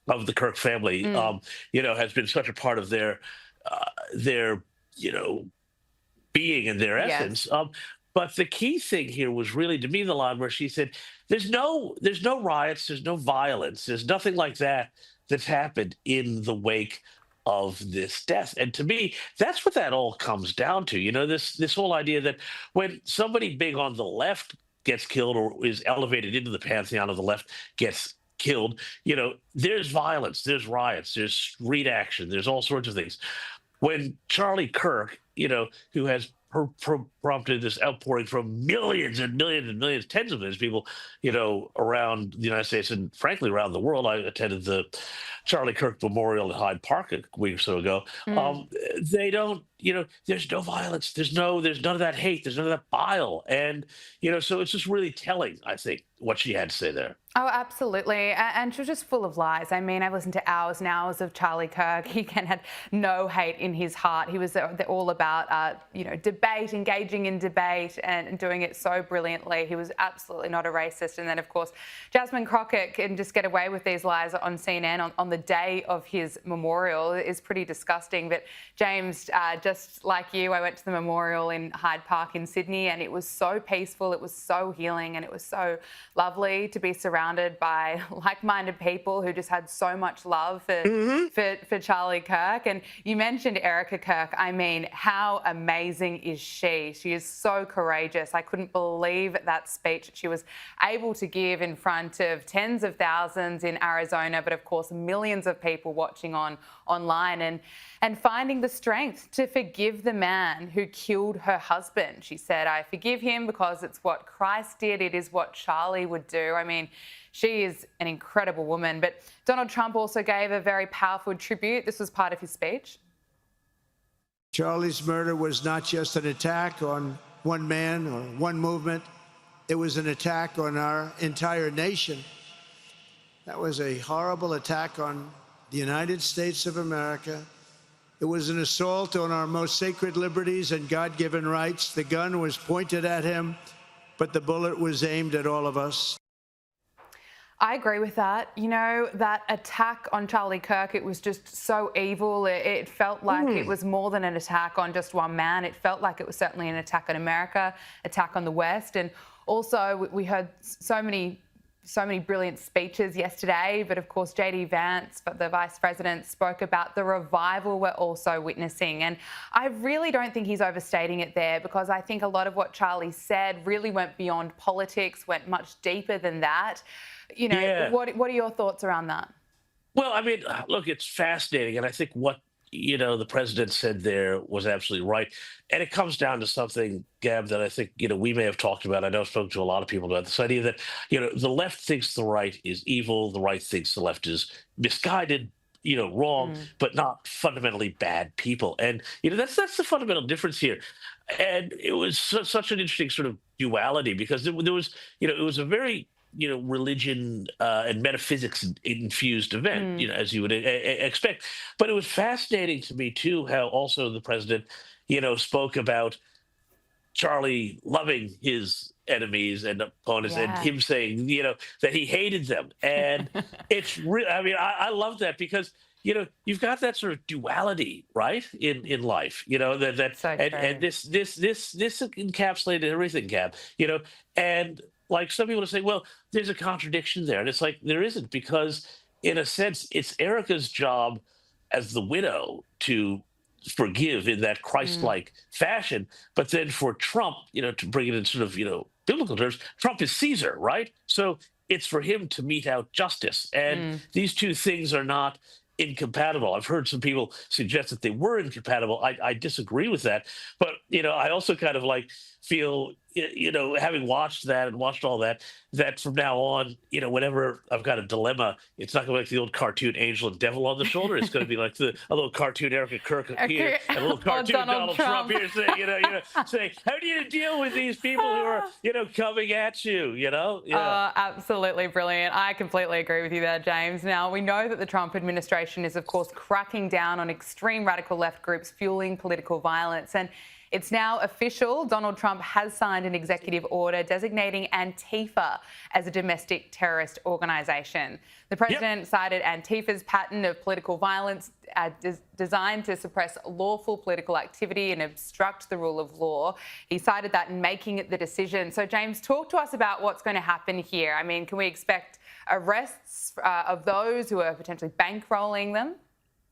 Of the Kirk family, has been such a part of their being and their essence. But the key thing here was really, to me, the line where she said, there's no riots, there's no violence, there's nothing like that that's happened in the wake of this death. And to me, that's what that all comes down to. You know, this whole idea that when somebody big on the left gets killed or is elevated into the pantheon of the left gets killed, you know, there's violence, there's riots, there's street action, there's all sorts of things. When Charlie Kirk, you know, who has prompted this outpouring from millions and millions and millions, tens of millions of people, you know, around the United States and frankly around the world. I attended the Charlie Kirk Memorial at Hyde Park a week or so ago. They don't, you know, there's no violence. There's none of that hate. There's none of that bile. And, you know, so it's just really telling, I think, what she had to say there. Oh, absolutely. And she was just full of lies. I mean, I've listened to hours and hours of Charlie Kirk. He had no hate in his heart. He was all about, you know, debate, engaging in debate and doing it so brilliantly. He was absolutely not a racist. And then, of course, Jasmine Crockett can just get away with these lies on CNN on the day of his memorial. Is pretty disgusting. But James, just like you, I went to the memorial in Hyde Park in Sydney, and it was so peaceful. It was so healing, and it was so lovely to be surrounded by like-minded people who just had so much love for Charlie Kirk. And you mentioned Erica Kirk. I mean, how amazing is she? She is so courageous. I couldn't believe that speech she was able to give in front of tens of thousands in Arizona, but of course millions of people watching online, and finding the strength to forgive the man who killed her husband. She said, "I forgive him because it's what Christ did. It is what Charlie would do." I mean, she is an incredible woman. But Donald Trump also gave a very powerful tribute. This was part of his speech. Charlie's murder was not just an attack on one man or one movement. It was an attack on our entire nation. That was a horrible attack on the United States of America. It was an assault on our most sacred liberties and God-given rights. The gun was pointed at him, but the bullet was aimed at all of us. I agree with that. You know, that attack on Charlie Kirk, it was just so evil. It felt like it was more than an attack on just one man. It felt like it was certainly an attack on America, attack on the West. And also we heard so many brilliant speeches yesterday, but of course JD Vance, the Vice President, spoke about the revival we're also witnessing. And I really don't think he's overstating it there, because I think a lot of what Charlie said really went beyond politics, went much deeper than that. You know, Yeah. what are your thoughts around that? Well, I mean, look, it's fascinating. And I think what, you know, the president said there was absolutely right. And it comes down to something, Gab, that I think, you know, we may have talked about. I know I've spoken to a lot of people about this idea that, you know, the left thinks the right is evil. The right thinks the left is misguided, you know, wrong, but not fundamentally bad people. And, you know, that's the fundamental difference here. And it was such an interesting sort of duality, because there was, you know, it was a very, you know, religion and metaphysics infused event, you know, as you would expect. But it was fascinating to me too how also the president, you know, spoke about Charlie loving his enemies and opponents, and him saying, you know, that he hated them. And it's really, I mean, I love that, because, you know, you've got that sort of duality, right, in life, you know, that So and this encapsulated everything, Gab, you know. And like some people say, well, there's a contradiction there. And it's like, there isn't, because in a sense, it's Erica's job as the widow to forgive in that Christ-like fashion. But then for Trump, you know, to bring it in sort of, you know, biblical terms, Trump is Caesar, right? So it's for him to mete out justice. And these two things are not incompatible. I've heard some people suggest that they were incompatible. I disagree with that. But, you know, I also kind of like feel, you know, having watched that and watched all that, that from now on, you know, whenever I've got a dilemma, it's not going to be like the old cartoon angel and devil on the shoulder. It's going to be like a little cartoon Erica Kirk here and a little cartoon Donald Trump here saying, you know, saying, how do you deal with these people who are, you know, coming at you, you know? Yeah. Absolutely brilliant. I completely agree with you there, James. Now, we know that the Trump administration is, of course, cracking down on extreme radical left groups fueling political violence. And it's now official. Donald Trump has signed signed an executive order designating Antifa as a domestic terrorist organisation. The president cited Antifa's pattern of political violence designed to suppress lawful political activity and obstruct the rule of law. He cited that in making the decision. So, James, talk to us about what's going to happen here. I mean, can we expect arrests of those who are potentially bankrolling them?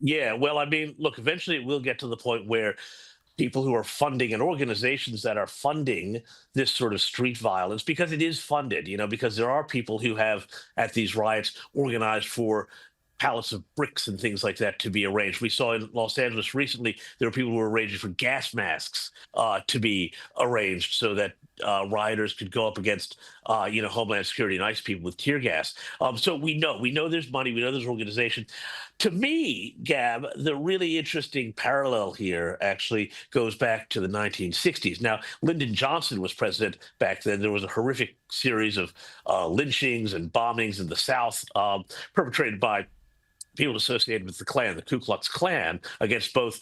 Yeah, well, I mean, look, eventually it will get to the point where people who are funding and organizations that are funding this sort of street violence, because it is funded, because there are people who have at these riots organized for pallets of bricks and things like that to be arranged. We saw in Los Angeles recently, there were people who were arranging for gas masks to be arranged so that rioters could go up against, Homeland Security and ICE people with tear gas. So we know there's money, we know there's organization. To me, Gab, the really interesting parallel here actually goes back to the 1960s. Now, Lyndon Johnson was president back then. There was a horrific series of lynchings and bombings in the South perpetrated by people associated with the Klan, the Ku Klux Klan, against both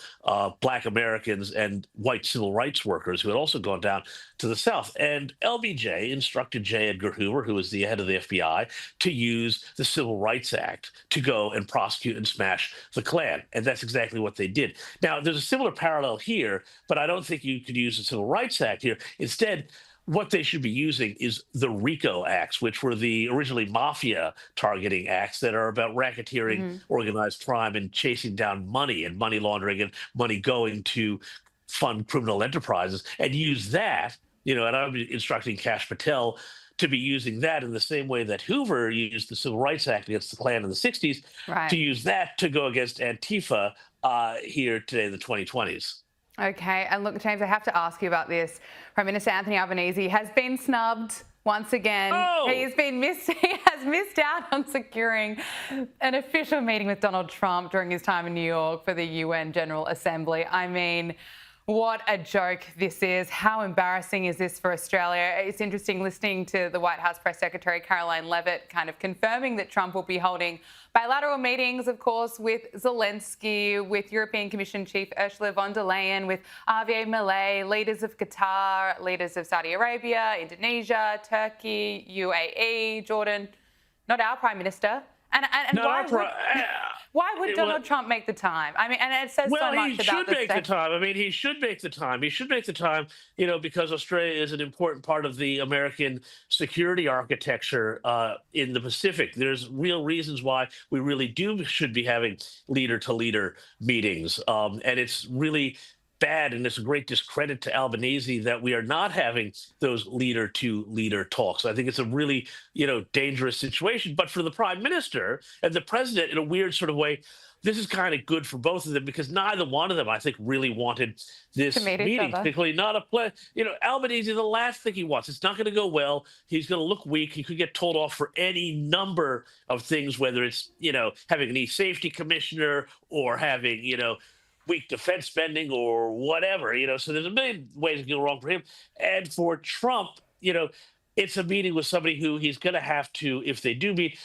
Black Americans and white civil rights workers who had also gone down to the South. And LBJ instructed J. Edgar Hoover, who was the head of the FBI, to use the Civil Rights Act to go and prosecute and smash the Klan. And that's exactly what they did. Now, there's a similar parallel here, but I don't think you could use the Civil Rights Act here. Instead, what they should be using is the RICO acts, which were the originally mafia targeting acts that are about racketeering, organized crime, and chasing down money and money laundering and money going to fund criminal enterprises, and use that, and I'm instructing Kash Patel to be using that in the same way that Hoover used the Civil Rights Act against the Klan in the 60s, to use that to go against Antifa here today in the 2020s. Okay, and look, James, I have to ask you about this. Prime Minister Anthony Albanese has been snubbed once again. He has missed out on securing an official meeting with Donald Trump during his time in New York for the UN General Assembly. I mean, what a joke this is. How embarrassing is this for Australia? It's interesting listening to the White House Press Secretary Caroline Leavitt kind of confirming that Trump will be holding bilateral meetings, of course, with Zelensky, with European Commission Chief Ursula von der Leyen, with Javier Milei, leaders of Qatar, leaders of Saudi Arabia, Indonesia, Turkey, UAE, Jordan. Not our Prime Minister. And why would Donald Trump make the time? I mean, and it says so much about the he should make the time. I mean, he should make the time. He should make the time, because Australia is an important part of the American security architecture in the Pacific. There's real reasons why we really should be having leader-to-leader meetings. And it's really bad, and it's a great discredit to Albanese that we are not having those leader-to-leader talks. I think it's a really, dangerous situation. But for the prime minister and the president, in a weird sort of way, this is kind of good for both of them, because neither one of them, I think, really wanted this meeting, particularly not a play. Albanese, the last thing he wants, it's not going to go well. He's going to look weak. He could get told off for any number of things, whether it's, having an e-safety commissioner or having, weak defense spending or whatever, so there's a million ways to go wrong for him. And for Trump, it's a meeting with somebody who he's going to have to, if they do meet,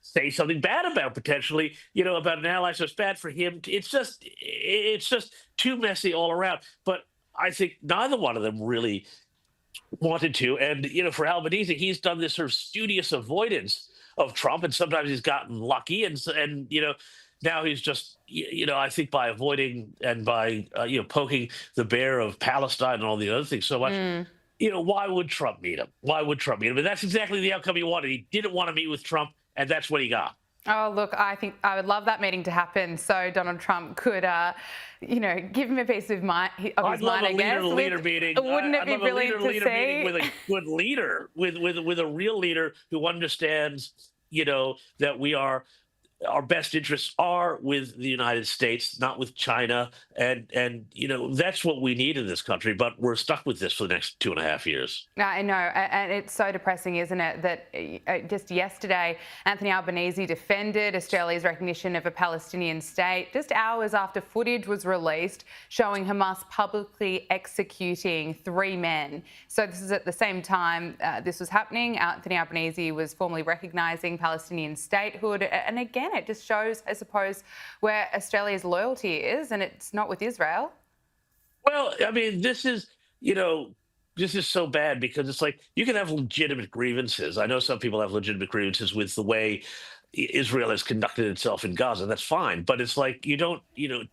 say something bad about potentially, about an ally. So it's bad for him. It's just too messy all around. But I think neither one of them really wanted to. And, for Albanese, he's done this sort of studious avoidance of Trump. And sometimes he's gotten lucky and now he's just, I think by avoiding and by, poking the bear of Palestine and all the other things so much, why would Trump meet him? Why would Trump meet him? And that's exactly the outcome he wanted. He didn't want to meet with Trump, and that's what he got. Oh, look, I think I would love that meeting to happen so Donald Trump could, give him a piece of mind, I'd love a leader-to-leader meeting. Wouldn't it be brilliant to see? Meeting with a good leader, with a real leader who understands, that our best interests are with the United States, not with China. And that's what we need in this country. But we're stuck with this for the next 2.5 years. I know. And it's so depressing, isn't it, that just yesterday, Anthony Albanese defended Australia's recognition of a Palestinian state just hours after footage was released showing Hamas publicly executing 3 men. So this is at the same time this was happening. Anthony Albanese was formally recognising Palestinian statehood. And again, it just shows, I suppose, where Australia's loyalty is, and it's not with Israel. Well, I mean, this is, this is so bad because it's like you can have legitimate grievances. I know some people have legitimate grievances with the way Israel has conducted itself in Gaza. That's fine, but it's like you don't,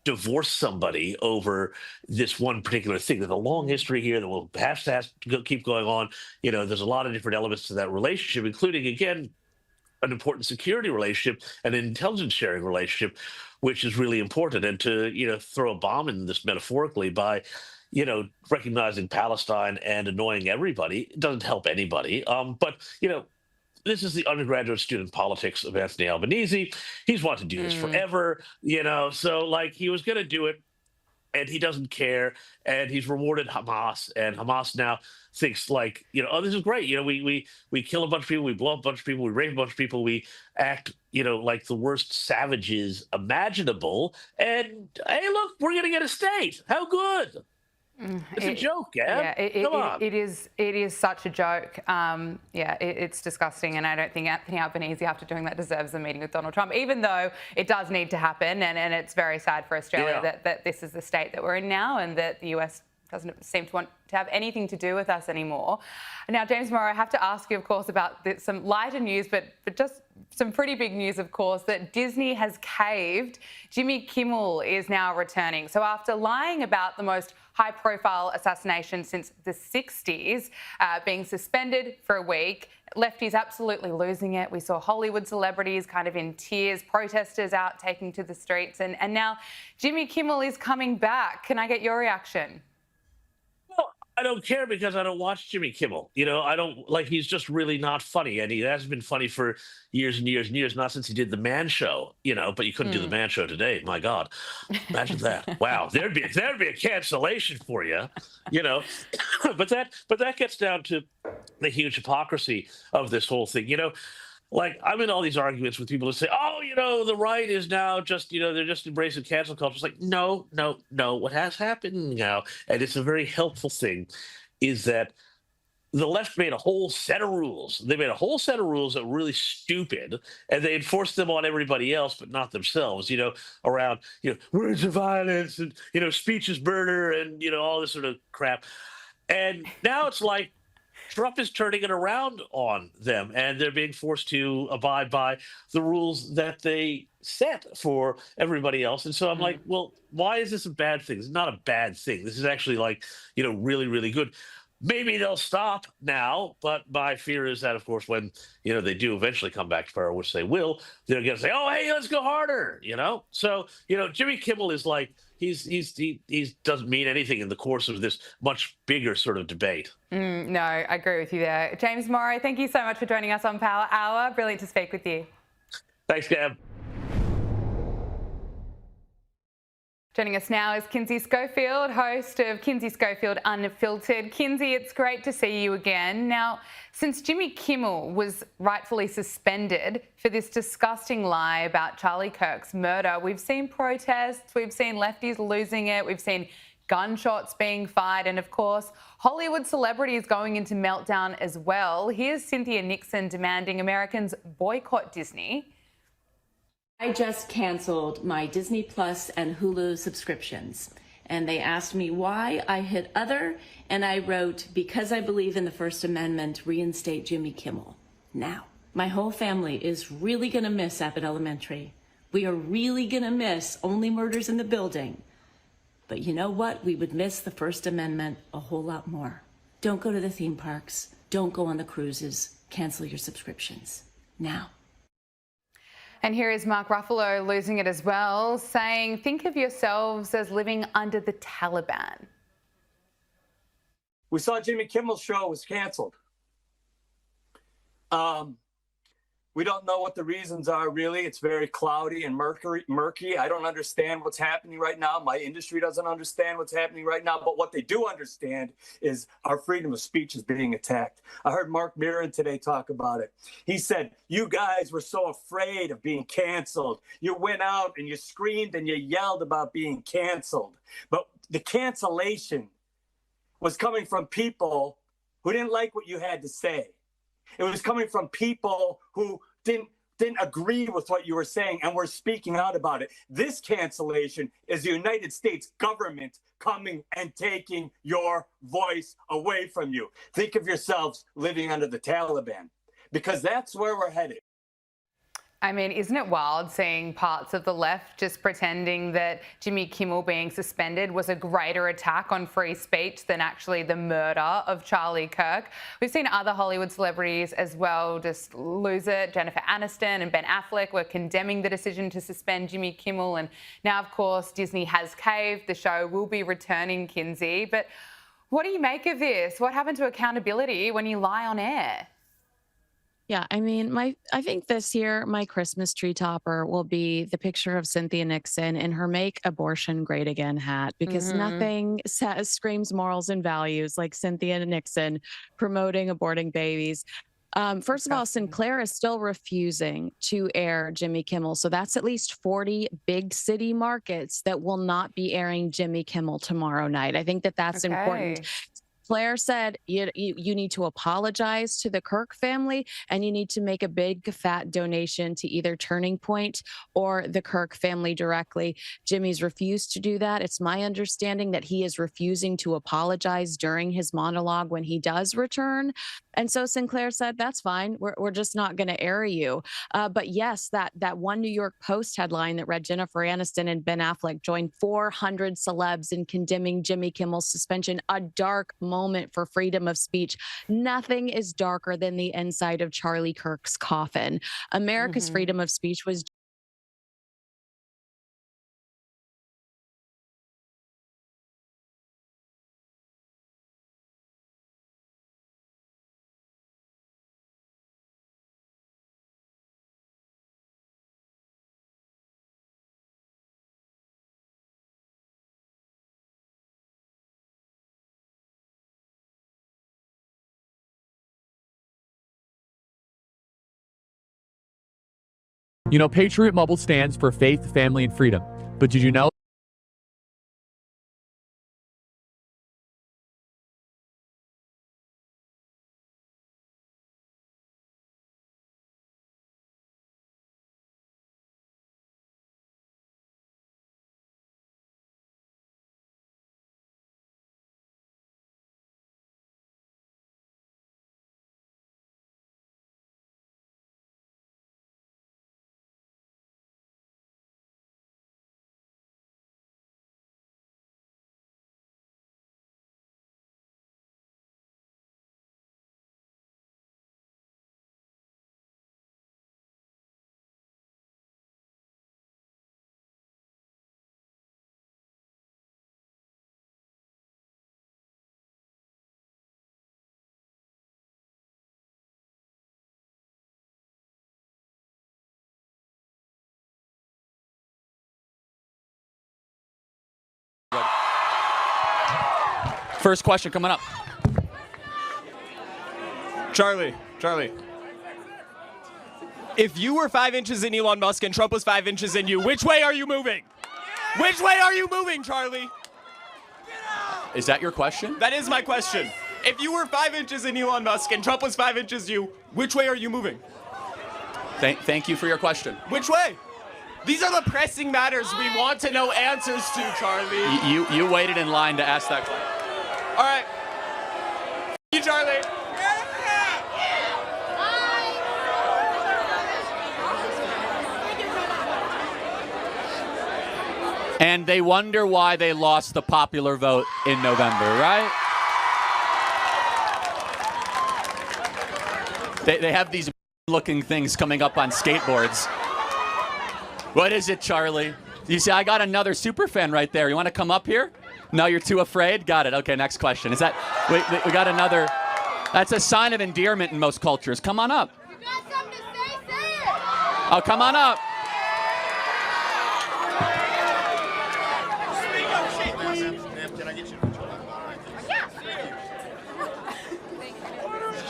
divorce somebody over this one particular thing. There's a long history here that will have to keep going on. There's a lot of different elements to that relationship, including again an important security relationship, an intelligence sharing relationship, which is really important. And to throw a bomb in this metaphorically by recognizing Palestine and annoying everybody, it doesn't help anybody. But this is the undergraduate student politics of Anthony Albanese. He's wanted to do this forever, so like he was going to do it and he doesn't care. And he's rewarded Hamas, and Hamas now thinks like, oh, this is great. We kill a bunch of people, we blow up a bunch of people, we rape a bunch of people, we act, like the worst savages imaginable. And hey, look, we're going to get a state. How good. It's a joke, Gab. Yeah, Come on. It is such a joke. It's disgusting, and I don't think Anthony Albanese, after doing that, deserves a meeting with Donald Trump, even though it does need to happen, and it's very sad for Australia that this is the state that we're in now, and that the US doesn't seem to want to have anything to do with us anymore. Now, James Morrow, I have to ask you, of course, about some lighter news, but just some pretty big news, of course, that Disney has caved. Jimmy Kimmel is now returning. So after lying about the most high-profile assassination since the 60s, being suspended for a week, lefties absolutely losing it. We saw Hollywood celebrities kind of in tears, protesters out taking to the streets, and now Jimmy Kimmel is coming back. Can I get your reaction? I don't care because I don't watch Jimmy Kimmel. I don't like, he's just really not funny. And he hasn't been funny for years and years and years, not since he did the Man Show, but you couldn't do the Man Show today. My God, imagine that. Wow. There'd be a cancellation for you, but that gets down to the huge hypocrisy of this whole thing. Like, I'm in all these arguments with people who say, oh, the right is now just, they're just embracing cancel culture. It's like, no. What has happened now, and it's a very helpful thing, is that the left made a whole set of rules. They made a whole set of rules that were really stupid, and they enforced them on everybody else, but not themselves, around, words of violence and, speech is murder and, all this sort of crap. And now it's like, Trump is turning it around on them, and they're being forced to abide by the rules that they set for everybody else. And so I'm like, well, why is this a bad thing? It's not a bad thing. This is actually like, really, really good. Maybe they'll stop now, but my fear is that, of course, when, they do eventually come back to power, which they will, they're going to say, oh, hey, let's go harder, So, Jimmy Kimmel is like, he doesn't mean anything in the course of this much bigger sort of debate. No, I agree with you there. James Morrow, thank you so much for joining us on Power Hour. Brilliant to speak with you. Thanks, Gab. Joining us now is Kinsey Schofield, host of Kinsey Schofield Unfiltered. Kinsey, it's great to see you again. Now, since Jimmy Kimmel was rightfully suspended for this disgusting lie about Charlie Kirk's murder, we've seen protests, we've seen lefties losing it, we've seen gunshots being fired, and of course, Hollywood celebrities going into meltdown as well. Here's Cynthia Nixon demanding Americans boycott Disney. I just canceled my Disney Plus and Hulu subscriptions, and they asked me why. I hit other, and I wrote, because I believe in the First Amendment, reinstate Jimmy Kimmel. Now, my whole family is really gonna miss Abbott Elementary. We are really gonna miss Only Murders in the Building. But you know what? We would miss the First Amendment a whole lot more. Don't go to the theme parks. Don't go on the cruises. Cancel your subscriptions. Now. And here is Mark Ruffalo losing it as well, saying, think of yourselves as living under the Taliban. We saw Jimmy Kimmel's show was canceled. We don't know what the reasons are, really. It's very cloudy and murky. I don't understand what's happening right now. My industry doesn't understand what's happening right now. But what they do understand is our freedom of speech is being attacked. I heard Mark Maron today talk about it. He said, you guys were so afraid of being canceled. You went out and you screamed and you yelled about being canceled. But the cancellation was coming from people who didn't like what you had to say. It was coming from people who didn't didn't agree with what you were saying and were speaking out about it. This cancellation is the United States government coming and taking your voice away from you. Think of yourselves living under the Taliban, because that's where we're headed. I mean, isn't it wild seeing parts of the left just pretending that Jimmy Kimmel being suspended was a greater attack on free speech than actually the murder of Charlie Kirk? We've seen other Hollywood celebrities as well just lose it. Jennifer Aniston and Ben Affleck were condemning the decision to suspend Jimmy Kimmel. And now, of course, Disney has caved. The show will be returning, Kinsey. But what do you make of this? What happened to accountability when you lie on air? Yeah, I mean, I think this year my Christmas tree topper will be the picture of Cynthia Nixon in her Make Abortion Great Again hat, because nothing screams morals and values like Cynthia Nixon promoting aborting babies. First of all, Sinclair is still refusing to air Jimmy Kimmel. So that's at least 40 big city markets that will not be airing Jimmy Kimmel tomorrow night. I think that that's important. Claire said you need to apologize to the Kirk family, and you need to make a big fat donation to either Turning Point or the Kirk family directly. Jimmy's refused to do that. It's my understanding that he is refusing to apologize during his monologue when he does return. And so Sinclair said, that's fine. We're just not going to air you. But yes, that one New York Post headline that read Jennifer Aniston and Ben Affleck joined 400 celebs in condemning Jimmy Kimmel's suspension, a dark moment for freedom of speech. Nothing is darker than the inside of Charlie Kirk's coffin. America's freedom of speech was You know, Patriot Mobile stands for faith, family, and freedom. But did you know? First question coming up. Charlie. If you were 5 inches in Elon Musk and Trump was 5 inches in you, which way are you moving? Which way are you moving, Charlie? Is that your question? That is my question. If you were 5 inches in Elon Musk and Trump was 5 inches you, which way are you moving? Thank you for your question. Which way? These are the pressing matters we want to know answers to, Charlie. You waited in line to ask that question. All right. You, Charlie. And they wonder why they lost the popular vote in November, right? They have these looking things coming up on skateboards. What is it, Charlie? You say, I got another super fan right there. You want to come up here? No, you're too afraid? Got it. Okay, next question. Is that, we got another, that's a sign of endearment in most cultures. Come on up. You got something to say it. Oh, come on up.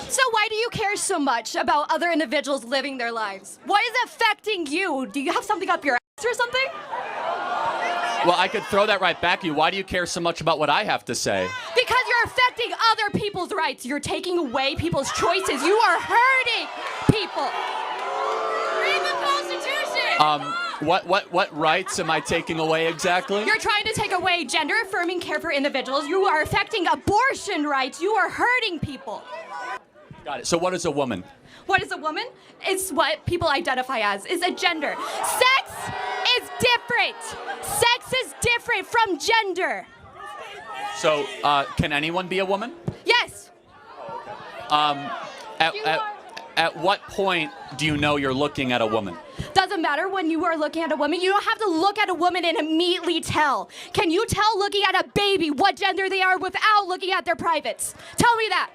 So why do you care so much about other individuals living their lives? Why is it affecting you? Do you have something up your ass or something? Well, I could throw that right back at you. Why do you care so much about what I have to say? Because you're affecting other people's rights. You're taking away people's choices. You are hurting people. What rights am I taking away exactly? You're trying to take away gender-affirming care for individuals. You are affecting abortion rights. You are hurting people. Got it. So what is a woman? What is a woman? It's what people identify as, is a gender. Sex is different. Sex is different from gender. So can anyone be a woman? Yes. At what point do you know you're looking at a woman? Doesn't matter when you are looking at a woman. You don't have to look at a woman and immediately tell. Can you tell looking at a baby what gender they are without looking at their privates? Tell me that.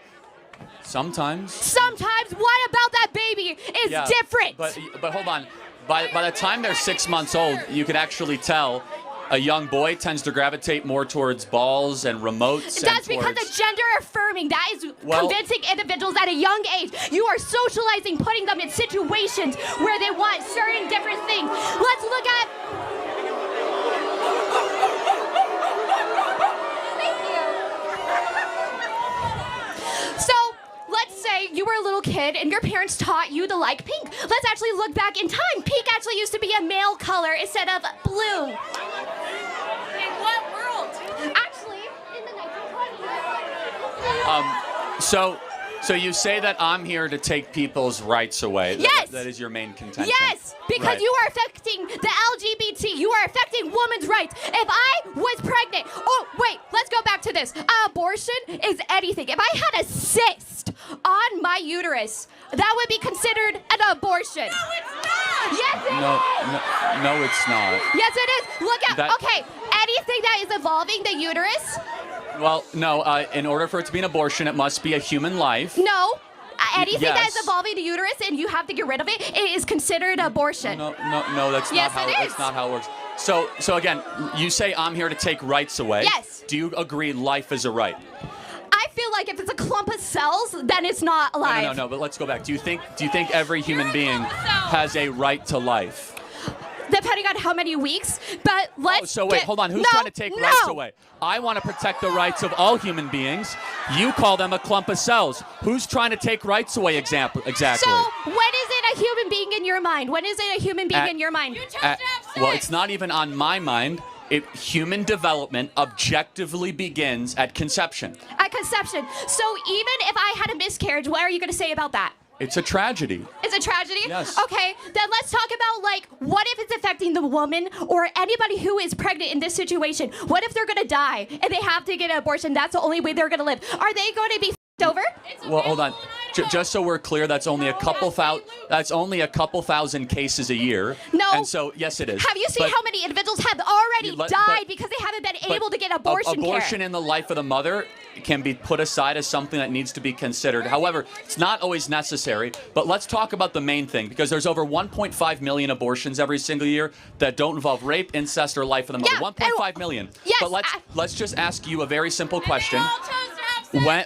Sometimes. Sometimes. What about that baby is different? But hold on. By the time they're 6 months old, you can actually tell a young boy tends to gravitate more towards balls and remotes. That's because of gender affirming. That is convincing individuals at a young age. You are socializing, putting them in situations where they want certain different things. Let's look at... So, let's say you were a little kid and your parents taught you to like pink. Let's actually look back in time. Pink actually used to be a male color instead of blue. In what world? Actually, in the 1920s. So you say that I'm here to take people's rights away. Yes. That is your main contention. Yes, because you are affecting the LGBT. You are affecting women's rights. If I was pregnant, oh wait, let's go back to this. Abortion is anything. If I had a cyst on my uterus, that would be considered an abortion. No, it's not. Yes, it is. No, it's not. Yes, it is. Look at, okay, anything that is involving the uterus. Well, no, in order for it to be an abortion, it must be a human life. No. Anything that is Yes. involving the uterus and you have to get rid of it, it is considered abortion. No, that's not how it works. So again, you say I'm here to take rights away. Yes. Do you agree life is a right? I feel like if it's a clump of cells, then it's not alive. No, but let's go back. Do you think every human being has a right to life? Depending on how many weeks, but let's So wait, hold on. Who's trying to take rights away? I want to protect the rights of all human beings. You call them a clump of cells. Who's trying to take rights away exactly? So when is it a human being in your mind? When is it a human being in your mind? Well, it's not even on my mind. Human development objectively begins at conception. At conception. So even if I had a miscarriage, what are you going to say about that? It's a tragedy. It's a tragedy? Yes. Okay, then let's talk about, like, what if it's affecting the woman or anybody who is pregnant in this situation? What if they're going to die and they have to get an abortion? That's the only way they're going to live. Are they going to be over? Well, hold on. Just so we're clear, that's only a couple thousand cases a year. No. And so, yes, it is. Have you seen how many individuals have already died because they haven't been able to get abortion care? Abortion in the life of the mother can be put aside as something that needs to be considered. However, it's not always necessary. But let's talk about the main thing, because there's over 1.5 million abortions every single year that don't involve rape, incest, or life of the mother. 1.5 million. Yes. But let's just ask you a very simple question.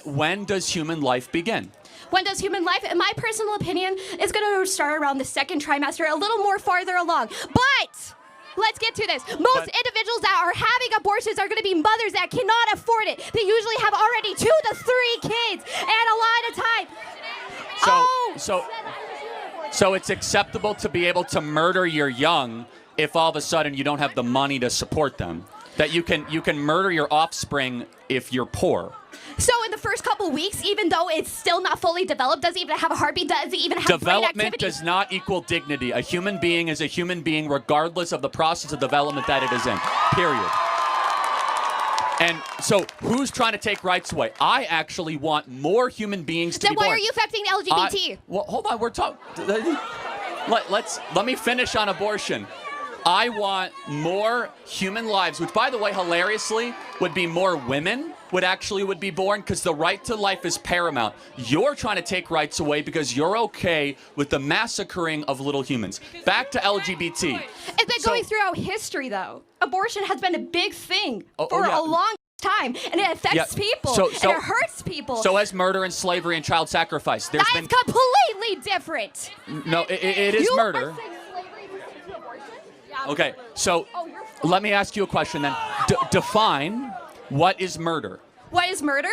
When does human life begin? When does human life, in my personal opinion, is going to start around the second trimester, a little more farther along. But let's get to this. Most individuals that are having abortions are going to be mothers that cannot afford it. They usually have already 2 to 3 kids and a lot of time. So it's acceptable to be able to murder your young if all of a sudden you don't have the money to support them. That you can murder your offspring if you're poor. So in the first couple weeks, even though it's still not fully developed, doesn't even have a heartbeat, doesn't even have brain Development activity. does not equal dignity. A human being is a human being regardless of the process of development that it is in. Period. And so who's trying to take rights away? I actually want more human beings to be born. Then why are you affecting LGBT? Well, hold on. We're talking. Let me finish on abortion. I want more human lives, which, by the way, hilariously, would be more women would be born, because the right to life is paramount. You're trying to take rights away because you're okay with the massacring of little humans. Back to LGBT. It's been going throughout history, though. Abortion has been a big thing for a long time, and it affects people, and it hurts people. So has murder and slavery and child sacrifice. That is completely different. No, it is murder. Okay, so let me ask you a question then. Define what is murder. What is murder?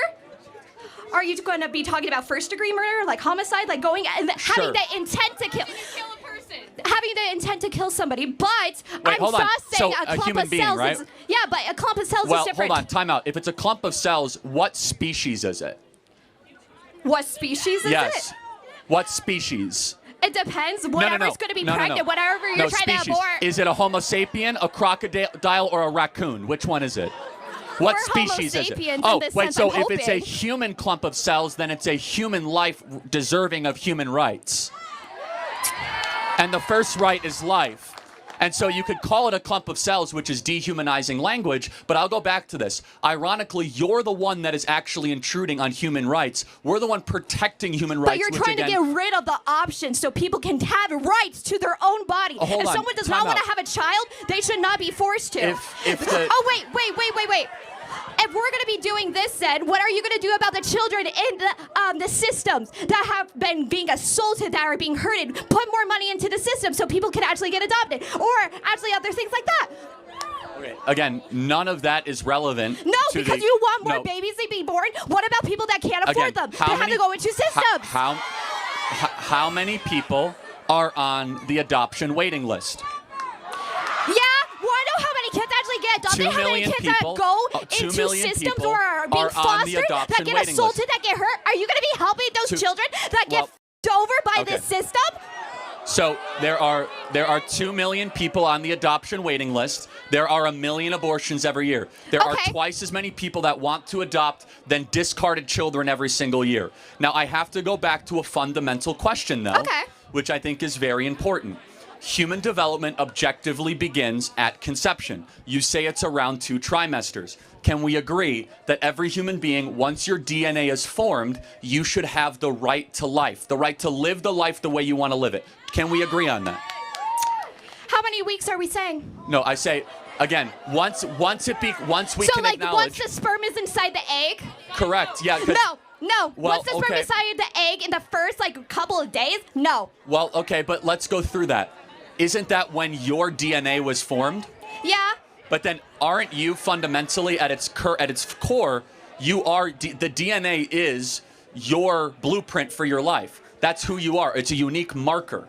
Are you going to be talking about first-degree murder, like homicide, like going and having the intent to kill? having the intent to kill somebody, but Wait, I'm hold on. just saying So a a clump human of being, cells right? is yeah, but a clump of cells Well, is different. hold on, time out. If it's a clump of cells, what species is it? What species is Yes. it? What species? It depends. Whatever's going to be pregnant, whatever you're trying species. to abort. Is it a Homo sapien, a crocodile, or a raccoon? Which one is it? What We're species Homo is it? sapiens Oh, in this wait, sense, so I'm if it's a hoping. human clump of cells, then it's a human life deserving of human rights. And the first right is life. And so you could call it a clump of cells, which is dehumanizing language, but I'll go back to this. Ironically, you're the one that is actually intruding on human rights. We're the one protecting human rights. But you're which trying again, to get rid of the options so people can have rights to their own body. Oh, hold if on. someone does Time not want to out. have a child, they should not be forced to. If the- Oh, wait. If we're going to be doing this, then what are you going to do about the children in the systems that have been being assaulted, that are being hurted? Put more money into the system so people can actually get adopted, or actually other things like that. Okay, again, none of that is relevant. No, to because the, you want more no. babies to be born. What about people that can't afford Again, them? how They have many- to go into systems. How many people are on the adoption waiting list? Yeah, well, I know how many kids actually get adopted. 2 How many million kids people- that go 2 into million systems people or are being are on the fostered, that adoption get waiting assaulted, list. that get hurt? Are you going to be helping those Two- children that get well, f***ed over by okay. this system? So there are 2 million people on the adoption waiting list. There are 1 million abortions every year. There are twice as many people that want to adopt than discarded children every single year. Now I have to go back to a fundamental question though, which I think is very important. Human development objectively begins at conception. You say it's around 2 trimesters. Can we agree that every human being, once your DNA is formed, you should have the right to life, the right to live the life the way you want to live it? Can we agree on that? How many weeks are we saying? No, I say, again, once we so can like acknowledge. once the sperm is inside the egg? Correct, yeah. 'cause- No. Well, Once the sperm okay. is inside the egg in the first like couple of days? No. Well, okay, but let's go through that. Isn't that when your DNA was formed? Yeah. But then aren't you fundamentally at its core, you are the DNA is your blueprint for your life. That's who you are. It's a unique marker.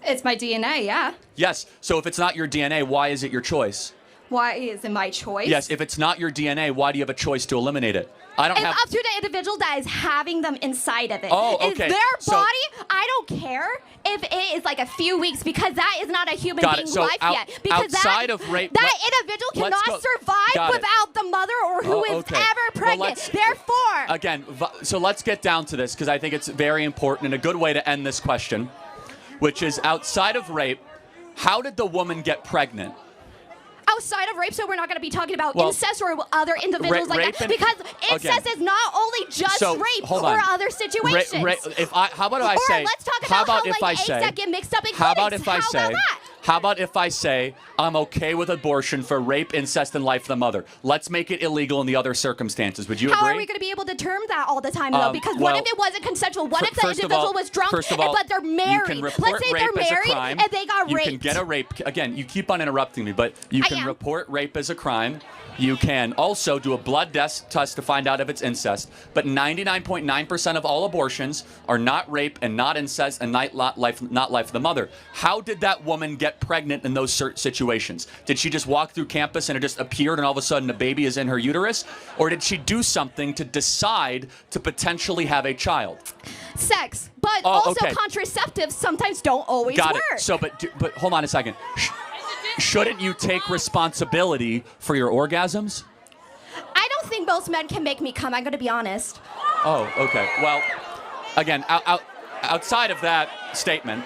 It's my DNA, yeah. Yes. So if it's not your DNA, why is it your choice? Why is it my choice? Yes. If it's not your DNA, why do you have a choice to eliminate it? I don't It's have. up to the individual that is having them inside of it. Oh, It's okay. their So- body. I don't care if it is like a few weeks because that is not a human Got it. being's So life yet. Because outside of rape, that individual let's cannot go- survive got it. without the mother or who is Okay. ever Well, pregnant. let's- Therefore, Again, so let's get down to this because I think it's very important and a good way to end this question, which is outside of rape, how did the woman get pregnant? outside of rape, so we're not going to be talking about Well, incest or other individuals like rape that. and- Because incest again. is not only just So, rape hold or on. other situations. How about if I or say? let's talk how about about if how I eggs say? that get mixed up in How about clinics. if I How say? about that? How about if I say I'm okay with abortion for rape, incest, and life of the mother? Let's make it illegal in the other circumstances. Would you How agree? are we going to be able to term that all the time, though? Because what well, if it wasn't consensual? What if the First of individual all- was drunk, first of all, but they're You married? can report Let's say rape they're as a married crime. and they got You raped. can get a rape. Again, you keep on interrupting me, but you I can am. report rape as a crime. You can also do a blood test to find out if it's incest. But 99.9% of all abortions are not rape and not incest and not life of the mother. How did that woman get pregnant in those situations? Did she just walk through campus and it just appeared and all of a sudden a baby is in her uterus? Or did she do something to decide to potentially have a child? Sex, but Oh, also okay. contraceptives sometimes don't always Got work. it. So, but hold on a second. Shouldn't you take responsibility for your orgasms? I don't think most men can make me come. I'm going to be honest. Oh, okay. Well, again, outside of that statement,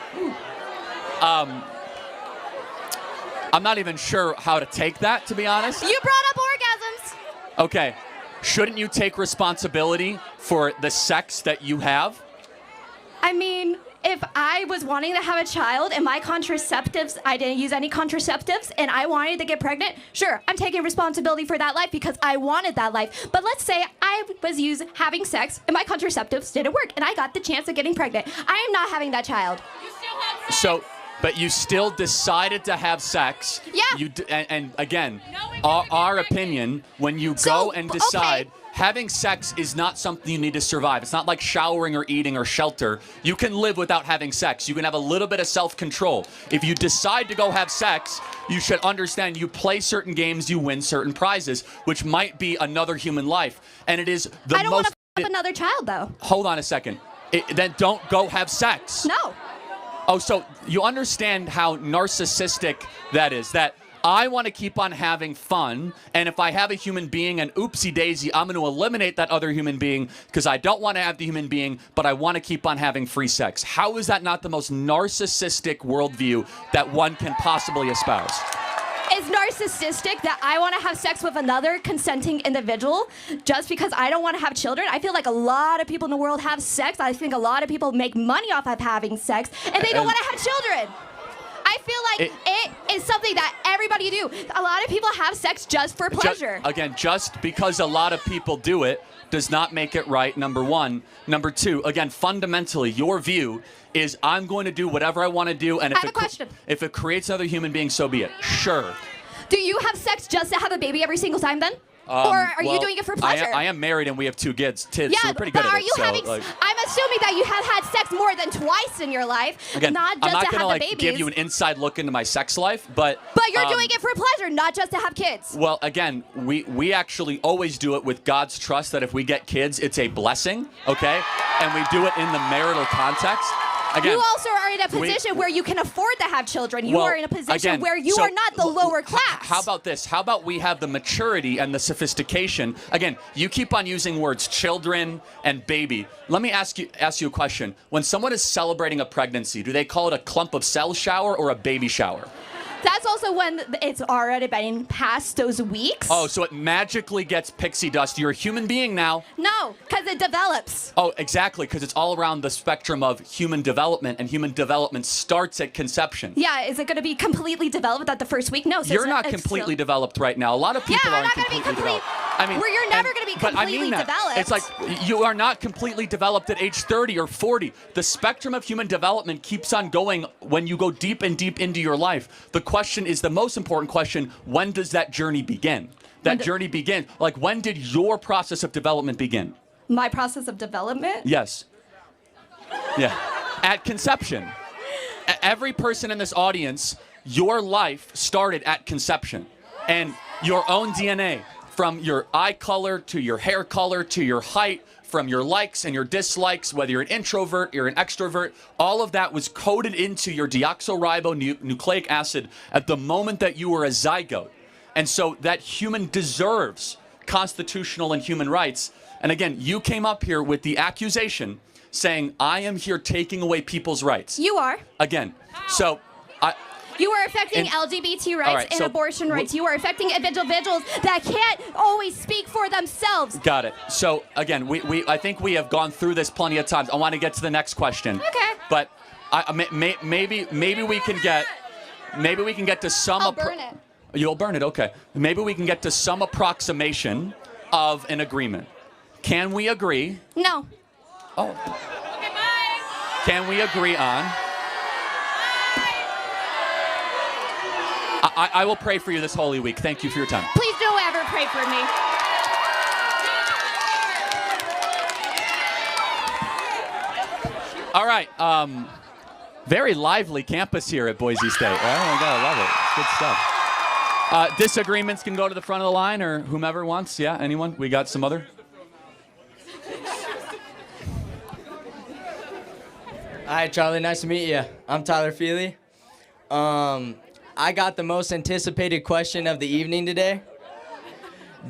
I'm not even sure how to take that, to be honest. You brought up orgasms. Okay. Shouldn't you take responsibility for the sex that you have? I mean, if I was wanting to have a child and my contraceptives, I didn't use any contraceptives, and I wanted to get pregnant, sure, I'm taking responsibility for that life because I wanted that life. But let's say I was having sex and my contraceptives didn't work and I got the chance of getting pregnant. I am not having that child. So, but you still decided to have sex. Yeah. And again, our opinion, when you go and decide, having sex is not something you need to survive. It's not like showering or eating or shelter. You can live without having sex. You can have a little bit of self-control. If you decide to go have sex, you should understand you play certain games, you win certain prizes, which might be another human life. And it is the I don't want to have another child, though. Hold on a second. Then don't go have sex. No. Oh, so you understand how narcissistic that is, that I want to keep on having fun, and if I have a human being and oopsie daisy, I'm going to eliminate that other human being because I don't want to have the human being, but I want to keep on having free sex. How is that not the most narcissistic worldview that one can possibly espouse? Is narcissistic that I want to have sex with another consenting individual just because I don't want to have children? I feel like a lot of people in the world have sex. I think a lot of people make money off of having sex, and they don't want to have children. I feel like it is something that everybody do. A lot of people have sex just for pleasure. Just because a lot of people do it does not make it right, number one. Number two, again, fundamentally, your view is I'm going to do whatever I want to do, and if it creates another human being, so be it. Sure. Do you have sex just to have a baby every single time then? Or are you doing it for pleasure? I am married and we have 2 kids. Yeah, so we're pretty good but at are it. you having? I'm assuming that you have had sex more than twice in your life, Again, not I'm just not to gonna have the babies. give you an inside look into my sex life, but you're doing it for pleasure, not just to have kids. Well, again, we actually always do it with God's trust that if we get kids, it's a blessing, okay? And we do it in the marital context. Again, you also are in a position where you can afford to have children. You are in a position where you are not the lower class. How about this? How about we have the maturity and the sophistication? Again, you keep on using words children and baby. Let me ask you a question. When someone is celebrating a pregnancy, do they call it a clump of cells shower or a baby shower? That's also when it's already been past those weeks. Oh, so it magically gets pixie dust. You're a human being now. No, because it develops. Oh, exactly, because it's all around the spectrum of human development, and human development starts at conception. Yeah, is it going to be completely developed at the first week? No. So you're not completely developed right now. A lot of people aren't completely developed. I mean, you're never going to be completely developed. It's like you are not completely developed at age 30 or 40. The spectrum of human development keeps on going when you go deep and deep into your life. The question is the most important question: when does that journey begin? That journey begin. Like, when did your process of development begin? My process of development? Yes. Yeah. At conception. Every person in this audience, your life started at conception. And your own DNA, from your eye color to your hair color to your height, from your likes and your dislikes, whether you're an introvert, you're an extrovert, all of that was coded into your deoxyribonucleic acid at the moment that you were a zygote. And so that human deserves constitutional and human rights. And again, you came up here with the accusation saying, I am here taking away people's rights. You are. Again, so you are affecting LGBT rights and abortion rights. You are affecting individuals that can't always speak for themselves. Got it. So again, I think we have gone through this plenty of times. I want to get to the next question. Okay. But maybe we can get to some. I'll burn it. You'll burn it. Okay. Maybe we can get to some approximation of an agreement. Can we agree? No. Oh. Can we agree on? I will pray for you this Holy Week. Thank you for your time. Please don't ever pray for me. All right. Very lively campus here at Boise State. Oh, my God, I love it. It's good stuff. Disagreements can go to the front of the line, or whomever wants. Yeah, anyone? We got some other? Hi, Charlie. Nice to meet you. I'm Tyler Feely. I got the most anticipated question of the evening today.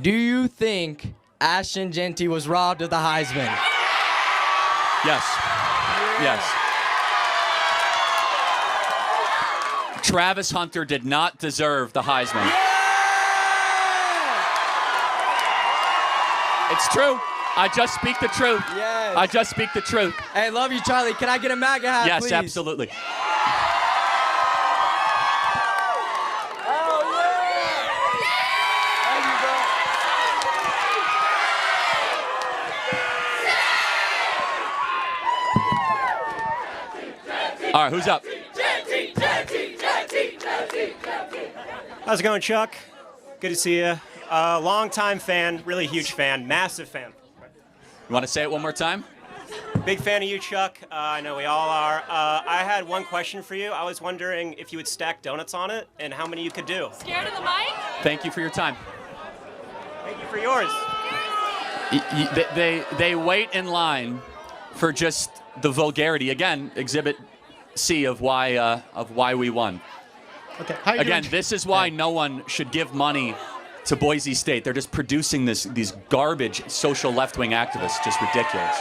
Do you think Ashton Genty was robbed of the Heisman? Yes. Yes. Travis Hunter did not deserve the Heisman. It's true. I just speak the truth. Yes. I just speak the truth. Hey, love you, Charlie. Can I get a MAGA hat, yes, please? absolutely. All right, who's up? How's it going, Chuck? Good to see you. Long-time fan, really huge fan, massive fan. You want to say it one more time? Big fan of you, Chuck. I know we all are. I had one question for you. I was wondering if you would stack donuts on it and how many you could do. Scared of the mic? Thank you for your time. Thank you for yours. They wait in line for just the vulgarity. Again, Exhibit C of why we won. Okay. How you Again, doing? this is why no one should give money to Boise State. They're just producing these garbage social left-wing activists. Just ridiculous.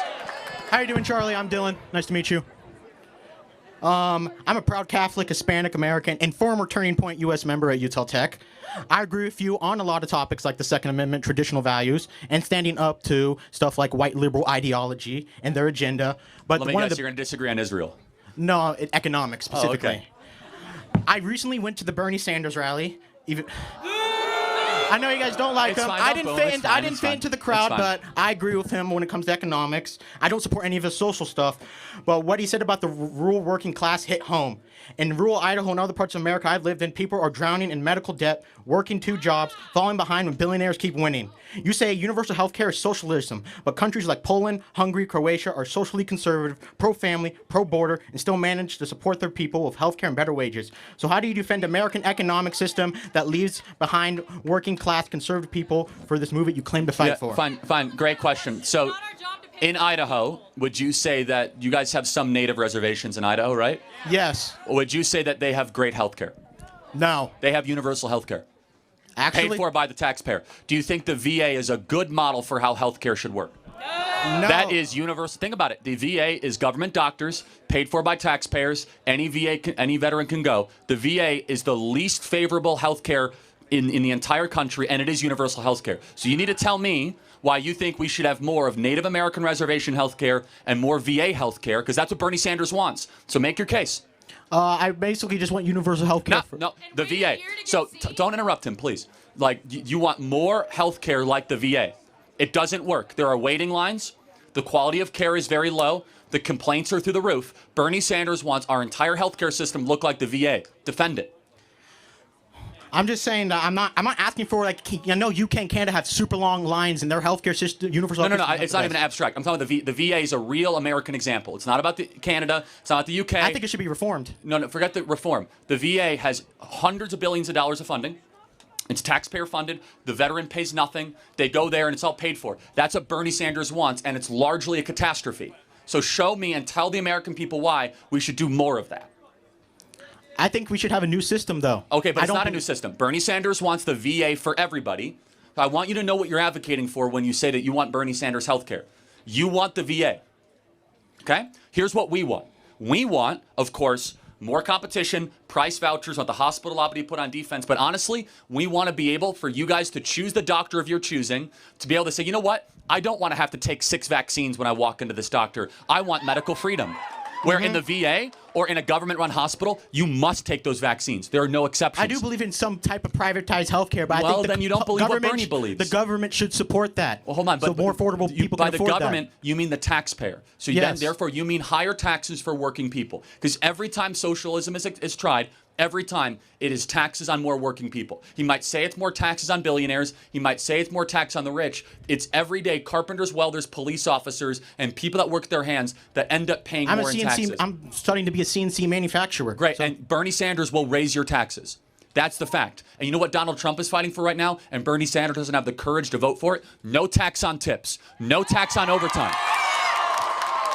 How you doing, Charlie? I'm Dylan. Nice to meet you. I'm a proud Catholic, Hispanic American, and former Turning Point U.S. member at Utah Tech. I agree with you on a lot of topics like the Second Amendment, traditional values, and standing up to stuff like white liberal ideology and their agenda. But Let me guess, you're going to disagree on Israel. No, economics specifically. Oh, okay. I recently went to the Bernie Sanders rally. I know you guys don't like It's him. fine, I don't didn't boo him. fit. It's I fine, didn't it's fit fine. into the It's crowd, fine. but I agree with him when it comes to economics. I don't support any of his social stuff, but what he said about the rural working class hit home. In rural Idaho and other parts of America I've lived in, people are drowning in medical debt, working 2 jobs, falling behind when billionaires keep winning. You say universal health care is socialism, but countries like Poland, Hungary, Croatia are socially conservative, pro-family, pro-border, and still manage to support their people with health care and better wages. So how do you defend American economic system that leaves behind working class conservative people for this movement you claim to fight for? Fine. Great question. So, in Idaho, would you say that you guys have some native reservations in Idaho, right? Yes. Would you say that they have great health care? No. They have universal health care. Actually, paid for by the taxpayer. Do you think the VA is a good model for how health care should work? No. That is universal. Think about it. The VA is government doctors, paid for by taxpayers. Any veteran can go. The VA is the least favorable health care in the entire country, and it is universal health care. So you need to tell me why you think we should have more of Native American reservation health care and more VA health care, because that's what Bernie Sanders wants. So make your case. I basically just want universal health care. No, the VA. So don't interrupt him, please. Like, you want more health care like the VA. It doesn't work. There are waiting lines. The quality of care is very low. The complaints are through the roof. Bernie Sanders wants our entire healthcare system look like the VA. Defend it. I'm just saying that I'm not asking for, like, I know UK and Canada have super long lines in their healthcare system, universal No, health system. it's not even abstract. I'm talking about the VA is a real American example. It's not about the Canada. It's not about the UK. I think it should be reformed. No, forget the reform. The VA has hundreds of billions of dollars of funding. It's taxpayer funded. The veteran pays nothing. They go there and it's all paid for. That's what Bernie Sanders wants, and it's largely a catastrophe. So show me and tell the American people why we should do more of that. I think we should have a new system, though. Okay, but it's not a new system. Bernie Sanders wants the VA for everybody. I want you to know what you're advocating for when you say that you want Bernie Sanders health care. You want the VA. Okay? Here's what we want. We want, of course, more competition, price vouchers, want the hospital lobby put on defense. But honestly, we want to be able for you guys to choose the doctor of your choosing, to be able to say, you know what? I don't want to have to take 6 vaccines when I walk into this doctor. I want medical freedom. Where in the VA or in a government-run hospital, you must take those vaccines. There are no exceptions. I do believe in some type of privatized healthcare, but I Well, think then you don't believe what Bernie believes. The government should support that. Well, hold on. So more affordable people by can afford the government, you mean the taxpayer. So then, Yes. therefore, you mean higher taxes for working people. Because every time socialism is tried, every time it is taxes on more working people. He might say it's more taxes on billionaires. He might say it's more tax on the rich. It's everyday carpenters, welders, police officers, and people that work with their hands that end up paying more in taxes. I'm studying to be a CNC manufacturer. Great, and Bernie Sanders will raise your taxes. That's the fact. And you know what Donald Trump is fighting for right now? And Bernie Sanders doesn't have the courage to vote for it? No tax on tips. No tax on overtime.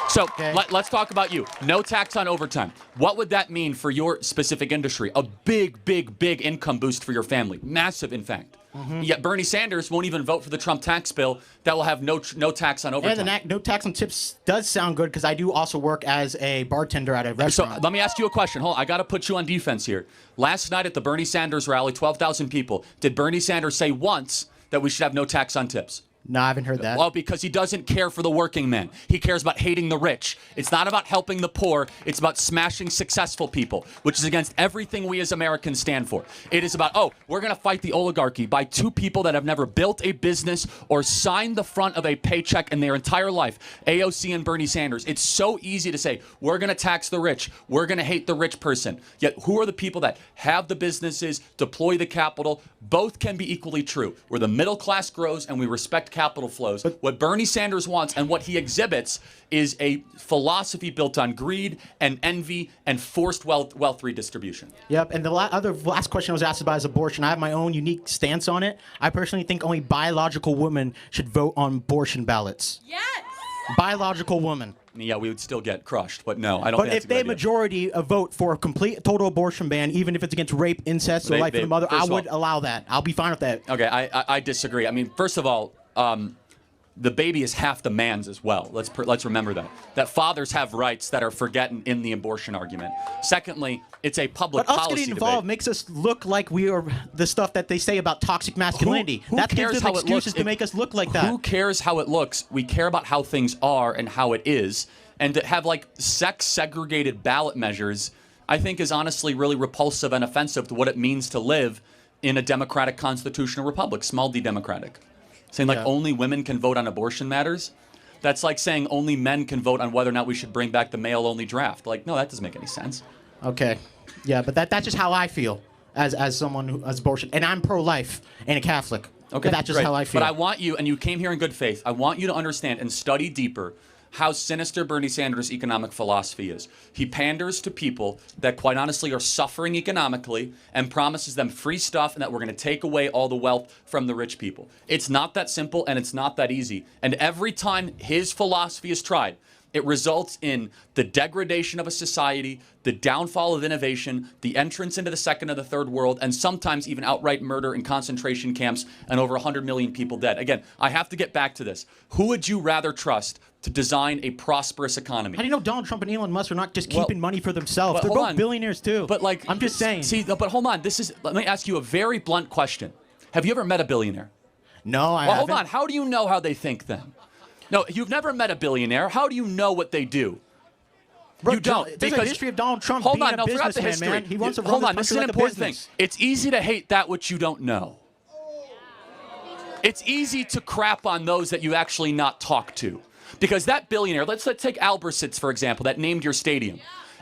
So let's talk about you. No tax on overtime. What would that mean for your specific industry? A big income boost for your family. Massive, in fact. Yet Bernie Sanders won't even vote for the Trump tax bill that will have no tax on overtime. And the no tax on tips does sound good because I do also work as a bartender at a restaurant. So let me ask you a question. Hold on, I got to put you on defense here. Last night at the Bernie Sanders rally, 12,000 people. Did Bernie Sanders say once that we should have no tax on tips? No, I haven't heard that. Well, because he doesn't care for the working man. He cares about hating the rich. It's not about helping the poor. It's about smashing successful people, which is against everything we as Americans stand for. It is about, oh, we're going to fight the oligarchy by two people that have never built a business or signed the front of a paycheck in their entire life, AOC and Bernie Sanders. It's so easy to say, we're going to tax the rich. We're going to hate the rich person. Yet who are the people that have the businesses, deploy the capital? Both can be equally true. Where the middle class grows and we respect capital flows. What Bernie Sanders wants and what he exhibits is a philosophy built on greed and envy and forced wealth redistribution. Yep, and the last question I was asked about is abortion. I have my own unique stance on it. I personally think only biological women should vote on abortion ballots. Yes! Biological women. I mean, yeah, we would still get crushed, but no, I don't But think if they majority vote for a complete total abortion ban, even if it's against rape, incest, or life of the mother, I would allow that. I'll be fine with that. Okay, I disagree. I mean, first of all, the baby is half the man's as well. Let's remember that. That fathers have rights that are forgotten in the abortion argument. Secondly, it's a public policy policy getting involved debate. makes us look like we are the stuff that they say about toxic masculinity. Who that cares gives how them it looks? excuses to make us look like that. Who cares how it looks? We care about how things are and how it is. And to have like sex-segregated ballot measures, I think is honestly really repulsive and offensive to what it means to live in a democratic constitutional republic, small d democratic. Saying like only women can vote on abortion matters. That's like saying only men can vote on whether or not we should bring back the male-only draft. Like, no, that doesn't make any sense. Okay. Yeah, but that's just how I feel as someone who has abortion. And I'm pro-life and a Catholic. Okay, But that's just great. how I feel. But I want you, and you came here in good faith, I want you to understand and study deeper how sinister Bernie Sanders' economic philosophy is. He panders to people that quite honestly are suffering economically and promises them free stuff and that we're going to take away all the wealth from the rich people. It's not that simple and it's not that easy. And every time his philosophy is tried, it results in the degradation of a society, the downfall of innovation, the entrance into the second and the third world, and sometimes even outright murder in concentration camps and over 100 million people dead. Again, I have to get back to this. Who would you rather trust to design a prosperous economy? How do you know Donald Trump and Elon Musk are not just keeping money for themselves? but They're hold both on. billionaires too. But like, I'm just saying. See, but hold on. Let me ask you a very blunt question. Have you ever met a billionaire? No, I Well, haven't. hold on. How do you know how they think then? No, you've never met a billionaire. How do you know what they do? Bro, you don't. There's a because history of Donald Trump hold being on, a no, forgot the businessman, history. man. He wants to run hold this on, this is country an like a important thing. business. It's easy to hate that which you don't know. It's easy to crap on those that you actually not talk to. Because that billionaire, let's take Albertsons, for example, that named your stadium.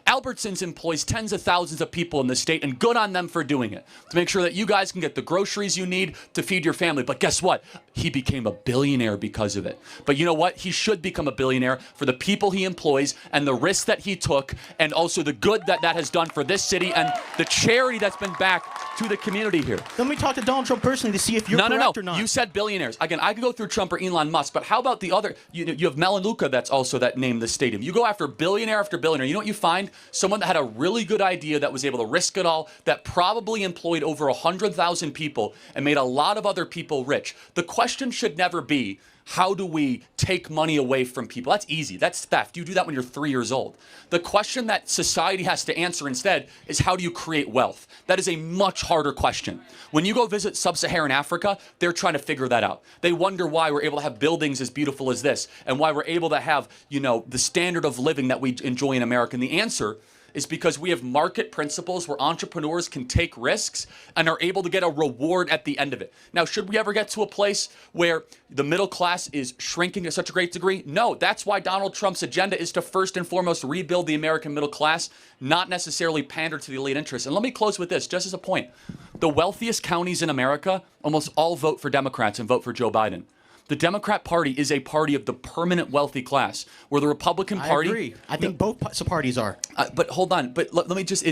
Albertsons employs tens of thousands of people in the state, and good on them for doing it, to make sure that you guys can get the groceries you need to feed your family. But guess what? He became a billionaire because of it. But you know what? He should become a billionaire for the people he employs and the risks that he took, and also the good that has done for this city and the charity that's been back to the community here. Let me talk to Donald Trump personally to see if you're correct or not. You said billionaires. Again, I could go through Trump or Elon Musk, but how about the other? You have Melaleuca that named the stadium. You go after billionaire after billionaire. You know what you find? Someone that had a really good idea, that was able to risk it all, that probably employed over 100,000 people and made a lot of other people rich. The question should never be, how do we take money away from people? That's easy. That's theft. You do that when you're 3 years old. The question that society has to answer instead is, how do you create wealth? That is a much harder question. When you go visit sub-Saharan Africa, they're trying to figure that out. They wonder why we're able to have buildings as beautiful as this and why we're able to have, the standard of living that we enjoy in America. And the answer is because we have market principles where entrepreneurs can take risks and are able to get a reward at the end of it. Now, should we ever get to a place where the middle class is shrinking to such a great degree? No, that's why Donald Trump's agenda is to first and foremost rebuild the American middle class, not necessarily pander to the elite interests. And let me close with this, just as a point. The wealthiest counties in America almost all vote for Democrats and vote for Joe Biden. The Democrat Party is a party of the permanent wealthy class, where the Republican Party... I agree. I think both parties are. But hold on. But let me just...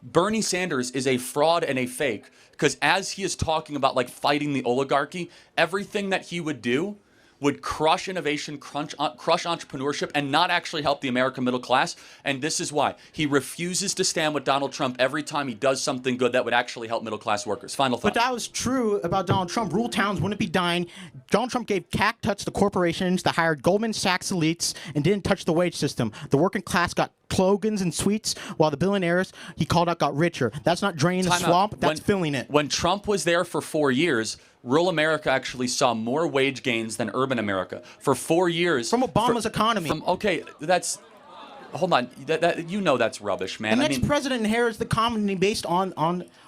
Bernie Sanders is a fraud and a fake, because as he is talking about fighting the oligarchy, everything that he would do would crush innovation, crush entrepreneurship, and not actually help the American middle class. And this is why. He refuses to stand with Donald Trump every time he does something good that would actually help middle class workers. Final thought. But that was true about Donald Trump. Rural towns wouldn't be dying. Donald Trump gave CAC cuts to corporations that hired Goldman Sachs elites and didn't touch the wage system. The working class got slogans and sweets, while the billionaires he called out got richer. That's not draining the swamp. That's filling it. When Trump was there for 4 years, rural America actually saw more wage gains than urban America. For 4 years. From Obama's economy. Okay, that's... Hold on. You know that's rubbish, man. The next president inherits the economy based on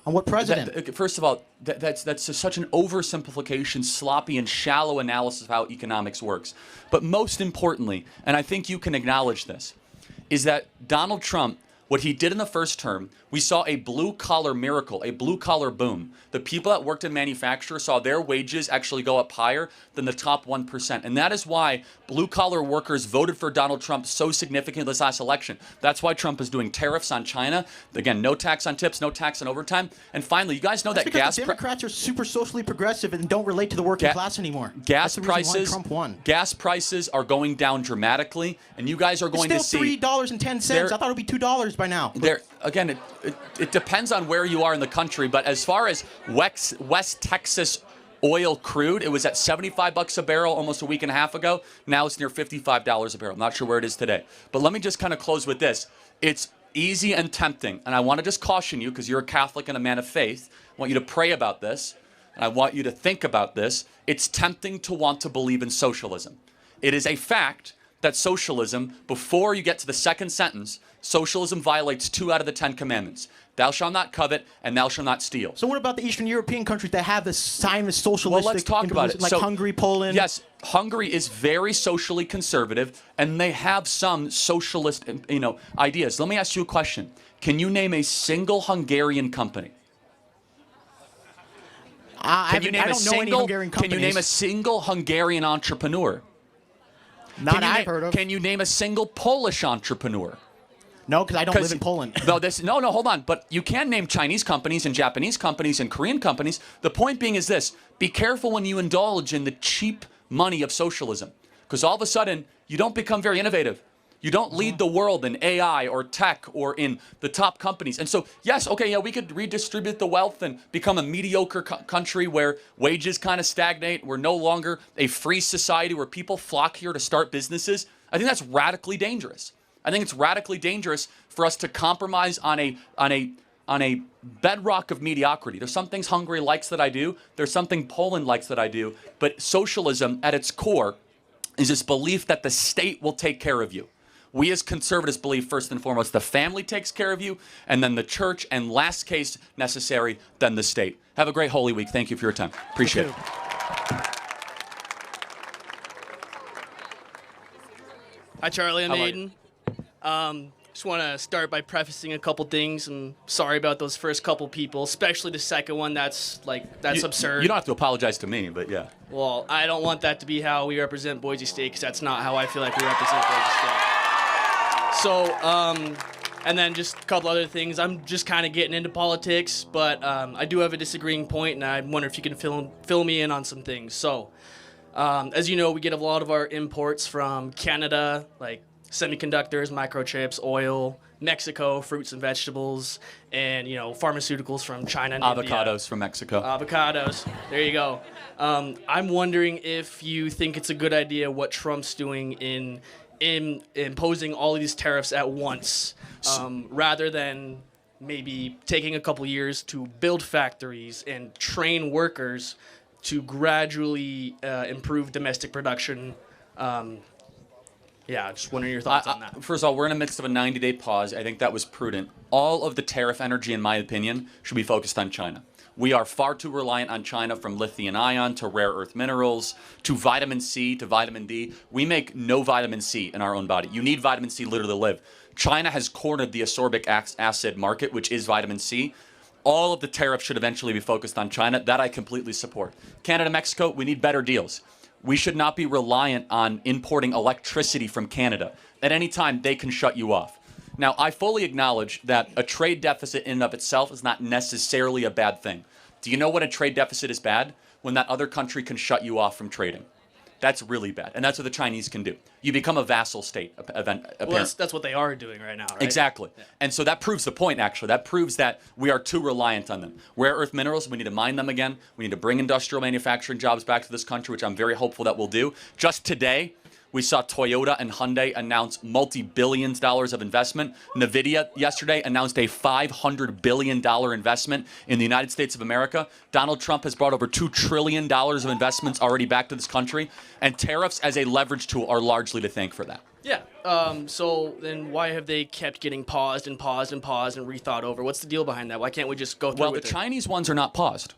what president? First of all, that's just such an oversimplification, sloppy, and shallow analysis of how economics works. But most importantly, and I think you can acknowledge this, is that Donald Trump, what he did in the first term, we saw a blue-collar miracle, a blue-collar boom. The people that worked in manufacture saw their wages actually go up higher than the top 1%. And that is why blue-collar workers voted for Donald Trump so significantly this last election. That's why Trump is doing tariffs on China. Again, no tax on tips, no tax on overtime. And finally, you guys know That's that because gas... the Democrats are super socially progressive and don't relate to the working class anymore. That's the reason why Trump won. Gas prices are going down dramatically, and you guys are going to see... It's still $3.10. I thought it would be $2 by now. Again, it depends on where you are in the country, but as far as West Texas oil crude, it was at $75 a barrel almost a week and a half ago. Now it's near $55 a barrel. I'm not sure where it is today. But let me just kind of close with this. It's easy and tempting, and I want to just caution you, because you're a Catholic and a man of faith. I want you to pray about this, and I want you to think about this. It's tempting to want to believe in socialism. It is a fact that socialism, before you get to the second sentence, socialism violates 2 out of the 10 commandments. Thou shalt not covet, and thou shalt not steal. So what about the Eastern European countries that have this Zionist socialistic... Well, let's talk about it. Like Hungary, Poland? Yes, Hungary is very socially conservative, and they have some socialist, ideas. Let me ask you a question. Can you name a single Hungarian company? I don't know any Hungarian companies. Can you name a single Hungarian entrepreneur? Not I've heard of. Can you name a single Polish entrepreneur? No, because I don't live in Poland. No, hold on. But you can name Chinese companies and Japanese companies and Korean companies. The point being is this. Be careful when you indulge in the cheap money of socialism. Because all of a sudden, you don't become very innovative. You don't lead the world in AI or tech or in the top companies. And so, yes, okay, we could redistribute the wealth and become a mediocre country where wages kind of stagnate. We're no longer a free society where people flock here to start businesses. I think that's radically dangerous. I think it's radically dangerous for us to compromise on a bedrock of mediocrity. There's some things Hungary likes that I do. There's something Poland likes that I do. But socialism, at its core, is this belief that the state will take care of you. We as conservatives believe, first and foremost, the family takes care of you, and then the church, and last case necessary, then the state. Have a great Holy Week. Thank you for your time. Appreciate it. Hi, Charlie. I'm Aiden. Just want to start by prefacing a couple things. I'm sorry about those first couple people, especially the second one. That's absurd. You don't have to apologize to me, but yeah. Well, I don't want that to be how we represent Boise State, because that's not how I feel like we represent Boise State. So, and then just a couple other things. I'm just kind of getting into politics, but I do have a disagreeing point, and I wonder if you can fill me in on some things. So, as you know, we get a lot of our imports from Canada, like semiconductors, microchips, oil, Mexico, fruits and vegetables, and, pharmaceuticals from China and Avocados India. from Mexico. Avocados. There you go. I'm wondering if you think it's a good idea what Trump's doing in imposing all of these tariffs at once, rather than maybe taking a couple years to build factories and train workers to gradually improve domestic production. Just wondering your thoughts on that. First of all, we're in the midst of a 90-day pause. I think that was prudent. All of the tariff energy, in my opinion, should be focused on China. We are far too reliant on China, from lithium ion to rare earth minerals to vitamin C to vitamin D. We make no vitamin C in our own body. You need vitamin C literally to live. China has cornered the ascorbic acid market, which is vitamin C. All of the tariffs should eventually be focused on China. That I completely support. Canada, Mexico, we need better deals. We should not be reliant on importing electricity from Canada. At any time, they can shut you off. Now, I fully acknowledge that a trade deficit in and of itself is not necessarily a bad thing. Do you know when a trade deficit is bad? When that other country can shut you off from trading. That's really bad. And that's what the Chinese can do. You become a vassal state. Well, that's what they are doing right now, right? Exactly. Yeah. And so that proves the point, actually. That proves that we are too reliant on them. Rare earth minerals, we need to mine them again. We need to bring industrial manufacturing jobs back to this country, which I'm very hopeful that we'll do. Just today, We saw Toyota and Hyundai announce multi-billions dollars of investment. NVIDIA yesterday announced a $500 billion investment in the United States of America. Donald Trump has brought over $2 trillion of investments already back to this country. And tariffs as a leverage tool are largely to thank for that. Yeah. So then why have they kept getting paused and paused and paused and rethought over? What's the deal behind that? Why can't we just go through Well, with the it? Chinese ones are not paused.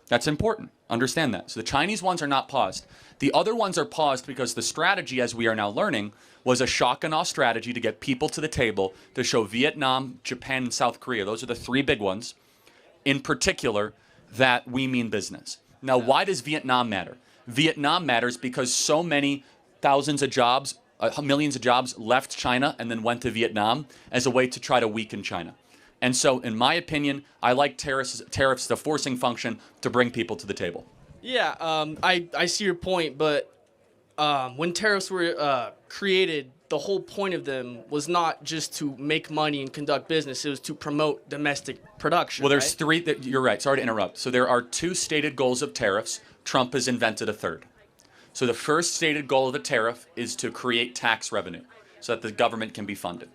That's important. Understand that. So the Chinese ones are not paused. The other ones are paused because the strategy, as we are now learning, was a shock and awe strategy to get people to the table to show Vietnam, Japan, and South Korea. Those are the three big ones, in particular, that we mean business. Now, why does Vietnam matter? Vietnam matters because so many thousands of jobs, millions of jobs left China and then went to Vietnam as a way to try to weaken China. And so, in my opinion, I like tariffs, the forcing function to bring people to the table. Yeah, I see your point, but when tariffs were created, the whole point of them was not just to make money and conduct business. It was to promote domestic production. Well, there's right? three. You're right. Sorry to interrupt. So there are two stated goals of tariffs. Trump has invented a third. So the first stated goal of the tariff is to create tax revenue so that the government can be funded.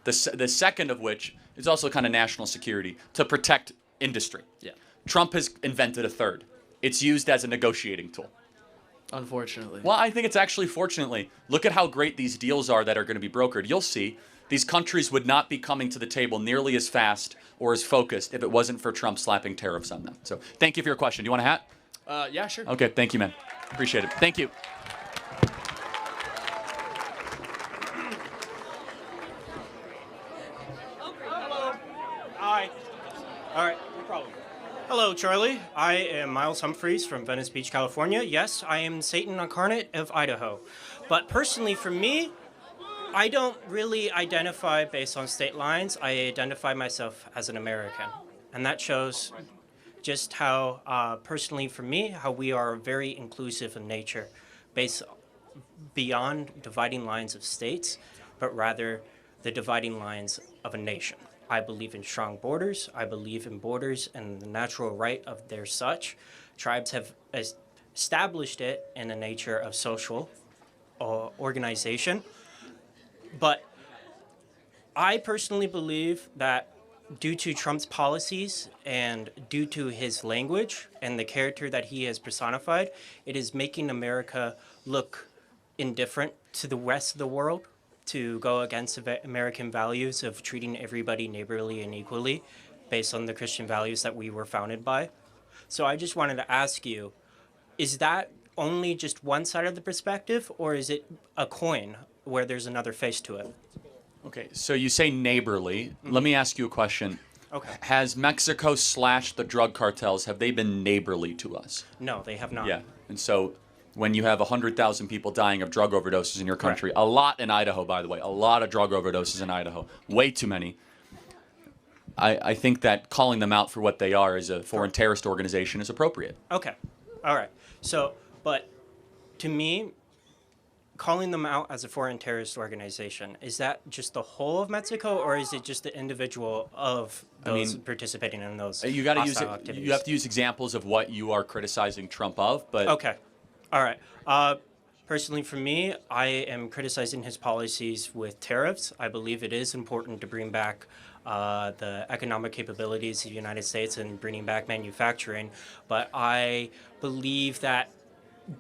The second of which is also kind of national security, to protect industry. Yeah. Trump has invented a third. It's used as a negotiating tool. Unfortunately. Well, I think it's actually fortunately. Look at how great these deals are that are going to be brokered. You'll see these countries would not be coming to the table nearly as fast or as focused if it wasn't for Trump slapping tariffs on them. So thank you for your question. Do you want a hat? Yeah, sure. Okay, thank you, man. Appreciate it. Thank you. Hi. All right, no problem. Hello, Charlie. I am Miles Humphreys from Venice Beach, California. Yes, I am Satan incarnate of Idaho. But personally, for me, I don't really identify based on state lines. I identify myself as an American. And that shows just how, personally for me, how we are very inclusive in nature, based beyond dividing lines of states, but rather the dividing lines of a nation. I believe in strong borders. I believe in borders and the natural right of their such. Tribes have established it in the nature of social organization. But I personally believe that due to Trump's policies and due to his language and the character that he has personified, it is making America look indifferent to the rest of the world, to go against American values of treating everybody neighborly and equally based on the Christian values that we were founded by. So I just wanted to ask you, is that only just one side of the perspective, or is it a coin where there's another face to it? Okay, so you say neighborly. Let me ask you a question. Okay. Has Mexico / the drug cartels, have they been neighborly to us? No, they have not. Yeah, and so when you have 100,000 people dying of drug overdoses in your country, a lot in Idaho, by the way, a lot of drug overdoses in Idaho, way too many. I think that calling them out for what they are as a foreign terrorist organization is appropriate. Okay, all right. So, but to me, calling them out as a foreign terrorist organization, is that just the whole of Mexico, or is it just the individual of those participating in those You got to use hostile activities? You have to use examples of what you are criticizing Trump of, but Okay. All right. Personally, for me, I am criticizing his policies with tariffs. I believe it is important to bring back the economic capabilities of the United States and bringing back manufacturing. But I believe that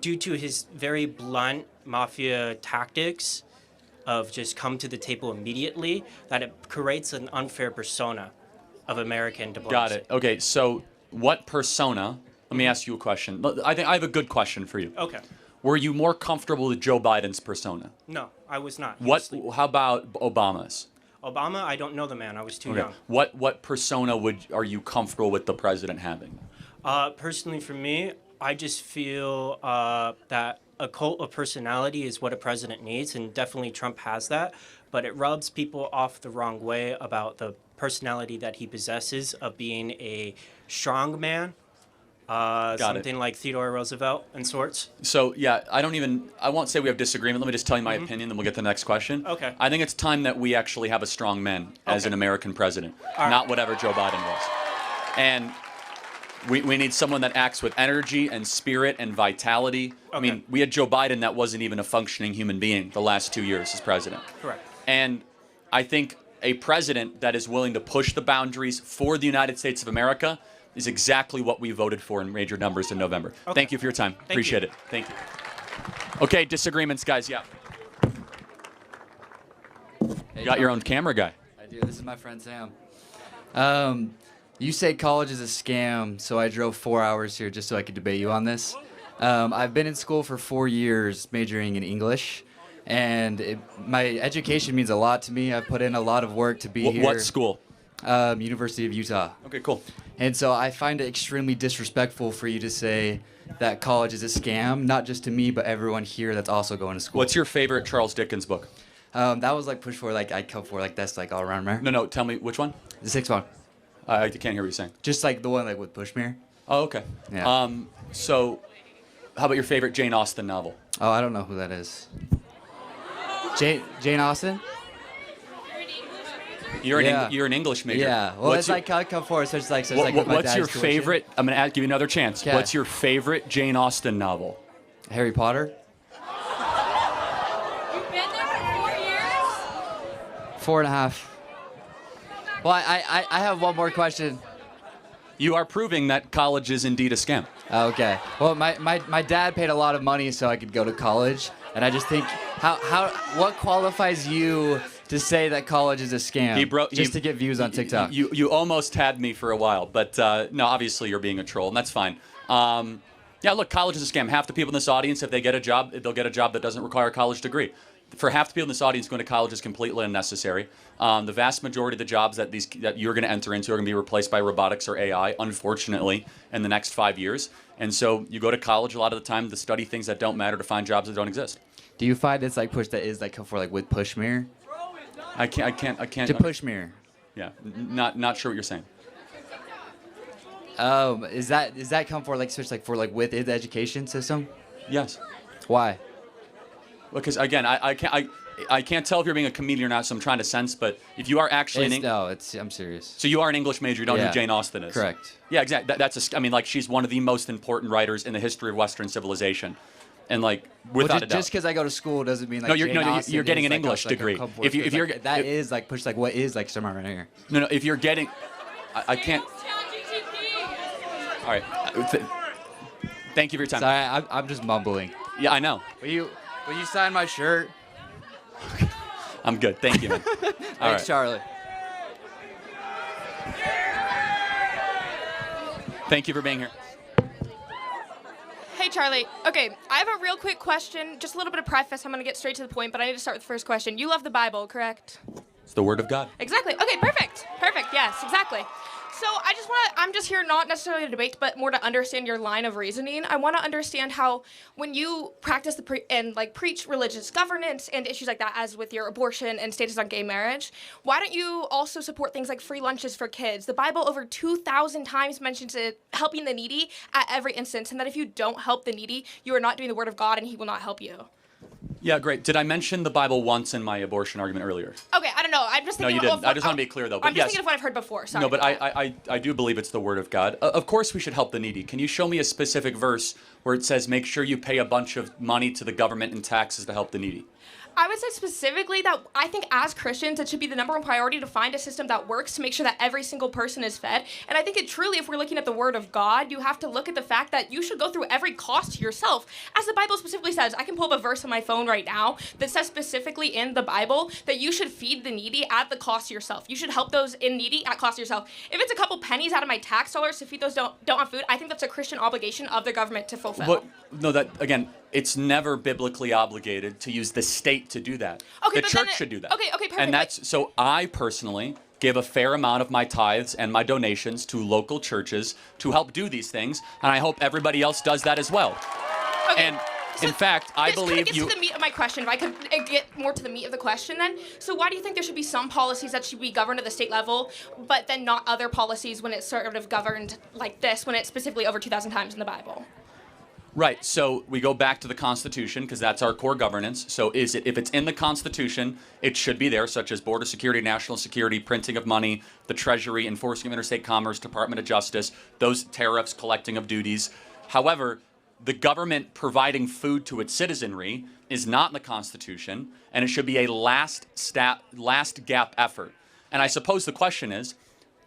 due to his very blunt mafia tactics of just come to the table immediately, that it creates an unfair persona of American diplomacy. got it. Okay, so what persona? Let me ask you a question. I think I have a good question for you. Okay. Were you more comfortable with Joe Biden's persona? No, I was not. How about Obama's? Obama, I don't know the man. I was too young. What persona are you comfortable with the president having? Personally, for me, I just feel that a cult of personality is what a president needs, and definitely Trump has that. But it rubs people off the wrong way about the personality that he possesses of being a strong man. Something like Theodore Roosevelt and sorts. So, yeah, I won't say we have disagreement. Let me just tell you my opinion, then we'll get to the next question. Okay. I think it's time that we actually have a strong man as an American president, not whatever Joe Biden was. And We need someone that acts with energy and spirit and vitality. I mean, we had Joe Biden that wasn't even a functioning human being the last 2 years as president. Correct. And I think a president that is willing to push the boundaries for the United States of America is exactly what we voted for in major numbers in November. Thank you for your time. Appreciate it. Thank you. Okay, disagreements, guys. Yeah. You got your own camera guy. I do. This is my friend Sam. You say college is a scam, so I drove 4 hours here just so I could debate you on this. I've been in school for 4 years, majoring in English, and my education means a lot to me. I've put in a lot of work to be here. What school? University of Utah. Okay, cool. And so I find it extremely disrespectful for you to say that college is a scam, not just to me, but everyone here that's also going to school. What's your favorite Charles Dickens book? That was like Push For, like I'd Come For, like that's like all around there. No, tell me which one? The sixth one. I can't hear what you're saying. Just like the one like with Bushmere. Oh, okay. Yeah. So, how about your favorite Jane Austen novel? Oh, I don't know who that is. Jane Austen? You're an English major. Yeah. Well, it's like I'd Come For, so it's like what's your favorite? I'm gonna give you another chance. Okay. What's your favorite Jane Austen novel? Harry Potter. You've been there for 4 years? 4.5. Well, I have one more question. You are proving that college is indeed a scam. Okay. Well, my dad paid a lot of money so I could go to college, and I just think what qualifies you to say that college is a scam? Just to get views on TikTok. You almost had me for a while, but no, obviously you're being a troll, and that's fine. Yeah, look, college is a scam. Half the people in this audience, if they get a job, they'll get a job that doesn't require a college degree. For half the people in this audience, going to college is completely unnecessary. The vast majority of the jobs that you're going to enter into are going to be replaced by robotics or AI, unfortunately, in the next 5 years. And so you go to college a lot of the time to study things that don't matter, to find jobs that don't exist. Do you find it's like push that is like come for like with Pushmere? I can't. To Pushmere. Yeah, not sure what you're saying. Is that come for like switch like for like with the education system? Yes. Why? Because again, I can't tell if you're being a comedian or not, so I'm trying to sense. But if you are actually I'm serious. So you are an English major. You don't know who Jane Austen is. Correct. Yeah, exactly. I mean, like she's one of the most important writers in the history of Western civilization, and like without a doubt. Just because I go to school doesn't mean like you're getting an English degree. If you're that is like push like what is like somewhere right here. No, if you're getting, I can't. All right. Thank you for your time. Sorry, I'm just mumbling. Yeah, I know. Will you sign my shirt? I'm good. Thank you, man. Thanks, Charlie. Thank you for being here. Hey, Charlie. Okay, I have a real quick question. Just a little bit of preface. I'm going to get straight to the point, but I need to start with the first question. You love the Bible, correct? It's the Word of God. Exactly. Okay, perfect. Perfect. Yes, exactly. So I'm just here not necessarily to debate, but more to understand your line of reasoning. I want to understand how when you practice preach religious governance and issues like that, as with your abortion and status on gay marriage, why don't you also support things like free lunches for kids? The Bible over 2,000 times mentions it, helping the needy at every instance, and that if you don't help the needy, you are not doing the word of God and he will not help you. Yeah, great. Did I mention the Bible once in my abortion argument earlier? Okay, I don't know. I'm just thinking No, you didn't. I just want to be clear, though. I'm just thinking of what I've heard before. Sorry. No, but I do believe it's the Word of God. Of course we should help the needy. Can you show me a specific verse where it says make sure you pay a bunch of money to the government in taxes to help the needy? I would say specifically that I think as Christians, it should be the number one priority to find a system that works to make sure that every single person is fed. And I think it truly, if we're looking at the Word of God, you have to look at the fact that you should go through every cost yourself. As the Bible specifically says, I can pull up a verse on my phone right now that says specifically in the Bible that you should feed the needy at the cost to yourself. You should help those in needy at cost to yourself. If it's a couple pennies out of my tax dollars to feed those don't have food, I think that's a Christian obligation of the government to fulfill. But, no, that again, it's never biblically obligated to use the state to do that. Okay, the church should do that. Okay, perfect. And that's so I personally give a fair amount of my tithes and my donations to local churches to help do these things, and I hope everybody else does that as well. Okay. And in fact, I believe this to the meat of my question. If I could get more to the meat of the question then. So why do you think there should be some policies that should be governed at the state level, but then not other policies when it's sort of governed like this, when it's specifically over 2,000 times in the Bible? Right. So we go back to the Constitution because that's our core governance. So if it's in the Constitution, it should be there, such as border security, national security, printing of money, the Treasury, enforcing of interstate commerce, Department of Justice, those tariffs, collecting of duties. However, the government providing food to its citizenry is not in the Constitution, and it should be a last gap effort. And I suppose the question is,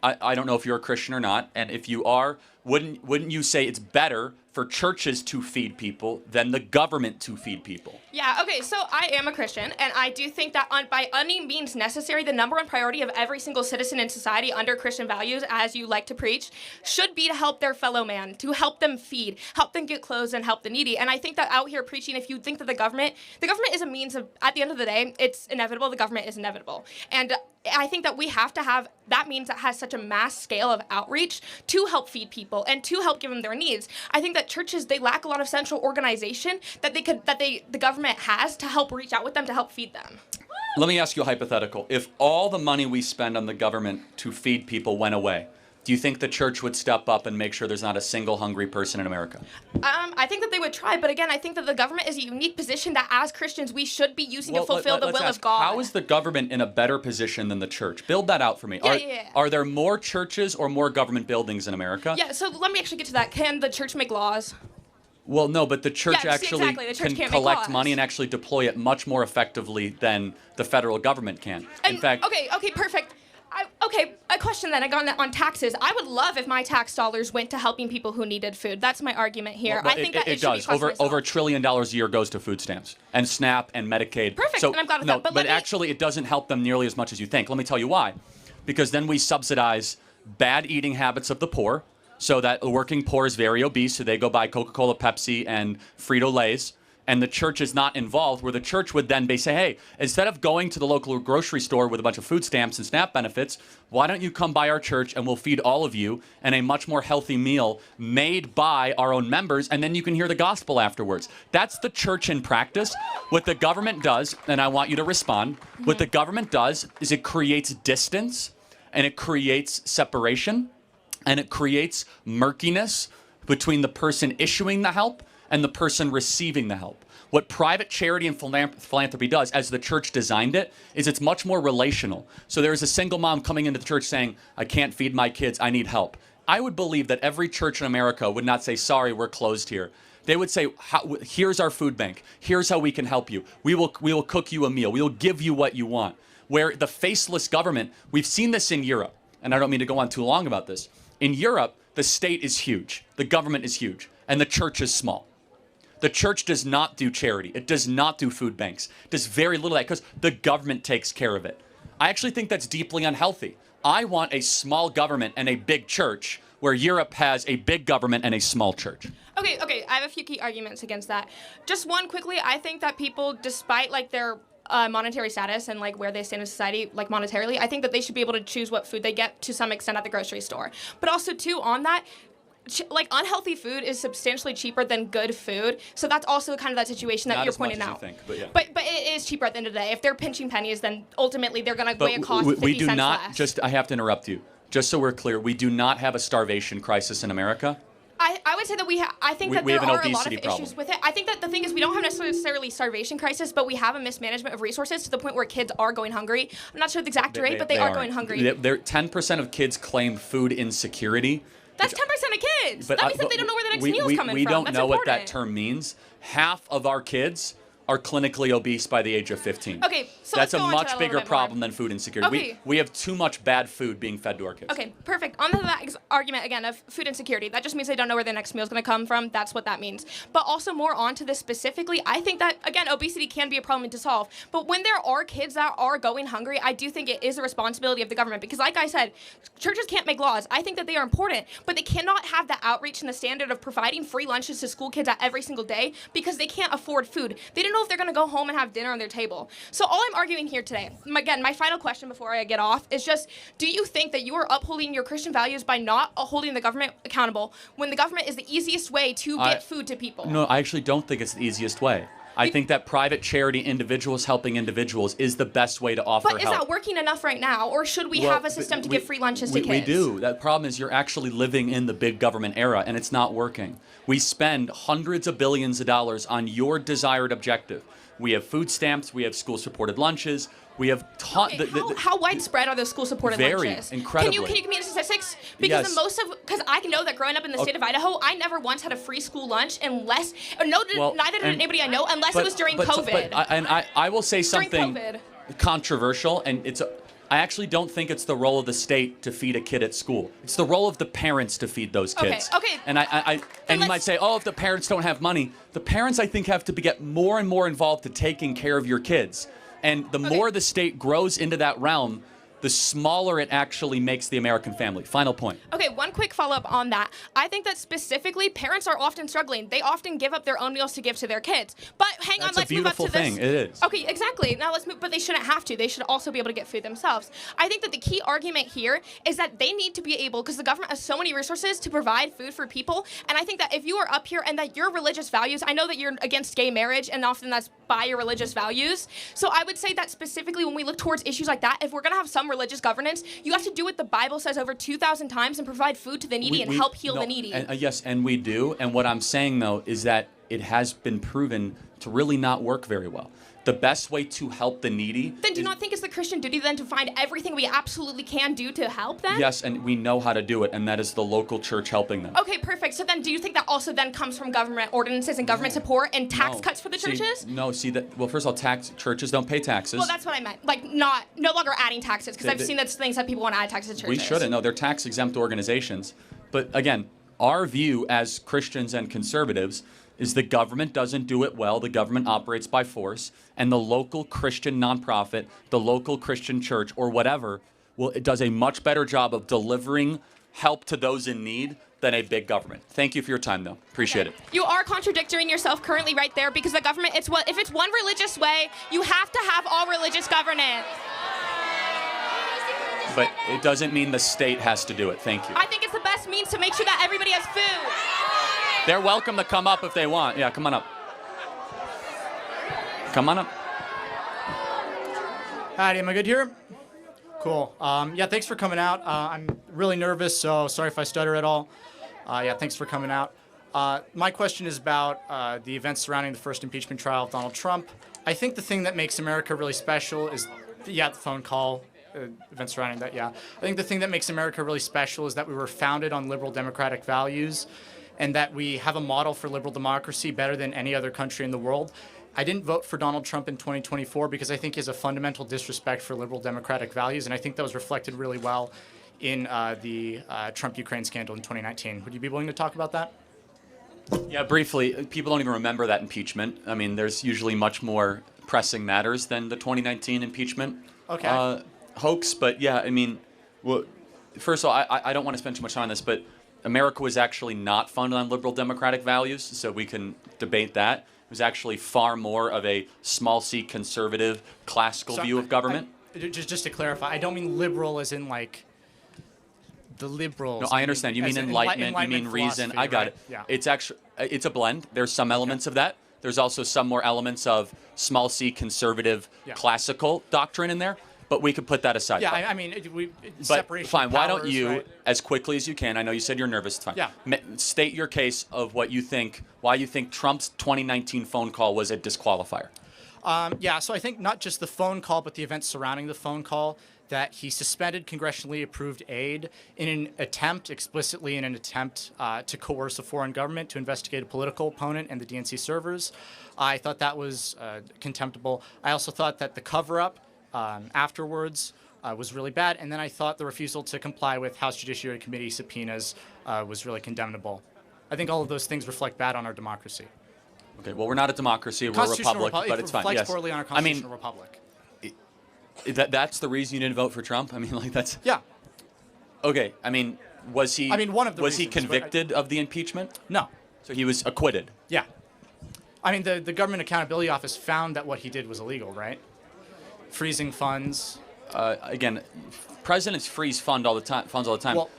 I don't know if you're a Christian or not, and if you are, wouldn't you say it's better for churches to feed people than the government to feed people? Yeah, okay, so I am a Christian, and I do think that by any means necessary, the number one priority of every single citizen in society under Christian values, as you like to preach, should be to help their fellow man, to help them feed, help them get clothes, and help the needy. And I think that out here preaching, if you think that the government is a means of, at the end of the day, it's inevitable, the government is inevitable. And I think that we have to have that means that has such a mass scale of outreach to help feed people and to help give them their needs. I think that churches, they lack a lot of central organization that the government has to help reach out with them to help feed them. Let me ask you a hypothetical. If all the money we spend on the government to feed people went away, do you think the church would step up and make sure there's not a single hungry person in America? I think that they would try, but again, I think that the government is a unique position that as Christians we should be using to fulfill the will of God. How is the government in a better position than the church? Build that out for me. Yeah. Are there more churches or more government buildings in America? Yeah, so let me actually get to that. Can the church make laws? Well, no, but the church exactly. The church can can't collect make laws. money and actually deploy it much more effectively than the federal government can. And, in fact, okay, perfect. A question then, I got on taxes. I would love if my tax dollars went to helping people who needed food. That's my argument here. Well, I think it does. Over $1 trillion a year goes to food stamps and SNAP and Medicaid. Perfect, So, and I'm glad with no, that. But actually, it doesn't help them nearly as much as you think. Let me tell you why. Because then we subsidize bad eating habits of the poor, so that the working poor is very obese, so they go buy Coca-Cola, Pepsi, and Frito-Lays. And the church is not involved, where the church would then say, hey, instead of going to the local grocery store with a bunch of food stamps and SNAP benefits, why don't you come by our church and we'll feed all of you and a much more healthy meal made by our own members, and then you can hear the gospel afterwards. That's the church in practice. What the government does, and I want you to respond, what the government does is it creates distance, and it creates separation, and it creates murkiness between the person issuing the help and the person receiving the help. What private charity and philanthropy does, as the church designed it, is it's much more relational. So there's a single mom coming into the church saying, I can't feed my kids, I need help. I would believe that every church in America would not say, sorry, we're closed here. They would say, here's our food bank. Here's how we can help you. We will cook you a meal. We will give you what you want. Where the faceless government, we've seen this in Europe, and I don't mean to go on too long about this. In Europe, the state is huge, the government is huge, and the church is small. The church does not do charity. It does not do food banks. It does very little of that because the government takes care of it. I actually think that's deeply unhealthy. I want a small government and a big church, where Europe has a big government and a small church. Okay, I have a few key arguments against that. Just one quickly, I think that people, despite their monetary status and where they stand in society, monetarily, I think that they should be able to choose what food they get to some extent at the grocery store. But also too, on that, unhealthy food is substantially cheaper than good food, so that's also kind of that situation that you're pointing out. But it is cheaper at the end of the day. If they're pinching pennies, then ultimately they're going to weigh a cost of 50 cents less. I have to interrupt you. Just so we're clear, we do not have a starvation crisis in America. I would say that I think that we there have an are a lot of obesity issues with it. I think that the thing is we don't have necessarily starvation crisis, but we have a mismanagement of resources to the point where kids are going hungry. I'm not sure the exact rate, but they are going hungry. 10% of kids claim food insecurity. That's 10% of kids. That means that they don't know where the next meal is coming from. We don't That's know important. what that term means. Half of our kids are clinically obese by the age of 15. Okay, so that's let's a go on to much that a bigger little bit problem more. than food insecurity. Okay. We have too much bad food being fed to our kids. Okay, perfect. On to that argument again of food insecurity. That just means they don't know where their next meal is going to come from. That's what that means. But also more on to this specifically, I think that, again, obesity can be a problem to solve. But when there are kids that are going hungry, I do think it is a responsibility of the government. Because like I said, churches can't make laws. I think that they are important, but they cannot have the outreach and the standard of providing free lunches to school kids every single day because they can't afford food. They don't know if they're going to go home and have dinner on their table. So all I'm arguing here today, again, my final question before I get off is just, do you think that you are upholding your Christian values by not holding the government accountable when the government is the easiest way to get food to people? No, I actually don't think it's the easiest way. I think that private charity, individuals helping individuals, is the best way to offer But is help. that working enough right now, or should we Well, have a system to give free lunches to kids? We do. That problem is you're actually living in the big government era, and it's not working. We spend hundreds of billions of dollars on your desired objective. We have food stamps. We have school-supported lunches. We have How widespread are those school-supported Very, lunches? incredibly. Can you give me the statistics? Because Yes. because I know that growing up in the state of Idaho, I never once had a free school lunch unless, neither did anybody I know, unless it was during COVID. I will say something COVID. controversial, and I actually don't think it's the role of the state to feed a kid at school. It's the role of the parents to feed those kids. Okay. And you might say, oh, if the parents don't have money, the parents I think have to get more and more involved to taking care of your kids. And the more the state grows into that realm, the smaller it actually makes the American family. Final point. Okay, one quick follow-up on that. I think that specifically, parents are often struggling. They often give up their own meals to give to their kids. But hang on, let's move up to this. That's a beautiful thing. It is. Okay, exactly. Now let's move, but they shouldn't have to. They should also be able to get food themselves. I think that the key argument here is that they need to be able, because the government has so many resources to provide food for people, and I think that if you are up here and that your religious values, I know that you're against gay marriage, and often that's by your religious values. So I would say that specifically when we look towards issues like that, if we're going to have some religious governance, you have to do what the Bible says over 2,000 times and provide food to the needy and help heal the needy. Yes, and we do. And what I'm saying, though, is that it has been proven to really not work very well. The best way to help the needy... Then do you not think it's the Christian duty then to find everything we absolutely can do to help them? Yes, and we know how to do it, and that is the local church helping them. Okay, perfect. So then do you think that also then comes from government ordinances and government support and tax cuts for the churches? Well, first of all, churches don't pay taxes. Well, that's what I meant. Like, no longer adding taxes, because I've seen those things that people want to add taxes to churches. We shouldn't. No, they're tax-exempt organizations. But again, our view as Christians and conservatives is the government doesn't do it well, the government operates by force, and the local Christian nonprofit, the local Christian church, or whatever, it does a much better job of delivering help to those in need than a big government. Thank you for your time, though. Appreciate it. You are contradicting yourself currently right there, because the government, if it's one religious way, you have to have all religious governance. But it doesn't mean the state has to do it. Thank you. I think it's the best means to make sure that everybody has food. They're welcome to come up if they want. Yeah, come on up. Come on up. Howdy, am I good here? Cool. Yeah, thanks for coming out. I'm really nervous, so sorry if I stutter at all. Yeah, thanks for coming out. My question is about the events surrounding the first impeachment trial of Donald Trump. I think the thing that makes America really special is, the phone call, events surrounding that, I think the thing that makes America really special is that we were founded on liberal democratic values, and that we have a model for liberal democracy better than any other country in the world. I didn't vote for Donald Trump in 2024 because I think he has a fundamental disrespect for liberal democratic values, and I think that was reflected really well in the Trump-Ukraine scandal in 2019. Would you be willing to talk about that? Yeah, briefly. People don't even remember that impeachment. I mean, there's usually much more pressing matters than the 2019 impeachment hoax. But yeah, I mean, well, first of all, I don't want to spend too much time on this, but America was actually not founded on liberal democratic values, so we can debate that. It was actually far more of a small c conservative classical view of government. Just to clarify, I don't mean liberal as in like the liberals. No, I understand. You mean enlightenment, you mean reason. I got it. Yeah. It's a blend. There's some elements of that. There's also some more elements of small c conservative classical doctrine in there. But we could put that aside. Yeah, I mean, separation fine. of Why don't powers, you, right? as quickly as you can, I know you said you're nervous, it's fine. Yeah. State your case of what you think, why you think Trump's 2019 phone call was a disqualifier. So I think not just the phone call, but the events surrounding the phone call, that he suspended congressionally approved aid in an attempt, explicitly in an attempt to coerce a foreign government to investigate a political opponent and the DNC servers. I thought that was contemptible. I also thought that the cover-up afterwards was really bad, and then I thought the refusal to comply with House Judiciary Committee subpoenas was really condemnable. I think all of those things reflect bad on our democracy. Okay, well, we're not a democracy, we're a republic, but it's fine. It reflects Yes. poorly on our constitutional republic. That's the reason you didn't vote for Trump? I mean, like, that's... Yeah. Okay, I mean, was he... one of the Was he reasons, convicted of the impeachment? No. So he was acquitted? Yeah. I mean, the Government Accountability Office found that what he did was illegal, right? Freezing funds. Again, presidents freeze funds all the time. Well,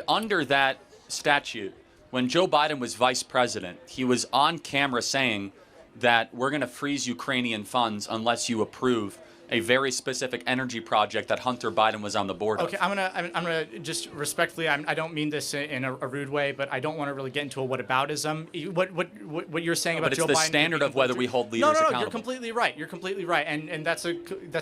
under that statute, when Joe Biden was vice president, he was on camera saying that we're going to freeze Ukrainian funds unless you approve a very specific energy project that Hunter Biden was on the board of. Okay, I'm gonna just respectfully. I don't mean this in a rude way, but I don't want to really get into a whataboutism. What you're saying about but Joe it's the Biden standard of whether we hold leaders accountable. No, you're completely right. You're completely right, and that's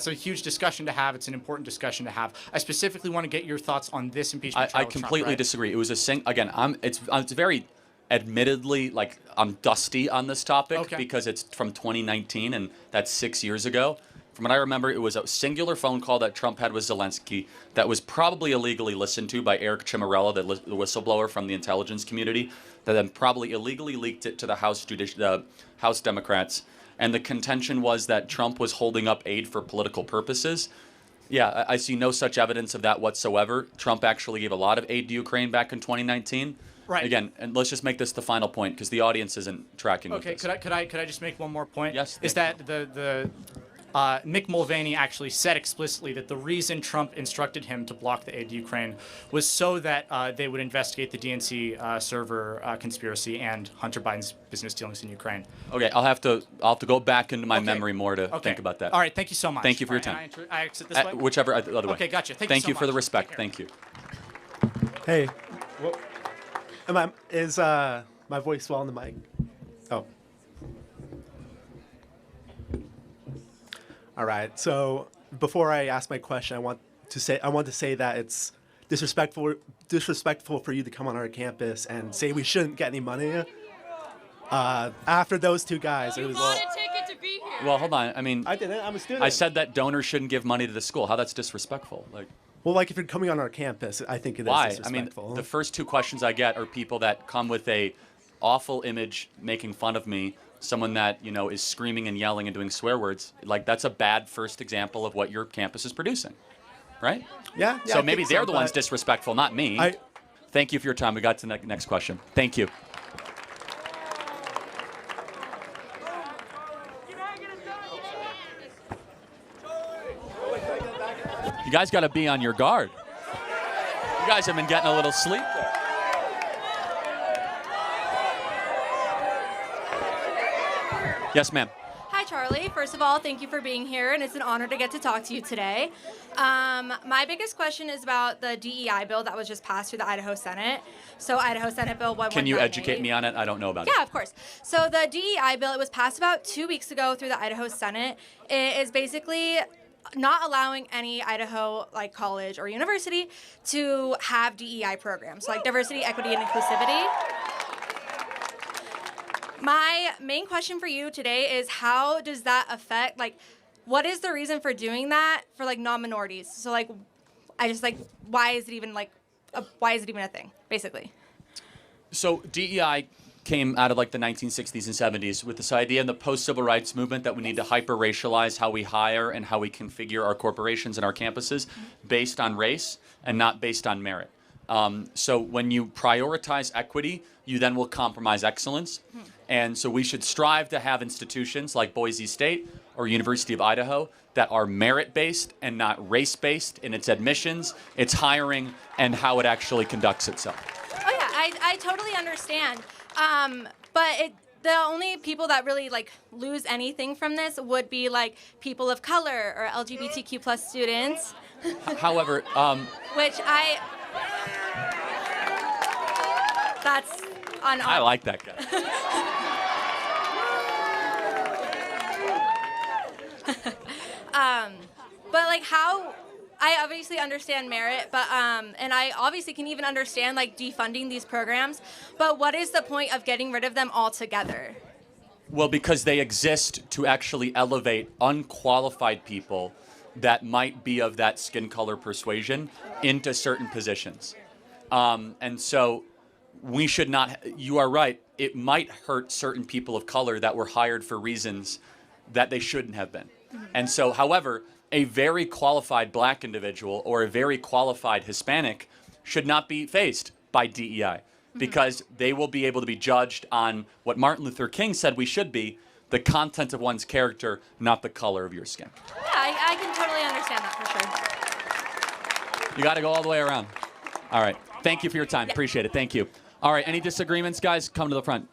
a huge discussion to have. It's an important discussion to have. I specifically want to get your thoughts on this impeachment trial. I completely disagree. It was it's very, admittedly, like, I'm dusty on this topic because it's from 2019 and that's 6 years ago. From what I remember, it was a singular phone call that Trump had with Zelensky that was probably illegally listened to by Eric Cimarella, the whistleblower from the intelligence community, that then probably illegally leaked it to the House Democrats. And the contention was that Trump was holding up aid for political purposes. Yeah, I see no such evidence of that whatsoever. Trump actually gave a lot of aid to Ukraine back in 2019. Right. Again, and let's just make this the final point because the audience isn't tracking with Okay, this. could I just make one more point? Yes. Is that the Mick Mulvaney actually said explicitly that the reason Trump instructed him to block the aid to Ukraine was so that they would investigate the DNC server conspiracy and Hunter Biden's business dealings in Ukraine. Okay, I'll have to go back into my memory more to think about that. All right, thank you so much. Thank you for your All time. right, I exit this way? Whichever other way. Okay, gotcha. Thank you so for the much. respect. Thank you. Hey, is my voice well on the mic? Oh. All right. So before I ask my question, I want to say that it's disrespectful for you to come on our campus and say we shouldn't get any money. After those two guys, it was. Well, hold on. I mean, I didn't. I'm a student. I said that donors shouldn't give money to the school. How that's disrespectful? Like if you're coming on our campus, I think it is why? I disrespectful. mean, the first two questions I get are people that come with a awful image, making fun of me. Someone that is screaming and yelling and doing swear words. Like, that's a bad first example of what your campus is producing, right? Yeah. So maybe they're the ones disrespectful, not me. Thank you for your time. We got to the next question. Thank you. You guys got to be on your guard. You guys have been getting a little sleep there. Yes, ma'am. Hi, Charlie. First of all, thank you for being here, and it's an honor to get to talk to you today. My biggest question is about the DEI bill that was just passed through the Idaho Senate. So Idaho Senate Bill 1198. Can you educate me on it? I don't know about it. Yeah, of course. So the DEI bill, it was passed about 2 weeks ago through the Idaho Senate. It is basically not allowing any Idaho college or university to have DEI programs, like diversity, equity, and inclusivity. My main question for you today is how does that affect, what is the reason for doing that for non-minorities? So why is it even a thing, basically? So DEI came out of the 1960s and 70s with this idea in the post-civil rights movement that we need to hyper-racialize how we hire and how we configure our corporations and our campuses based on race and not based on merit. So when you prioritize equity, you then will compromise excellence. And so we should strive to have institutions like Boise State or University of Idaho that are merit-based and not race-based in its admissions, its hiring, and how it actually conducts itself. Oh yeah, I totally understand. But the only people that really lose anything from this would be people of color or LGBTQ plus students. However, which that's on. I like that guy. But how I obviously understand merit, but and I obviously can even understand defunding these programs. But what is the point of getting rid of them altogether? Well, because they exist to actually elevate unqualified people that might be of that skin color persuasion into certain positions. And so we should not, you are right, it might hurt certain people of color that were hired for reasons that they shouldn't have been. And so, however, a very qualified black individual or a very qualified Hispanic should not be faced by DEI because they will be able to be judged on what Martin Luther King said we should be, the content of one's character, not the color of your skin. Yeah, I can totally understand that for sure. You got to go all the way around. All right. Thank you for your time. Appreciate it. Thank you. All right. Any disagreements, guys? Come to the front.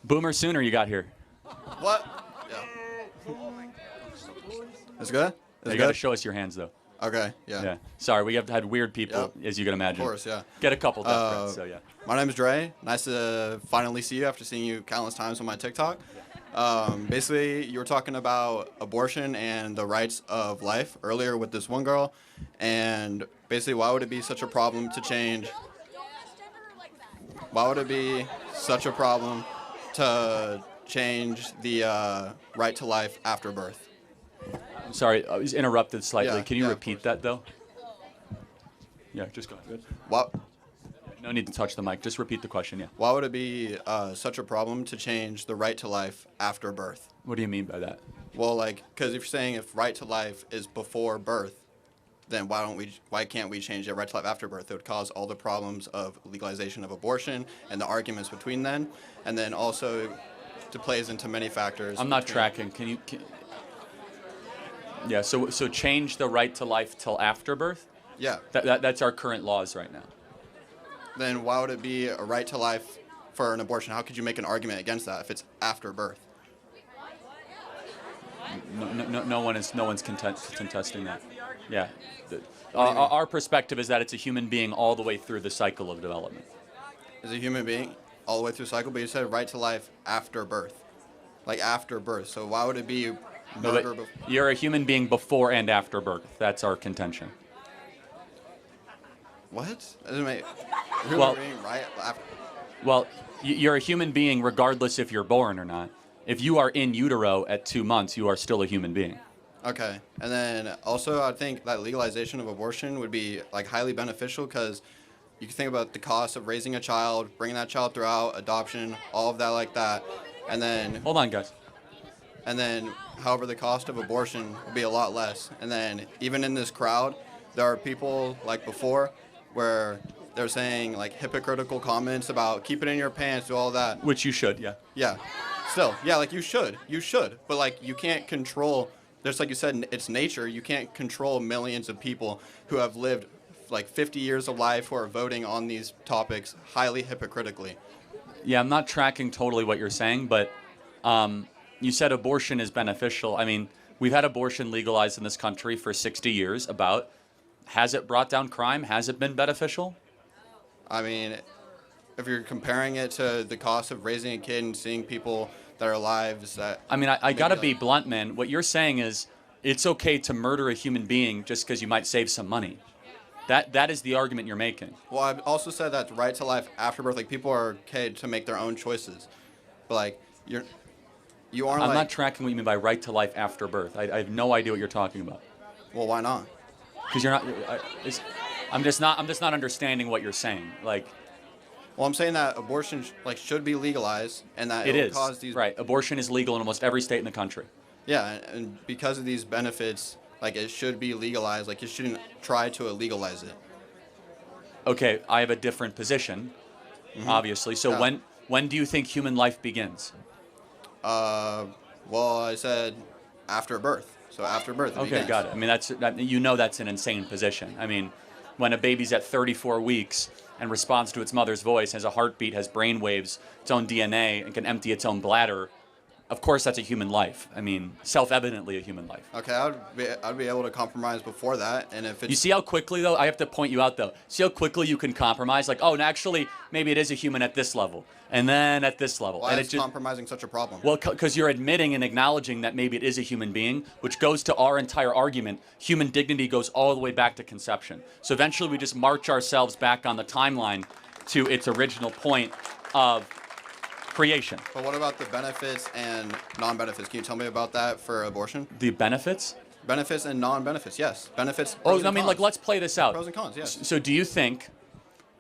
Boomer Sooner, you got here. What It's good? It's You got to good? show us your hands, though. Okay, yeah. Yeah. Sorry, we have had weird people, as you can imagine. Of course, yeah. Get a couple death threats, so yeah. My name is Dre. Nice to finally see you after seeing you countless times on my TikTok. Basically, you were talking about abortion and the rights of life earlier with this one girl. And basically, why would it be such a problem to change? Why would it be such a problem to change the right to life after birth? I'm sorry, I was interrupted slightly. Yeah, Can you yeah, repeat that, though? Yeah, just go ahead. What? No need to touch the mic. Just repeat the question, yeah. Why would it be such a problem to change the right to life after birth? What do you mean by that? Well, because if you're saying if right to life is before birth, then why can't we change the right to life after birth? It would cause all the problems of legalization of abortion and the arguments between them, and then also it plays into many factors. I'm not tracking. Yeah, so change the right to life till after birth? Yeah. That's our current laws right now. Then why would it be a right to life for an abortion? How could you make an argument against that if it's after birth? No one's contesting that. Yeah. Our perspective is that it's a human being all the way through the cycle of development. Is a human being all the way through the cycle, but you said right to life after birth. Like after birth. So why would it be murder before? You're a human being before and after birth. That's our contention. What? That doesn't make Well- being right after. Well, you're a human being regardless if you're born or not. If you are in utero at 2 months, you are still a human being. Okay, and then also I think that legalization of abortion would be highly beneficial because you can think about the cost of raising a child, bringing that child throughout, adoption, all of that like that, and then hold on, guys. And then, however, the cost of abortion will be a lot less. And then even in this crowd, there are people like before where they're saying hypocritical comments about keep it in your pants, do all that. Which you should, yeah. Yeah. Still, yeah, you should. You should. But you can't control, just like you said, it's nature. You can't control millions of people who have lived 50 years of life who are voting on these topics highly hypocritically. Yeah, I'm not tracking totally what you're saying, but you said abortion is beneficial. I mean, we've had abortion legalized in this country for 60 years. Has it brought down crime? Has it been beneficial? I mean, if you're comparing it to the cost of raising a kid and seeing people that are lives that... I mean, I gotta be blunt, man. What you're saying is it's okay to murder a human being just because you might save some money. That is the argument you're making. Well, I've also said that the right to life after birth, people are okay to make their own choices. But you aren't I'm not tracking what you mean by right to life after birth. I have no idea what you're talking about. Well, why not? Because you're not. I'm just not understanding what you're saying. Well, I'm saying that abortion should be legalized, and that it will cause these. Right. Abortion is legal in almost every state in the country. Yeah, and because of these benefits, it should be legalized. You shouldn't try to illegalize it. Okay, I have a different position, obviously. So Yeah. when do you think human life begins? Well, I said after birth. So after birth. Okay, got it. I mean, that's an insane position. I mean, when a baby's at 34 weeks and responds to its mother's voice, has a heartbeat, has brain waves, its own DNA, and can empty its own bladder, of course that's a human life. I mean, self-evidently a human life. Okay, I'd be able to compromise before that, and if it's... You see how quickly, though, I have to point you out, though. See how quickly you can compromise? And actually, maybe it is a human at this level, and then at this level. Why is compromising such a problem? Well, because you're admitting and acknowledging that maybe it is a human being, which goes to our entire argument. Human dignity goes all the way back to conception. So eventually we just march ourselves back on the timeline to its original point of creation. But what about the benefits and non-benefits? Can you tell me about that for abortion? The benefits? Benefits and non-benefits, yes. Benefits. Let's play this out. Pros and cons, yes. So do you think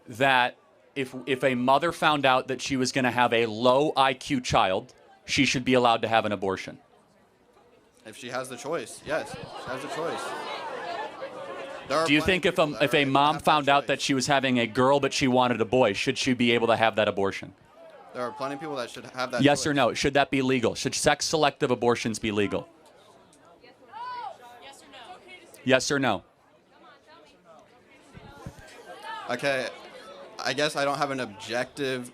that if a mother found out that she was going to have a low IQ child, she should be allowed to have an abortion? If she has the choice, yes. She has the choice. Do you think if a mom found out that she was having a girl but she wanted a boy, should she be able to have that abortion? There are plenty of people that should have that Yes choice. or no? Should that be legal? Should sex-selective abortions be legal? Yes or no? Okay, I guess I don't have an objective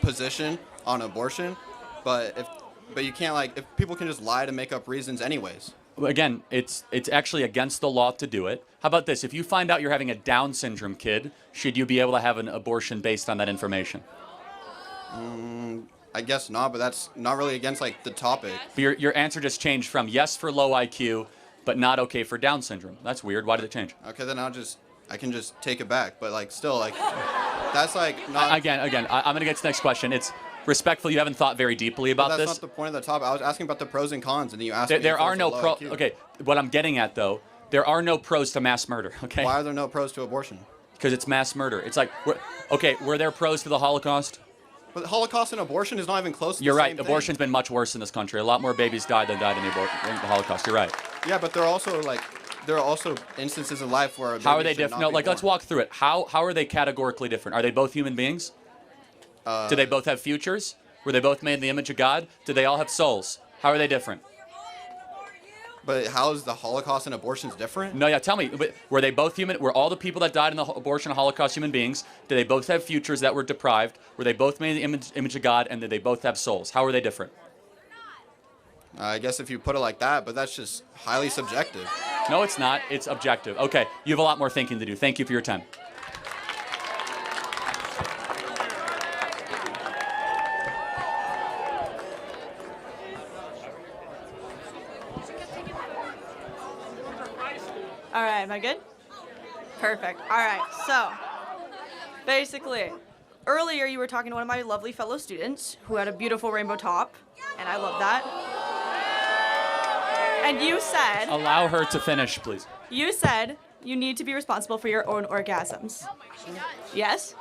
position on abortion, but But you can't, like, if people can just lie to make up reasons anyways. Again, it's actually against the law to do it. How about this? If you find out you're having a Down syndrome kid, should you be able to have an abortion based on that information? I guess not, but that's not really against, like, the topic. But your answer just changed from yes for low IQ, but not okay for Down syndrome. That's weird. Why did it change? Okay, then I can just take it back. But, like, still, like, that's, like, not... Again, I'm going to get to the next question. It's respectful. You haven't thought very deeply about But this. that's not the point of the topic. I was asking about the pros and cons, and then you asked me There if are it's no a low pros. IQ. Okay, what I'm getting at, though, there are no pros to mass murder, okay? Why are there no pros to abortion? Because it's mass murder. It's like, were there pros to the Holocaust? But the Holocaust and abortion is not even close to You're the right. same thing. Abortion's been much worse in this country. A lot more babies died than died in the Holocaust. You're right. Yeah, but there are also instances in life where How are they babies should different? not No, be like, let's born. walk through it. How are they categorically different? Are they both human beings? Do they both have futures? Were they both made in the image of God? Do they all have souls? How are they different? But how is the Holocaust and abortions different? No, yeah, tell me. Were they both human? Were all the people that died in the abortion and Holocaust human beings? Did they both have futures that were deprived? Were they both made in the image of God? And did they both have souls? How are they different? I guess if you put it like that, but that's just highly subjective. No, it's not. It's objective. Okay, you have a lot more thinking to do. Thank you for your time. All right, am I good? Perfect. All right, so basically, earlier you were talking to one of my lovely fellow students who had a beautiful rainbow top, and I love that. And you said... Allow her to finish, please. You said you need to be responsible for your own orgasms. Yes?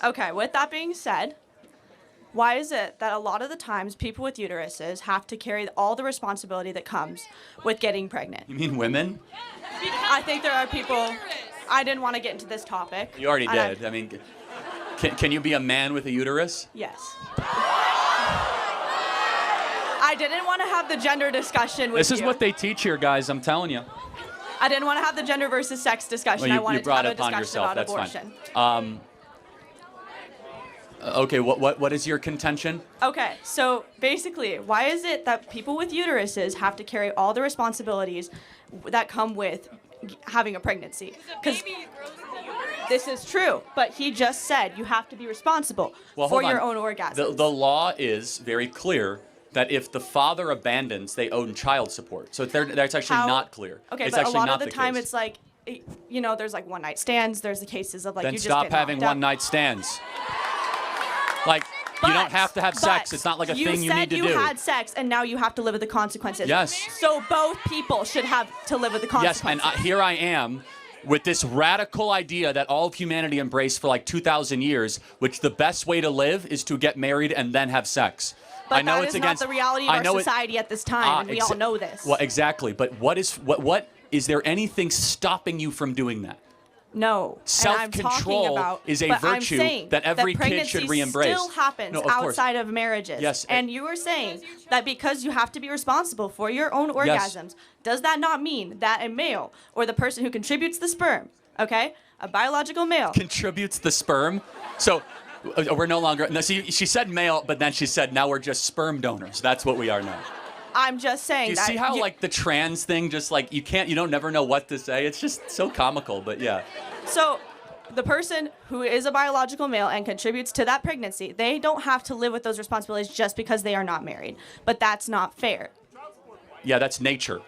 Okay, with that being said, why is it that a lot of the times people with uteruses have to carry all the responsibility that comes with getting pregnant? You mean women? I think there are people... I didn't want to get into this topic. You already and did. I mean, can you be a man with a uterus? Yes. I didn't want to have the gender discussion with This is you. what they teach here, guys. I'm telling you. I didn't want to have the gender versus sex discussion. Well, I wanted you brought to it have a upon discussion yourself. about That's abortion. fine. Okay, what is your contention? Okay, so basically, why is it that people with uteruses have to carry all the responsibilities that come with having a pregnancy? Because this is true, but he just said you have to be responsible for hold your on. own orgasm. The law is very clear that if the father abandons, they own child support. So that's actually How- not clear. Okay, it's but a actually lot not of the time case. it's like, you know, there's like one night stands. There's the cases of like Then you just stop get having knocked one up. night stands. Like, you don't have to have sex. It's not like a thing you need to You said do. you had sex, and now you have to live with the consequences. Yes. So both people should have to live with the Yes, consequences. and here I am with this radical idea that all of humanity embraced for like 2,000 years, which the best way to live is to get married and then have sex. But I know that it's is against not the reality of I our know it- society at this time, and we all know this. Well, exactly. But what is there anything stopping you from doing that? No. Self-control is a but I'm virtue saying that every kid pregnancy should re-embrace. still happens No, of course. outside of marriages. Yes, And you were saying that because you have to be responsible for your own orgasms, does that not mean that a male or the person who contributes the sperm, okay, a biological male, Contributes the sperm. So we're no longer. No, see, she said male, but then she said now we're just sperm donors. That's what we are now. I'm just saying Do you that see how like the trans thing, just like you don't never know what to say. It's just so comical, but yeah. So the person who is a biological male and contributes to that pregnancy, they don't have to live with those responsibilities just because they are not married. But that's not fair. Yeah, that's nature.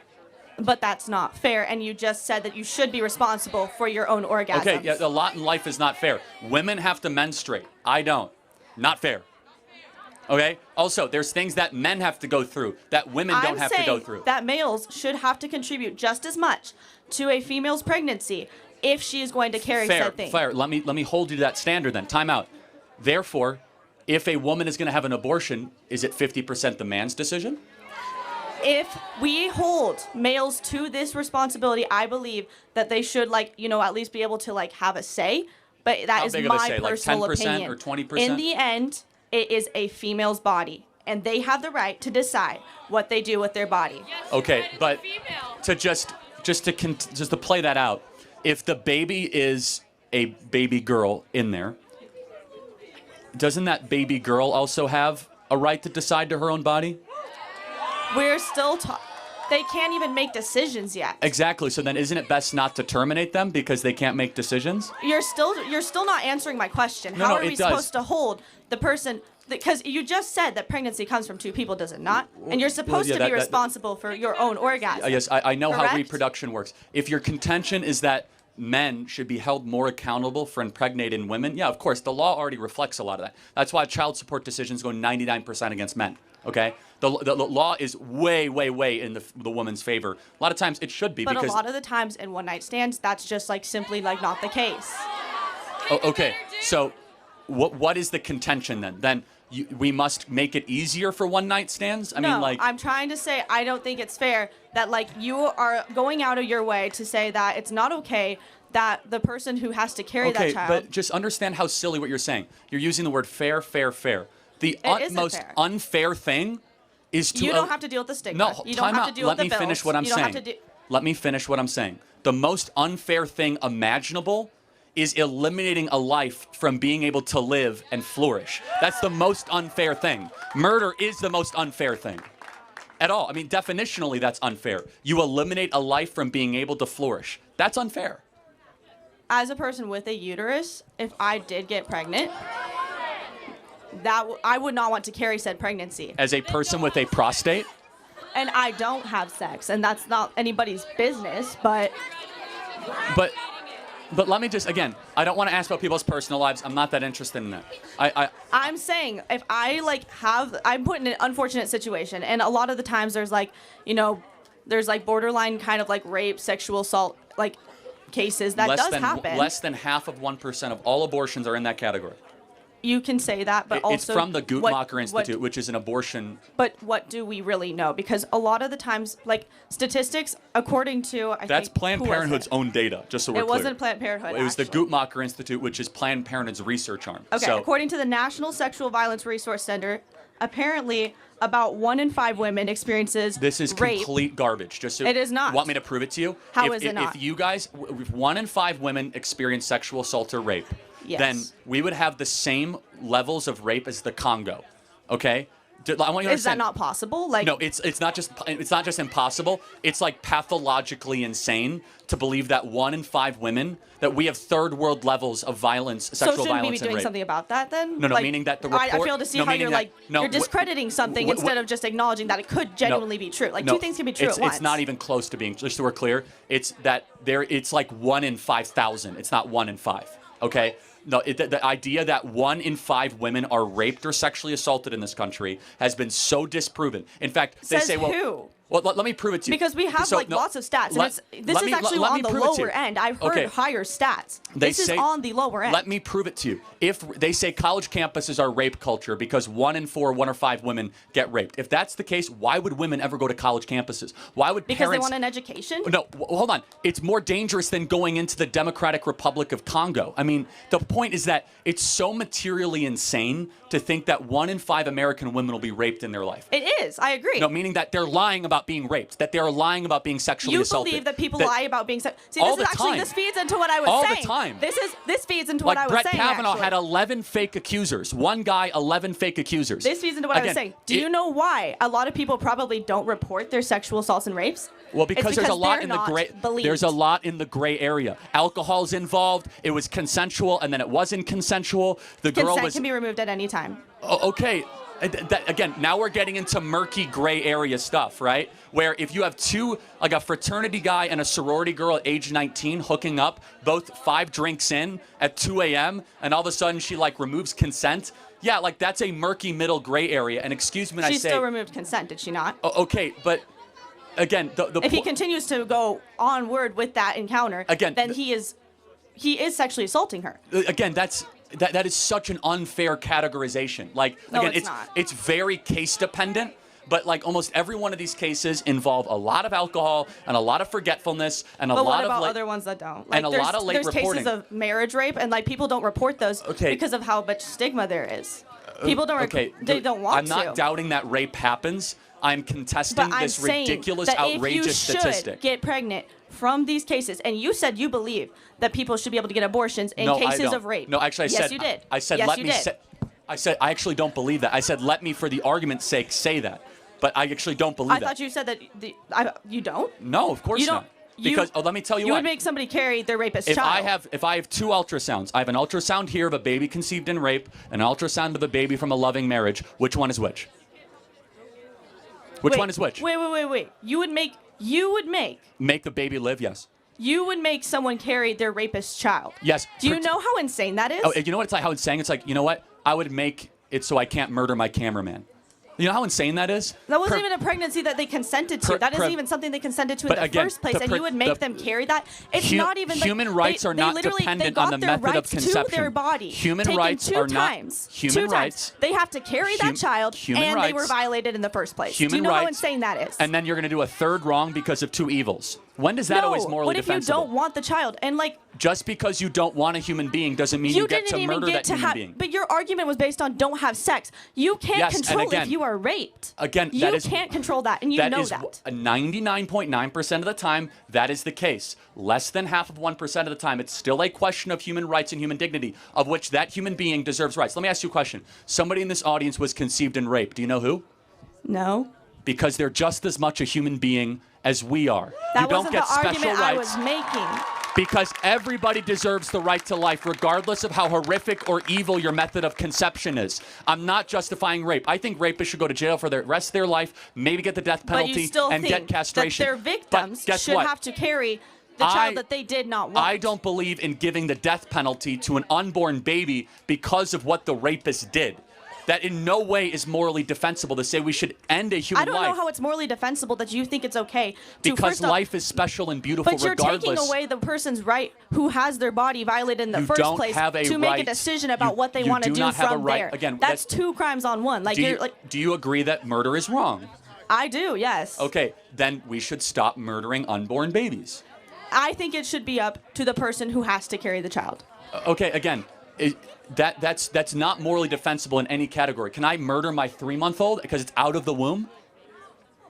But that's not fair. And you just said that you should be responsible for your own orgasms. Okay, yeah, a lot in life is not fair. Women have to menstruate. I don't. Not fair. Okay? Also, there's things that men have to go through that women don't have to go through. That males should have to contribute just as much to a female's pregnancy if she is going to carry said thing. Fair. Let me hold you to that standard then. Time out. Therefore, if a woman is going to have an abortion, is it 50% the man's decision? If we hold males to this responsibility, I believe that they should, like, you know, at least be able to, like, have a say. But that How is big of a my say? Like personal 10% opinion. or 20%? In the end, it is a female's body, and they have the right to decide what they do with their body. Okay, but to just to play that out, if the baby is a baby girl in there, doesn't that baby girl also have a right to decide to her own body? We're still they can't even make decisions yet. Exactly. So then isn't it best not to terminate them because they can't make decisions? You're still not answering my question. No, How no, are we it does. supposed to hold the person? Because you just said that pregnancy comes from two people, does it not? And you're supposed yeah, to be that- responsible for your own orgasm. Yes, I know how Correct? reproduction works. If your contention is that men should be held more accountable for impregnating women, yeah, of course, the law already reflects a lot of that. That's why child support decisions go 99% against men, okay? The law is way, way, way in the woman's favor. A lot of times it should be But because... a lot of the times in one-night stands, that's just like simply like not the case. Okay, so what is the contention then? Then we must make it easier for one-night stands? I mean, like... I'm trying to say I don't think it's fair that like you are going out of your way to say that it's not okay that the person who has to carry that child... but just understand how silly what you're saying. You're using the word fair, fair, fair. The isn't utmost fair. unfair thing is to... You don't have to deal with the stigma. No, You don't time have out. to deal Let with me the bills. finish what I'm You don't have saying. to do- Let me finish what I'm saying. The most unfair thing imaginable is eliminating a life from being able to live and flourish. That's the most unfair thing. Murder is the most unfair thing. At all. I mean, definitionally, that's unfair. You eliminate a life from being able to flourish. That's unfair. As a person with a uterus, if I did get pregnant, I would not want to carry said pregnancy. As a person with a prostate, And I don't have sex, and that's not anybody's business, but but let me just, again, I don't want to ask about people's personal lives. I'm not that interested in that. I'm saying if I I'm put in an unfortunate situation, and a lot of the times there's like, there's like borderline kind of like rape, sexual assault, like cases that does happen. Less than half of 1% of all abortions are in that category. You can say that, but also It's from the Guttmacher what- Institute, which is an abortion. But what do we really know? Because a lot of the times, like statistics, according to That's think, Planned who was Parenthood's it? own data, just so we're It clear. wasn't Planned Parenthood. It was the actually. Guttmacher Institute, which is Planned Parenthood's research arm. Okay, So, according to the National Sexual Violence Resource Center, apparently about 1 in 5 women experiences this is rape. complete garbage. Just so It is not. Want me to prove it to you? How if, is it not? If you guys, if 1 in 5 women experience sexual assault or rape, Yes. then we would have the same levels of rape as the Congo. Okay? I want you to Is that understand. not possible? Like, No, it's not just impossible. It's like pathologically insane to believe that 1 in 5 women, that we have third world levels of violence, so sexual shouldn't we be violence and doing rape. something about that then? No, Like, meaning that the I report. fail to see no, how meaning you're that- like no, you're discrediting something instead of just acknowledging that it could genuinely be true. Like no, two things can be true it's, at once. It's not even close to being. Just so we're clear, it's that it's like 1 in 5,000. It's not 1 in 5. Okay. No, the idea that 1 in 5 women are raped or sexually assaulted in this country has been so disproven. In fact, they Says say, well, who? Well, let me prove it to you. Because we have lots of stats, and this is actually on the lower end. I've heard higher stats. This is on the lower end. Let me prove it to you. If they say college campuses are rape culture because 1 in 4, 1 or 5 women get raped, if that's the case, why would women ever go to college campuses? Why would Because parents? they want an education? No, hold on. It's more dangerous than going into the Democratic Republic of Congo. I mean, the point is that it's so materially insane to think that 1 in 5 American women will be raped in their life. It is. I agree. No, meaning that they're lying about being raped, that they're lying about being sexually You assaulted. believe that people lie about being sexually. See, all this is the actually time. this feeds into what I was All the saying. time. This feeds into Like what I was Brett saying. Kavanaugh actually. had 11 fake accusers. One guy, 11 fake accusers. This feeds into what I was Again, saying. Do you know why a lot of people probably don't report their sexual assaults and rapes? Well, It's because there's a lot they're in the not gray. believed. There's a lot in the gray area. Alcohol's involved. It was consensual, and then it wasn't consensual. The girl Consent was. can be removed at any time. Okay. Again, now we're getting into murky gray area stuff, right? Where if you have two, like a fraternity guy and a sorority girl at age 19 hooking up, both 5 drinks in at 2 a.m., and all of a sudden she like removes consent. Yeah, like that's a murky middle gray area. And excuse me when She I say. still removed consent, did she not? Okay, but again, If he continues to go onward with that encounter, Again, then he is sexually assaulting her. Again, that is such an unfair categorization. Like No, again, it's not. it's very case dependent. But like almost every one of these cases involve a lot of alcohol and a lot of forgetfulness and a But lot what about of other ones that don't? and a there's, lot of late there's reporting. cases of marriage rape, and like people don't report those because of how much stigma there is. People don't. They don't want I'm not to. doubting that rape happens. I'm contesting But I'm this saying ridiculous, that outrageous if you statistic. should get pregnant from these cases, and you said you believe that people should be able to get abortions in No, I cases don't. of rape. No, actually, I yes, said. you did. I said yes, let you me did. say. I said, I actually don't believe that. I said, let me, for the argument's sake, say that. But I actually don't believe I that. thought you said that you don't. No, of course You don't- not. Because let me tell you You what. would make somebody carry their rapist If child. I have two ultrasounds, I have an ultrasound here of a baby conceived in rape, an ultrasound of a baby from a loving marriage. Which one is which? Which one is which? Wait. You would make Make the baby live? Yes. someone carry their rapist child. Yes. Do you know how insane that is? Oh, you know what it's like? How it's saying? It's like, you know what? I would make it so I can't murder my cameraman. You know how insane that is? That wasn't even a pregnancy that they consented to. That isn't even something they consented to in But the again, first place, and you would make them carry that. It's Hu- not even. human rights are not they dependent got on the their method of rights conception. To their body. Human taken rights two are not- times. human Two times. rights- They have to carry that child, human and they were rights- violated in the first place. Human Do you know how rights- insane that is? And then you're going to do a third wrong because of two evils. When does that no, always morally what if defensible? you don't want the child? And like Just because you don't want a human being doesn't mean you get didn't to even murder get that to human have. being. But your argument was based on don't have sex. You can't Yes, and control again- if you are raped. Again, you that is can't control that, and you know is that. 99.9% of the time, that is the case. Less than half of 1% of the time, it's still a question of human rights and human dignity, of which that human being deserves rights. Let me ask you a question. Somebody in this audience was conceived in rape. Do you know who? No. Because they're just as much a human being as we are. That you don't wasn't get the special argument I rights. was making. Because everybody deserves the right to life, regardless of how horrific or evil your method of conception is. I'm not justifying rape. I think rapists should go to jail for the rest of their life, maybe get the death But penalty, you still and think get castration. that their victims But guess should what? have to carry the child that they did not want. I don't believe in giving the death penalty to an unborn baby because of what the rapist did. That in no way is morally defensible to say we should end a human I don't life. know how it's morally defensible that you think it's okay to Because first off- life is special and beautiful But you're regardless. taking away the person's right who has their body violated in the You first don't place have a to make a right. decision about what they you want to do do not have a from right. there. Again, that's that- two crimes on one. Like do, you're you, like do you agree that murder is wrong? I do, yes. Okay, then we should stop murdering unborn babies. I think it should be up to the person who has to carry the child. Okay, again, that's not morally defensible in any category. Can I murder my 3-month-old because it's out of the womb?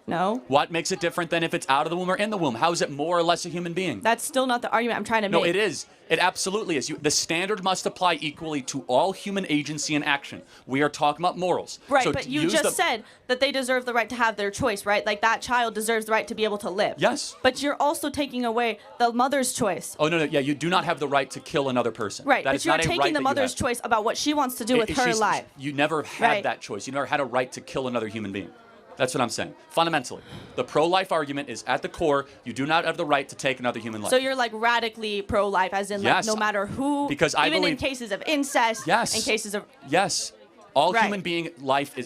No. What makes it different than if it's out of the womb or in the womb? How is it more or less a human being? That's still not the argument I'm trying to No, make. it is. It absolutely is. The standard must apply equally to all human agency and action. We are talking about morals. Right, So but to you use just said that they deserve the right to have their choice, right? Like that child deserves the right to be able to live. Yes. But you're also taking away the mother's choice. Oh, no, yeah, you do not have the right to kill another person. Right, That but is you're not a taking right the that you mother's have. choice about what she wants to do with her She's- life. You never had Right. that choice. You never had a right to kill another human being. That's what I'm saying. Fundamentally, the pro-life argument is at the core, you do not have the right to take another human life. So you're like radically pro-life, as in like Yes, no matter who, because I even in believe- cases of incest, Yes. in cases of Yes. All Right.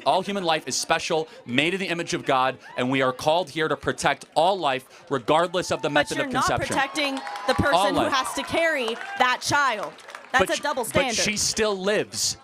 all human life is special, made in the image of God, and we are called here to protect all life, regardless of the but method you're of not conception. protecting the All person who life. has to carry that child. That's But a double standard. But she still lives.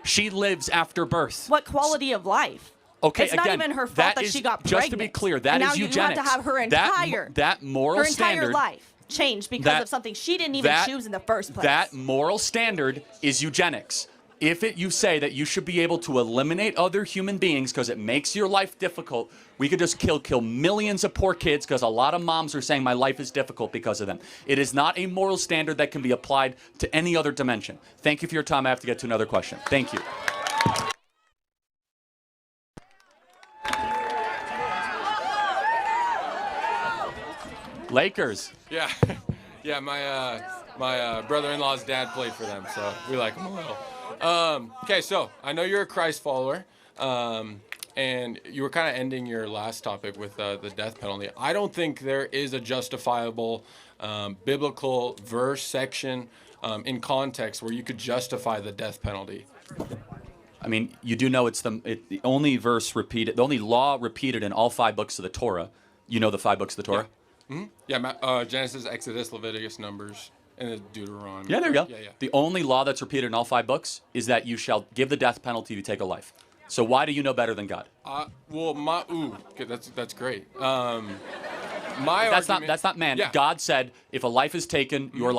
She lives after birth. What quality of life? Okay, it's again, not even her fault that is- she got just pregnant. to be clear, that and is now eugenics. you have to have her entire that moral her entire standard, life changed because that- of something she didn't even that- choose in the first place. That moral standard is eugenics. If you say that you should be able to eliminate other human beings because it makes your life difficult, we could just kill millions of poor kids because a lot of moms are saying my life is difficult because of them. It is not a moral standard that can be applied to any other dimension. Thank you for your time. I have to get to another question. Thank you. Lakers. Yeah, yeah. My brother-in-law's dad played for them, so we like him a little. Okay, so I know you're a Christ follower, and you were kind of ending your last topic with the death penalty. I don't think there is a justifiable biblical verse section in context where you could justify the death penalty. I mean, you do know it's the only verse repeated, the only law repeated in all 5 books of the Torah. You know the 5 books of the Torah? Yeah, Genesis, Exodus, Leviticus, Numbers, and then Deuteronomy. Yeah, there you go. Yeah. The only law that's repeated in all 5 books is that you shall give the death penalty if you take a life. So why do you know better than God? Okay, that's great. That's not man. Yeah. God said, if a life is taken, you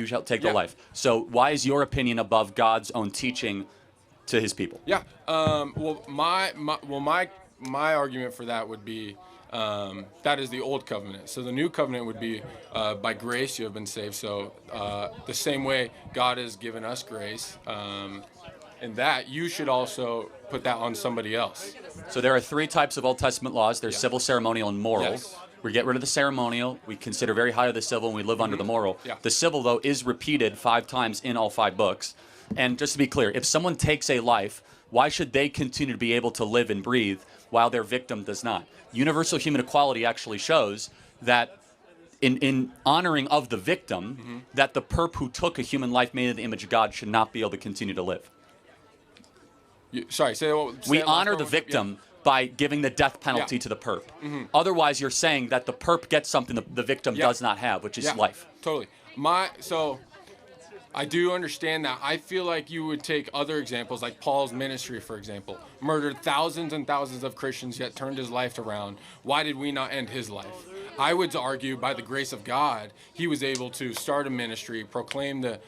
shall take the life. So why is your opinion above God's own teaching to his people? Yeah. My argument for that would be that is the old covenant. So the new covenant would be by grace you have been saved. So the same way God has given us grace, and that you should also put that on somebody else. So there are 3 types of Old Testament laws. There's civil, ceremonial, and moral. Yes. We get rid of the ceremonial. We consider very high of the civil, and we live under the moral. Yeah. The civil, though, is repeated 5 times in all 5 books. And just to be clear, if someone takes a life, why should they continue to be able to live and breathe while their victim does not? Universal human equality actually shows that in honoring of the victim, that the perp who took a human life made in the image of God should not be able to continue to live. Sorry, say We that last honor part the was- victim by giving the death penalty Yeah. to the perp. Mhm. Otherwise, you're saying that the perp gets something the victim Yeah. does not have, which is Yeah, life. Totally. So I do understand that. I feel like you would take other examples, like Paul's ministry, for example, murdered thousands and thousands of Christians, yet turned his life around. Why did we not end his life? I would argue, by the grace of God, he was able to start a ministry, proclaim the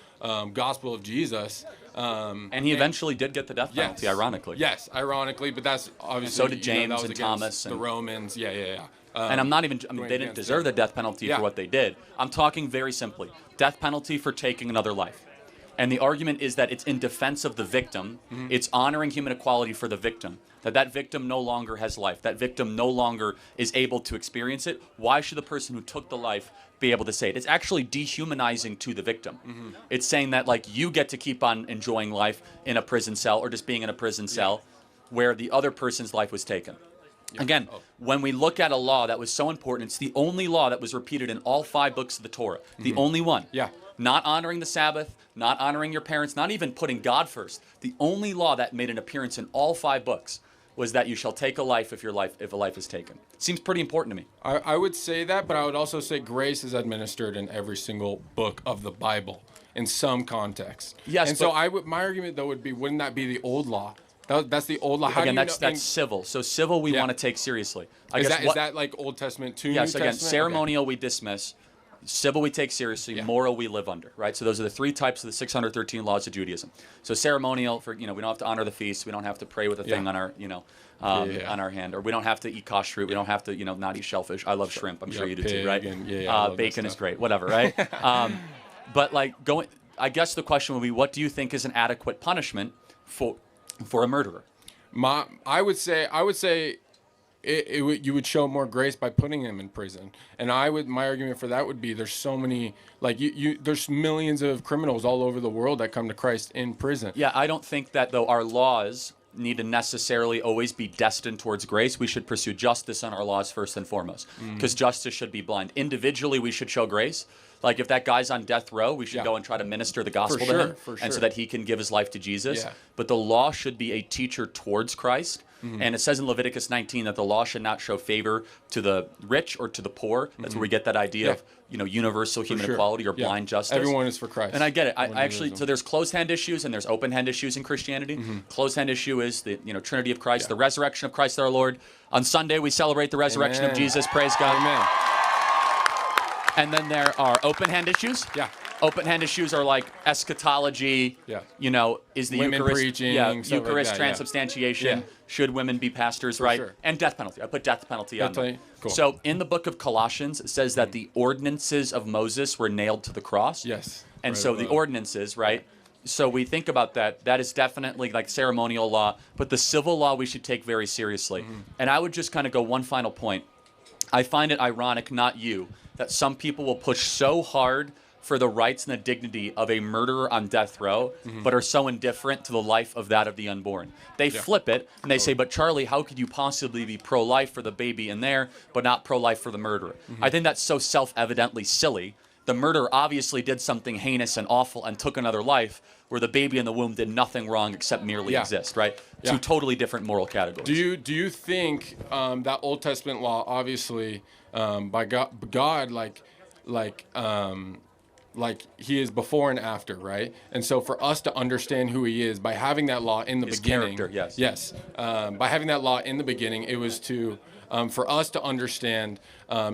gospel of Jesus. And he eventually did get the death penalty, ironically. Yes, ironically, but that's obviously. And so did you know, James that was and against Thomas the and- Romans. Yeah. And I'm not even, I mean, going they didn't against deserve the it. death penalty Yeah. for what they did. I'm talking very simply. Death penalty for taking another life. And the argument is that it's in defense of the victim. It's honoring human equality for the victim. That victim no longer has life. That victim no longer is able to experience it. Why should the person who took the life be able to say it? It's actually dehumanizing to the victim. It's saying that, like, you get to keep on enjoying life in a prison cell or just being in a prison cell where the other person's life was taken. Again, when we look at a law that was so important, it's the only law that was repeated in all 5 books of the Torah. The only one. Yeah. Not honoring the Sabbath, not honoring your parents, not even putting God first. The only law that made an appearance in all 5 books was that you shall take a life if a life is taken. Seems pretty important to me. I would say that, but I would also say grace is administered in every single book of the Bible in some context. Yes, and so but- my argument though would be, wouldn't that be the old law? That's the old law. How Again, do you that's know, civil. So civil we want to take seriously. is that like Old Testament to New Yes, again, Testament? ceremonial we dismiss. Civil we take seriously, moral we live under, right? So those are the 3 types of the 613 laws of Judaism. So ceremonial, we don't have to honor the feast, we don't have to pray with a thing on our, on our hand, or we don't have to eat kosher fruit, we don't have to, not eat shellfish. I love shrimp, I'm sure you do too, right? And, I love that bacon is stuff. great, whatever, right? But I guess the question would be, what do you think is an adequate punishment for a murderer? I would say you would show more grace by putting him in prison. And my argument for that would be, there's so many, there's millions of criminals all over the world that come to Christ in prison. Yeah, I don't think that, though, our laws need to necessarily always be destined towards grace. We should pursue justice on our laws first and foremost, because justice should be blind. Individually, we should show grace. Like, if that guy's on death row, we should go and try to minister the gospel to him, and so that he can give his life to Jesus. Yeah. But the law should be a teacher towards Christ. And it says in Leviticus 19 that the law should not show favor to the rich or to the poor. That's where we get that idea of universal human equality or blind justice. Everyone is for Christ. And I get it. I actually, so there's closed hand issues and there's open hand issues in Christianity. Closed hand issue is the Trinity of Christ, the resurrection of Christ our Lord. On Sunday we celebrate the resurrection of Jesus. Praise God. Amen. And then there are open hand issues. Yeah. Open hand issues are like eschatology. Yeah. Is the Women Eucharist preaching, Eucharist stuff like that, yeah. transubstantiation. Yeah. Should women be pastors, For right? sure. And death penalty. I put death penalty on them. Cool. So in the book of Colossians, it says that the ordinances of Moses were nailed to the cross. Yes. And Right so the above. ordinances, right? So we think about that. That is definitely like ceremonial law, but the civil law we should take very seriously. And I would just kind of go one final point. I find it ironic, not you, that some people will push so hard for the rights and the dignity of a murderer on death row, but are so indifferent to the life of that of the unborn. They flip it, and they say, but Charlie, how could you possibly be pro-life for the baby in there, but not pro-life for the murderer? I think that's so self-evidently silly. The murderer obviously did something heinous and awful and took another life, where the baby in the womb did nothing wrong except merely exist, right? Yeah. Two totally different moral categories. Do you think that Old Testament law, obviously, by God, like he is before and after, right? And so for us to understand who he is, by having that law in the His beginning, character, yes. by having that law in the beginning, it was to for us to understand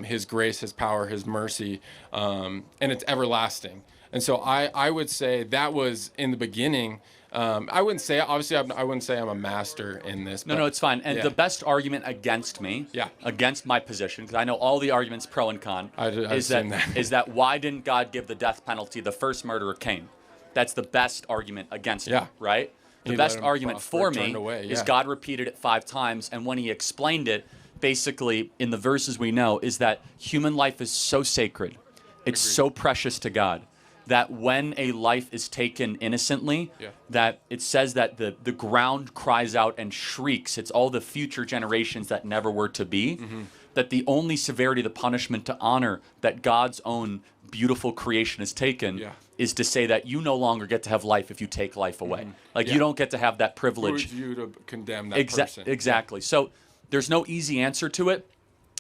his grace, his power, his mercy, and it's everlasting. And so I would say that was in the beginning. I wouldn't say, obviously, I wouldn't say I'm a master in this. No, it's fine. And yeah. the best argument against me, against my position, because I know all the arguments pro and con, is that why didn't God give the death penalty the first murderer, Cain? That's the best argument against me, right? The He best let him argument prosper, for turned me away, is yeah. God repeated it 5 times, and when he explained it, basically in the verses we know, is that human life is so sacred, it's so precious to God, that when a life is taken innocently, that it says that the ground cries out and shrieks. It's all the future generations that never were to be. That the only severity of the punishment to honor that God's own beautiful creation has taken is to say that you no longer get to have life if you take life away. Like you don't get to have that privilege. Who is you to condemn that person? Exactly. So there's no easy answer to it.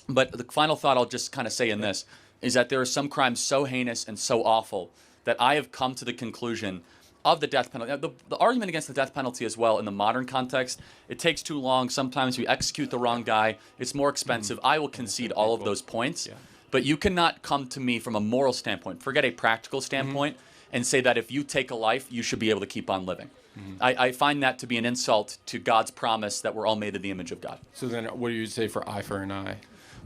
But the final thought I'll just kind of say in this is that there are some crimes so heinous and so awful that I have come to the conclusion of the death penalty. The argument against the death penalty as well in the modern context, it takes too long. Sometimes we execute the wrong guy. It's more expensive. I will concede all of those points. But you cannot come to me from a moral standpoint, forget a practical standpoint, and say that if you take a life, you should be able to keep on living. I find that to be an insult to God's promise that we're all made in the image of God. So then what do you say for eye for an eye?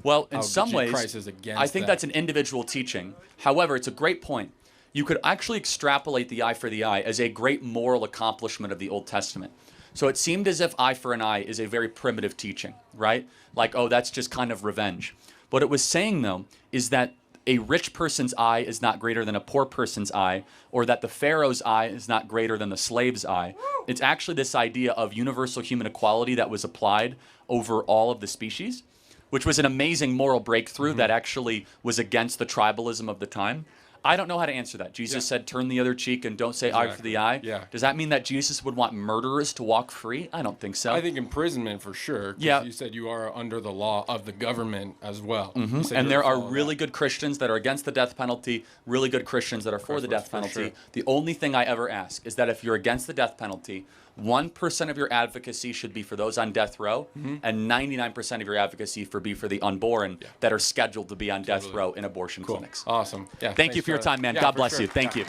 Well, in How some ways, Christ is against I think that. that's an individual teaching. However, it's a great point. You could actually extrapolate the eye for the eye as a great moral accomplishment of the Old Testament. So it seemed as if eye for an eye is a very primitive teaching, right? Like, oh, that's just kind of revenge. What it was saying, though, is that a rich person's eye is not greater than a poor person's eye, or that the Pharaoh's eye is not greater than the slave's eye. It's actually this idea of universal human equality that was applied over all of the species, which was an amazing moral breakthrough that actually was against the tribalism of the time. I don't know how to answer that. Jesus said, turn the other cheek and don't say eye for the eye. Does that mean that Jesus would want murderers to walk free? I don't think so. I think imprisonment for sure. 'Cause you said you are under the law of the government as well. You said And you're there are following really good Christians that are against the death penalty, really good Christians that are for the death penalty. sure. The only thing I ever ask is that if you're against the death penalty, 1% of your advocacy should be for those on death row, and 99% of your advocacy be for the unborn that are scheduled to be on death row in abortion clinics. Awesome. Yeah. Thank you for your time, man. God bless you. Thank you.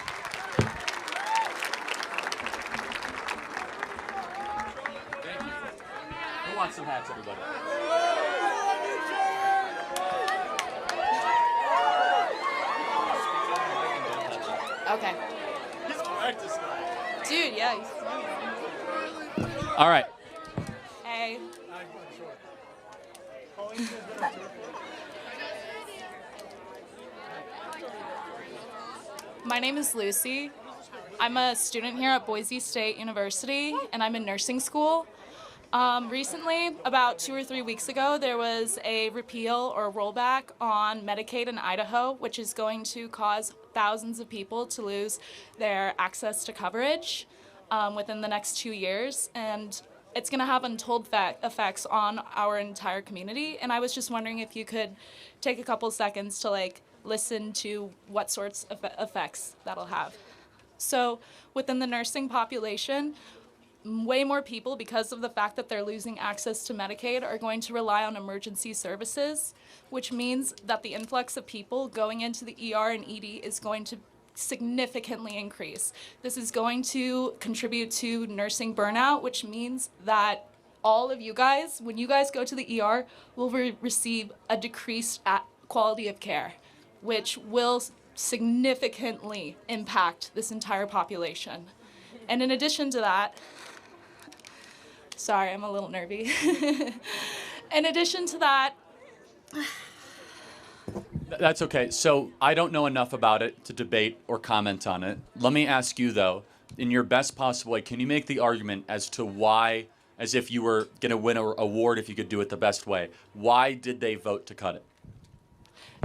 Who wants some hats, everybody? Okay. Dude, yeah. All right. Hey. My name is Lucy. I'm a student here at Boise State University, and I'm in nursing school. Recently, about 2 or 3 weeks ago, there was a repeal or rollback on Medicaid in Idaho, which is going to cause thousands of people to lose their access to coverage within the next 2 years. And it's going to have untold effects on our entire community. And I was just wondering if you could take a couple seconds to listen to what sorts of effects that'll have. So within the nursing population, way more people, because of the fact that they're losing access to Medicaid, are going to rely on emergency services, which means that the influx of people going into the ER and ED is going to significantly increase. This is going to contribute to nursing burnout, which means that all of you guys, when you guys go to the ER, will receive a decreased quality of care, which will significantly impact this entire population. And in addition to that, sorry, I'm a little nervy. In addition to that, That's okay. So I don't know enough about it to debate or comment on it. Let me ask you, though, in your best possible way, can you make the argument as to why, as if you were going to win an award if you could do it the best way, why did they vote to cut it?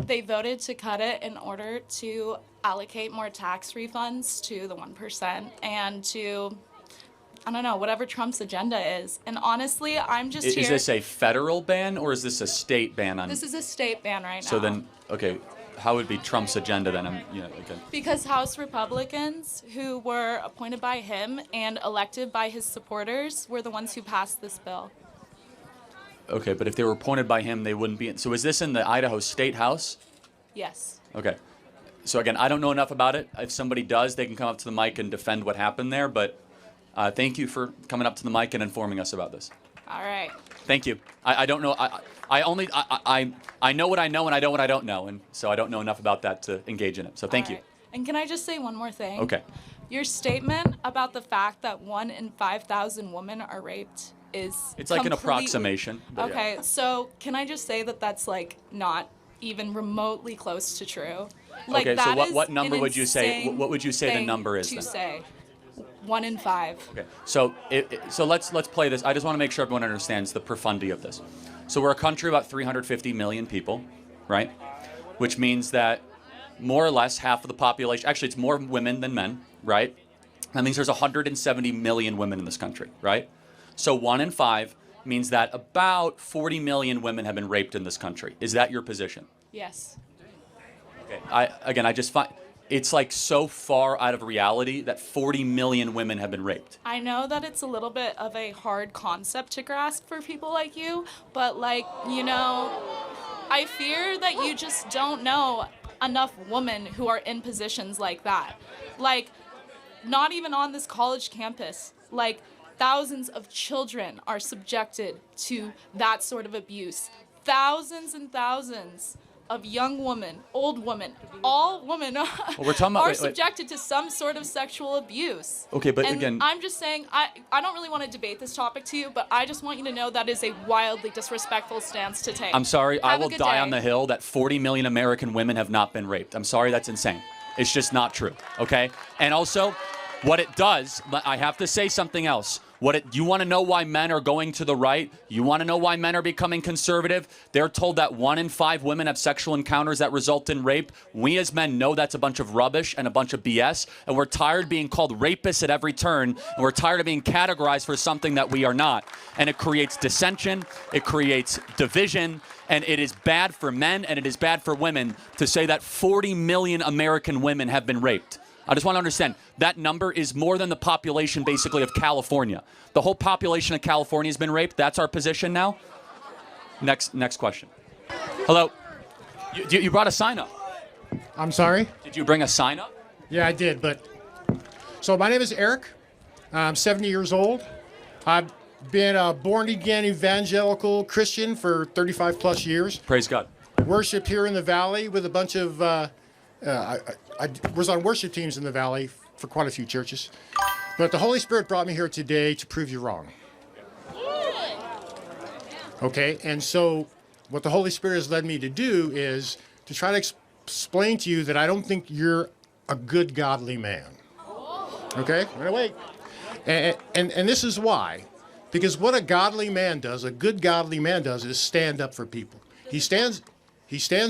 they voted to cut it in order to allocate more tax refunds to the 1% and to, I don't know, whatever Trump's agenda is. And honestly, I'm just here. Is this a federal ban or is this a state ban on? This is a state ban right now. So then, okay, how would be Trump's agenda then? Okay. Because House Republicans who were appointed by him and elected by his supporters were the ones who passed this bill. Okay, but if they were appointed by him, they wouldn't be. So is this in the Idaho State House? Yes. Okay. So again, I don't know enough about it. If somebody does, they can come up to the mic and defend what happened there. But thank you for coming up to the mic and informing us about this. All right. Thank you. I don't know. I know what I know and I know what I don't know, and so I don't know enough about that to engage in it. So thank you. And can I just say one more thing? Okay. Your statement about the fact that 1 in 5,000 women are raped is It's like an completely- approximation. but yeah. Okay, so can I just say that that's like not even remotely close to true? Like, Okay, so that is what number an would you say? insane What would you say the thing number is to then? say 1 in 5. Okay, so let's play this. I just want to make sure everyone understands the profundity of this. So we're a country of about 350 million people, right? Which means that more or less half of the population, actually it's more women than men, right? That means there's 170 million women in this country, right? So 1 in 5 means that about 40 million women have been raped in this country. Is that your position? Yes. Okay. I just find it's like so far out of reality that 40 million women have been raped. I know that it's a little bit of a hard concept to grasp for people like you, but like, you know, I fear that you just don't know enough women who are in positions like that. Like, not even on this college campus, like thousands of children are subjected to that sort of abuse. Thousands and thousands of young women, old women, all women we're talking about- are wait. subjected to some sort of sexual abuse. Okay, but and again- I'm just saying, I don't really want to debate this topic to you, but I just want you to know that is a wildly disrespectful stance to take. I'm sorry, I Have a will good die day. on the hill that 40 million American women have not been raped. I'm sorry, that's insane. It's just not true, okay? And also, what it does, I have to say something else. You want to know why men are going to the right? You want to know why men are becoming conservative? They're told that 1 in 5 women have sexual encounters that result in rape. We as men know that's a bunch of rubbish and a bunch of BS, and we're tired of being called rapists at every turn, and we're tired of being categorized for something that we are not. And it creates dissension, it creates division, and it is bad for men and it is bad for women to say that 40 million American women have been raped. I just want to understand, that number is more than the population, basically, of California. The whole population of California has been raped. That's our position now. Next question. Hello. You brought a sign up. I'm sorry? Did you bring a sign up? Yeah, I did, but... So my name is Eric. I'm 70 years old. I've been a born-again evangelical Christian for 35 plus years. Praise God. Worshipped here in the Valley with a bunch of... I was on worship teams in the Valley for quite a few churches. But the Holy Spirit brought me here today to prove you wrong. Okay, and so what the Holy Spirit has led me to do is to try to explain to you that I don't think you're a good, godly man. Okay, wait. And this is why. Because what a godly man does, a good godly man does, is stand up for people. He stands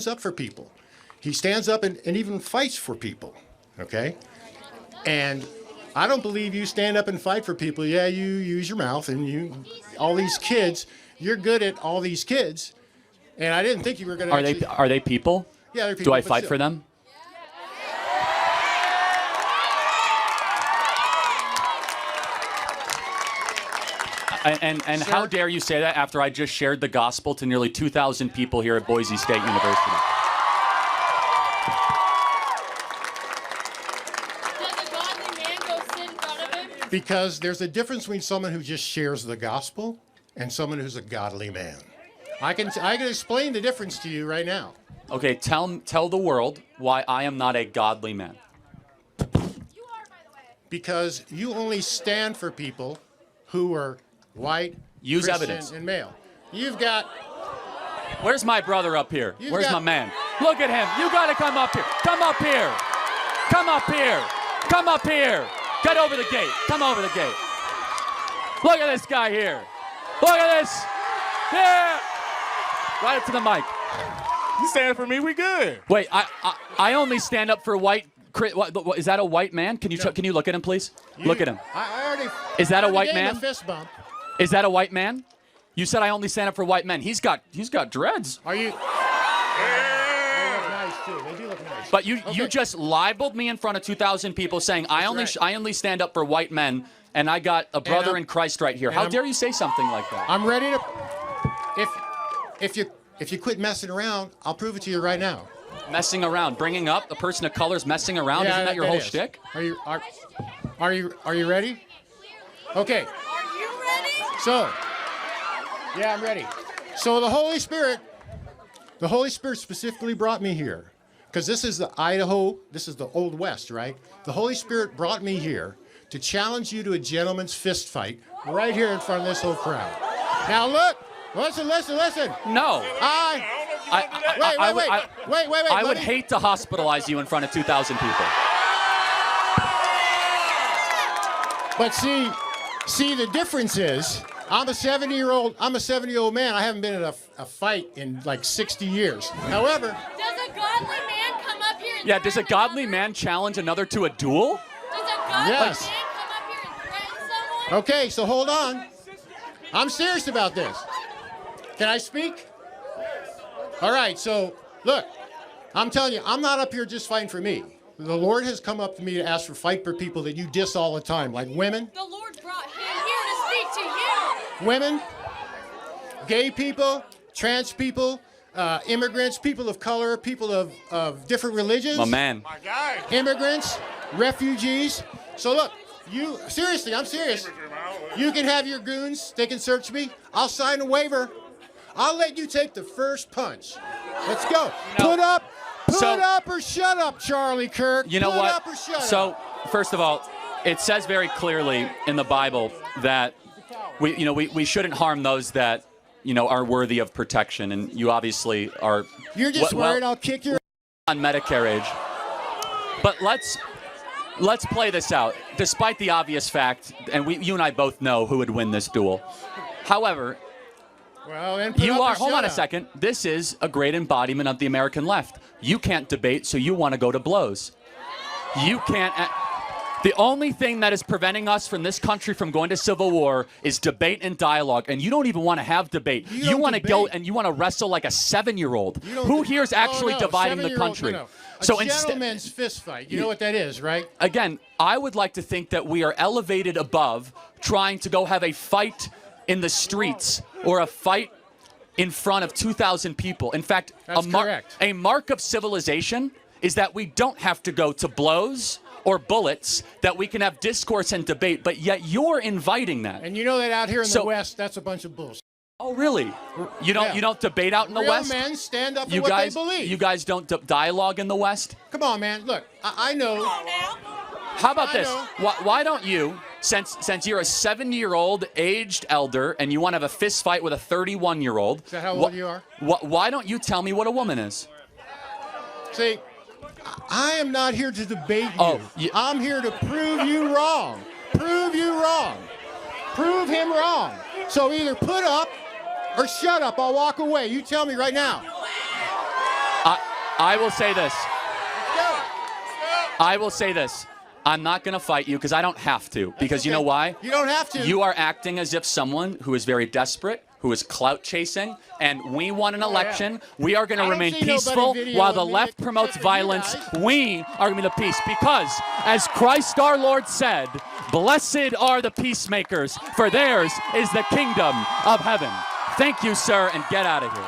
up for people. He stands up and even fights for people, okay? And I don't believe you stand up and fight for people. Yeah, you use your mouth and all these kids, you're good at all these kids. And I didn't think you were going to Are they people? Yeah, they're people. Do I but fight still. for them? And how dare you say that after I just shared the gospel to nearly 2,000 people here at Boise State University? Because there's a difference between someone who just shares the gospel and someone who's a godly man. I can explain the difference to you right now. Okay, tell the world why I am not a godly man. Because you only stand for people who are white, Use Christian, evidence. and male. You've got... Where's my brother up here? You've Where's got- my man? Look at him. You got to come up here. Come up here. Come up here. Come up here. Get over the gate. Come over the gate. Look at this guy here. Look at this. Here. Right up to the mic. You stand for me, we good. Wait, I only stand up for white. Is that a white man? Can you look at him, please? Look at him. I already... Is that a I already white gave him man? a fist bump. Is that a white man? You said I only stand up for white men. He's got dreads. Are you... They look nice, too. They do look nice. But you just libeled me in front of 2,000 people saying I only stand up for white men, and I got a brother in Christ right here. How dare you say something like that? I'm ready to... If you quit messing around, I'll prove it to you right now. Messing around, bringing up a person of color's messing around. Yeah, Isn't that your whole shtick? Are you ready? Okay. Are you ready? So, yeah, I'm ready. So the Holy Spirit specifically brought me here because this is the Idaho, this is the Old West, right? The Holy Spirit brought me here to challenge you to a gentleman's fist fight right here in front of this whole crowd. Now look, listen. No. Wait. I would hate to hospitalize you in front of 2,000 people. But see, the difference is, I'm a 70-year-old man. I haven't been in a fight in like 60 years. However, Does a godly man come up here and Yeah, does a godly man challenge another to a duel? Does a godly Yes. man come up here and threaten someone? okay, so hold on. I'm serious about this. Can I speak? All right, so look, I'm telling you, I'm not up here just fighting for me. The Lord has come up to me to ask for fight for people that you diss all the time, like women, The Lord brought him here to speak to you. women, gay people, trans people, immigrants, people of color, people of different religions. My man. Immigrants, refugees. So look, seriously, I'm serious. You can have your goons, they can search me. I'll sign a waiver. I'll let you take the first punch. Let's go. Put up or shut up, Charlie Kirk. You know Put what? up or shut So, up. first of all, it says very clearly in the Bible that we shouldn't harm those that are worthy of protection, and you obviously are. You're just worried I'll kick your on Medicare age. But let's play this out. Despite the obvious fact, and you and I both know who would win this duel. However, well, then put up or hold shut on a up. second. This is a great embodiment of the American left. You can't debate, so you want to go to blows. You can't. The only thing that is preventing us from this country from going to civil war is debate and dialogue, and you don't even want to have debate. You want to go and you want to wrestle like a 7-year-old. Who here is actually dividing the country? No. A So gentleman's fist fight. You know what that is, right? Again, I would like to think that we are elevated above trying to go have a fight in the streets or a fight in front of 2,000 people. In fact, a mark of civilization is that we don't have to go to blows or bullets, that we can have discourse and debate, but yet you're inviting that. And you know that out here in the West, that's a bunch of bullshit. Oh, really? You don't debate out in the Real West? men stand up for You what guys, they believe. You guys don't dialogue in the West? Come on, man. Look, I know. How about this? know. Why don't you, since you're a 70-year-old aged elder and you want to have a fist fight with a 31-year-old? Is that how old you are? Why don't you tell me what a woman is? See, I am not here to debate you. I'm here to prove you wrong. Prove you wrong. Prove him wrong. So either put up or shut up. I'll walk away. You tell me right now. I will say this. I will say this. I'm not going to fight you because I don't have to. Because you know why? You don't have to. You are acting as if someone who is very desperate, who is clout chasing, and we won an election. We are going to remain peaceful while the left promotes violence. We are going to be the peace because, as Christ our Lord said, blessed are the peacemakers, for theirs is the kingdom of heaven. Thank you, sir, and get out of here.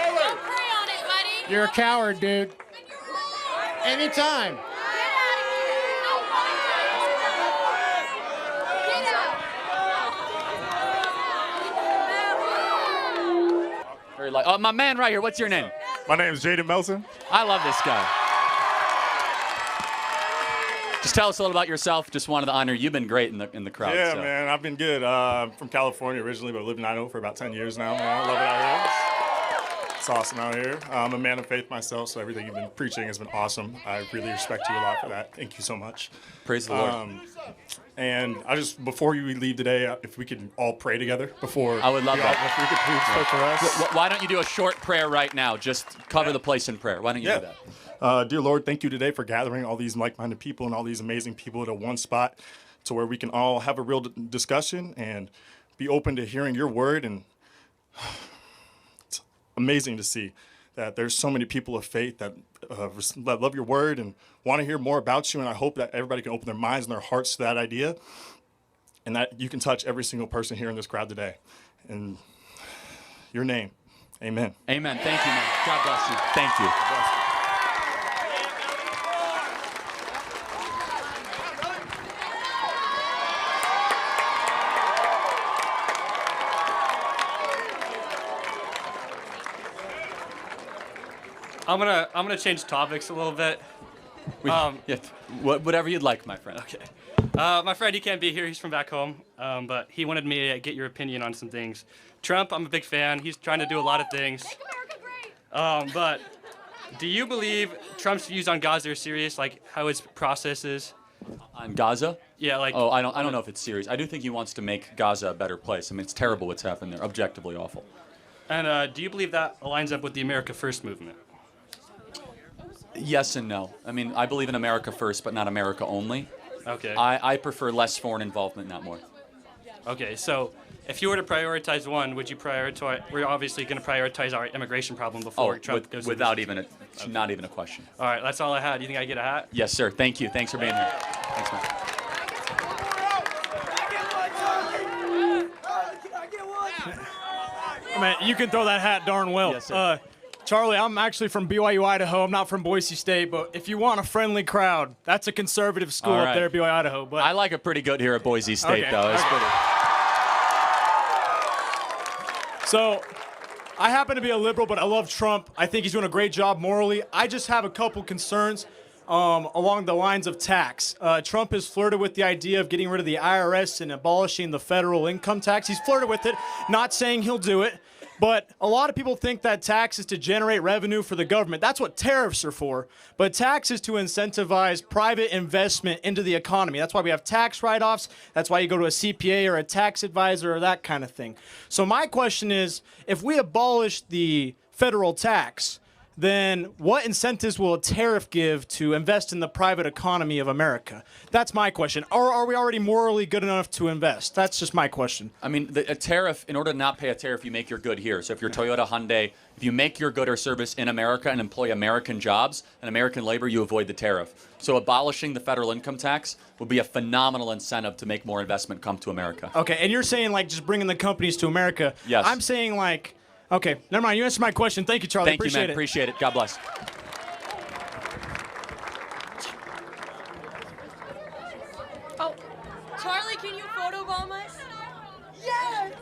Don't pray on it, buddy. You're a coward, dude. Anytime. Very oh, my man right here. What's your name? My name is Jaden Melson. I love this guy. Just tell us a little about yourself. Just wanted to honor you. You've been great in the crowd. Yeah, so. man, I've been good. From California originally, but lived in Idaho for about 10 years now, man. I love it out here. It's awesome out here. I'm a man of faith myself, so everything you've been preaching has been awesome. I really respect you a lot for that. Thank you so much. Praise the Lord. And I just, before you leave today, if we could all pray together before. I would love that. If we could please pray for us. Why don't you do a short prayer right now? Just cover the place in prayer. Why don't you do that? Dear Lord, thank you today for gathering all these like-minded people and all these amazing people at one spot to where we can all have a real discussion and be open to hearing your word. And it's amazing to see that there's so many people of faith that love your word and want to hear more about you. And I hope that everybody can open their minds and their hearts to that idea and that you can touch every single person here in this crowd today. In your name, amen. Amen. Thank you, man. God bless you. Thank you. I'm gonna change topics a little bit. Yeah, whatever you'd like, my friend. Okay. My friend, he can't be here. He's from back home, but he wanted me to get your opinion on some things. Trump, I'm a big fan. He's trying to do a lot of things. Make America great. But do you believe Trump's views on Gaza are serious, like how his process is? On Gaza? Yeah, like. Oh, I don't know if it's serious. I do think he wants to make Gaza a better place. I mean, it's terrible what's happened there. Objectively awful. And do you believe that aligns up with the America First movement? Yes and no. I mean, I believe in America first, but not America only. Okay. I prefer less foreign involvement, not more. Okay, so if you were to prioritize one, would you prioritize? We're obviously going to prioritize our immigration problem before Trump goes. Without even not even a question. All right, that's all I had. You think I get a hat? Yes, sir. Thank you. Thanks for being here. Thanks, man. Man, you can throw that hat darn well. Yes, sir. Charlie, I'm actually from BYU, Idaho. I'm not from Boise State, but if you want a friendly crowd, that's a conservative school up there at BYU, Idaho. But I like it pretty good here at Boise State, Okay, though. It's okay. pretty. So, I happen to be a liberal, but I love Trump. I think he's doing a great job morally. I just have a couple concerns along the lines of tax. Trump has flirted with the idea of getting rid of the IRS and abolishing the federal income tax. He's flirted with it, not saying he'll do it. But a lot of people think that tax is to generate revenue for the government. That's what tariffs are for. But tax is to incentivize private investment into the economy. That's why we have tax write-offs. That's why you go to a CPA or a tax advisor or that kind of thing. So my question is, if we abolish the federal tax, then what incentives will a tariff give to invest in the private economy of America? That's my question. Or are we already morally good enough to invest? That's just my question. I mean, a tariff, in order to not pay a tariff, you make your good here. So if you're Toyota, Hyundai, if you make your good or service in America and employ American jobs and American labor, you avoid the tariff. So abolishing the federal income tax would be a phenomenal incentive to make more investment come to America. Okay, and you're saying like just bringing the companies to America. Yes. I'm saying like, okay, never mind. You answered my question. Thank you, Charlie. Thank you, man. Appreciate it. God bless. Oh, Charlie, can you photobomb us? Yes!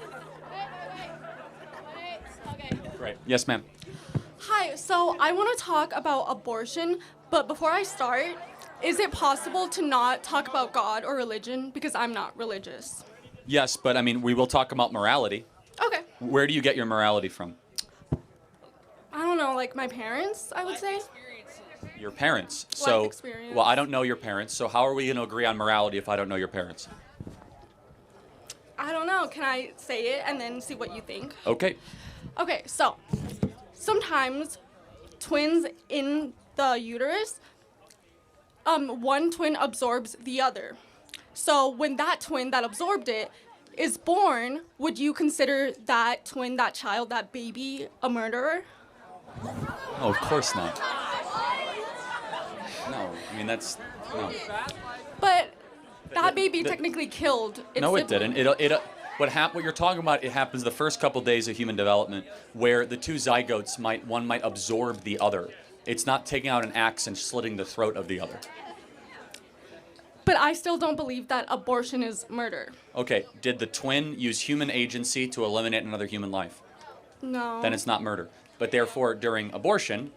Great. Yes, ma'am. Hi, so I want to talk about abortion, but before I start, is it possible to not talk about God or religion? Because I'm not religious. Yes, but I mean, we will talk about morality. Okay. Where do you get your morality from? I don't know, like my parents, I would say. Your parents. Life So, experience. well, I don't know your parents, so how are we going to agree on morality if I don't know your parents? I don't know. Can I say it and then see what you think? Okay. Okay, so sometimes twins in the uterus, one twin absorbs the other. So when that twin that absorbed it is born, would you consider that twin, that child, that baby a murderer? Oh, of course not. No, I mean, that's, no. But that baby technically killed its No, it sibling. didn't. What you're talking about, it happens the first couple days of human development where the two zygotes one might absorb the other. It's not taking out an axe and slitting the throat of the other. But I still don't believe that abortion is murder. Okay, did the twin use human agency to eliminate another human life? No. Then it's not murder. But therefore, during abortion,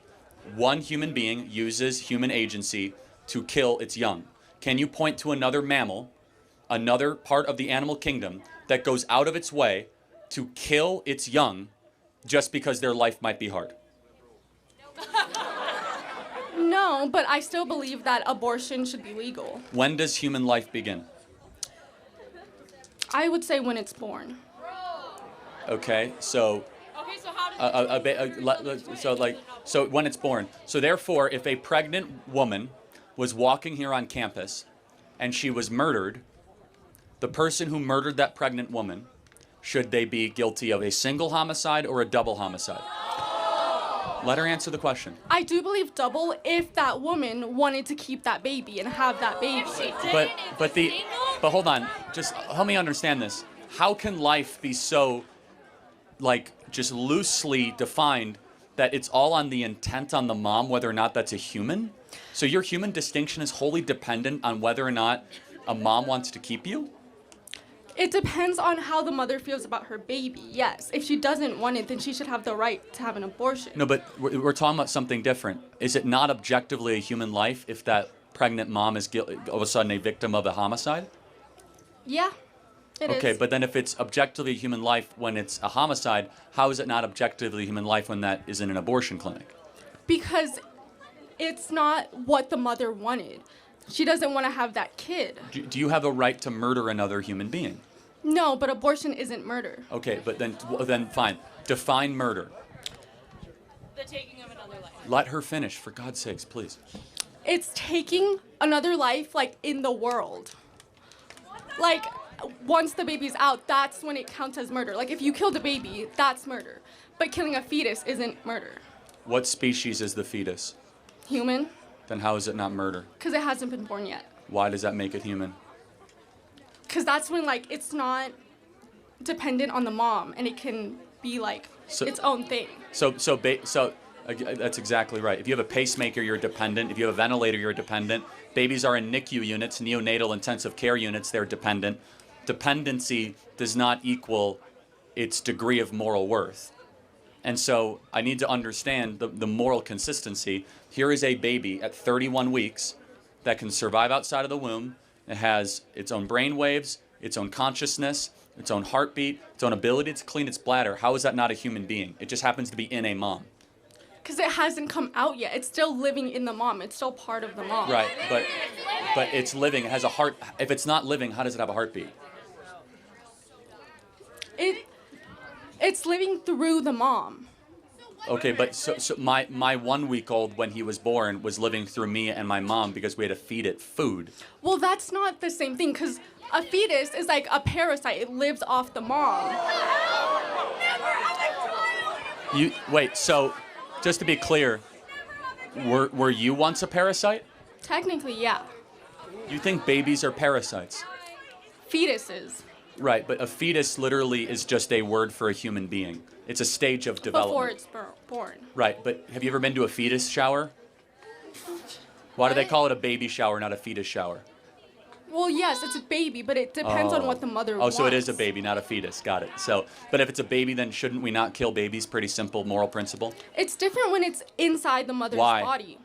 one human being uses human agency to kill its young. Can you point to another mammal, another part of the animal kingdom, that goes out of its way to kill its young just because their life might be hard? No, but I still believe that abortion should be legal. When does human life begin? I would say when it's born. Okay, so Okay, so how does so when it's born. So therefore, if a pregnant woman was walking here on campus and she was murdered, the person who murdered that pregnant woman, should they be guilty of a single homicide or a double homicide? Let her answer the question. I do believe double if that woman wanted to keep that baby and have that baby. But hold on, just help me understand this. How can life be so, just loosely defined that it's all on the intent on the mom, whether or not that's a human? So your human distinction is wholly dependent on whether or not a mom wants to keep you? It depends on how the mother feels about her baby, yes. If she doesn't want it, then she should have the right to have an abortion. No, but we're talking about something different. Is it not objectively a human life if that pregnant mom is all of a sudden a victim of a homicide? Yeah, it is. Okay, but then if it's objectively a human life when it's a homicide, how is it not objectively a human life when that is in an abortion clinic? Because it's not what the mother wanted. She doesn't want to have that kid. Do you have a right to murder another human being? No, but abortion isn't murder. Okay, but then fine. Define murder. The taking of another life. Let her finish, for God's sakes, please. It's taking another life, like, in the world. Like, once the baby's out, that's when it counts as murder. Like, if you killed a baby, that's murder. But killing a fetus isn't murder. What species is the fetus? Human, Then how is it not murder? because it hasn't been born yet. Why does that make it human? Because that's when, like, it's not dependent on the mom, and it can be, like, its own thing. So that's exactly right. If you have a pacemaker, you're dependent. If you have a ventilator, you're dependent. Babies are in NICU units, neonatal intensive care units, they're dependent. Dependency does not equal its degree of moral worth. And so I need to understand the moral consistency. Here is a baby at 31 weeks that can survive outside of the womb. It has its own brain waves, its own consciousness, its own heartbeat, its own ability to clean its bladder. How is that not a human being? It just happens to be in a mom. Because it hasn't come out yet. It's still living in the mom. It's still part of the mom. Right, but it's living. It has a heart. If it's not living, how does it have a heartbeat? It's living through the mom. Okay, but so my 1 week old when he was born was living through me and my mom because we had to feed it food. Well, that's not the same thing, because a fetus is like a parasite. It lives off the mom. Wait, so just to be clear, were you once a parasite? Technically, yeah. You think babies are parasites? Fetuses. Right, but a fetus literally is just a word for a human being. It's a stage of development. Before it's born. Right, but have you ever been to a fetus shower? Why do they call it a baby shower, not a fetus shower? Well, yes, it's a baby, but it depends on what the mother wants. Oh, so it is a baby, not a fetus. Got it. So, but if it's a baby, then shouldn't we not kill babies? Pretty simple moral principle. It's different when it's inside the mother's body.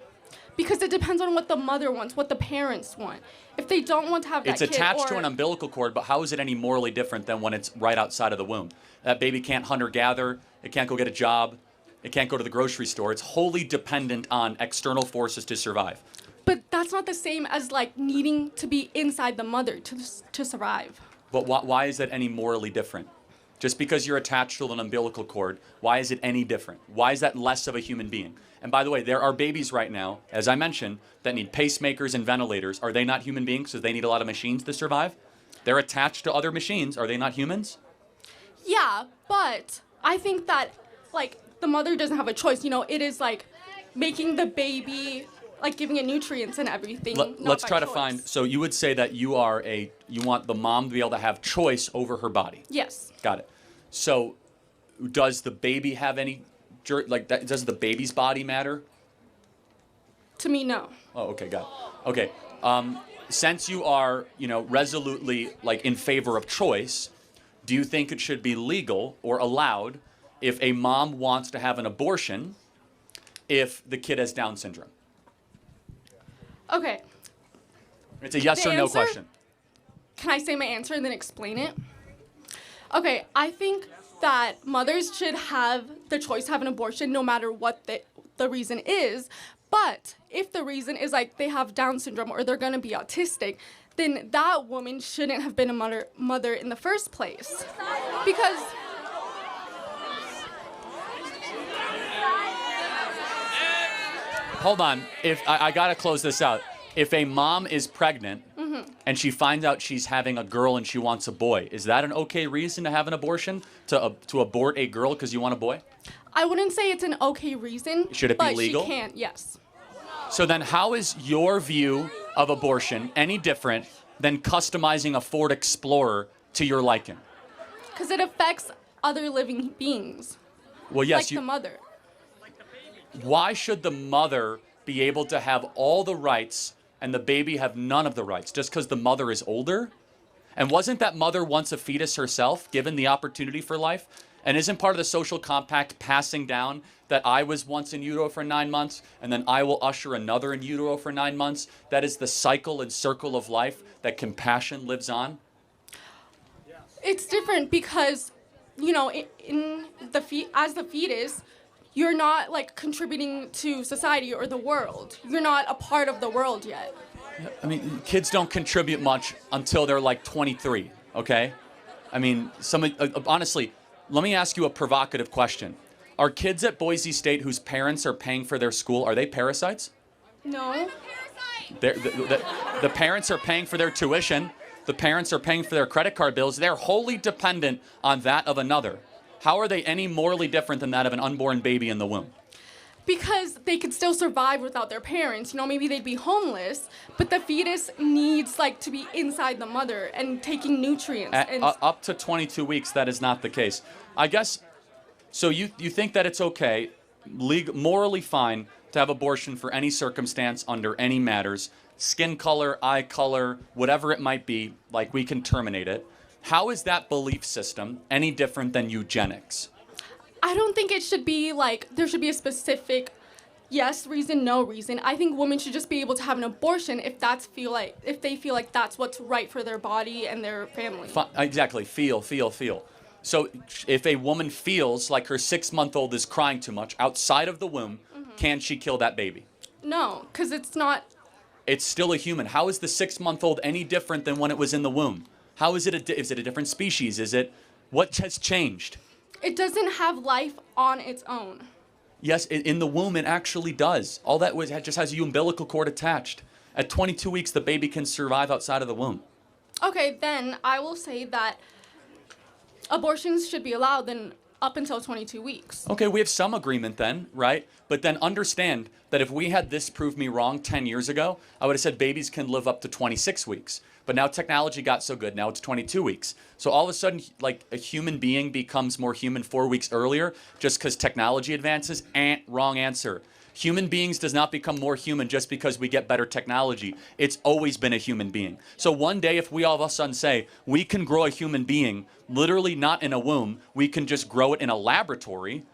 Because it depends on what the mother wants, what the parents want. If they don't want to have that It's kid, attached to an umbilical cord, but how is it any morally different than when it's right outside of the womb? That baby can't hunt or gather. It can't go get a job. It can't go to the grocery store. It's wholly dependent on external forces to survive. But that's not the same as, like, needing to be inside the mother to survive. But why is that any morally different? Just because you're attached to an umbilical cord, why is it any different? Why is that less of a human being? And by the way, there are babies right now, as I mentioned, that need pacemakers and ventilators. Are they not human beings because they need a lot of machines to survive? They're attached to other machines. Are they not humans? Yeah, but I think that, like, the mother doesn't have a choice. You know, it is, like, making the baby, like, giving it nutrients and everything. Let's try to find, so you would say that you want the mom to be able to have choice over her body. Yes. Got it. So does the baby have any, does the baby's body matter? To me, no. Oh, okay, got it. Okay, since you are, resolutely, like, in favor of choice, do you think it should be legal or allowed if a mom wants to have an abortion if the kid has Down syndrome? Okay. It's a yes or no question. Can I say my answer and then explain it? Okay, I think that mothers should have the choice to have an abortion no matter what the reason is. But if the reason is, like, they have Down syndrome or they're going to be autistic, then that woman shouldn't have been a mother in the first place. Because hold on. If I got to close this out. If a mom is pregnant and she finds out she's having a girl and she wants a boy, is that an okay reason to have an abortion? To abort a girl because you want a boy? I wouldn't say it's an okay reason. Should it be legal? But she can't, yes. So then how is your view of abortion any different than customizing a Ford Explorer to your liking? Because it affects other living beings. Well, yes. Like the mother. Why should the mother be able to have all the rights and the baby have none of the rights? Just because the mother is older? And wasn't that mother once a fetus herself, given the opportunity for life? And isn't part of the social compact passing down that I was once in utero for 9 months, and then I will usher another in utero for 9 months? That is the cycle and circle of life that compassion lives on. It's different because, you know, as the fetus, you're not like contributing to society or the world. You're not a part of the world yet. I mean, kids don't contribute much until they're like 23, okay? I mean, honestly, let me ask you a provocative question. Are kids at Boise State whose parents are paying for their school, are they parasites? No. The parents are paying for their tuition. The parents are paying for their credit card bills. They're wholly dependent on that of another. How are they any morally different than that of an unborn baby in the womb? Because they could still survive without their parents. You know, maybe they'd be homeless, but the fetus needs like to be inside the mother and taking nutrients. Up to 22 weeks, that is not the case. I guess, so you think that it's okay, morally fine, to have abortion for any circumstance under any matters, skin color, eye color, whatever it might be, like we can terminate it. How is that belief system any different than eugenics? I don't think it should be like, there should be a specific yes reason, no reason. I think women should just be able to have an abortion if they feel like that's what's right for their body and their family. Exactly, feel. So if a woman feels like her 6-month-old is crying too much outside of the womb, can she kill that baby? No, because it's not. It's still a human. How is the 6-month-old any different than when it was in the womb? How is it is it a different species? What has changed? It doesn't have life on its own. Yes, in the womb it actually does. All that just has the umbilical cord attached. At 22 weeks, the baby can survive outside of the womb. Okay, then I will say that abortions should be allowed then up until 22 weeks. Okay, we have some agreement then, right? But then understand that if we had this prove me wrong 10 years ago, I would have said babies can live up to 26 weeks. But now technology got so good, now it's 22 weeks. So all of a sudden, like a human being becomes more human 4 weeks earlier just because technology advances? Wrong answer. Human beings does not become more human just because we get better technology. It's always been a human being. So one day if we all of a sudden say, we can grow a human being, literally not in a womb, we can just grow it in a laboratory,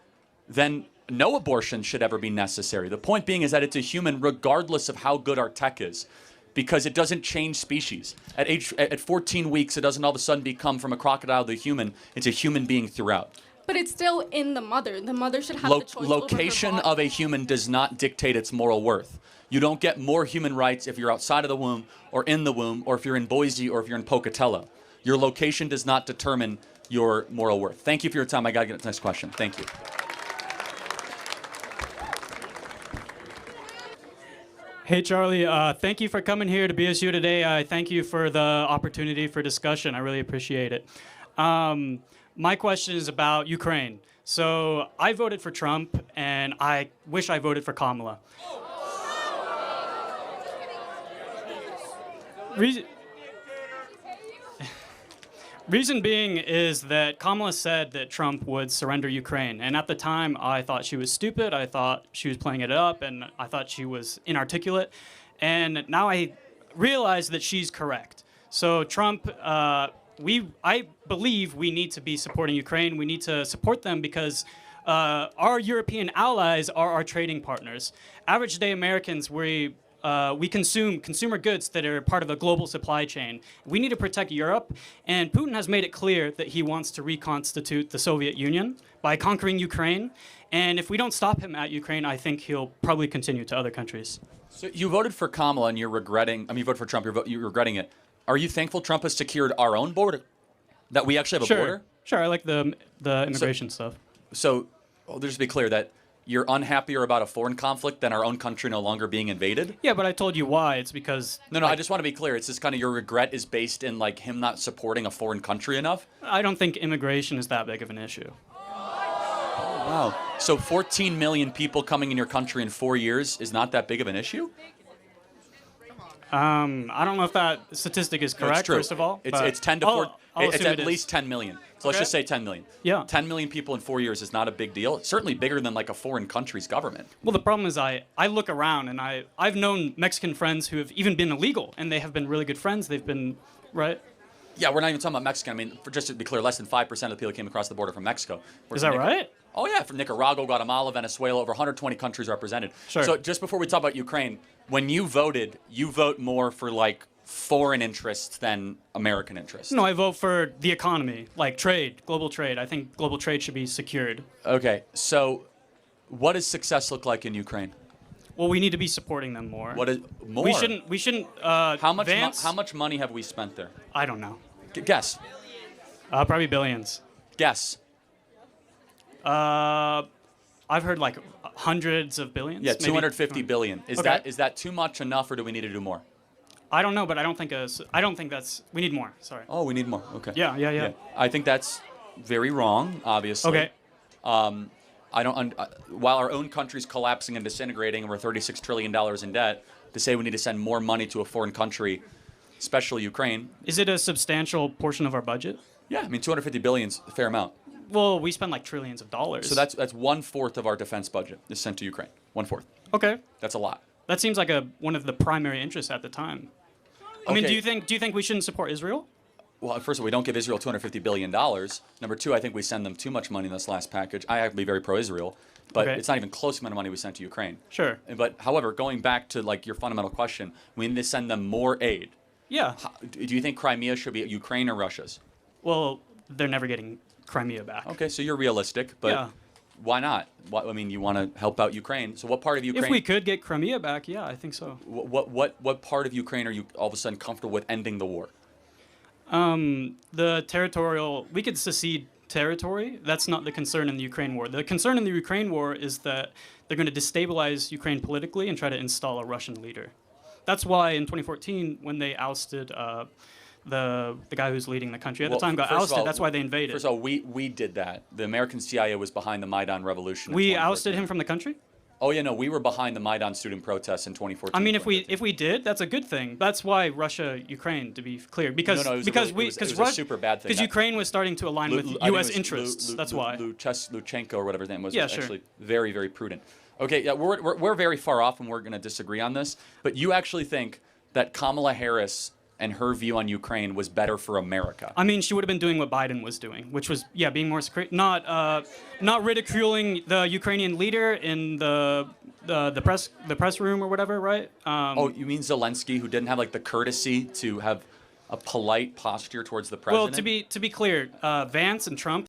then no abortion should ever be necessary. The point being is that it's a human regardless of how good our tech is, because it doesn't change species. At 14 weeks, it doesn't all of a sudden become from a crocodile to a human. It's a human being throughout. But it's still in the mother. The mother should have the choice Location over her of a human does not dictate its moral worth. You don't get more human rights if you're outside of the womb or in the womb, or if you're in Boise or if you're in Pocatello. Your location does not determine your moral worth. Thank you for your time. I got to get to the next question. Thank you. Hey, Charlie. Thank you for coming here to BSU today. I thank you for the opportunity for discussion. I really appreciate it. My question is about Ukraine. So I voted for Trump, and I wish I voted for Kamala. Reason being is that Kamala said that Trump would surrender Ukraine. And at the time, I thought she was stupid. I thought she was playing it up, and I thought she was inarticulate. And now I realize that she's correct. So Trump, I believe we need to be supporting Ukraine. We need to support them because our European allies are our trading partners. Average day Americans, we consume consumer goods that are part of a global supply chain. We need to protect Europe, and Putin has made it clear that he wants to reconstitute the Soviet Union by conquering Ukraine. And if we don't stop him at Ukraine, I think he'll probably continue to other countries. So you voted for Kamala and you voted for Trump, you're regretting it. Are you thankful Trump has secured our own border? That we actually have a border? Sure, I like the immigration stuff. So, just to be clear, that you're unhappier about a foreign conflict than our own country no longer being invaded? Yeah, but I told you why. It's because... No, I just want to be clear. It's just kind of your regret is based in like him not supporting a foreign country enough? I don't think immigration is that big of an issue. Oh, wow. So 14 million people coming in your country in 4 years is not that big of an issue? I don't know if that statistic is correct, no, it's true. First of all. It's 10 to 4. It's at least 10 million. So let's just say 10 million. Yeah. 10 million people in 4 years is not a big deal. It's certainly bigger than like a foreign country's government. Well, the problem is I look around and I've known Mexican friends who have even been illegal, and they have been really good friends. They've been, right? Yeah, we're not even talking about Mexican. I mean, just to be clear, less than 5% of the people came across the border from Mexico. Is that right? Oh, yeah, from Nicaragua, Guatemala, Venezuela, over 120 countries represented. Sure. So just before we talk about Ukraine, when you voted, you vote more for, like, foreign interests than American interests. No, I vote for the economy, like trade, global trade. I think global trade should be secured. Okay, so what does success look like in Ukraine? Well, we need to be supporting them more. What is more? We shouldn't. How much? Vance? How much money have we spent there? I don't know. Guess. Probably billions. Guess. I've heard like hundreds of billions. Yeah, maybe. 250 billion. Is Okay. that too much, enough, or do we need to do more? I don't know, but I don't think that's. We need more. Sorry. Oh, we need more. Okay. Yeah. I think that's very wrong, obviously. Okay. I don't. While our own country's collapsing and disintegrating, and we're $36 trillion in debt, to say we need to send more money to a foreign country, especially Ukraine. Is it a substantial portion of our budget? Yeah, I mean 250 billion's a fair amount. Well, we spend like trillions of dollars. So that's 1/4 of our defense budget is sent to Ukraine. 1/4. Okay. That's a lot. That seems like one of the primary interests at the time. I mean, Okay. do you think we shouldn't support Israel? Well, first of all, we don't give Israel $250 billion. Number two, I think we send them too much money in this last package. I have to be very pro-Israel, but Okay. it's not even close to the amount of money we sent to Ukraine. Sure. But however, going back to like your fundamental question, we need to send them more aid. Yeah. Do you think Crimea should be Ukraine or Russia's? Well, they're never getting Crimea back. Okay, so you're realistic, but Yeah. why not? I mean, you want to help out Ukraine. So what part of Ukraine? If we could get Crimea back, yeah, I think so. What part of Ukraine are you all of a sudden comfortable with ending the war? The territorial, we could secede territory. That's not the concern in the Ukraine war. The concern in the Ukraine war is that they're going to destabilize Ukraine politically and try to install a Russian leader. That's why in 2014, when they ousted the guy who's leading the country at the time got first of ousted, all- that's why they invaded. First of all, we did that. The American CIA was behind the Maidan revolution. in We 2014. ousted him from the country? Oh yeah, no, we were behind the Maidan student protests in 2014. I mean, if we did, that's a good thing. That's why Russia, Ukraine, to be clear, because No, it was a because really- it was a super bad thing. Because Ukraine was starting to align with I think it U.S. was interests. That's why. Luchenko or whatever his name was Yeah, was sure. actually very, very prudent. Okay, yeah, we're very far off, and we're going to disagree on this. But you actually think that Kamala Harris and her view on Ukraine was better for America? I mean, she would have been doing what Biden was doing, which was being more not ridiculing the Ukrainian leader in the press room or whatever, right? Oh, you mean Zelensky, who didn't have like the courtesy to have a polite posture towards the president? Well, to be clear, Vance and Trump,